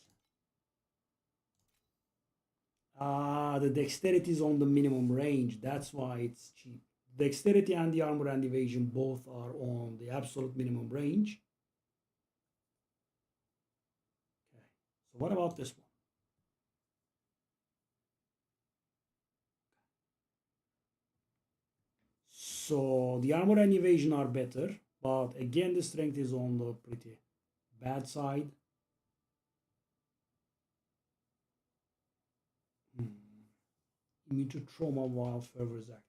The dexterity is on the minimum range. That's why it's cheap. Dexterity and the armor and evasion both are on the absolute minimum range. Okay. So what about this one? So the armor and evasion are better, but again the strength is on the pretty bad side. Immune to trauma while fervor is active.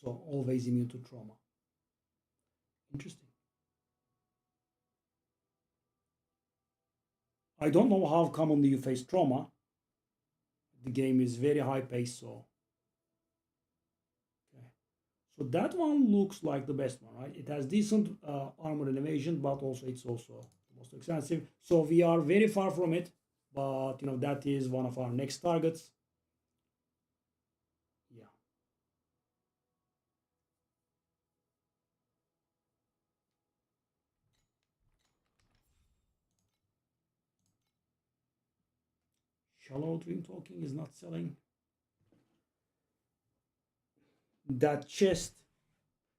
So always immune to trauma. Interesting. I don't know how commonly you face trauma. The game is very high paced, so. Okay. So that one looks like the best one, right? It has decent armor and evasion, but also it's also the most expensive. So we are very far from it, but that is one of our next targets. Yeah. Shallow dream talking is not selling. That chest.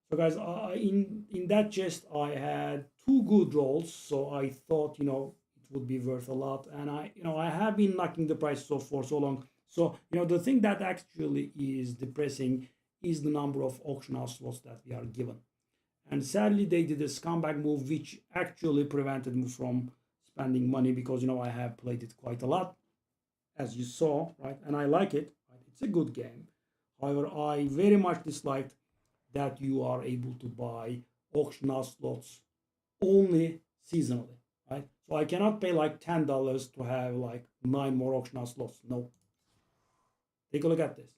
So guys, in that chest I had 2 good rolls, so I thought it would be worth a lot, and I have been knocking the prices off for so long. So the thing that actually is depressing is the number of auction house slots that we are given, and sadly they did a scumbag move which actually prevented me from spending money, because I have played it quite a lot, as you saw, right? And I like it, right? It's a good game. However, I very much disliked that you are able to buy auction house slots only seasonally, right? So I cannot pay like $10 to have like 9 more auction house slots. No. Take a look at this.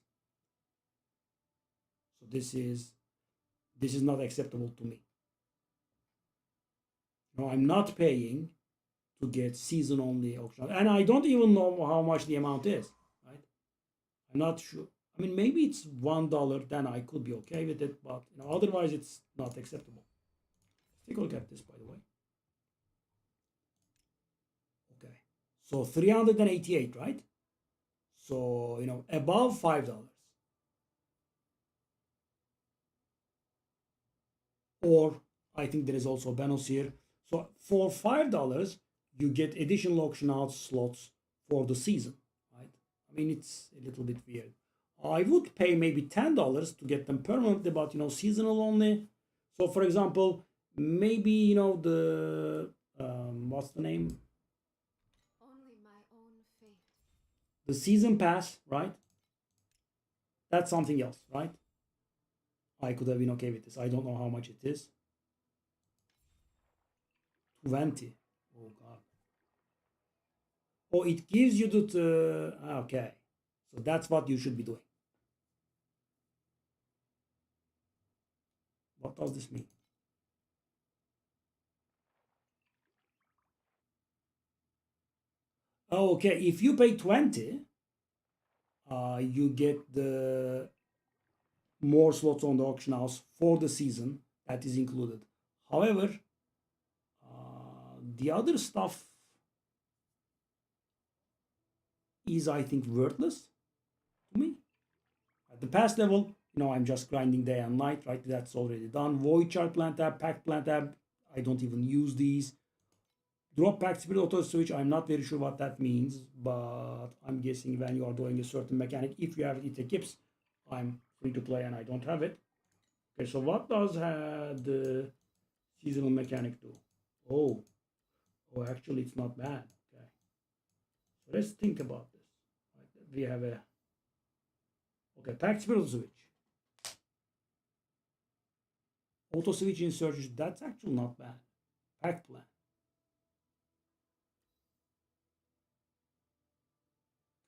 So this is not acceptable to me. I'm not paying to get season only auction, and I don't even know how much the amount is, right? I'm not sure. I mean, maybe it's $1, then I could be okay with it, but otherwise it's not acceptable. Let's take a look at this, by the way. Okay, so 388, right? So above $5, or I think there is also a bonus here. So for $5, you get additional auction house slots for the season, right? I mean, it's a little bit weird. I would pay maybe $10 to get them permanently, but seasonal only. So for example, maybe the what's the name? Only my own fate. The season pass, right? That's something else, right? I could have been okay with this. I don't know how much it is. 20. Oh god. Oh, it gives you the okay. So that's what you should be doing. What does this mean? Oh, okay, if you pay 20, you get the more slots on the auction house for the season. That is included. However, the other stuff is, I think, worthless to me. At the past level, I'm just grinding day and night, right? That's already done. Void Chart Plant Tab, Pact Plant Tab, I don't even use these. Drop Pact Spirit Auto Switch, I'm not very sure what that means, but I'm guessing when you are doing a certain mechanic, if you have it equips, I'm free to play and I don't have it. Okay, so what does the seasonal mechanic do? Oh, actually it's not bad. Okay. So let's think about this. Right? We have a packed spiritual switch. Auto switch in searches, that's actually not bad. Packed plan.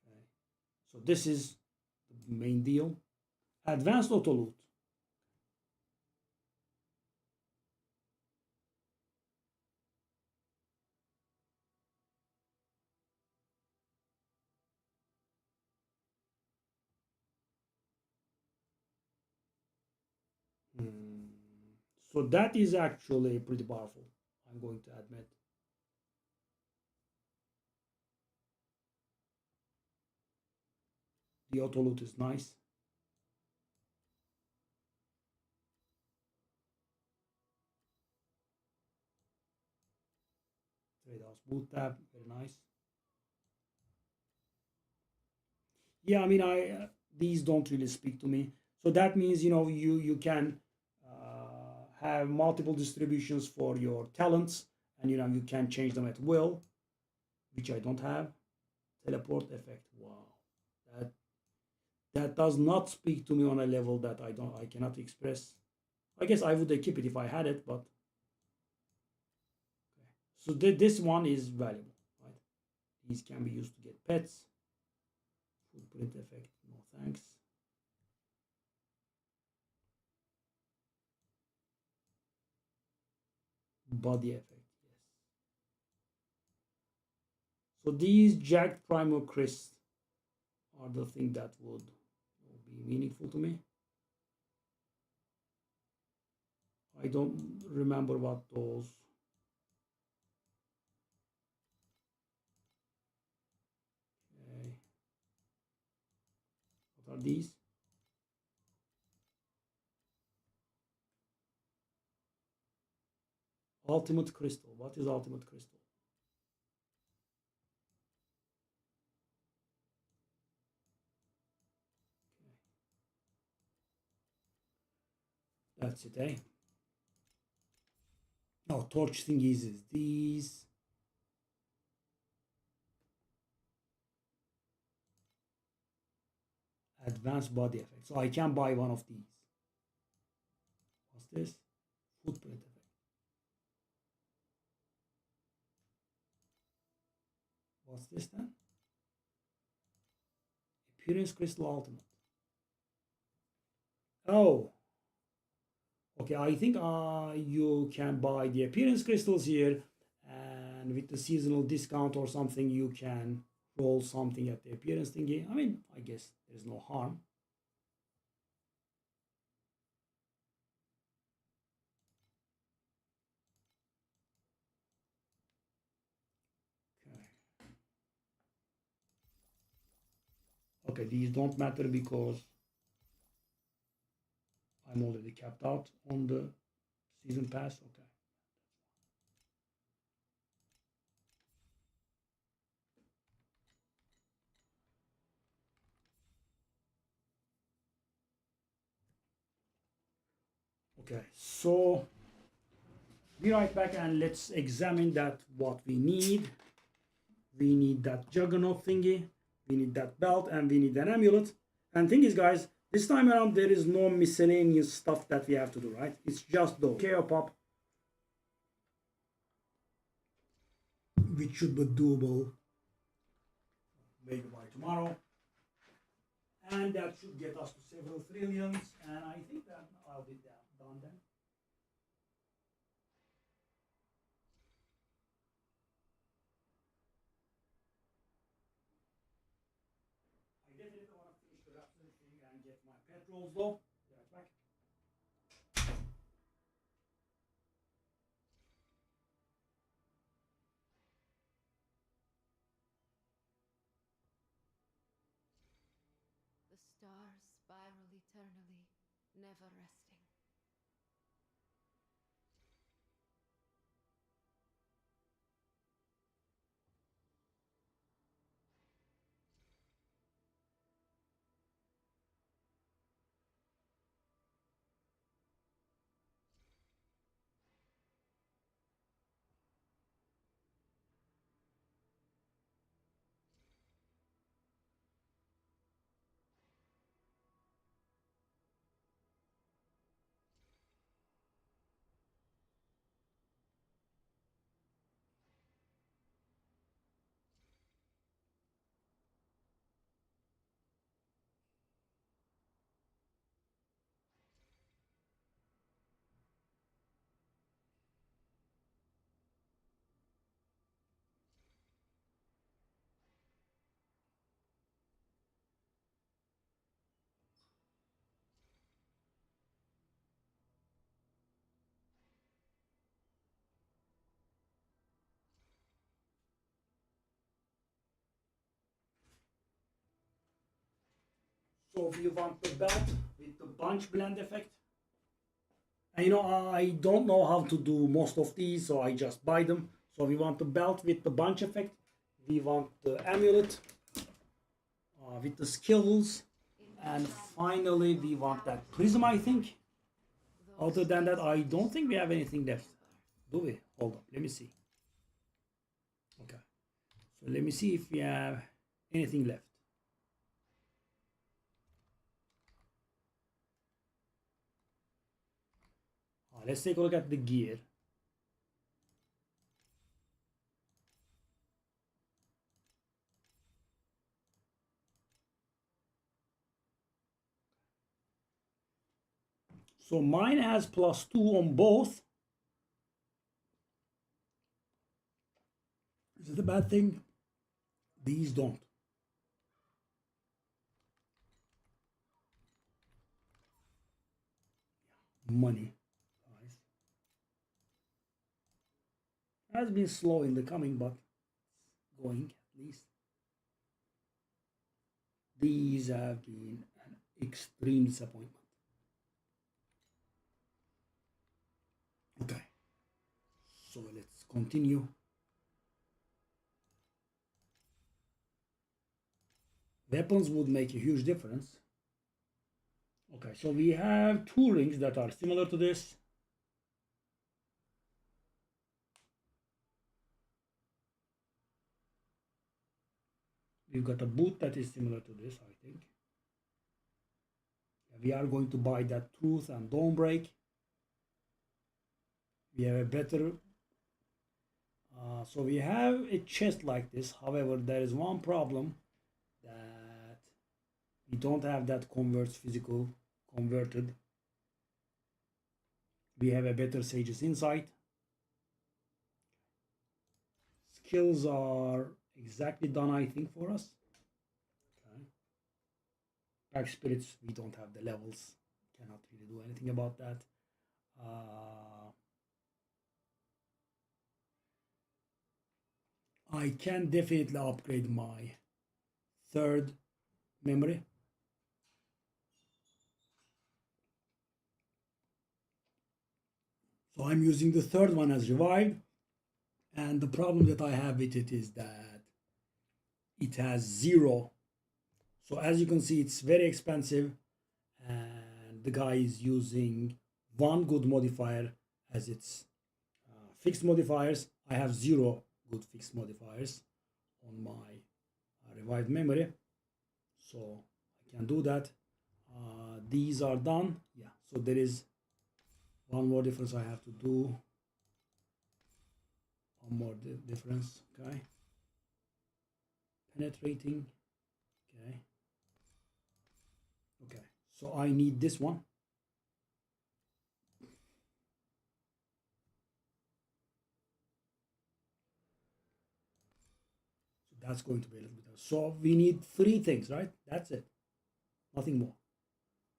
Okay. So this is the main deal. Advanced auto loot. So that is actually pretty powerful, I'm going to admit. The auto loot is nice. Trade house boot tab, very nice. Yeah, I mean, these don't really speak to me. So that means you can have multiple distributions for your talents, and you can change them at will, which I don't have. Teleport effect. Wow, that does not speak to me on a level that I cannot express. I guess I would keep it if I had it, but okay. So this one is valuable, right? These can be used to get pets. Footprint effect, no thanks. Body effect, yes. So these jagged primal crisps are the thing that would be meaningful to me. I don't remember what those. Okay. What are these? Ultimate crystal. What is ultimate crystal? Okay. That's it, eh? No, torch thingies is these. Advanced body effect. So I can buy one of these. What's this? Footprint effect. What's this then? Appearance crystal ultimate. Oh. Okay, I think you can buy the appearance crystals here, and with the seasonal discount or something, you can roll something at the appearance thingy. I mean, I guess there's no harm. Okay, these don't matter because I'm already capped out on the season pass. Okay. Okay, so be right back and let's examine that what we need. We need that juggernaut thingy, we need that belt, and we need an amulet. And thing is, guys, this time around there is no miscellaneous stuff that we have to do, right? It's just those. KO pop, which should be doable maybe by tomorrow. And that should get us to several trillions, and I think that I'll be done then. I definitely want to finish the Rhapsody thing and get my pet rolls though. Be right back. The stars spiral eternally, never resting. So we want the belt with the bunch blend effect. And you know, I don't know how to do most of these, so I just buy them. So we want the belt with the bunch effect. We want the amulet with the skills. And finally, we want that prism, I think. Other than that, I don't think we have anything left. Do we? Hold on, let me see. Okay. So let me see if we have anything left. Let's take a look at the gear. So mine has +2 on both. Is it a bad thing? These don't. Money. Nice. Has been slow in the coming, but going at least. These have been an extreme disappointment. Okay. So let's continue. Weapons would make a huge difference. Okay, so we have 2 rings that are similar to this. We've got a boot that is similar to this, I think. We are going to buy that Truth and Dawnbreak. We have a better... so we have a chest like this. However, there is one problem, that we don't have that converts physical converted. We have a better Sage's Insight. Skills are exactly done, I think, for us. Okay. Pack Spirits, we don't have the levels. Cannot really do anything about that. I can definitely upgrade my 3rd memory. So I'm using the 3rd one as revived. And the problem that I have with it is that it has 0. So as you can see, it's very expensive. And the guy is using 1 good modifier as its fixed modifiers. I have 0 good fixed modifiers on my revived memory. So I can do that. These are done. Yeah, so there is one more difference I have to do. One more difference, okay. Penetrating, okay. Okay, so I need this one. So that's going to be a little bit. So we need 3 things, right? That's it. Nothing more.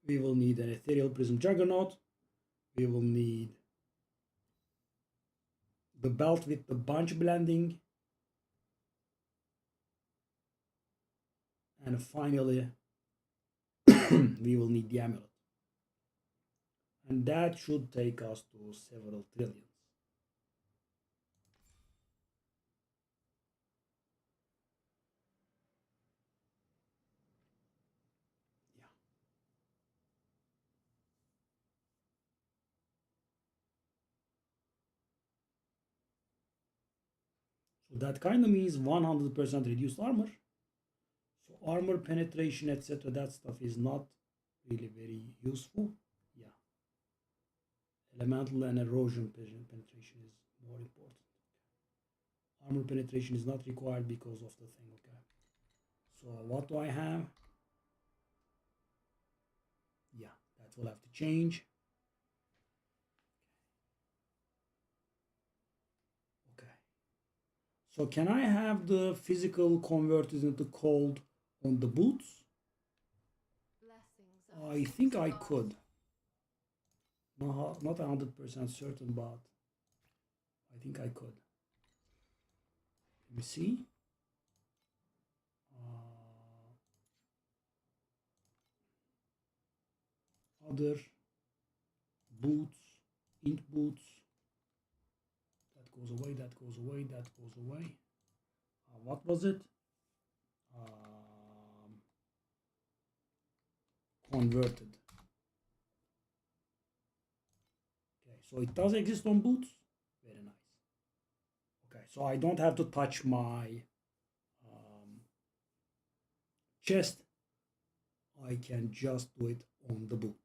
We will need an Ethereal Prism Juggernaut. We will need the belt with the bunch blending. And finally, we will need the amulet. And that should take us to several trillions. Yeah. So that kind of means 100% reduced armor. So armor penetration, etc., that stuff is not really very useful. Yeah. Elemental and erosion penetration is more important. Armor penetration is not required because of the thing, okay. So what do I have? Yeah, that will have to change. Okay. So can I have the physical converted into cold on the boots? I think I could. No, not 100% certain, but I think I could. Let me see. powder, boots, ink boots. That goes away, that goes away, that goes away. What was it? Converted. Okay, so it does exist on boots. Very nice. Okay, so I don't have to touch my chest. I can just do it on the boots.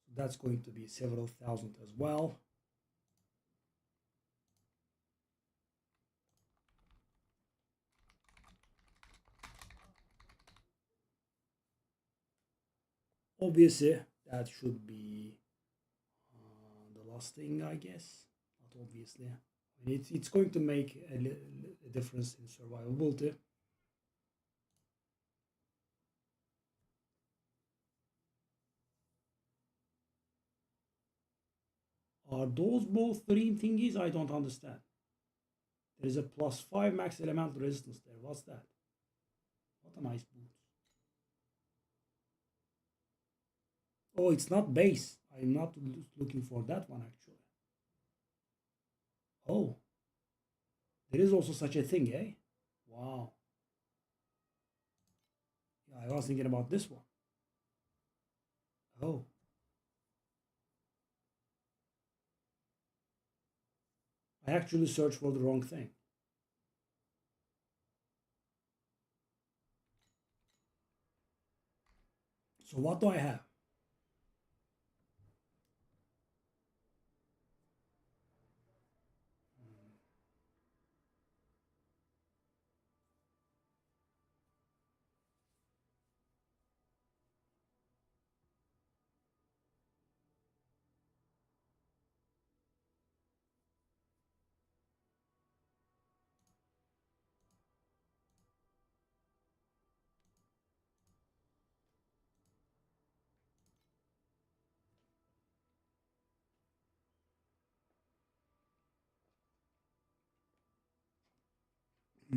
So that's going to be several thousand as well. Obviously, that should be the last thing, I guess. Not obviously. It's going to make a difference in survivability. Are those both green thingies? I don't understand. There is a +5 max elemental resistance there. What's that? What a nice boot. Oh, it's not base. I'm not looking for that one actually. Oh, there is also such a thing, eh? Wow. Yeah, I was thinking about this one. Oh. I actually searched for the wrong thing. So what do I have? I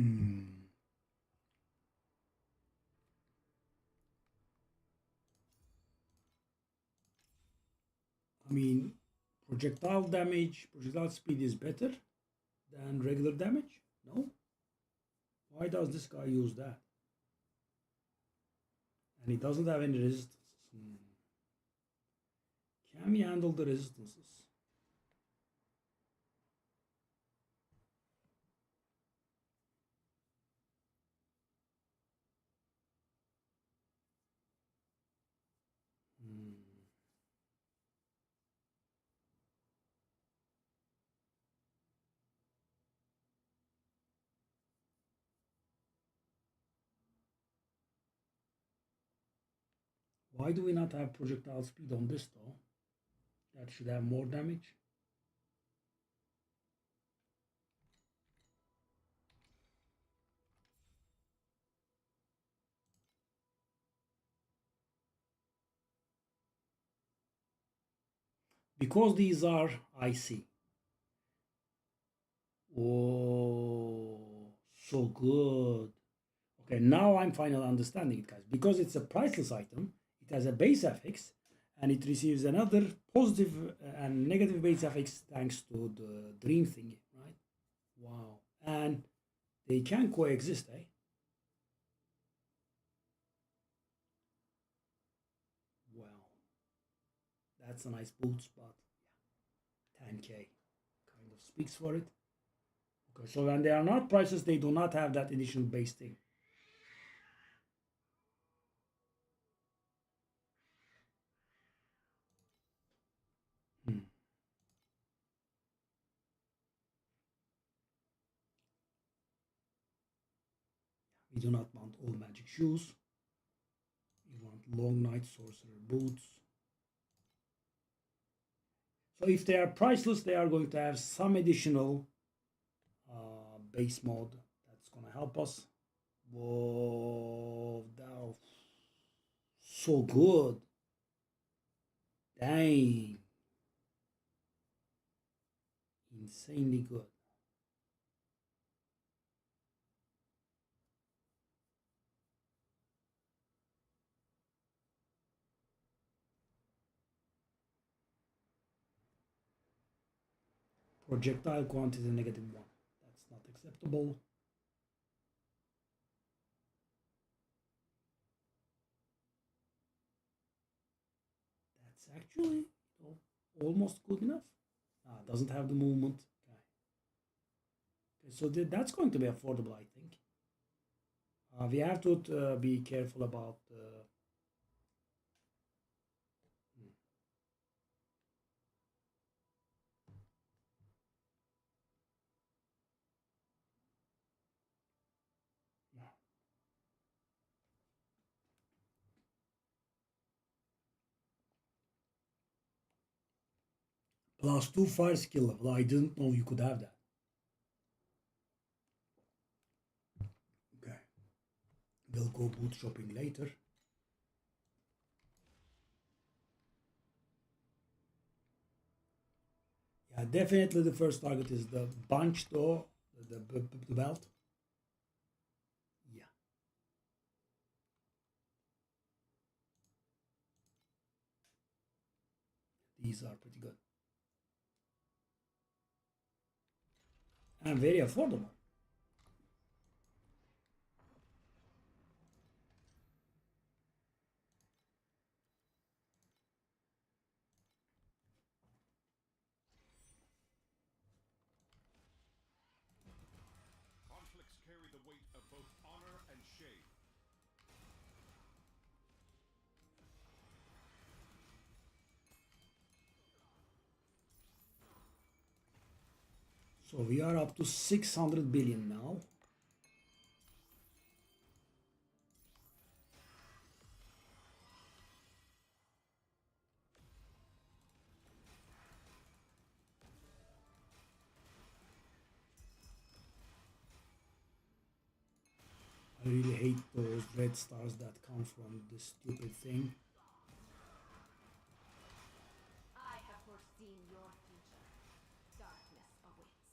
mean, projectile speed is better than regular damage? No? Why does this guy use that? And he doesn't have any resistances. Can we handle the resistances? Why do we not have projectile speed on this though? That should have more damage. Because these are IC. Oh, so good. Okay, now I'm finally understanding it, guys. Because it's a priceless item, it has a base affix, and it receives another positive and negative base affix thanks to the dream thingy, right? Wow. And they can coexist, eh? Well, that's a nice boot spot. Yeah, 10K kind of speaks for it. Okay, so when they are not prices, they do not have that additional base thing. We do not want all magic shoes. We want long night sorcerer boots. So if they are priceless, they are going to have some additional base mode that's going to help us. Whoa, that was so good. Dang. Insanely good. Projectile quantity -1. That's not acceptable. That's actually almost good enough. Doesn't have the movement. Okay, so that's going to be affordable, I think. We have to be careful about +2 fire skill level. I didn't know you could have that. Okay. We'll go boot shopping later. Yeah, definitely the first target is the bunch though, the belt. Yeah. These are pretty good. And very affordable. Conflicts carry the weight of both honor and shame. So we are up to 600 billion now. I really hate those red stars that come from this stupid thing. I have foreseen your future. Darkness awaits.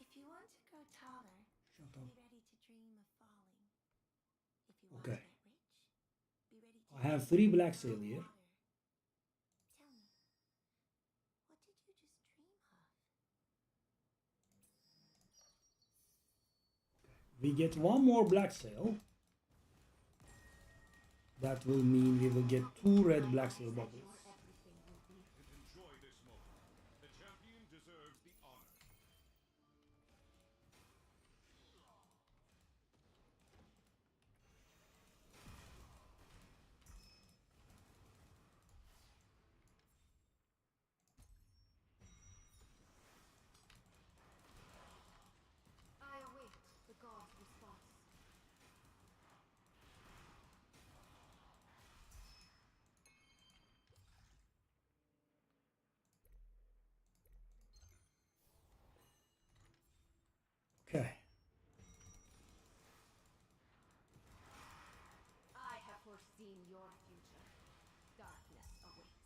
If you want to grow taller, Shut be up. ready to dream of falling. If you want Okay. to get rich, be ready to I have dream 3 of black flowing sail here. water. Tell me, what did you just dream of? We get 1 more black sail. That will mean we will get 2 red black sail bubbles. Everything will be. And enjoy this moment. The champion deserves the honor. I await the god's response. Okay. I have foreseen your future. Darkness awaits.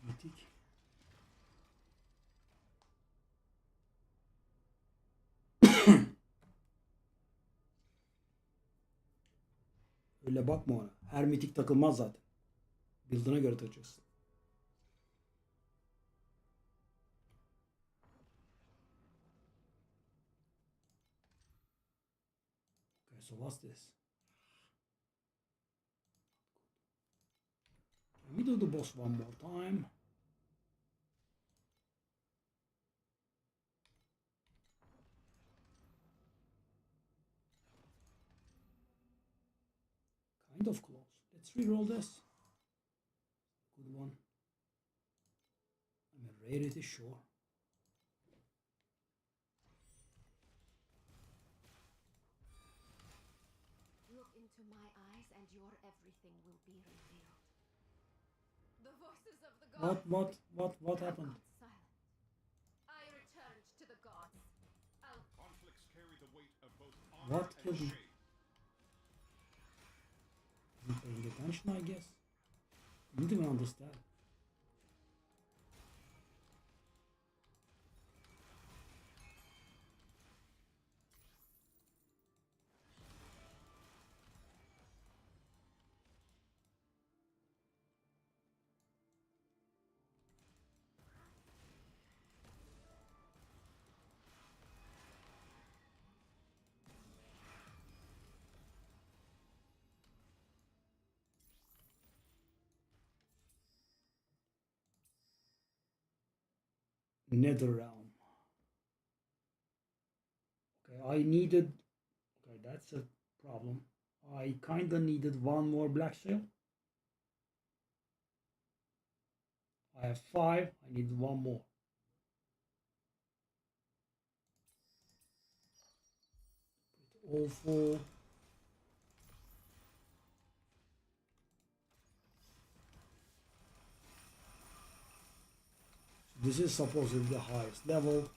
Mythic. Öyle bakma ona. Her mitik takılmaz zaten. Build'ına göre takacaksın. Okay, so what's this? Can we do the boss one more time? Kind of close. Let's reroll this. Good one. I'm a rarity, sure. into my eyes and your everything will be revealed. The voices of the gods What happened? have gone silent. I returned to the gods. Conflicts carry the weight of both What honor killed and him? shame. I'm paying attention, I guess. I didn't even understand. Nether realm. Okay, I needed. Okay, that's a problem. I kinda needed one more black sail. I have 5. I need one more. Put all 4. This is supposed to be the highest level.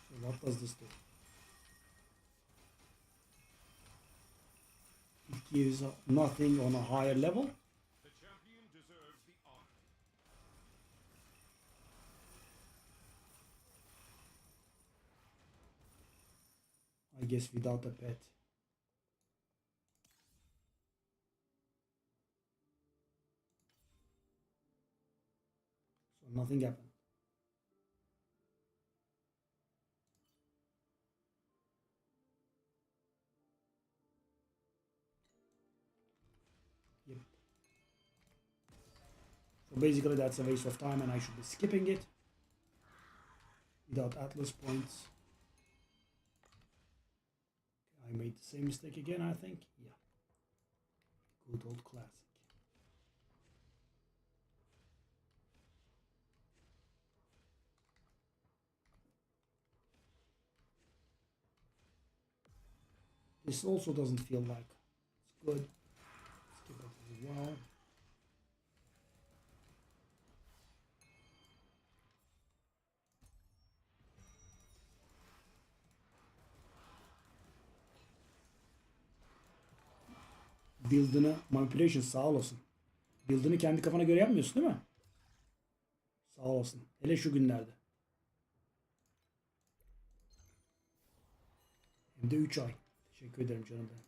So what does this do? It gives nothing on a higher level. The champion deserves the honor. I guess without a pet. So nothing happened. Yep. So basically that's a waste of time and I should be skipping it. Without Atlas points. I made the same mistake again, I think. Yeah. Good old classic. This also doesn't feel like it's good. Skip it as well. Build'ını manipulation sağ olasın. Build'ını kendi kafana göre yapmıyorsun değil mi? Sağ olasın. Hele şu günlerde. Hem de 3 ay. Teşekkür ederim canım benim.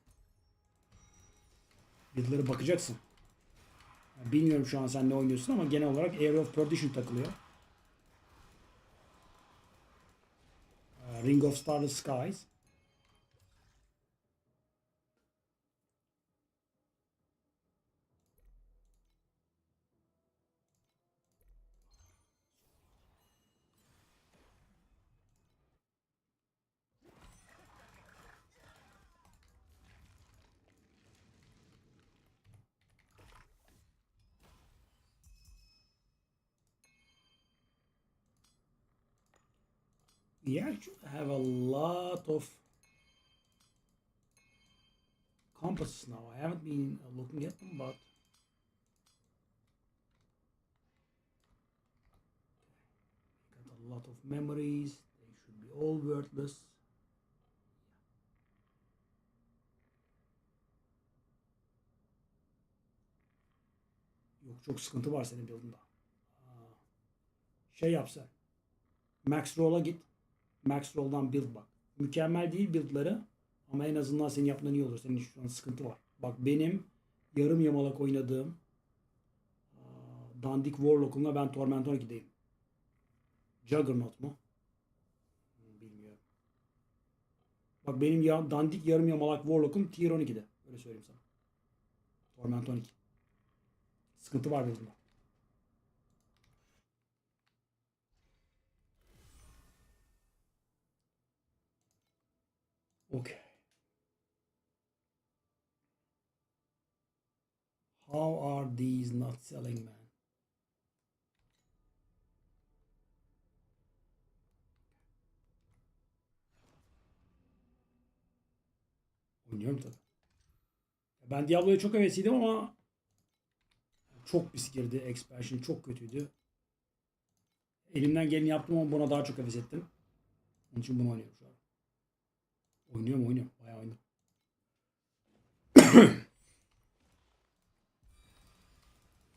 Build'lara bakacaksın. Yani bilmiyorum şu an sen ne oynuyorsun ama genel olarak Area of Perdition takılıyor. Ring of Starless Skies. We actually have a lot of compasses now. I haven't been looking at them, but got a lot of memories. They should be all worthless. Yok çok sıkıntı var senin build'ında. Şey yapsa. Max Roll'a git. Max Roll'dan build bak. Mükemmel değil build'ları ama en azından senin yaptığın iyi olur. Senin şu an sıkıntı var. Bak benim yarım yamalak oynadığım Dandik Warlock'umla ben Torment 12'deyim. Juggernaut mu? Bilmiyorum. Bak benim dandik yarım yamalak Warlock'um Tier 12'de. Öyle söyleyeyim sana. Torment 12. Sıkıntı var build'ımda. Okay. How are these not selling, man? Oynuyorum tabii. Ben Diablo'ya çok hevesliydim ama çok pis girdi. Expansion çok kötüydü. Elimden geleni yaptım ama buna daha çok heves ettim. Onun için bunu oynuyorum şu an. Oynuyorum. Bayağı oynadım.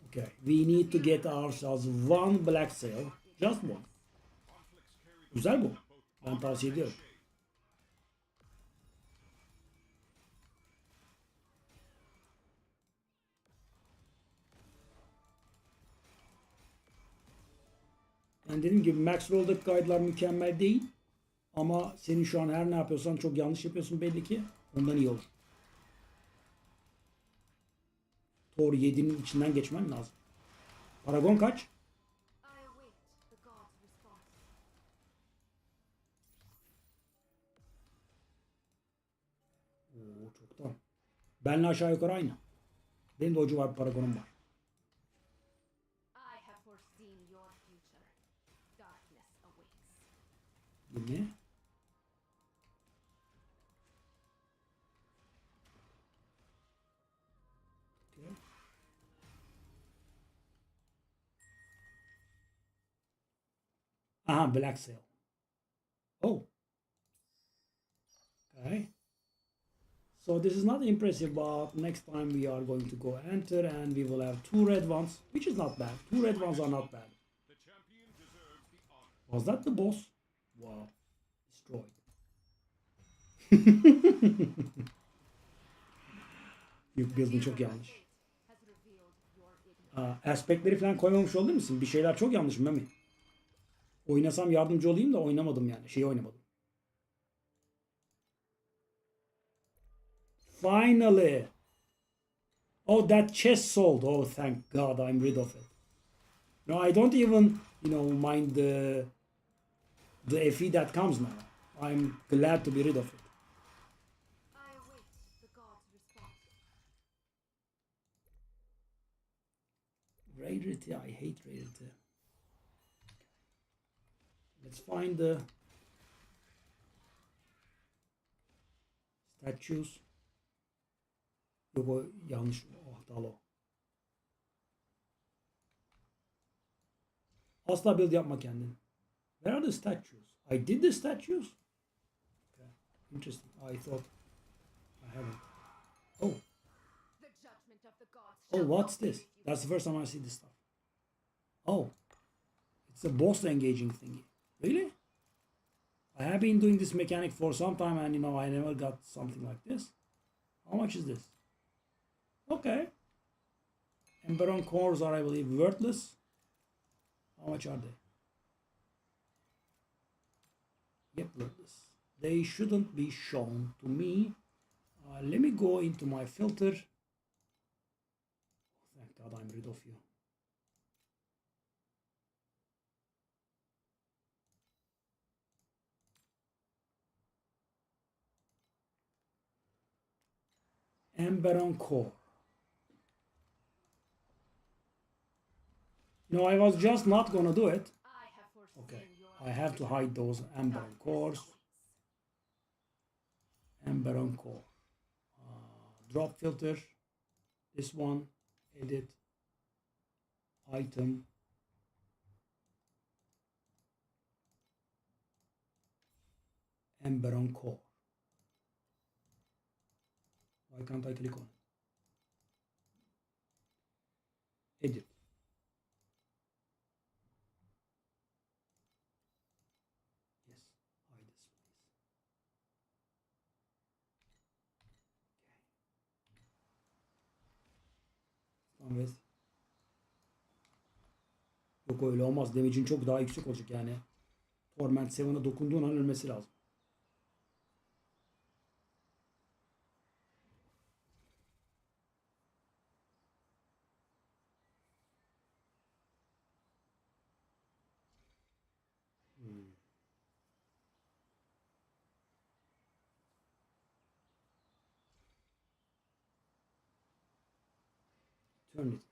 Okay. We need to get ourselves one black sail. Just one. Güzel bu. Ben tavsiye ediyorum. Yani dediğim gibi Max Roll'daki guide'lar mükemmel değil. Ama senin şu an her ne yapıyorsan çok yanlış yapıyorsun belli ki. Ondan iyi olur. Tor 7'nin içinden geçmen lazım. Paragon kaç? I await the god's response. Oo, çoktan. Benle aşağı yukarı aynı. Benim de o civar bir paragonum var. I have foreseen your future. Darkness awaits. Bu ne? Okay. Aha, black sail. Oh. Okay. So this is not impressive, but next time we are going to go enter and we will have 2 red ones, which is not bad. 2 red ones are not bad. The champion deserves the honor. Was that the boss? Wow. Destroyed. Yük build'in çok yanlış. Has revealed your ignorance. Aspektleri falan koymamış olur musun? Bir şeyler çok yanlış Mami. Oynasam yardımcı olayım da oynamadım yani. Şeyi oynamadım. Finally. Oh, that chest sold. Oh, thank God, I'm rid of it. No, I don't even, mind the FE that comes now. I'm glad to be rid of it. I await the god's response. Rarity, I hate rarity. Let's find the statues. Yok o yanlış. O hatalı o. Asla build yapma kendin. Where are the statues? I did the statues? Okay. Interesting. I thought I haven't. Oh. The judgment of the gods Oh, shall what's not this? await you. That's the first time I see this stuff. Oh. It's a boss engaging thingy. Really? I have been doing this mechanic for some time and I never got something like this. How much is this? Okay. Emberon cores are, I believe, worthless. How much are they? Yep, worthless. They shouldn't be shown to me. Let me go into my filter. Thank God I'm rid of you. Emberon core. I was just not gonna do it. I have foreseen Okay, your I have to hide those Emberon cores. Emberon core. Drop filter. This one. Edit. Item. Emberon core. Why can't I click on it? Edit. Yes, hide this please. Tamam evet. Yok öyle olmaz. Damage'in çok daha yüksek olacak yani. Torment 7'a dokunduğun an ölmesi lazım. Turn it.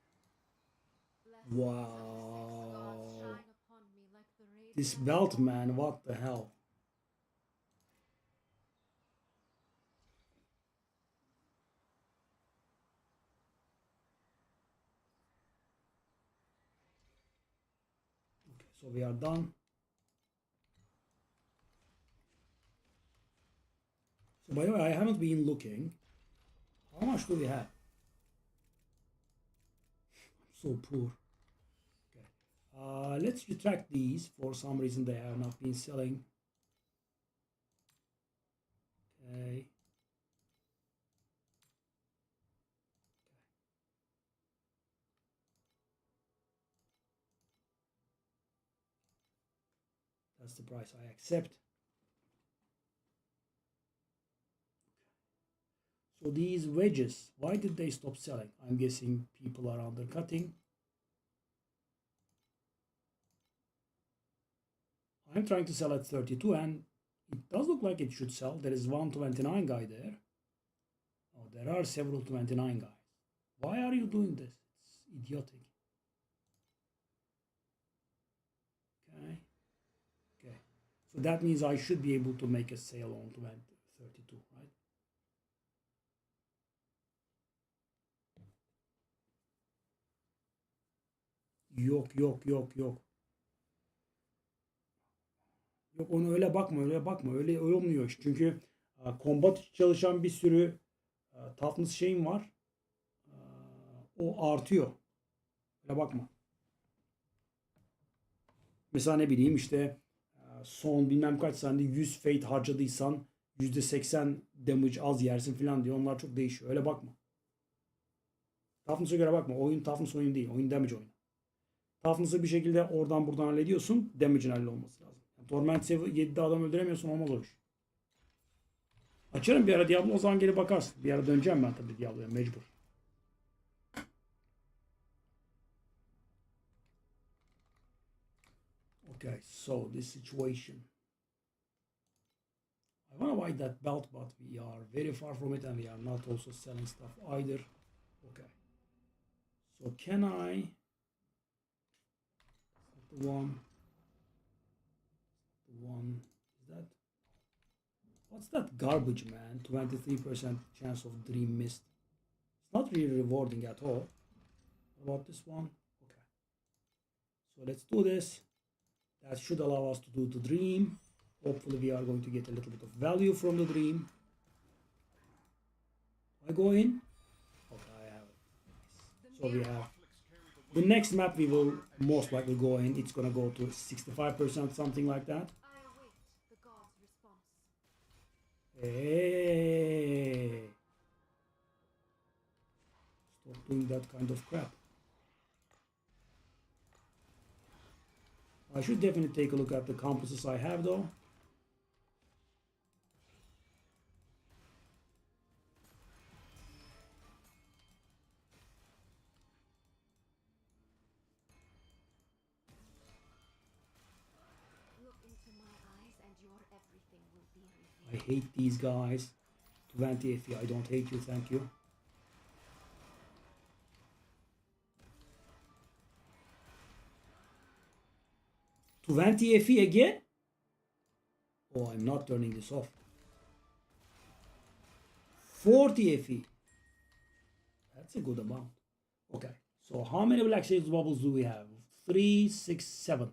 blessings of the six Wow. gods shine upon me like the radiance This of belt, dawn. man, what the hell? So we are done. So by the way, I haven't been looking. How much do we have? I'm so poor. Okay. Let's retract these. For some reason they have not been selling. Okay. That's the price I accept. So these wedges, why did they stop selling? I'm guessing people are undercutting. I'm trying to sell at 32 and it does look like it should sell. There is one 29 guy there. Oh, there are several 29 guys. Why are you doing this? It's idiotic. Okay. Okay. So that means I should be able to make a sale on 32, right? Yok. Yok onu öyle bakma. Öyle olmuyor iş. Çünkü combat için çalışan bir sürü toughness şeyim var. O artıyor. Öyle bakma. Mesela ne bileyim işte son bilmem kaç saniyede 100 fate harcadıysan %80 damage az yersin falan diyor. Onlar çok değişiyor. Öyle bakma. Toughness'a göre bakma. Oyun toughness oyun değil. Oyun damage oyunu. Toughness'ı bir şekilde oradan buradan hallediyorsun. Damage'in hallolması lazım. Yani Torment seviye 7'de adam öldüremiyorsun, olmaz o iş. Açarım bir ara Diablo, o zaman gelip bakarsın. Bir ara döneceğim ben tabii Diablo'ya mecbur. Okay, so this situation. I want to buy that belt, but we are very far from it and we are not also selling stuff either. Okay. So can I... The one is that, what's that garbage, man? 23% chance of dream missed. It's not really rewarding at all. What about this one? Okay, so let's do this. That should allow us to do the dream. Hopefully we are going to get a little bit of value from the dream. I go in. Okay, I have it. So we have the next map we will most likely go in. It's gonna go to 65%, something like that. I await the god's response. Hey. Stop doing that kind of crap. I should definitely take a look at the compasses I have though. Look into my eyes and your everything will be I revealed. hate these guys. 20 FE, I don't hate you, thank you. To 20 FE again? Oh, I'm not turning this off. 40 FE. That's a good amount. Okay, so how many black shades bubbles do we have? 3, 6, 7.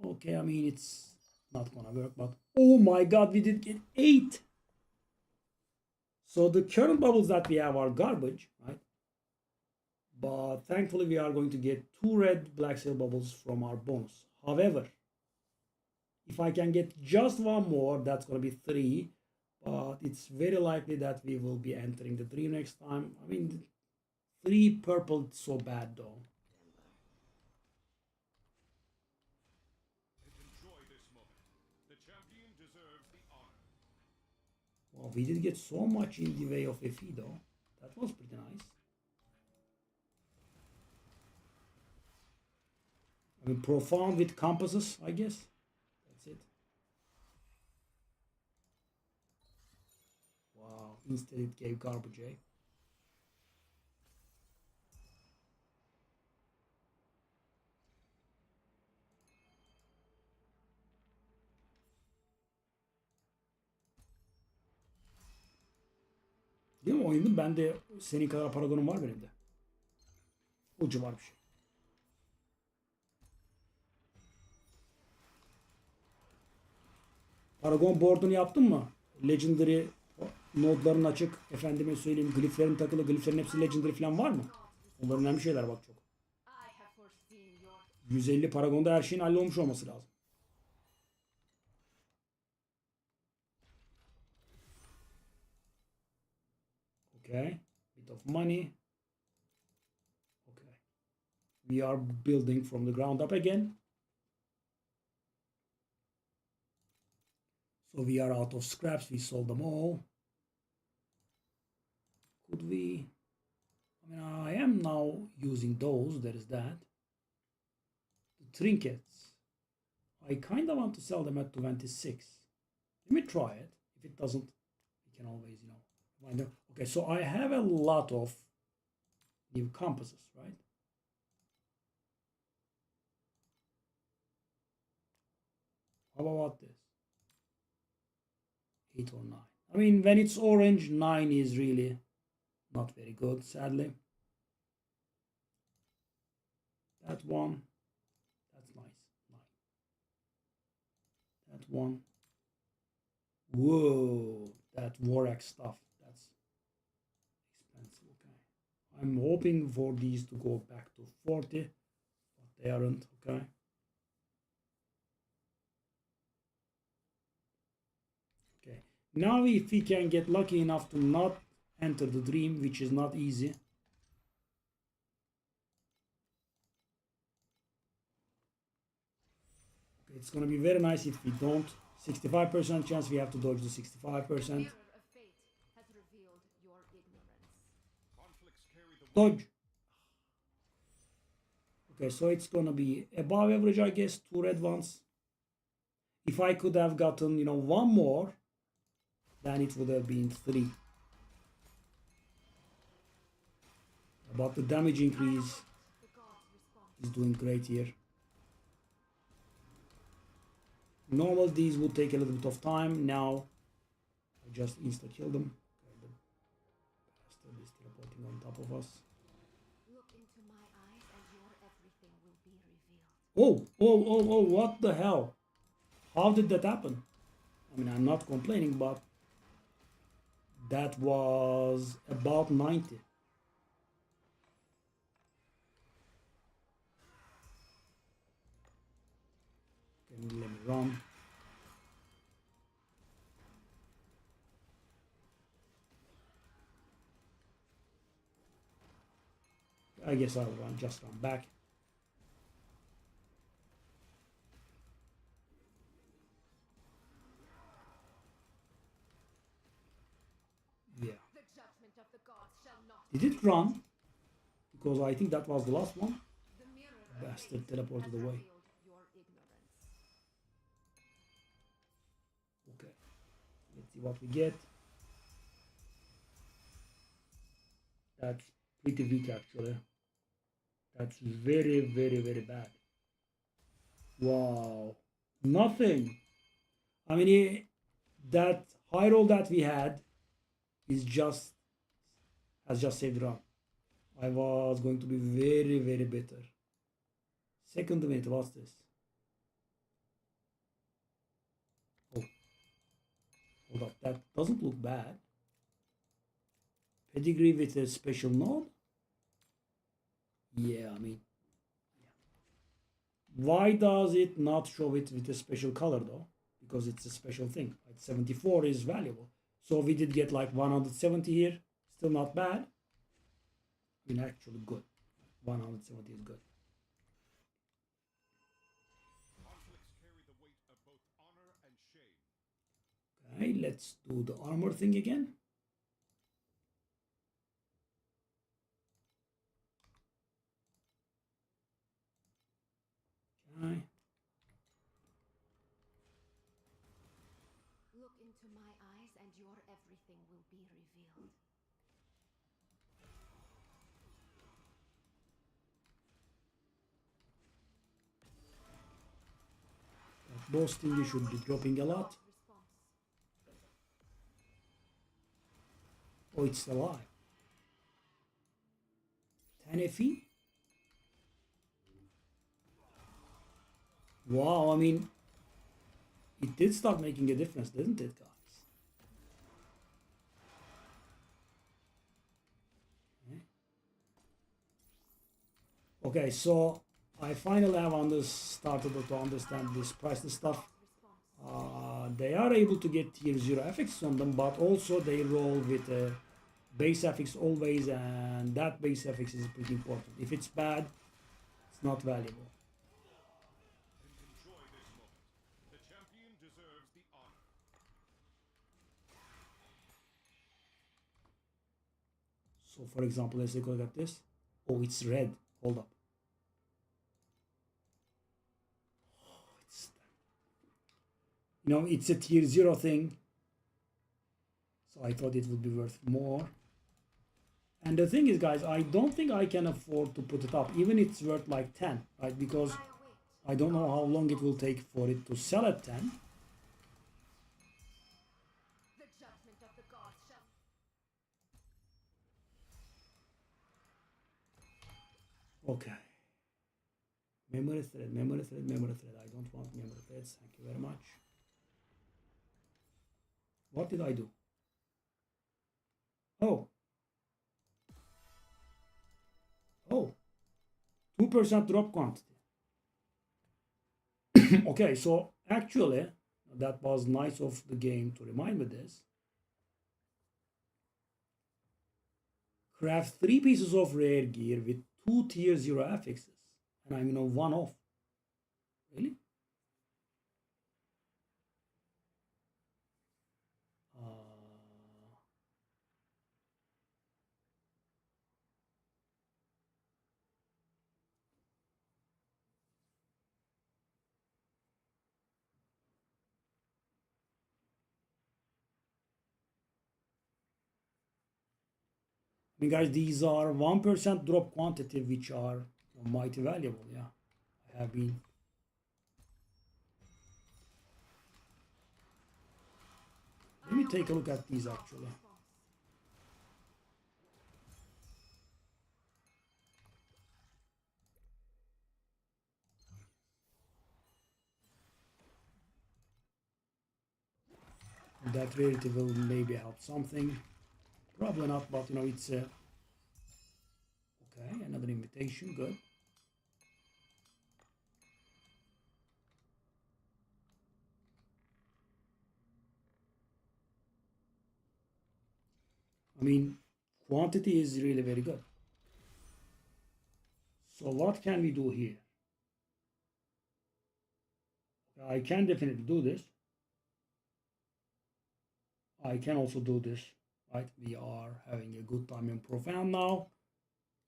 Okay, I mean, it's not gonna work, but oh my god, we did get 8. So the current bubbles that we have are garbage, right? But thankfully we are going to get 2 red black sail bubbles from our bonus. However, if I can get just one more, that's going to be 3. But it's very likely that we will be entering the dream next time. I mean, 3 purple is so bad though. Enjoy this moment. The champion deserves the honor. Well, we did get so much in the way of FE though. That was pretty nice. I mean, profound with compasses, I guess. That's it. Wow, instead it gave garbage, eh? Değil mi oyunda? Ben de senin kadar paragonum var benim de. Ucu var bir şey. Paragon board'unu yaptın mı? Legendary nodların açık. Efendime söyleyeyim, gliflerin takılı. Gliflerin hepsi legendary falan var mı? Onlar önemli şeyler bak çok. I have foreseen your 150 Paragon'da her şeyin hallolmuş olması lazım. Okay. Bit of money. Okay. We are building from the ground up again. So we are out of scraps. We sold them all. Could we? I mean, I am now using those. There is that. The trinkets. I kind of want to sell them at 26. Let me try it. If it doesn't, we can always, find out. Okay, so I have a lot of new compasses, right? How about this? 8 or 9. I mean, when it's orange, 9 is really not very good, sadly. That one, that's nice. 9. That one. Whoa, that Vorax stuff. That's expensive. Okay. I'm hoping for these to go back to 40, but they aren't. Okay. Okay. Now if we can get lucky enough to not enter the dream, which is not easy. Okay, it's gonna be very nice if we don't. 65% chance we have to dodge the 65%. mirror of fate has revealed your ignorance. Conflicts carry the weight. Dodge. Okay, so it's gonna be above average, I guess. 2 red ones. If I could have gotten, one more, then it would have been 3. But the damage increase The gods respond. is doing great here. Normal these would take a little bit of time. Now I just insta kill them. Okay, the bastard is teleporting on top of us. Look into my eyes and your everything will be revealed. Oh, what the hell? How did that happen? I mean, I'm not complaining, but that was about 90. Okay, let me run. I guess I'll just run back. Yeah. The judgment of the gods shall not. Did it run? Because I think that was the last one. The mirror of Bastard fate teleported has away. revealed your ignorance. Okay. Let's see what we get. That's pretty weak actually. That's very, very, very bad. Wow. Nothing. I mean, that high roll that we had has just saved run. I was going to be very, very bitter. Second minute, what's this? Oh. Hold up, that doesn't look bad. Pedigree with a special node? Yeah, I mean, why does it not show it with a special color though? Because it's a special thing. Like 74 is valuable. So we did get like 170 here. Still not bad. I mean, actually good. 170 is good. Conflicts carry the weight of both honor and shame. Okay, let's do the armor thing again. Okay. Look into my eyes and your everything will be revealed. That boss thing you should be dropping a lot. Response. Oh, it's alive. 10 FE? Wow, I mean, it did start making a difference, didn't it, guys? Okay, so I finally have started to understand this priceless stuff. They are able to get tier 0 affixes on them, but also they roll with a base affix always, and that base affix is pretty important. If it's bad, it's not valuable. And enjoy this moment. The champion deserves the honor. So for example, let's take a look at this. Oh, it's red. Hold up. It's a tier 0 thing, so I thought it would be worth more. And the thing is, guys, I don't think I can afford to put it up, even it's worth like 10, right? Because I don't know how long it will take for it to sell at 10. The judgment of the gods shall... Okay. Memory thread, memory thread, memory thread. I don't want memory threads. Thank you very much. What did I do? Oh. Oh. 2% drop quantity. Okay, so actually, that was nice of the game to remind me this. Craft 3 pieces of rare gear with 2 tier 0 affixes. And I'm, one off. Really? I mean, guys, these are 1% drop quantity, which are mighty valuable. Yeah, I have been. Let me take a look at these actually. That rarity will maybe help something. Probably not, but it's a. Okay, another invitation. Good. I mean, quantity is really very good. So what can we do here? I can definitely do this. I can also do this, right? We are having a good time in Profound now.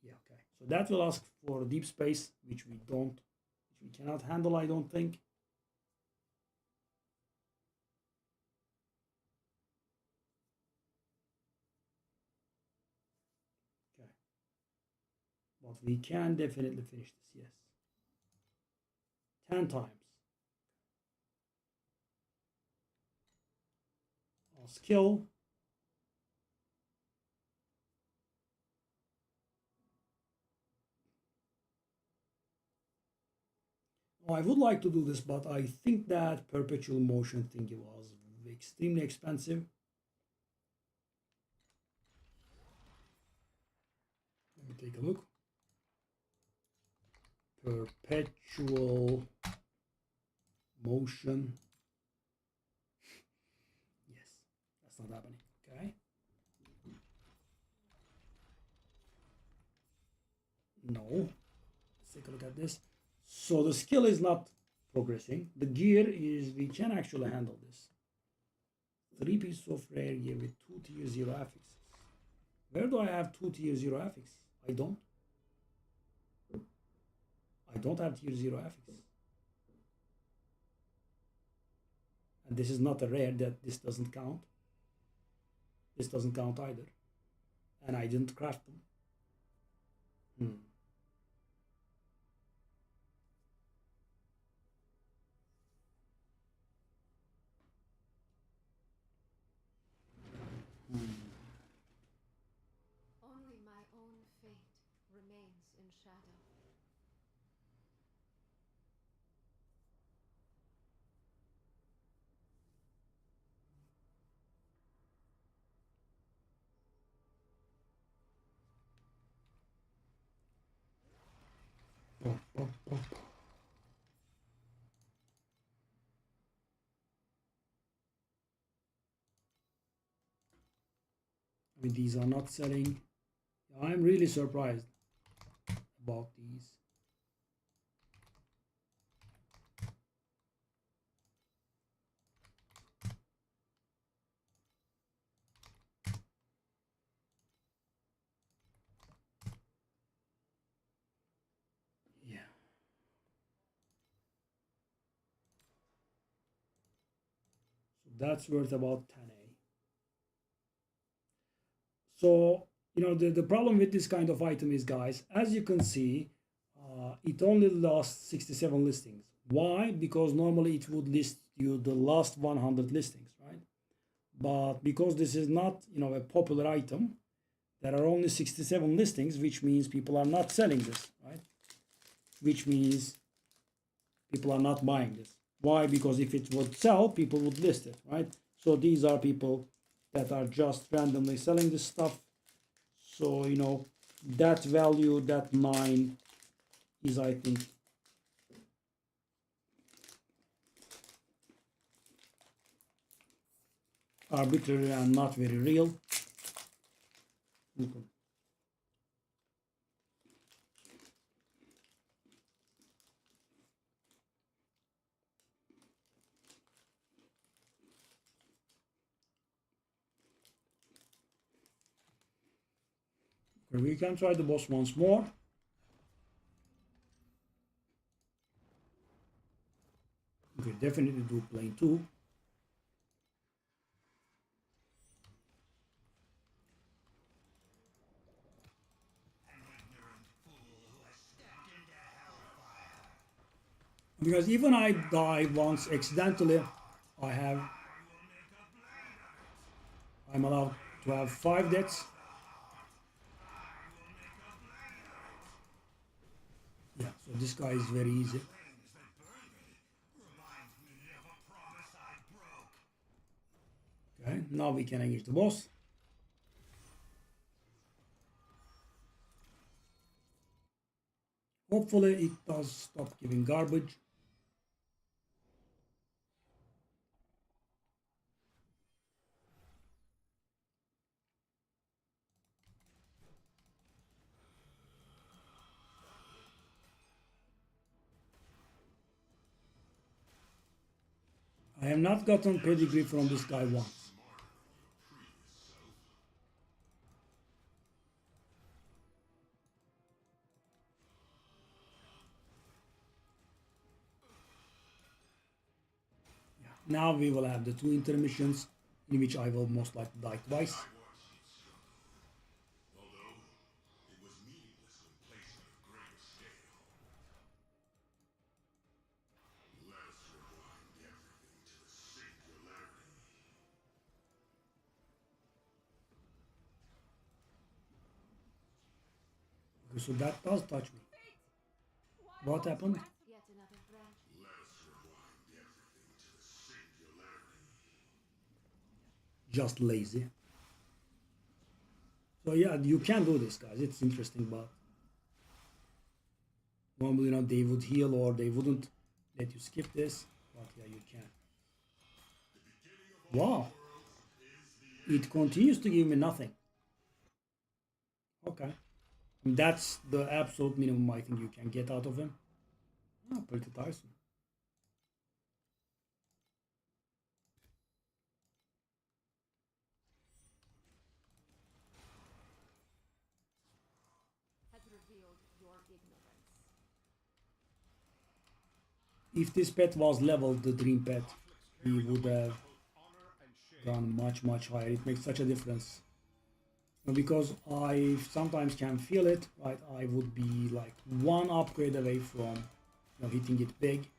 Yeah, okay. So that will ask for deep space, which we cannot handle, I don't think. Okay. But we can definitely finish this, yes. 10 times. Our skill. Oh, I would like to do this, but I think that perpetual motion thing was extremely expensive. Let me take a look. Perpetual motion. Yes, that's not happening. Okay. No. Let's take a look at this. So the skill is not progressing. The gear is, we can actually handle this. 3 pieces of rare gear with 2 tier 0 affixes. Where do I have 2 tier 0 affixes? I don't. I don't have tier 0 affixes. And this is not a rare, that this doesn't count. This doesn't count either. And I didn't craft them. Only my own fate remains in shadow. Pop, pop, pop. I mean, these are not selling. I'm really surprised about these. Yeah. So that's worth about 10A. So, the problem with this kind of item is, guys, as you can see, it only lasts 67 listings. Why? Because normally it would list you the last 100 listings, right? But because this is not, a popular item, there are only 67 listings, which means people are not selling this, right? Which means people are not buying this. Why? Because if it would sell, people would list it, right? So these are people that are just randomly selling this stuff. So, that value, that 9 is, I think, arbitrary and not very real. Okay. We can try the boss once more. Okay, definitely do plane 2. Because even I die once accidentally, I'm allowed to have 5 deaths. Yeah, so this guy is very easy. Okay, now we can engage the boss. Hopefully it does stop giving garbage. I have not gotten pedigree from this guy once. Yeah. Now we will have the 2 intermissions in which I will most likely die twice. Okay, so that does touch me. What happened? Yet another branch. Just lazy. So yeah, you can do this, guys. It's interesting, but normally, they would heal or they wouldn't let you skip this. But yeah, you can. Wow. It continues to give me nothing. Okay. That's the absolute minimum I think you can get out of him. Oh, pretty tiresome. Has revealed your ignorance. If this pet was leveled, the dream pet, he would have gone much, much higher. It makes such a difference. Because I sometimes can feel it, right? I would be like 1 upgrade away from hitting it big.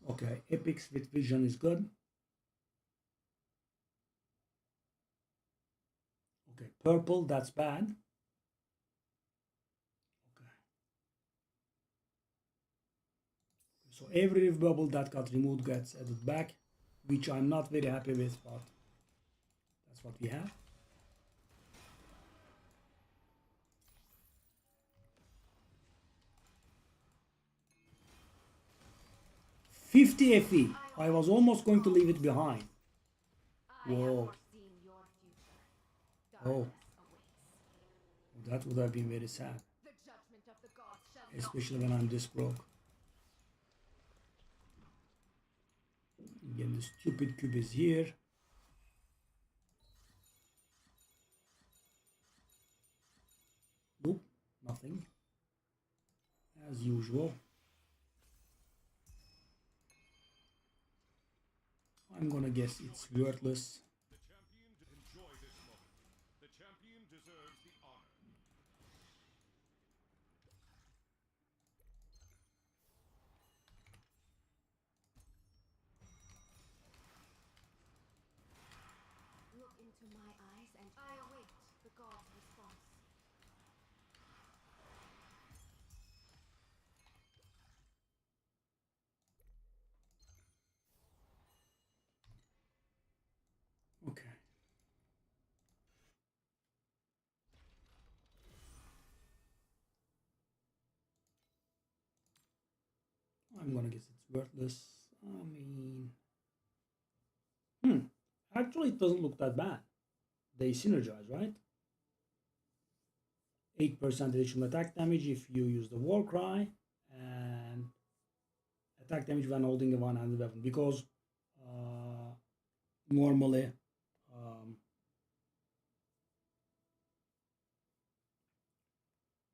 Okay, epics with vision is good. Okay, purple, that's bad. Okay. So every bubble that got removed gets added back, which I'm not very happy with, but that's what we have. $50 FE. I was almost going to leave it behind. I have Whoa. foreseen your future. Oh. Darkness awaits. That would have been very sad, The judgment of the gods shall not especially when I'm this broke. Again, the stupid cube is here. Nope, nothing. As usual. I'm gonna guess it's worthless. The champion enjoy this moment. The champion deserves the honor. look into my eyes, and I await the gods' response. Okay. I'm gonna guess it's worthless. I mean, actually, it doesn't look that bad. They synergize, right? 8% additional attack damage if you use the war cry, and attack damage when holding a one-handed weapon. Because normally,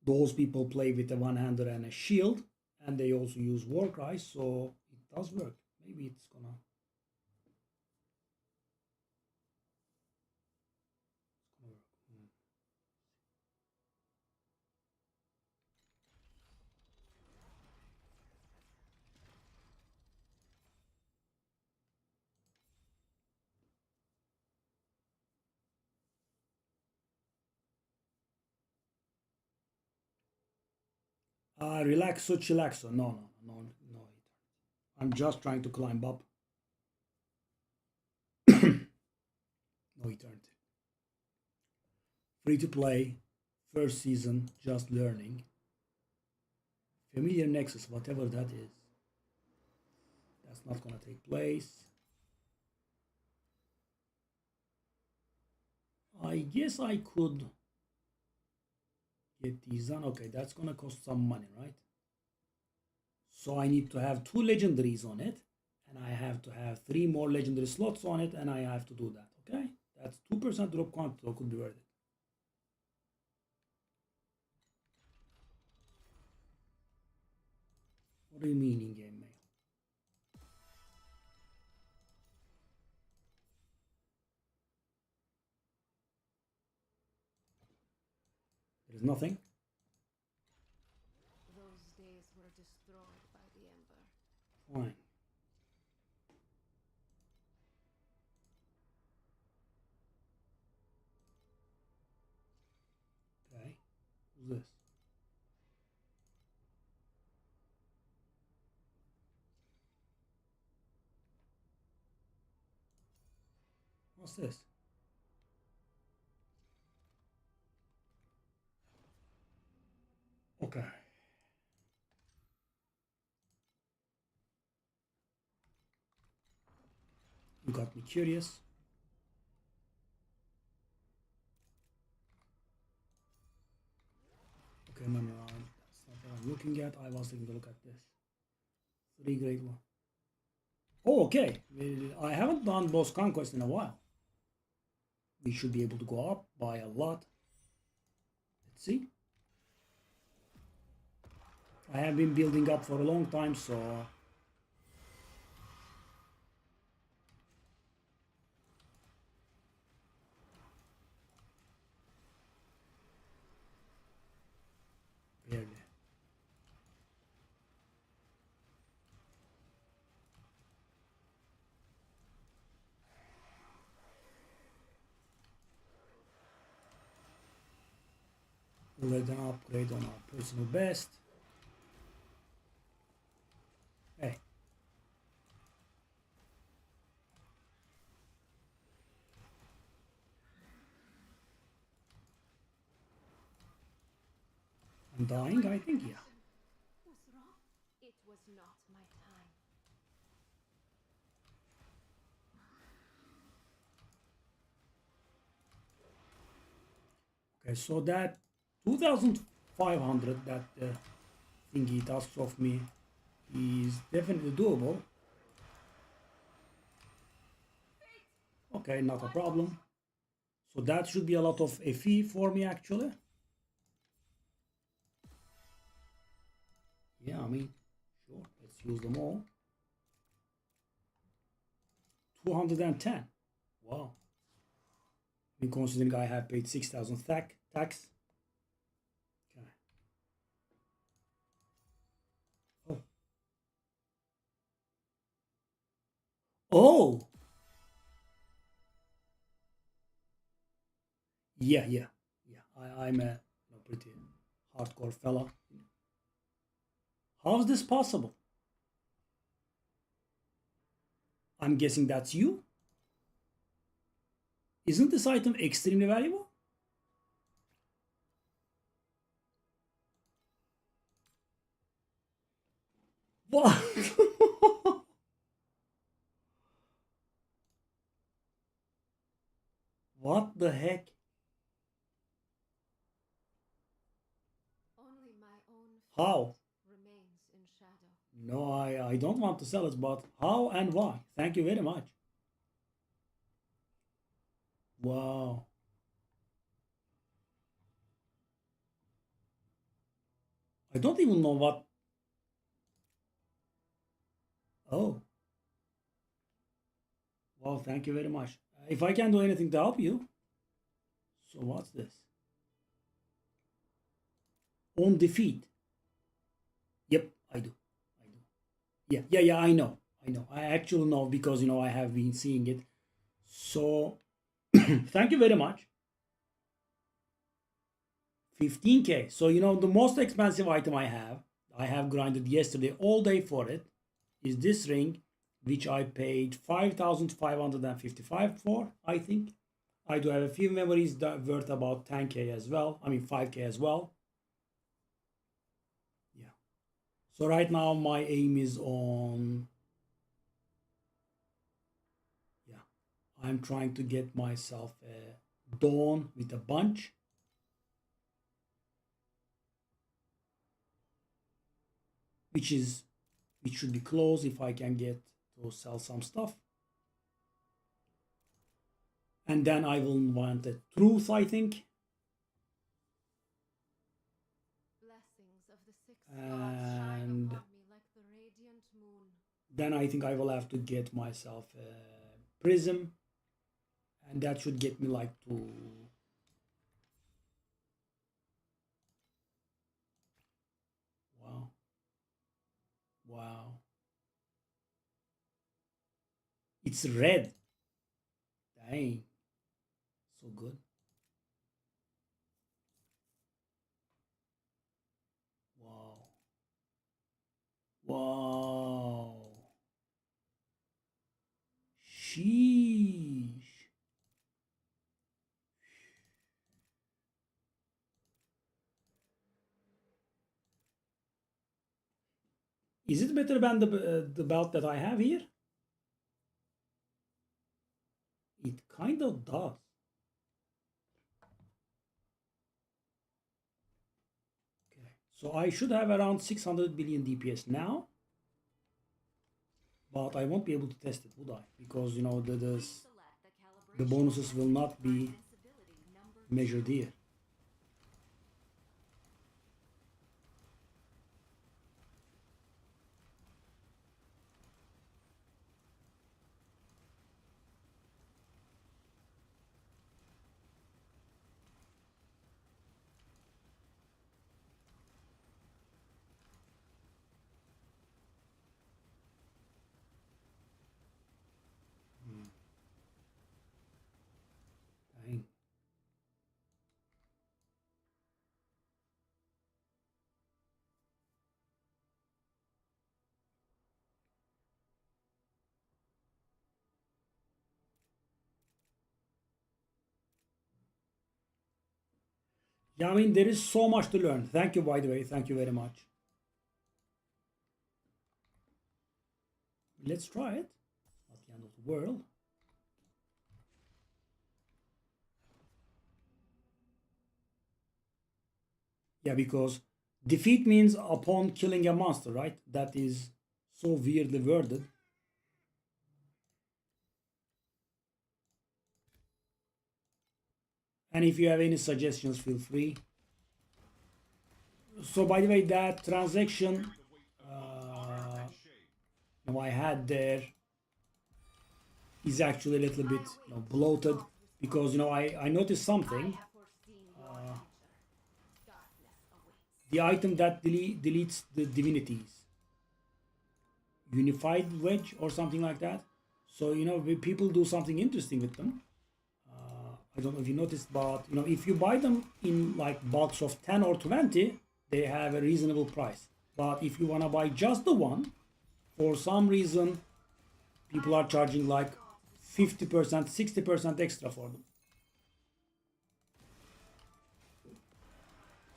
those people play with a one-hander and a shield, and they also use war cry, so it does work. Maybe it's gonna. Work. Relaxo chillaxo. No. I'm just trying to climb up. No eternity. Free to play. First season, just learning. Familiar Nexus, whatever that is. That's not gonna take place. I guess I could get these done. Okay, that's gonna cost some money, right? So I need to have 2 legendaries on it, and I have to have 3 more legendary slots on it, and I have to do that. Okay, that's 2% drop quantity, so could be worth it. What do you mean in-game mail? There is nothing. Those days were destroyed by the Ember. Fine. Okay. Who's this? What's this? Okay. You got me curious. Okay, no, that's not what I'm looking at. I was taking a look at this. 3 grade 1. Oh, okay. I haven't done boss conquest in a while. We should be able to go up by a lot. Let's see. I have been building up for a long time, so barely. Let an upgrade on our personal best. Hey. I'm dying, I think, yeah. What's wrong? It was not my time. Okay, so that 2,500 that thingy it asks of me is definitely doable. Okay, not a problem. So that should be a lot of FE for me actually. Yeah, I mean, sure, let's use them all. 210. Wow. I mean, considering I have paid 6,000 tax. Okay. Oh. Oh. Yeah. I'm a pretty hardcore fella. How is this possible? I'm guessing that's you. Isn't this item extremely valuable? What? What the heck? Only my own How? remains in shadow. No, I don't want to sell it, but how and why? Thank you very much. Wow. I don't even know what. Oh. Well, thank you very much. If I can do anything to help you. So what's this? On defeat. Yep, I do. Yeah, I know. I actually know because, I have been seeing it. So, thank you very much. 15K. So, the most expensive item I have grinded yesterday all day for it, is this ring, which I paid 5,555 for, I think. I do have a few memories that worth about 10K as well. I mean, 5K as well. Yeah. So right now my aim is on, yeah, I'm trying to get myself a dawn with a bunch. Which should be close if I can get to sell some stuff. And then I will want a truth, I think. Blessings of the six gods shine And upon me like the radiant moon. then I think I will have to get myself a prism. And that should get me like to, wow. Wow. It's red. Dang. So good. Wow. Wow. Sheesh. Is it better than the belt that I have here? It kind of does. Okay. So I should have around 600 billion DPS now. But I won't be able to test it, would I? Because, the bonuses will not be measured here. Dang. Yeah, I mean, there is so much to learn. Thank you, by the way. Thank you very much. Let's try it. Not the end of the world. Yeah, because defeat means upon killing a monster, right? That is so weirdly worded. And if you have any suggestions, feel free. So, by the way, that transaction I had there is actually a little bit bloated because I noticed something. The item that deletes the divinities, unified wedge or something like that. So people do something interesting with them. I don't know if you noticed, but if you buy them in like bulks of 10 or 20, they have a reasonable price. But if you want to buy just the one, for some reason people are charging like 50%, 60% extra for them.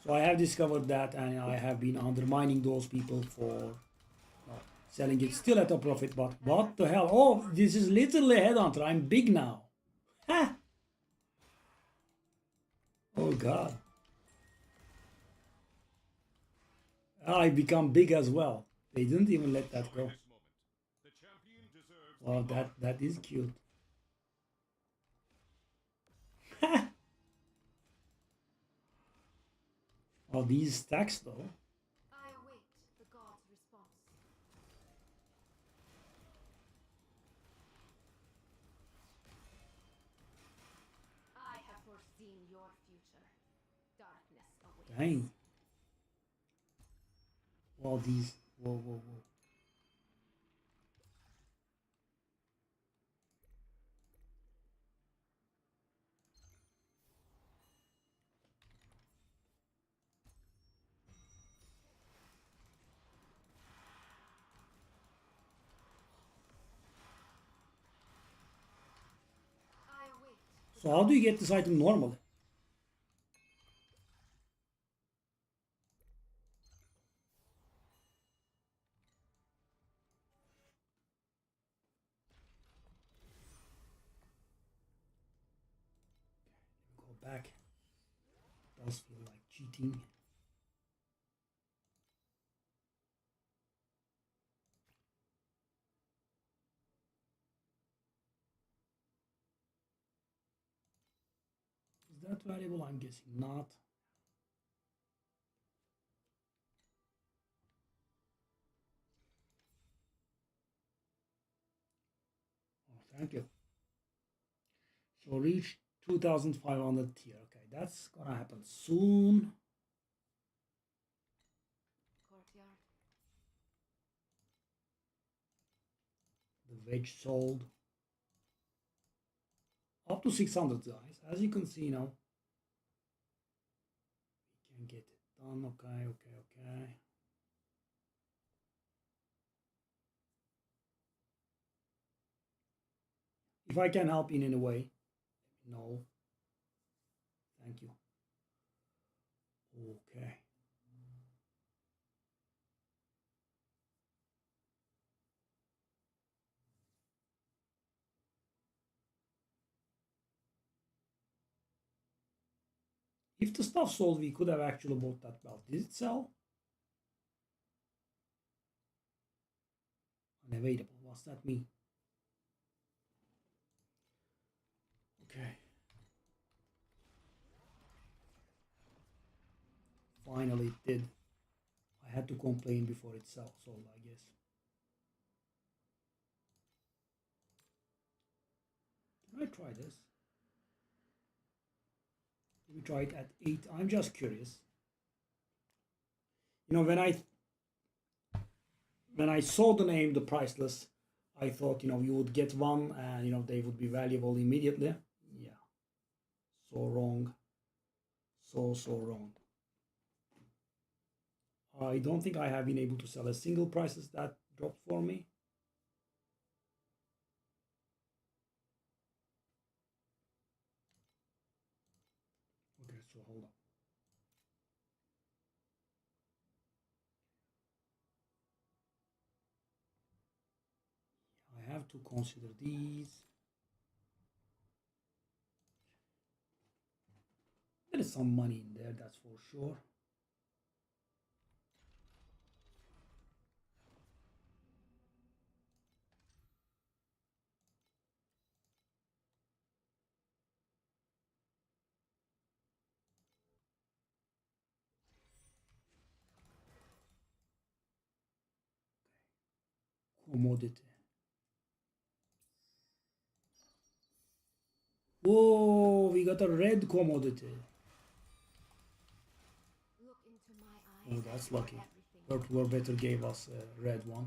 So I have discovered that, and I have been undermining those people for selling it still at a profit. But what the hell? Oh, this is literally a headhunter. I'm big now. Ha! Oh god. I become big as well. They didn't even let that go. Well, that is cute. Oh, these stacks though. I await the god's response. I have foreseen your future. Darkness awaits. Dang. Well, these. Whoa, whoa, whoa. I await. So how do you get this item normally? Go back. Does feel like cheating. Is that variable? I'm guessing not. Oh, thank you. So reach 2,500 tier. Okay, that's gonna happen soon. Courtyard. The wedge sold. Up to 600 guys. As you can see now. We can get it done. Okay, okay, okay. If I can help in any way, no. Thank you. Okay. If the stuff sold, we could have actually bought that belt. Did it sell? Unavailable. What's that mean? Okay. Finally it did. I had to complain before it sold, I guess. Can I try this? Let me try it at 8. I'm just curious. When I saw the name, the priceless, I thought, you would get one and, they would be valuable immediately. Yeah. So wrong. So wrong. I don't think I have been able to sell a single prices that dropped for me. Okay, so hold on. have to consider these. There is some money in there, that's for sure. Commodity. Whoa, we got a red commodity. Look into my eyes. Oh, that's and you are lucky. everything. Purple or better gave us a red one.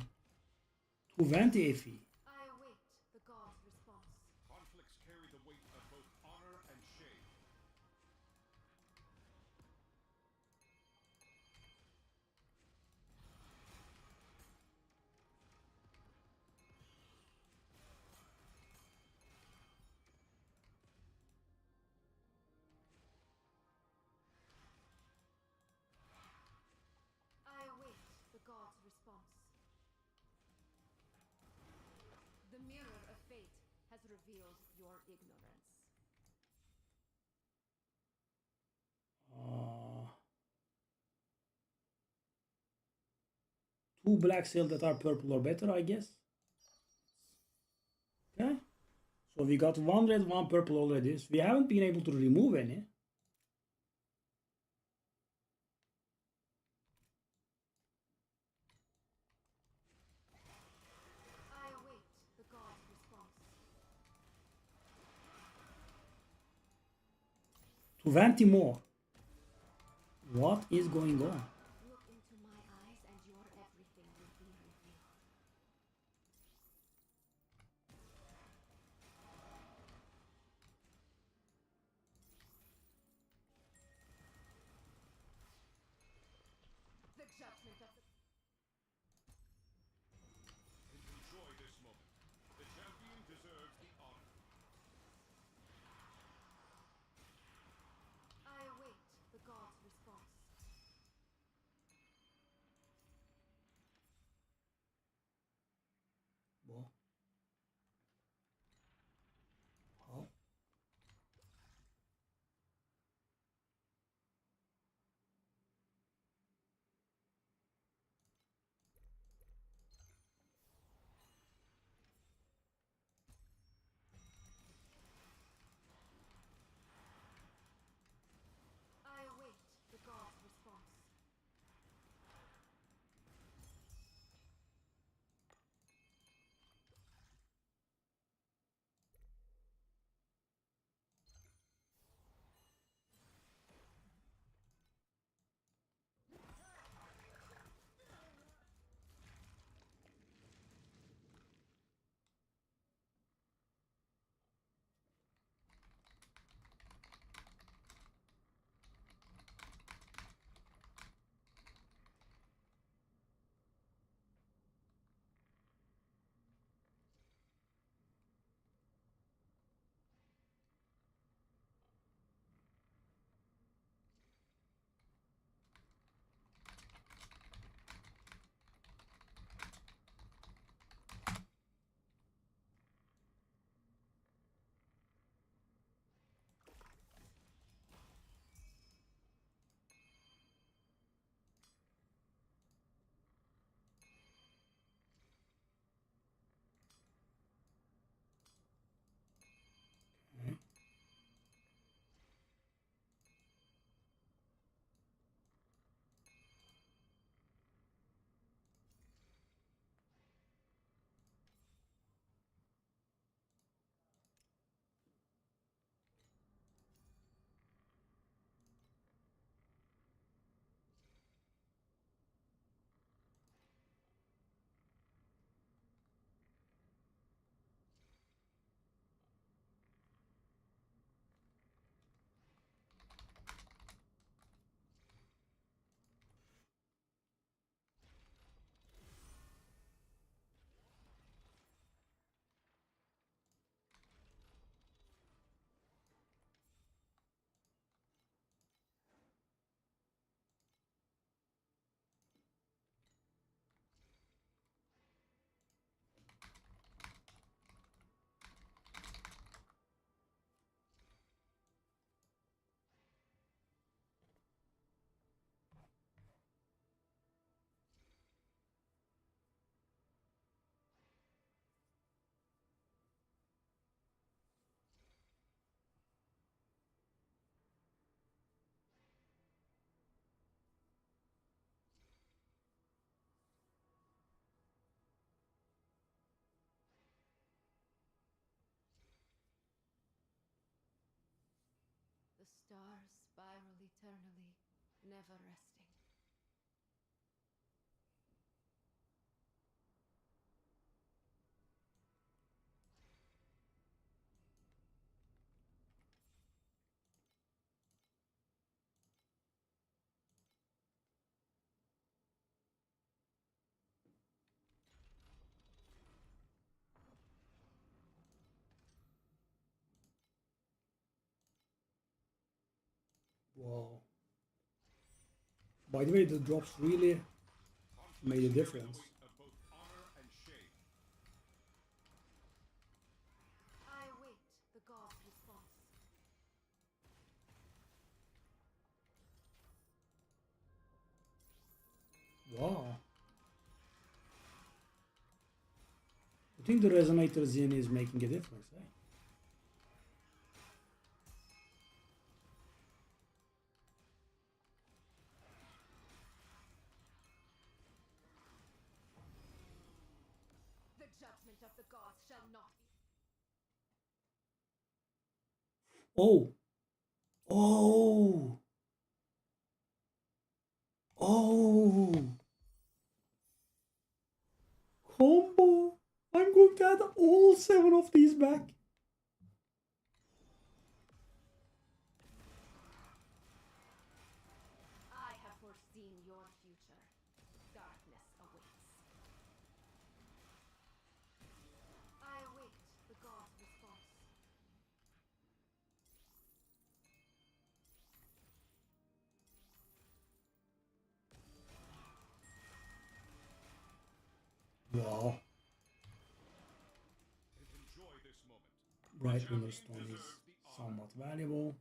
220 FE. I await the god's response. Conflicts carry the weight of both honor and shame. I await the god's response. The mirror of fate has revealed your ignorance. Two black cells that are purple or better, I guess. Okay. So we got one red, one purple already. So we haven't been able to remove any. I await the god's response. 20 more. What is going on? Look into my eyes and your everything will be revealed. The judgment of the Enjoy this moment. The champion deserves the honor. I await the god's response. stars spiral eternally, never resting. Wow. By the way, the drops really made a difference. Of both honor and shame. I await the god's response. Wow. I think the resonator Zin is making a difference, eh? The judgment of the gods shall not be. Oh! Oh! Oh! Combo! I'm going to add all 7 of these back. I have foreseen your future. Darkness awaits. I await the god's response. Wow. Enjoy this moment. Bright Winter Stone is somewhat valuable.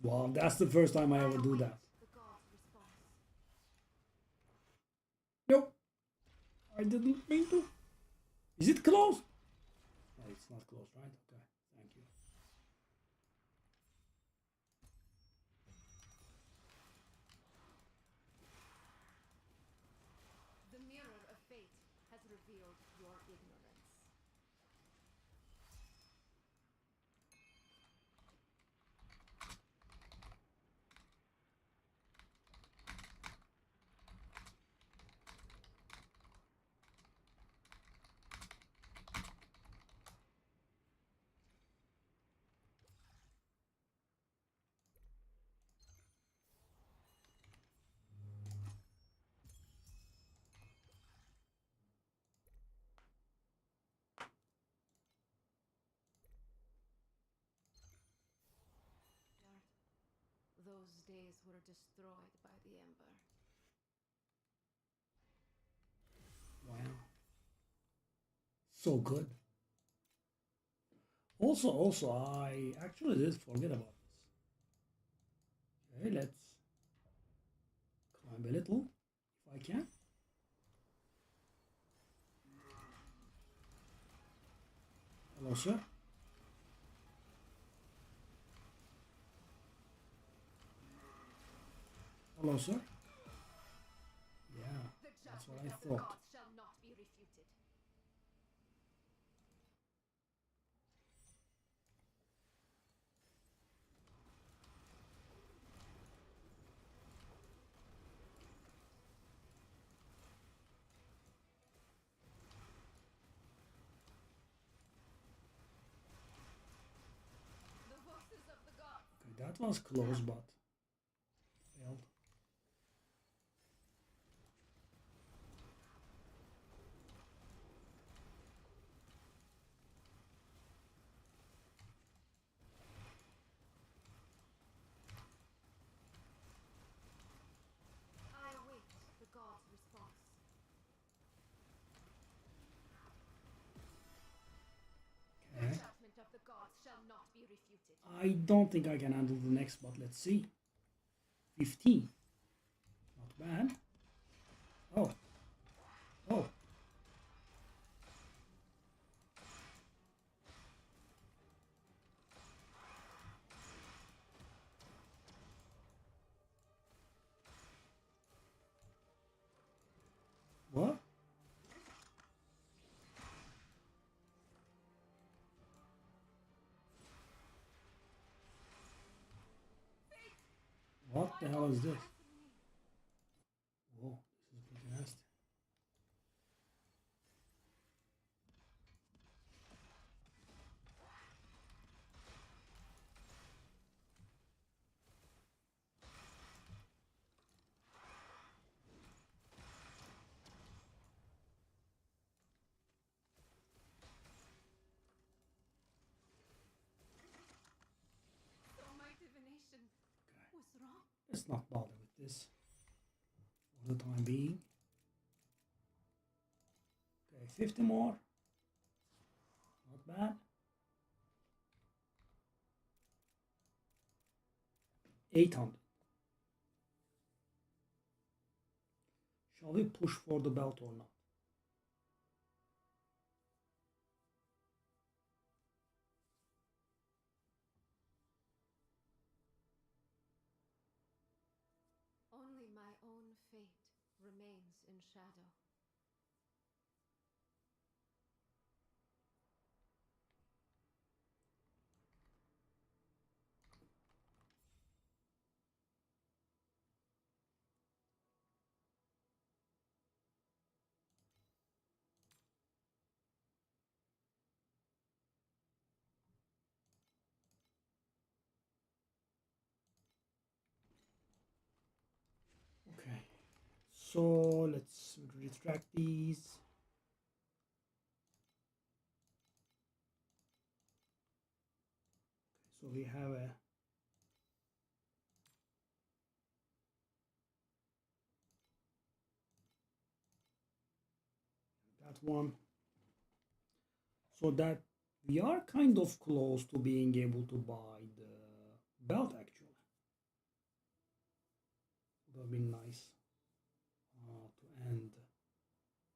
Wow, that's the first time I ever do that. The god's response. Nope. I didn't mean to. Is it closed? No, it's not closed, right? Okay, thank you. The mirror of fate has revealed your ignorance. Those days were destroyed by the Ember. Wow. So good. Also, I actually did forget about this. Okay, let's climb a little, if I can. Hello, sir. Hello, sir. Yeah, The that's what judgment I of the thought. gods shall not be refuted. The voices of the gods. Okay, that was close, but failed. I await the god's response. The Okay. judgment of the gods shall not be refuted. I don't think I can handle the next, but let's see. 15. Not bad. Oh. Oh. What? What the hell is this? Whoa, this is pretty nasty. So my divination was wrong. Let's not bother with this for the time being. Okay, 50 more. Not bad. 800. Shall we push for the belt or not? Only my own fate remains in shadow. Okay, so let's retract these. So we have that one. So that we are kind of close to being able to buy the belt actually. Would have been nice to end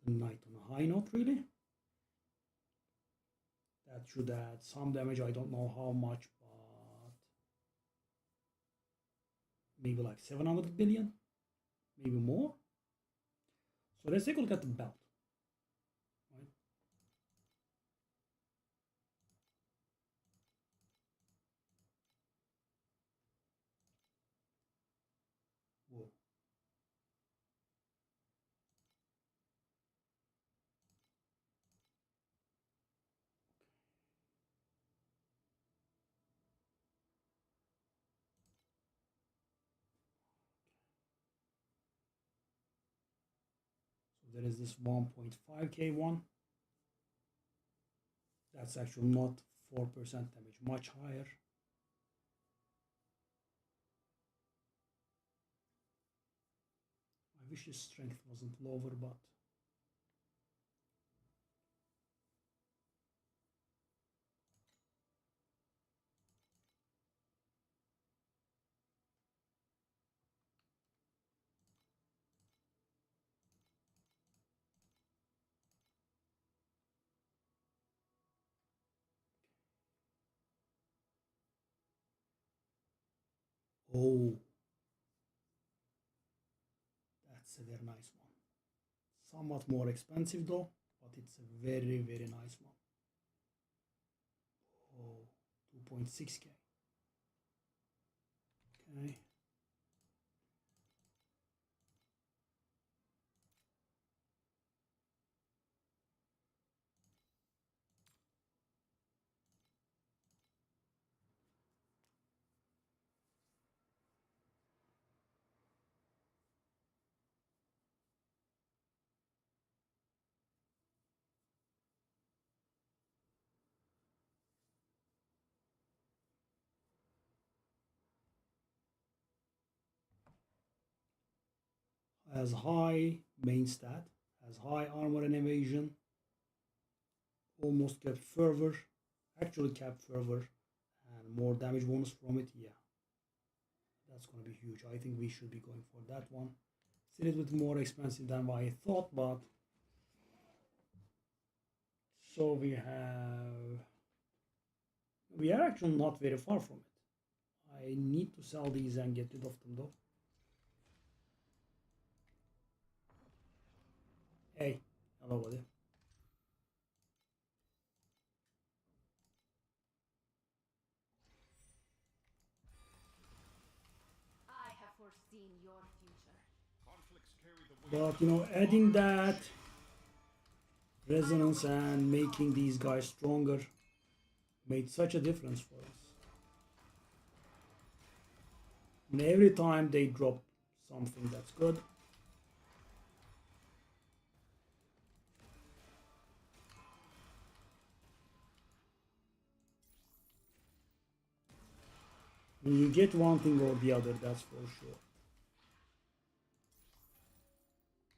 the night on a high note, really. That should add some damage. I don't know how much, but maybe like 700 billion, maybe more. So let's take a look at the belt. Right? Whoa. So there is this 1.5k one. That's actually not 4% damage, much higher. I wish his strength wasn't lower, but oh, that's a very nice one. Somewhat more expensive though, but it's a very, very nice one. Oh, 2.6k. Okay. Has high main stat, has high armor and evasion, almost kept fervor, actually kept fervor, and more damage bonus from it. Yeah, that's gonna be huge. I think we should be going for that one. Still a bit more expensive than what I thought, but so we are actually not very far from it. I need to sell these and get rid of them though. Hey, hello buddy. I have foreseen your future. Conflicts carry the weight But you know, adding that resonance and making these guys stronger made such a difference for us. And every time they drop something that's good. You get one thing or the other, that's for sure.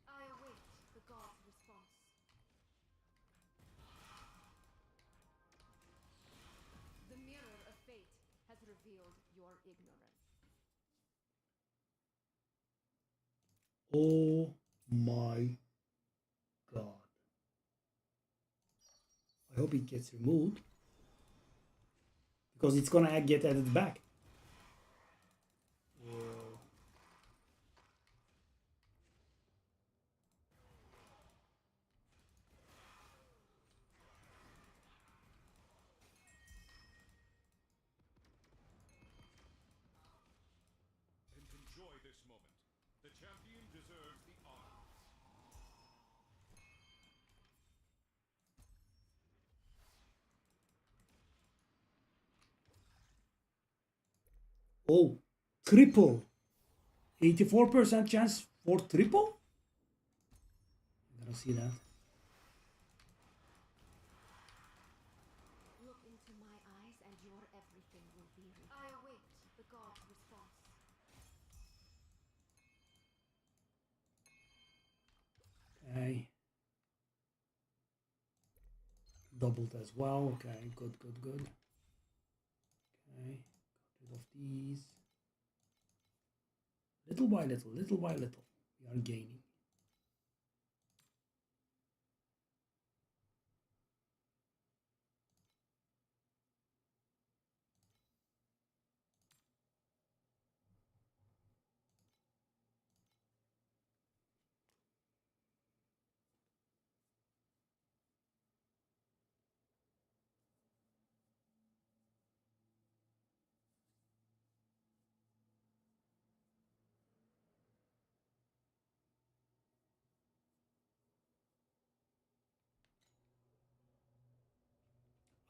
I await the god's response. The mirror of fate has revealed your ignorance. Oh my god. I hope it gets removed. Because it's gonna get added back. and enjoy this moment. The champion deserves the honor. Oh, triple. 84% chance for triple? I'm gonna see that. Look into my eyes and your everything will be revealed. I await the god's response. Okay. Doubled as well. Okay, good, good, good. Okay, got rid of these. Little by little, little by little, we are gaining.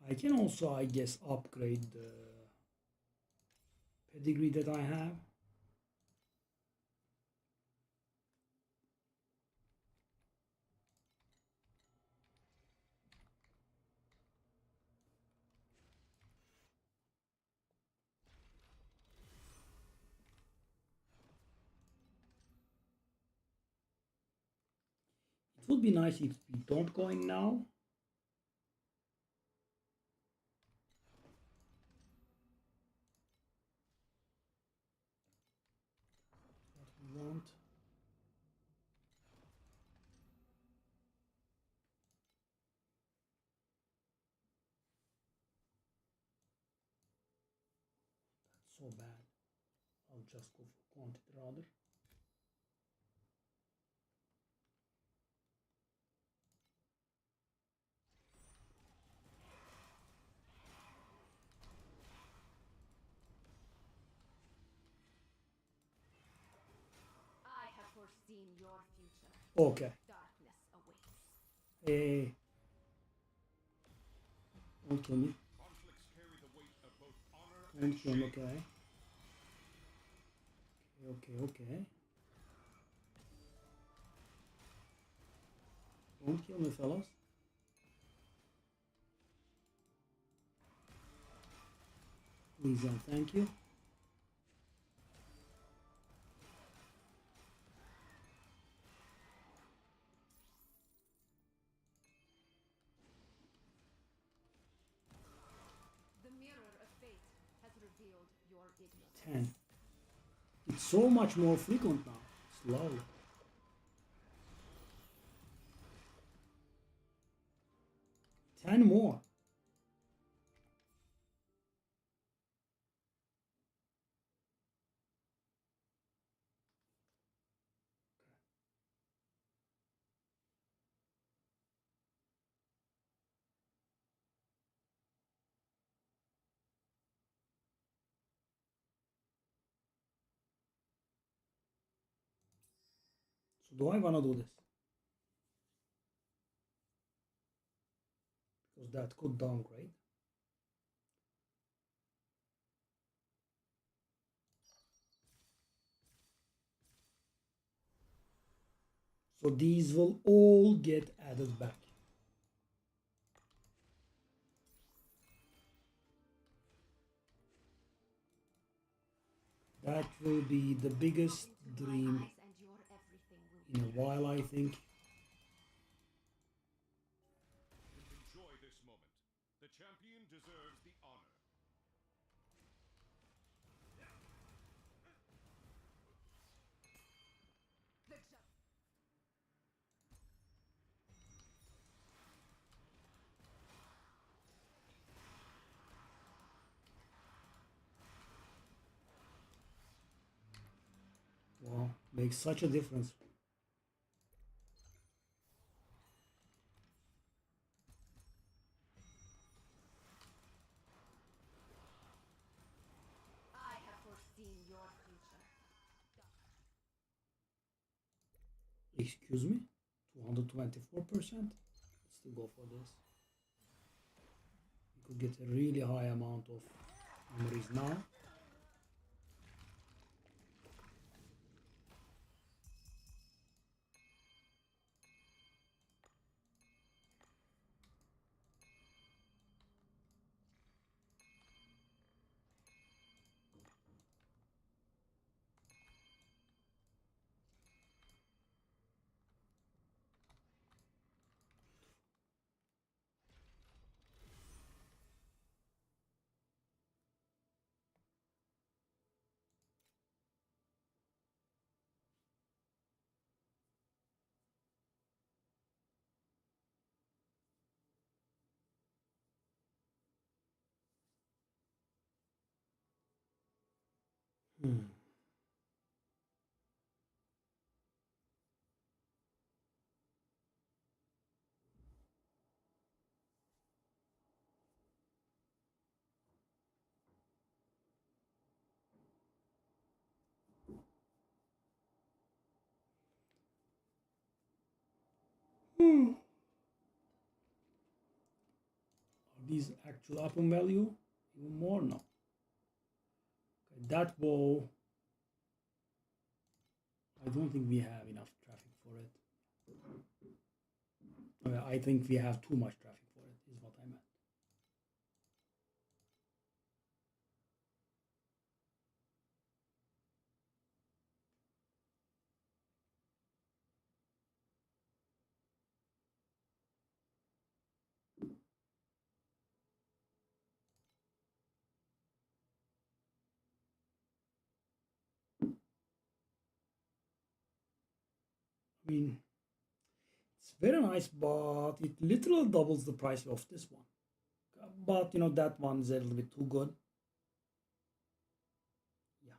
I can also, I guess, upgrade the pedigree that I have. It would be nice if we don't go in now. What we want. That's so bad. I'll just go for quantity rather. I have foreseen your future. Okay. Darkness awaits. Hey. Don't kill me. Conflicts carry the weight of both honor Don't and kill me, shame. okay. Okay, okay. Don't kill me, fellas. Please and thank you. The mirror of fate has revealed your ignorance. 10. It's so much more frequent now. Slowly. 10 more. So do I want to do this? Because that could downgrade. So these will all get added back. That will be the biggest dream in a while, I think. Enjoy this moment. The champion deserves the honor. Wow, makes such a difference. I have foreseen your future. Excuse me? 224%? Let's still go for this. You could get a really high amount of memories now. Hmm. Hmm. Are these actual up in value? Even more now. Okay, that bow, I don't think we have enough traffic for it. I think we have too much traffic for it, is what I meant. I mean, it's very nice, but it literally doubles the price of this one. But you know, that one's a little bit too good. Yeah.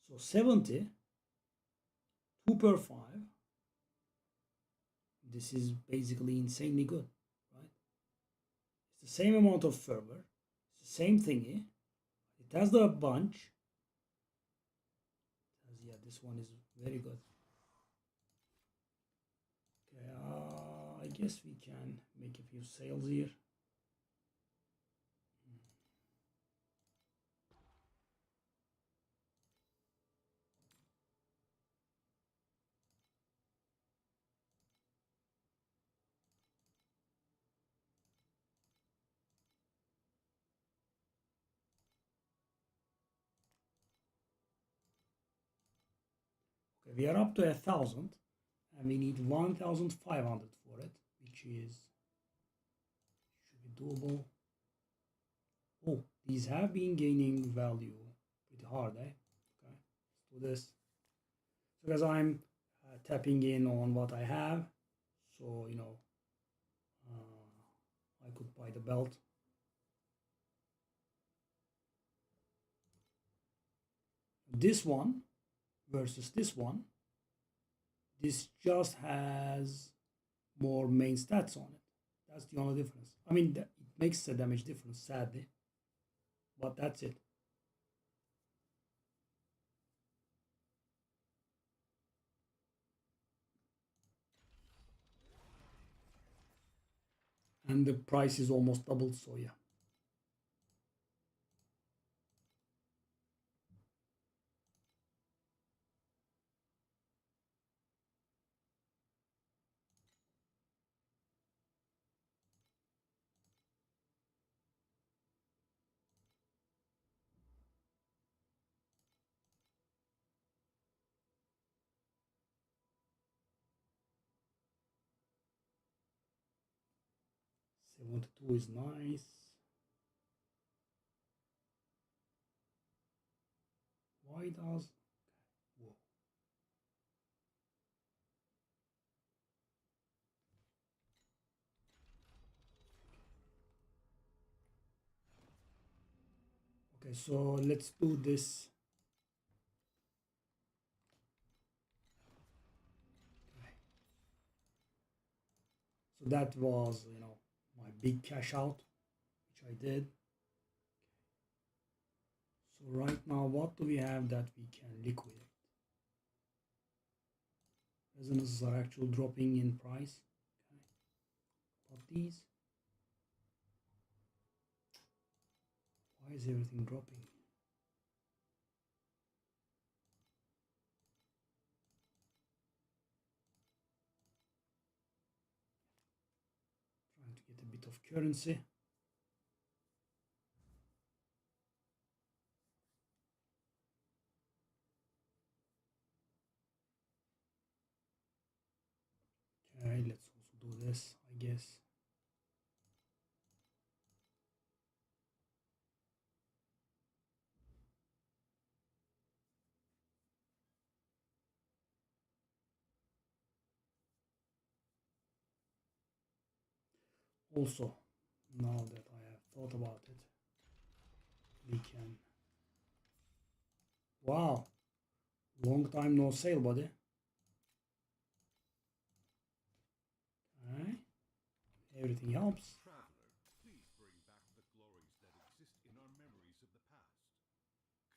So 70, 2 per 5. This is basically insanely good, right? It's the same amount of fervor. It's the same thingy. It has the bunch. Yeah, this one is very good. Okay, I guess we can make a few sales here. Okay, we are up to 1,000, and we need 1,500 for it, which is should be doable. Oh, these have been gaining value pretty hard, eh? Okay, let's do this. So, because I'm tapping in on what I have, so you know, I could buy the belt. This one versus this one, this just has more main stats on it. That's the only difference. I mean, it makes the damage difference, sadly. but that's it. And the price is almost doubled, so yeah. $72 is nice. Why does... Whoa. Okay, so let's do this. Okay. So that was, my big cash out, which I did. So right now, what do we have that we can liquidate? Resonances are actually dropping in price. Okay. But these, why is everything dropping? Trying to get a bit of currency. Okay, let's also do this, I guess. Also, now that I have thought about it, we can... Wow, long time no sale, buddy. Okay, everything helps. Traveler, please bring back the glories that exist in our memories of the past.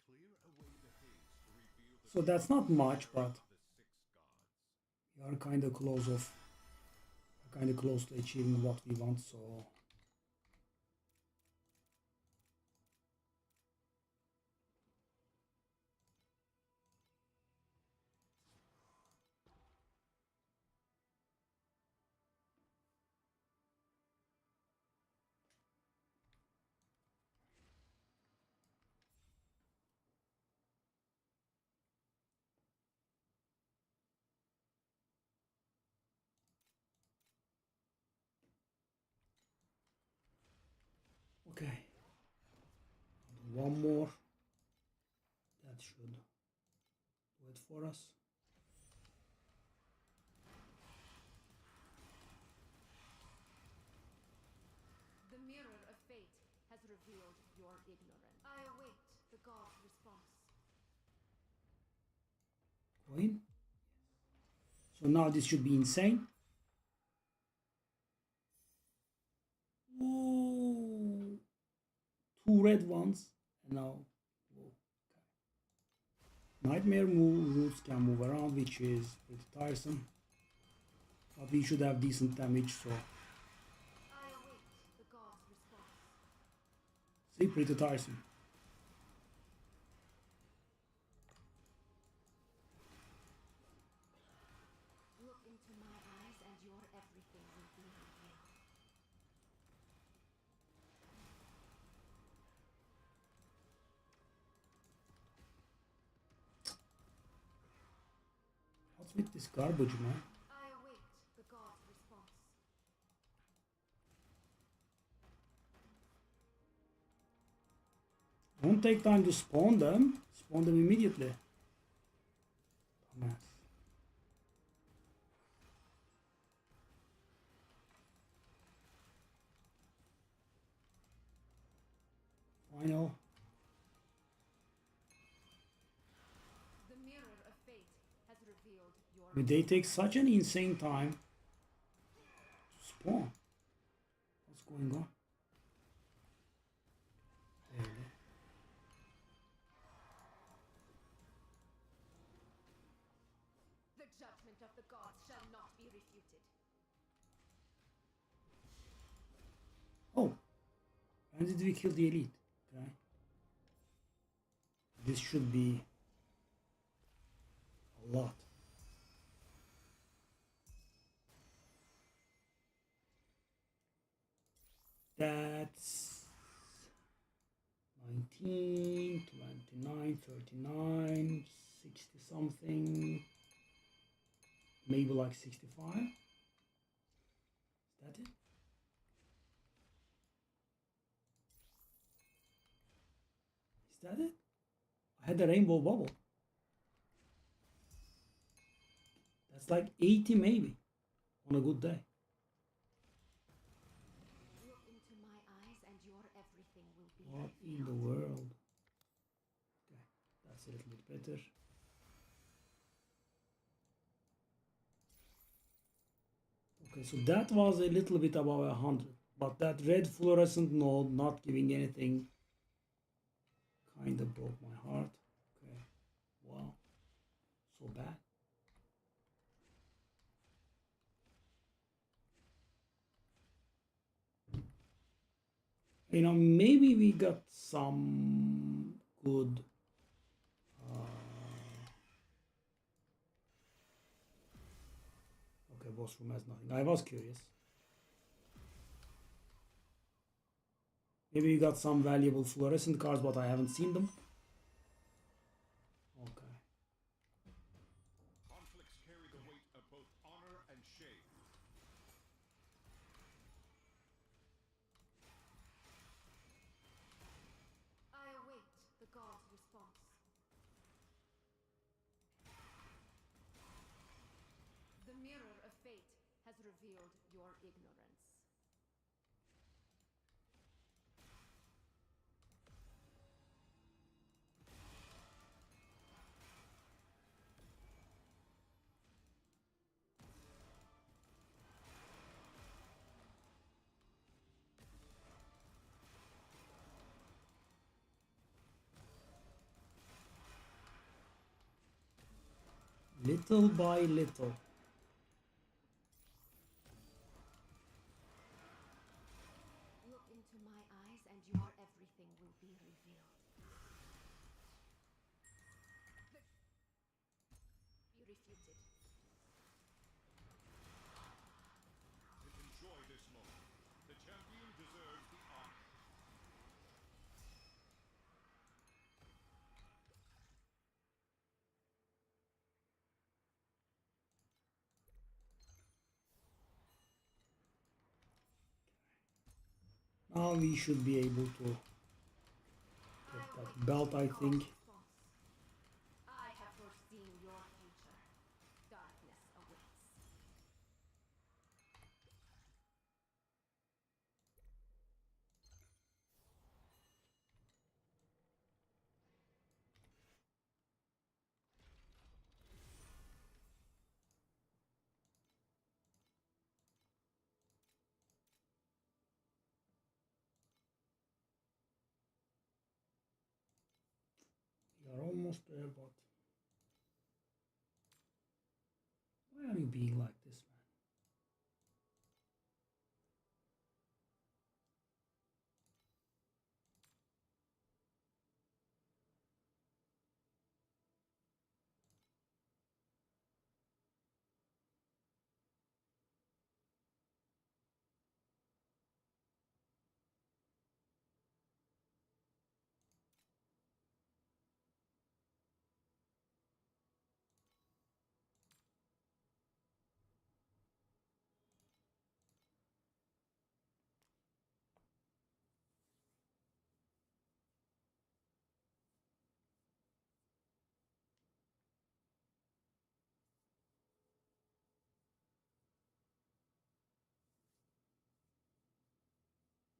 Clear away the haze to reveal the So that's not much, era but of the six gods. we are kind of close to achieving what we want, so okay. One more. That should do it for us. The mirror of fate has revealed your ignorance. I await the god's response. Coin. So now this should be insane. Ooh, two red ones, and now whoa, okay. Nightmare roots can move around, which is pretty tiresome. But we should have decent damage, so I await the god's response. see, pretty tiresome. Look into my eyes and your everything will be revealed. What's with this garbage, man? I await the god's response. Don't take time to spawn them. Spawn them immediately. Dumbass. Final. The mirror of fate has revealed your I mean, they take such an insane time to spawn. What's going on? There we go. judgment of the gods shall not be refuted. Oh, when did we kill the elite? Okay. This should be a lot. That's 19, 29, 39, 60 something. Maybe like 65. Is that it? Is that it? I had a rainbow bubble. That's like 80 maybe on a good day. Look into my eyes and your everything will be What in revealed. the world? Okay, that's a little bit better. Okay, so that was a little bit above 100, but that red fluorescent node not giving anything kind of broke my heart. Okay, wow, so bad. You know, maybe we got some good okay, boss room has nothing. I was curious. Maybe we got some valuable fluorescent cards, but I haven't seen them. Okay. Conflicts carry the weight of both honor and shame. I await the gods' response. The mirror of fate has revealed your ignorance. Little by little. Look into my eyes and your everything will be revealed. Be refuted. Enjoy this moment. The champion deserves the honor. Now we should be able to get that belt, I think. I have foreseen your future. Darkness awaits. We are almost there, but why are you being like this, man?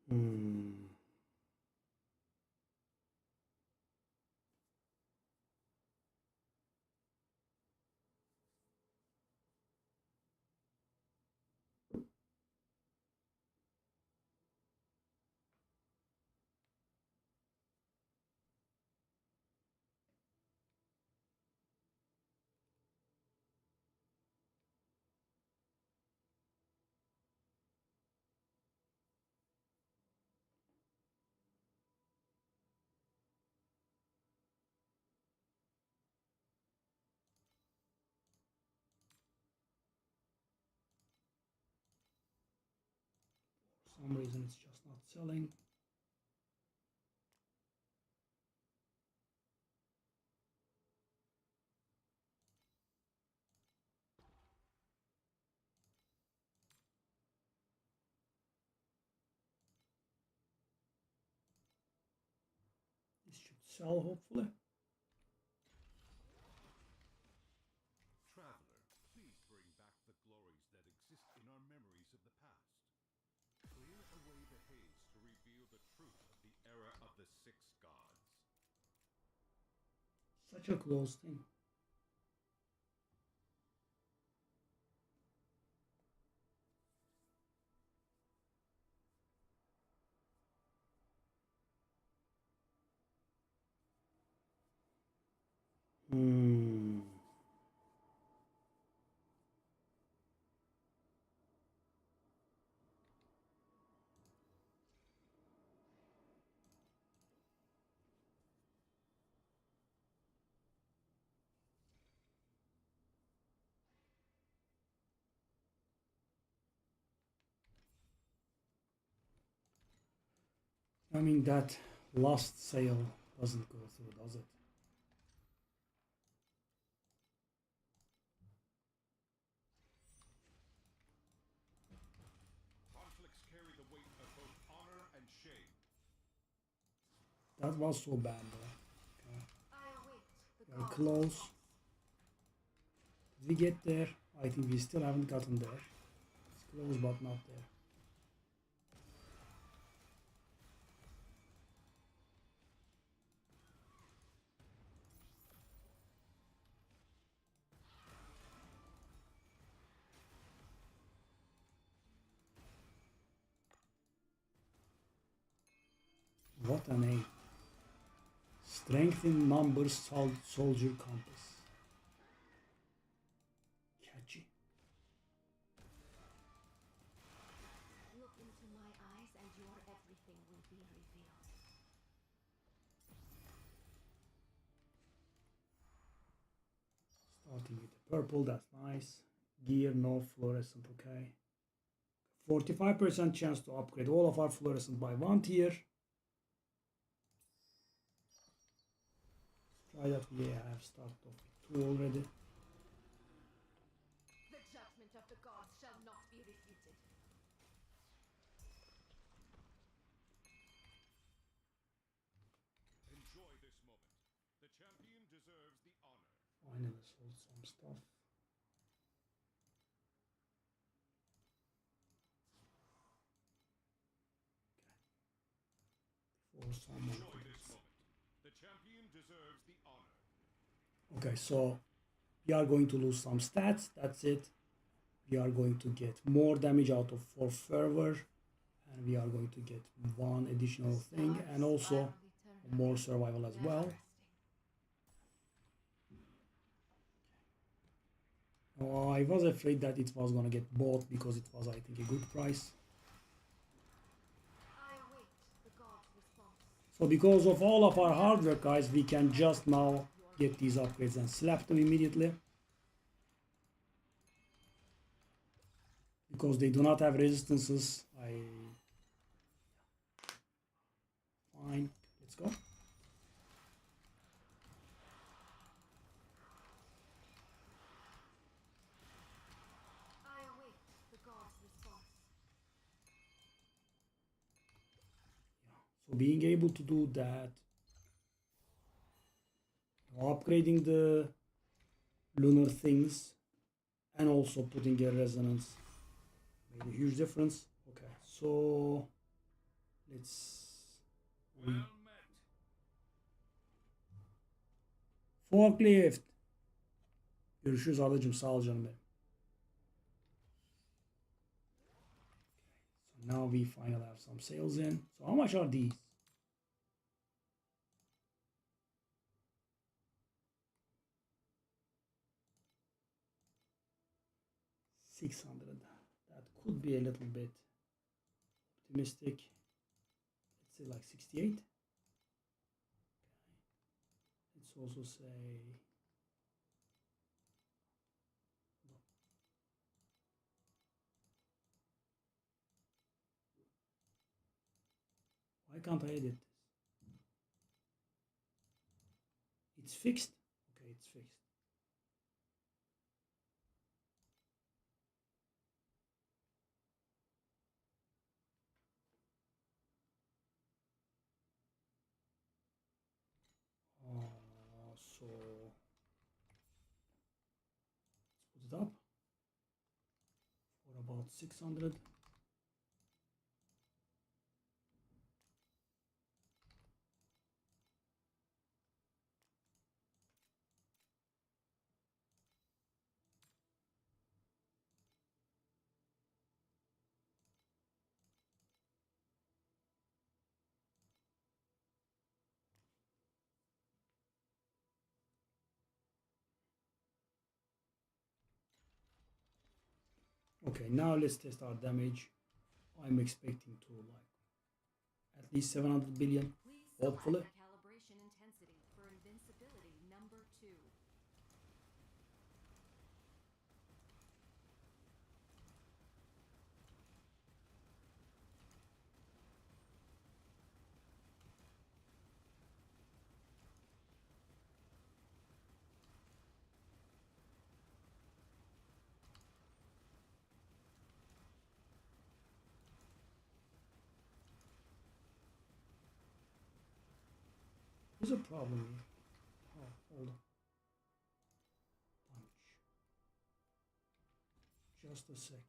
Hmm. some reason it's just not selling. This should sell hopefully. Traveler, please bring back the glories that exist in our memories of the past. Clear away the haze to reveal the truth of the era of the six gods. Such a close thing. Hmm. I mean, that last sale doesn't go through, does it? Conflicts carry the weight of both honor and shame. That was so bad though. I await the We are gods' close. response. Did we get there? I think we still haven't gotten there. It's close but not there. What a name. Strength in numbers, soldier compass. Catchy. Look into my eyes and your everything will be revealed. Starting with the purple, that's nice. Gear, no fluorescent, okay. 45% chance to upgrade all of our fluorescent by 1 tier. Let's try that. Yeah, I have started off with 2 already. The judgment of the gods shall not be refuted. Enjoy this moment. The champion deserves the honor. Finally sold some stuff. Before someone Enjoy could this moment. The champion deserves the honor. Okay, so we are going to lose some stats, that's it. We are going to get more damage out of 4 fervor, and we are going to get 1 additional thing, and also more survival as well. Oh, I was afraid that it was gonna get bought because it was, I think, a good price. I await the gods' response. So because of all of our hard work, guys, we can just now get these upgrades and slap them immediately. Because they do not have resistances, Fine, let's go. I await the gods' response. So being able to do that, upgrading the lunar things and also putting a resonance made a huge difference. Okay, so let's Well met. forklift. Görüşürüz ablacığım, sağ ol canım benim. So now we finally have some sales in. So how much are these? $600. That could be a little bit optimistic. Let's say like 68. Okay. Let's also say Why can't I edit this? It's fixed. Okay, it's fixed. So let's put it up for about 600. Okay, now let's test our damage. I'm expecting to like at least 700 billion, Please select hopefully. the calibration intensity for invincibility number 2. There's a problem here. Oh, hold on. Punch. Just a sec. I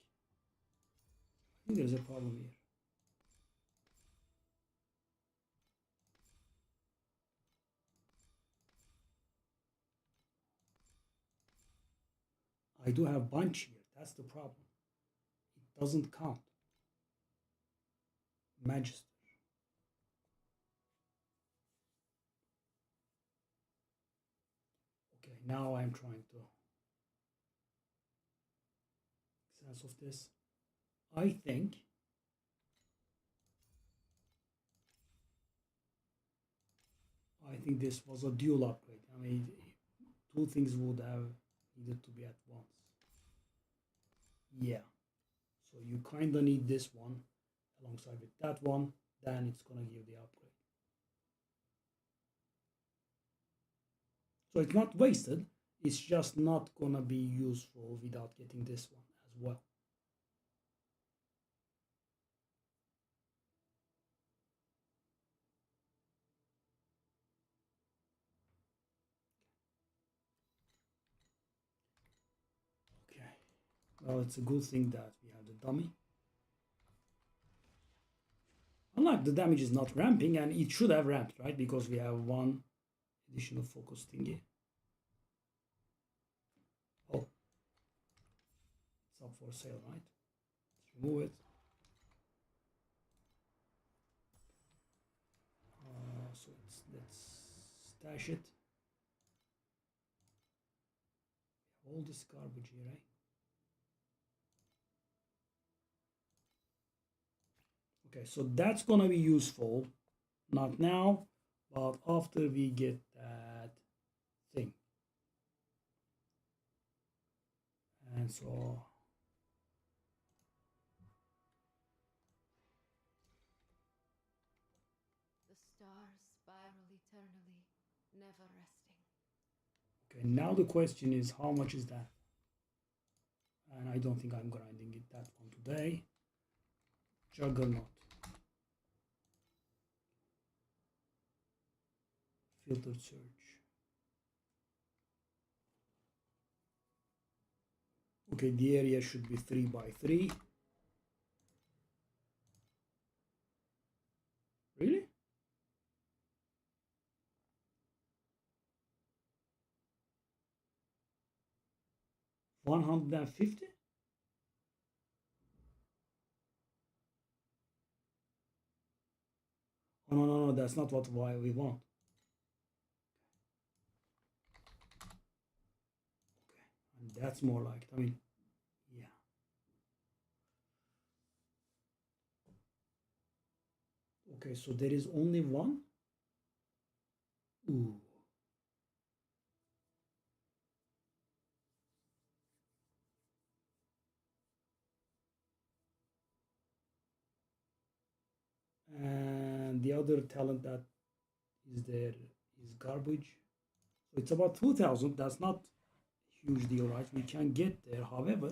think there's a problem here. I do have bunch here. That's the problem. It doesn't count. Magister. Okay, now I'm trying to make sense of this. I think this was a dual upgrade. I mean, two things would have needed to be at once. Yeah. So you kind of need this one alongside with that one. Then it's going to give the upgrade. So it's not wasted. It's just not going to be useful without getting this one as well. Okay. Well, it's a good thing that we have the dummy. Unlike the damage is not ramping, and it should have ramped, right? Because we have one additional focus thingy. Oh, it's up for sale, right? Let's remove it. So let's stash it. All this garbage here, right? Okay, so that's gonna be useful, not now, but after we get that thing. And so The stars spiral eternally, never resting. okay, now the question is how much is that? And I don't think I'm grinding it that one today. Juggernaut. Filtered search. Okay, the area should be 3 by 3. Really? $150? Oh, no, that's not what we want. Okay, and that's more like it. I mean, yeah. Okay, so there is only one? Ooh. And the other talent that is there is garbage. So it's about 2,000. That's not a huge deal, right? We can get there. However,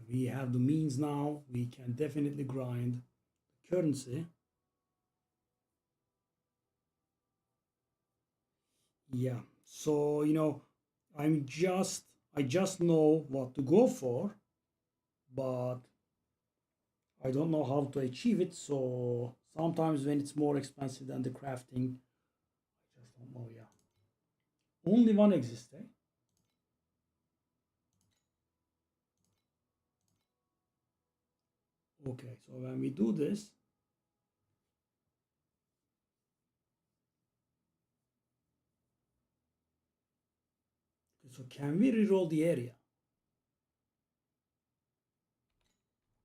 we have the means now. We can definitely grind the currency. Yeah. So, I just know what to go for, but I don't know how to achieve it. So sometimes when it's more expensive than the crafting, I just don't know. Yeah. Only one exists, eh? Okay, so when we do this, so can we reroll the area?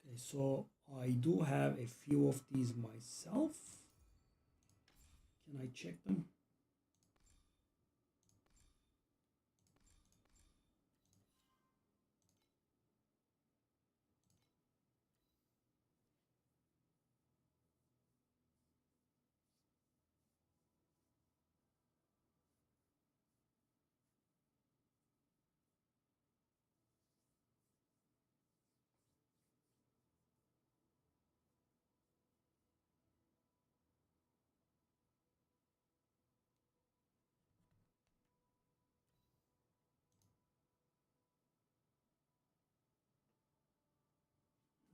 Okay, so I do have a few of these myself. Can I check them?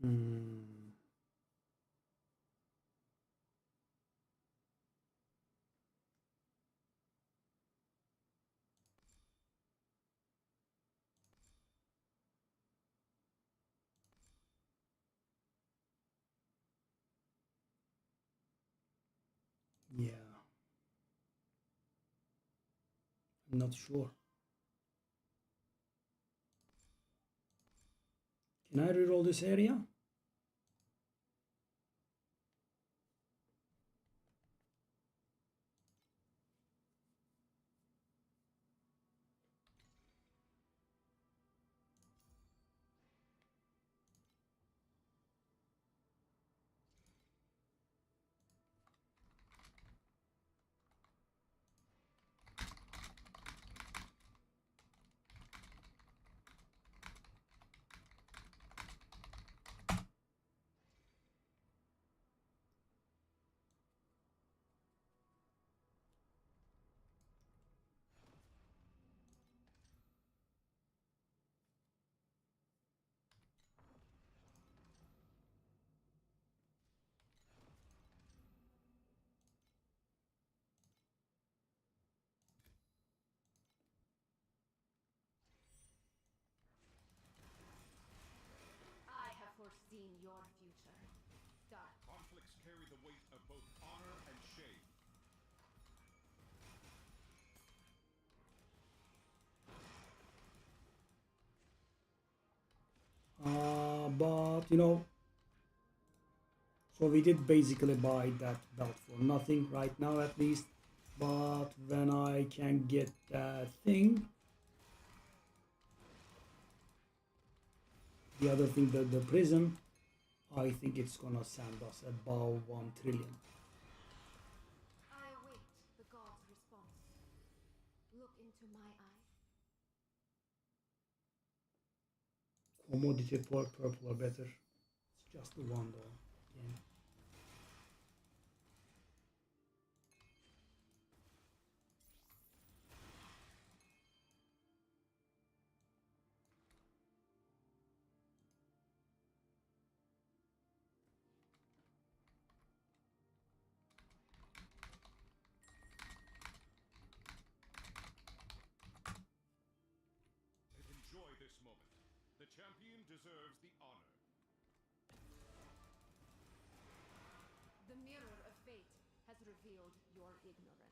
Hmm. Yeah, I'm not sure. Can I reroll this area? I have foreseen your future. Dark. Conflicts carry the weight of both honor and shame. But so we did basically buy that belt for nothing right now, at least. But when I can get that thing, the other thing, the prism, I think it's gonna send us above 1 trillion. I await the god's response. Look into my eyes. Commodity for purple or better. It's just the one though. Again. Enjoy this moment. The champion deserves the honor. The mirror of fate has revealed your ignorance.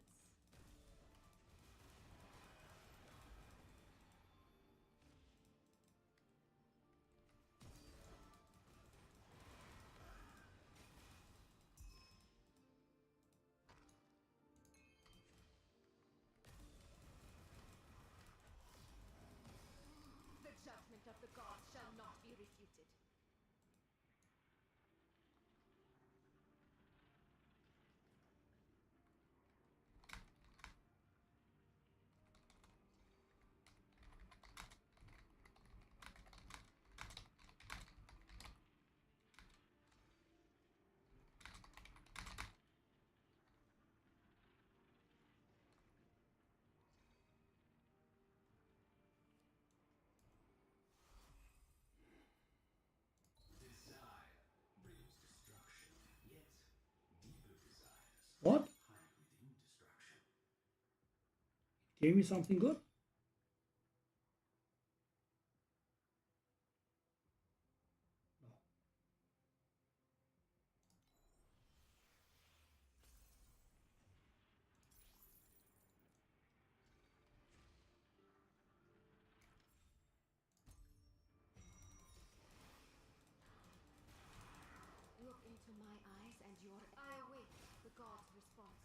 The judgment of the gods shall not be refuted. Desire brings destruction, yet deeper desires What? hide within destruction. Gave me something good? No. Look into my eyes and your... I await the god's response.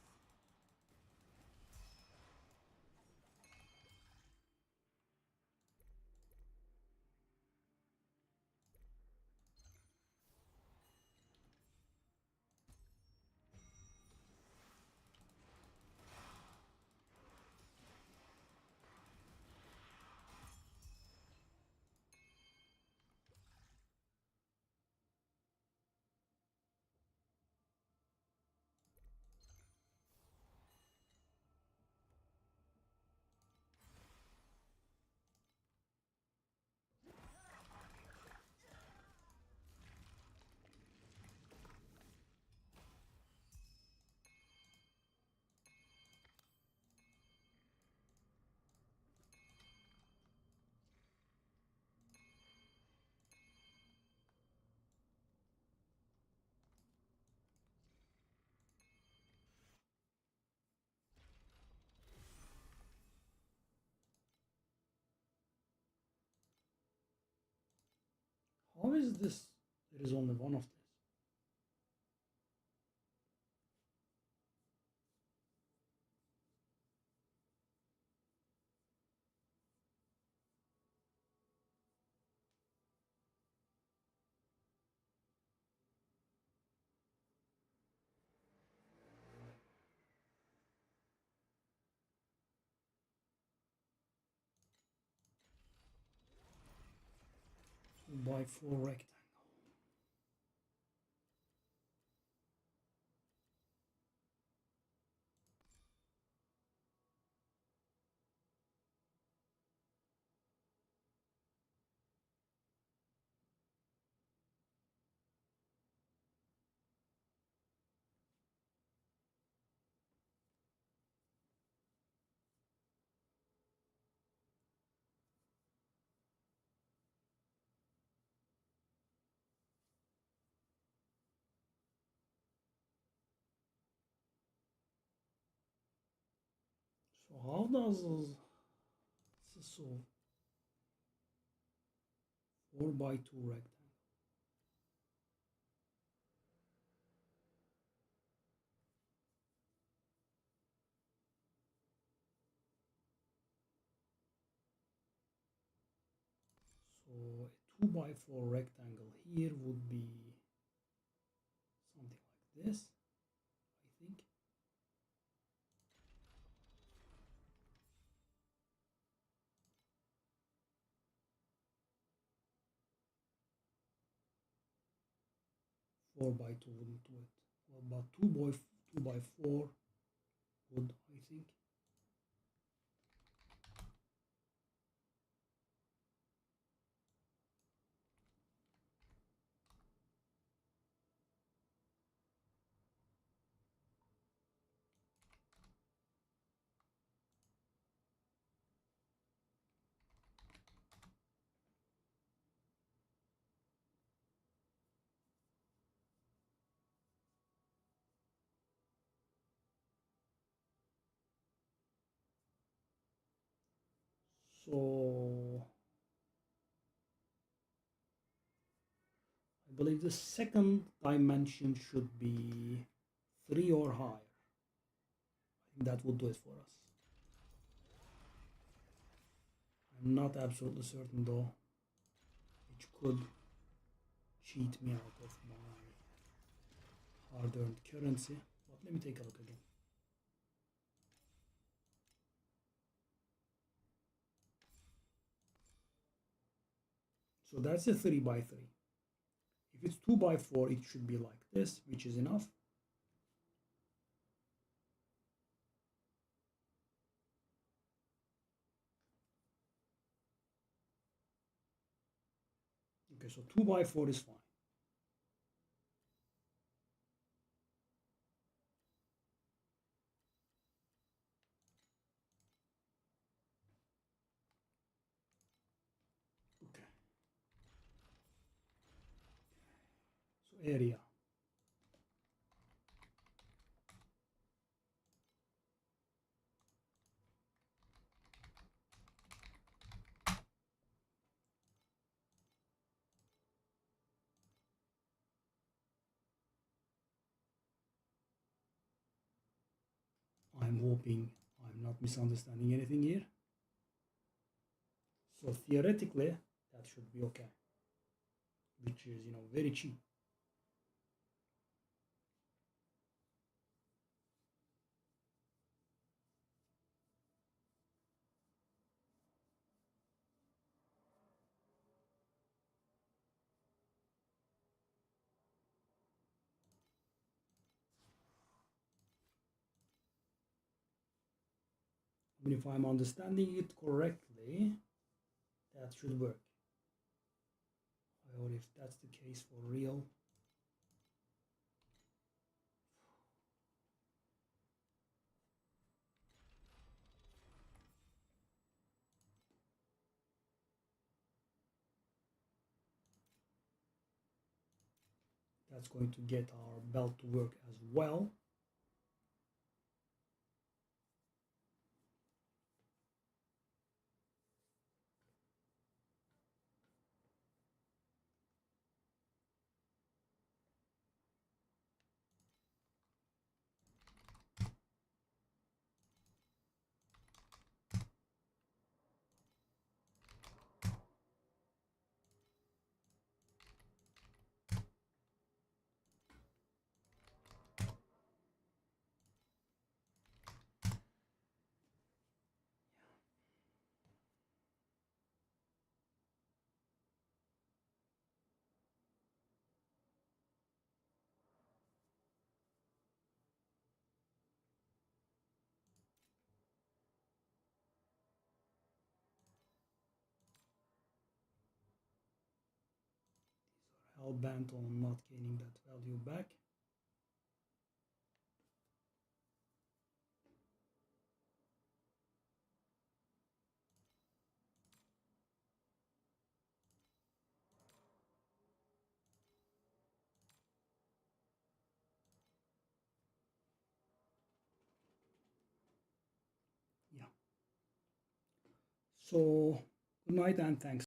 How is this? There is only one of this. By 4 rectangle. So how does this solve 4 by 2 rectangle? So a 2 by 4 rectangle here would be something like this, I think. 4 by 2 wouldn't do it. Well, but 2 by 4 would, I think. So I believe the second dimension should be 3 or higher. I think that will do it for us. I'm not absolutely certain though, which could cheat me out of my hard-earned currency. But let me take a look again. So that's a 3 by 3. If it's 2 by 4, it should be like this, which is enough. Okay, so 2 by 4 is fine. Okay. So area. I'm hoping I'm not misunderstanding anything here. So theoretically, that should be okay, which is, very cheap. I mean, if I'm understanding it correctly, that should work. Or if that's the case for real. That's going to get our belt to work as well. Hell-bent on not gaining that value back. Yeah. So good night and thanks.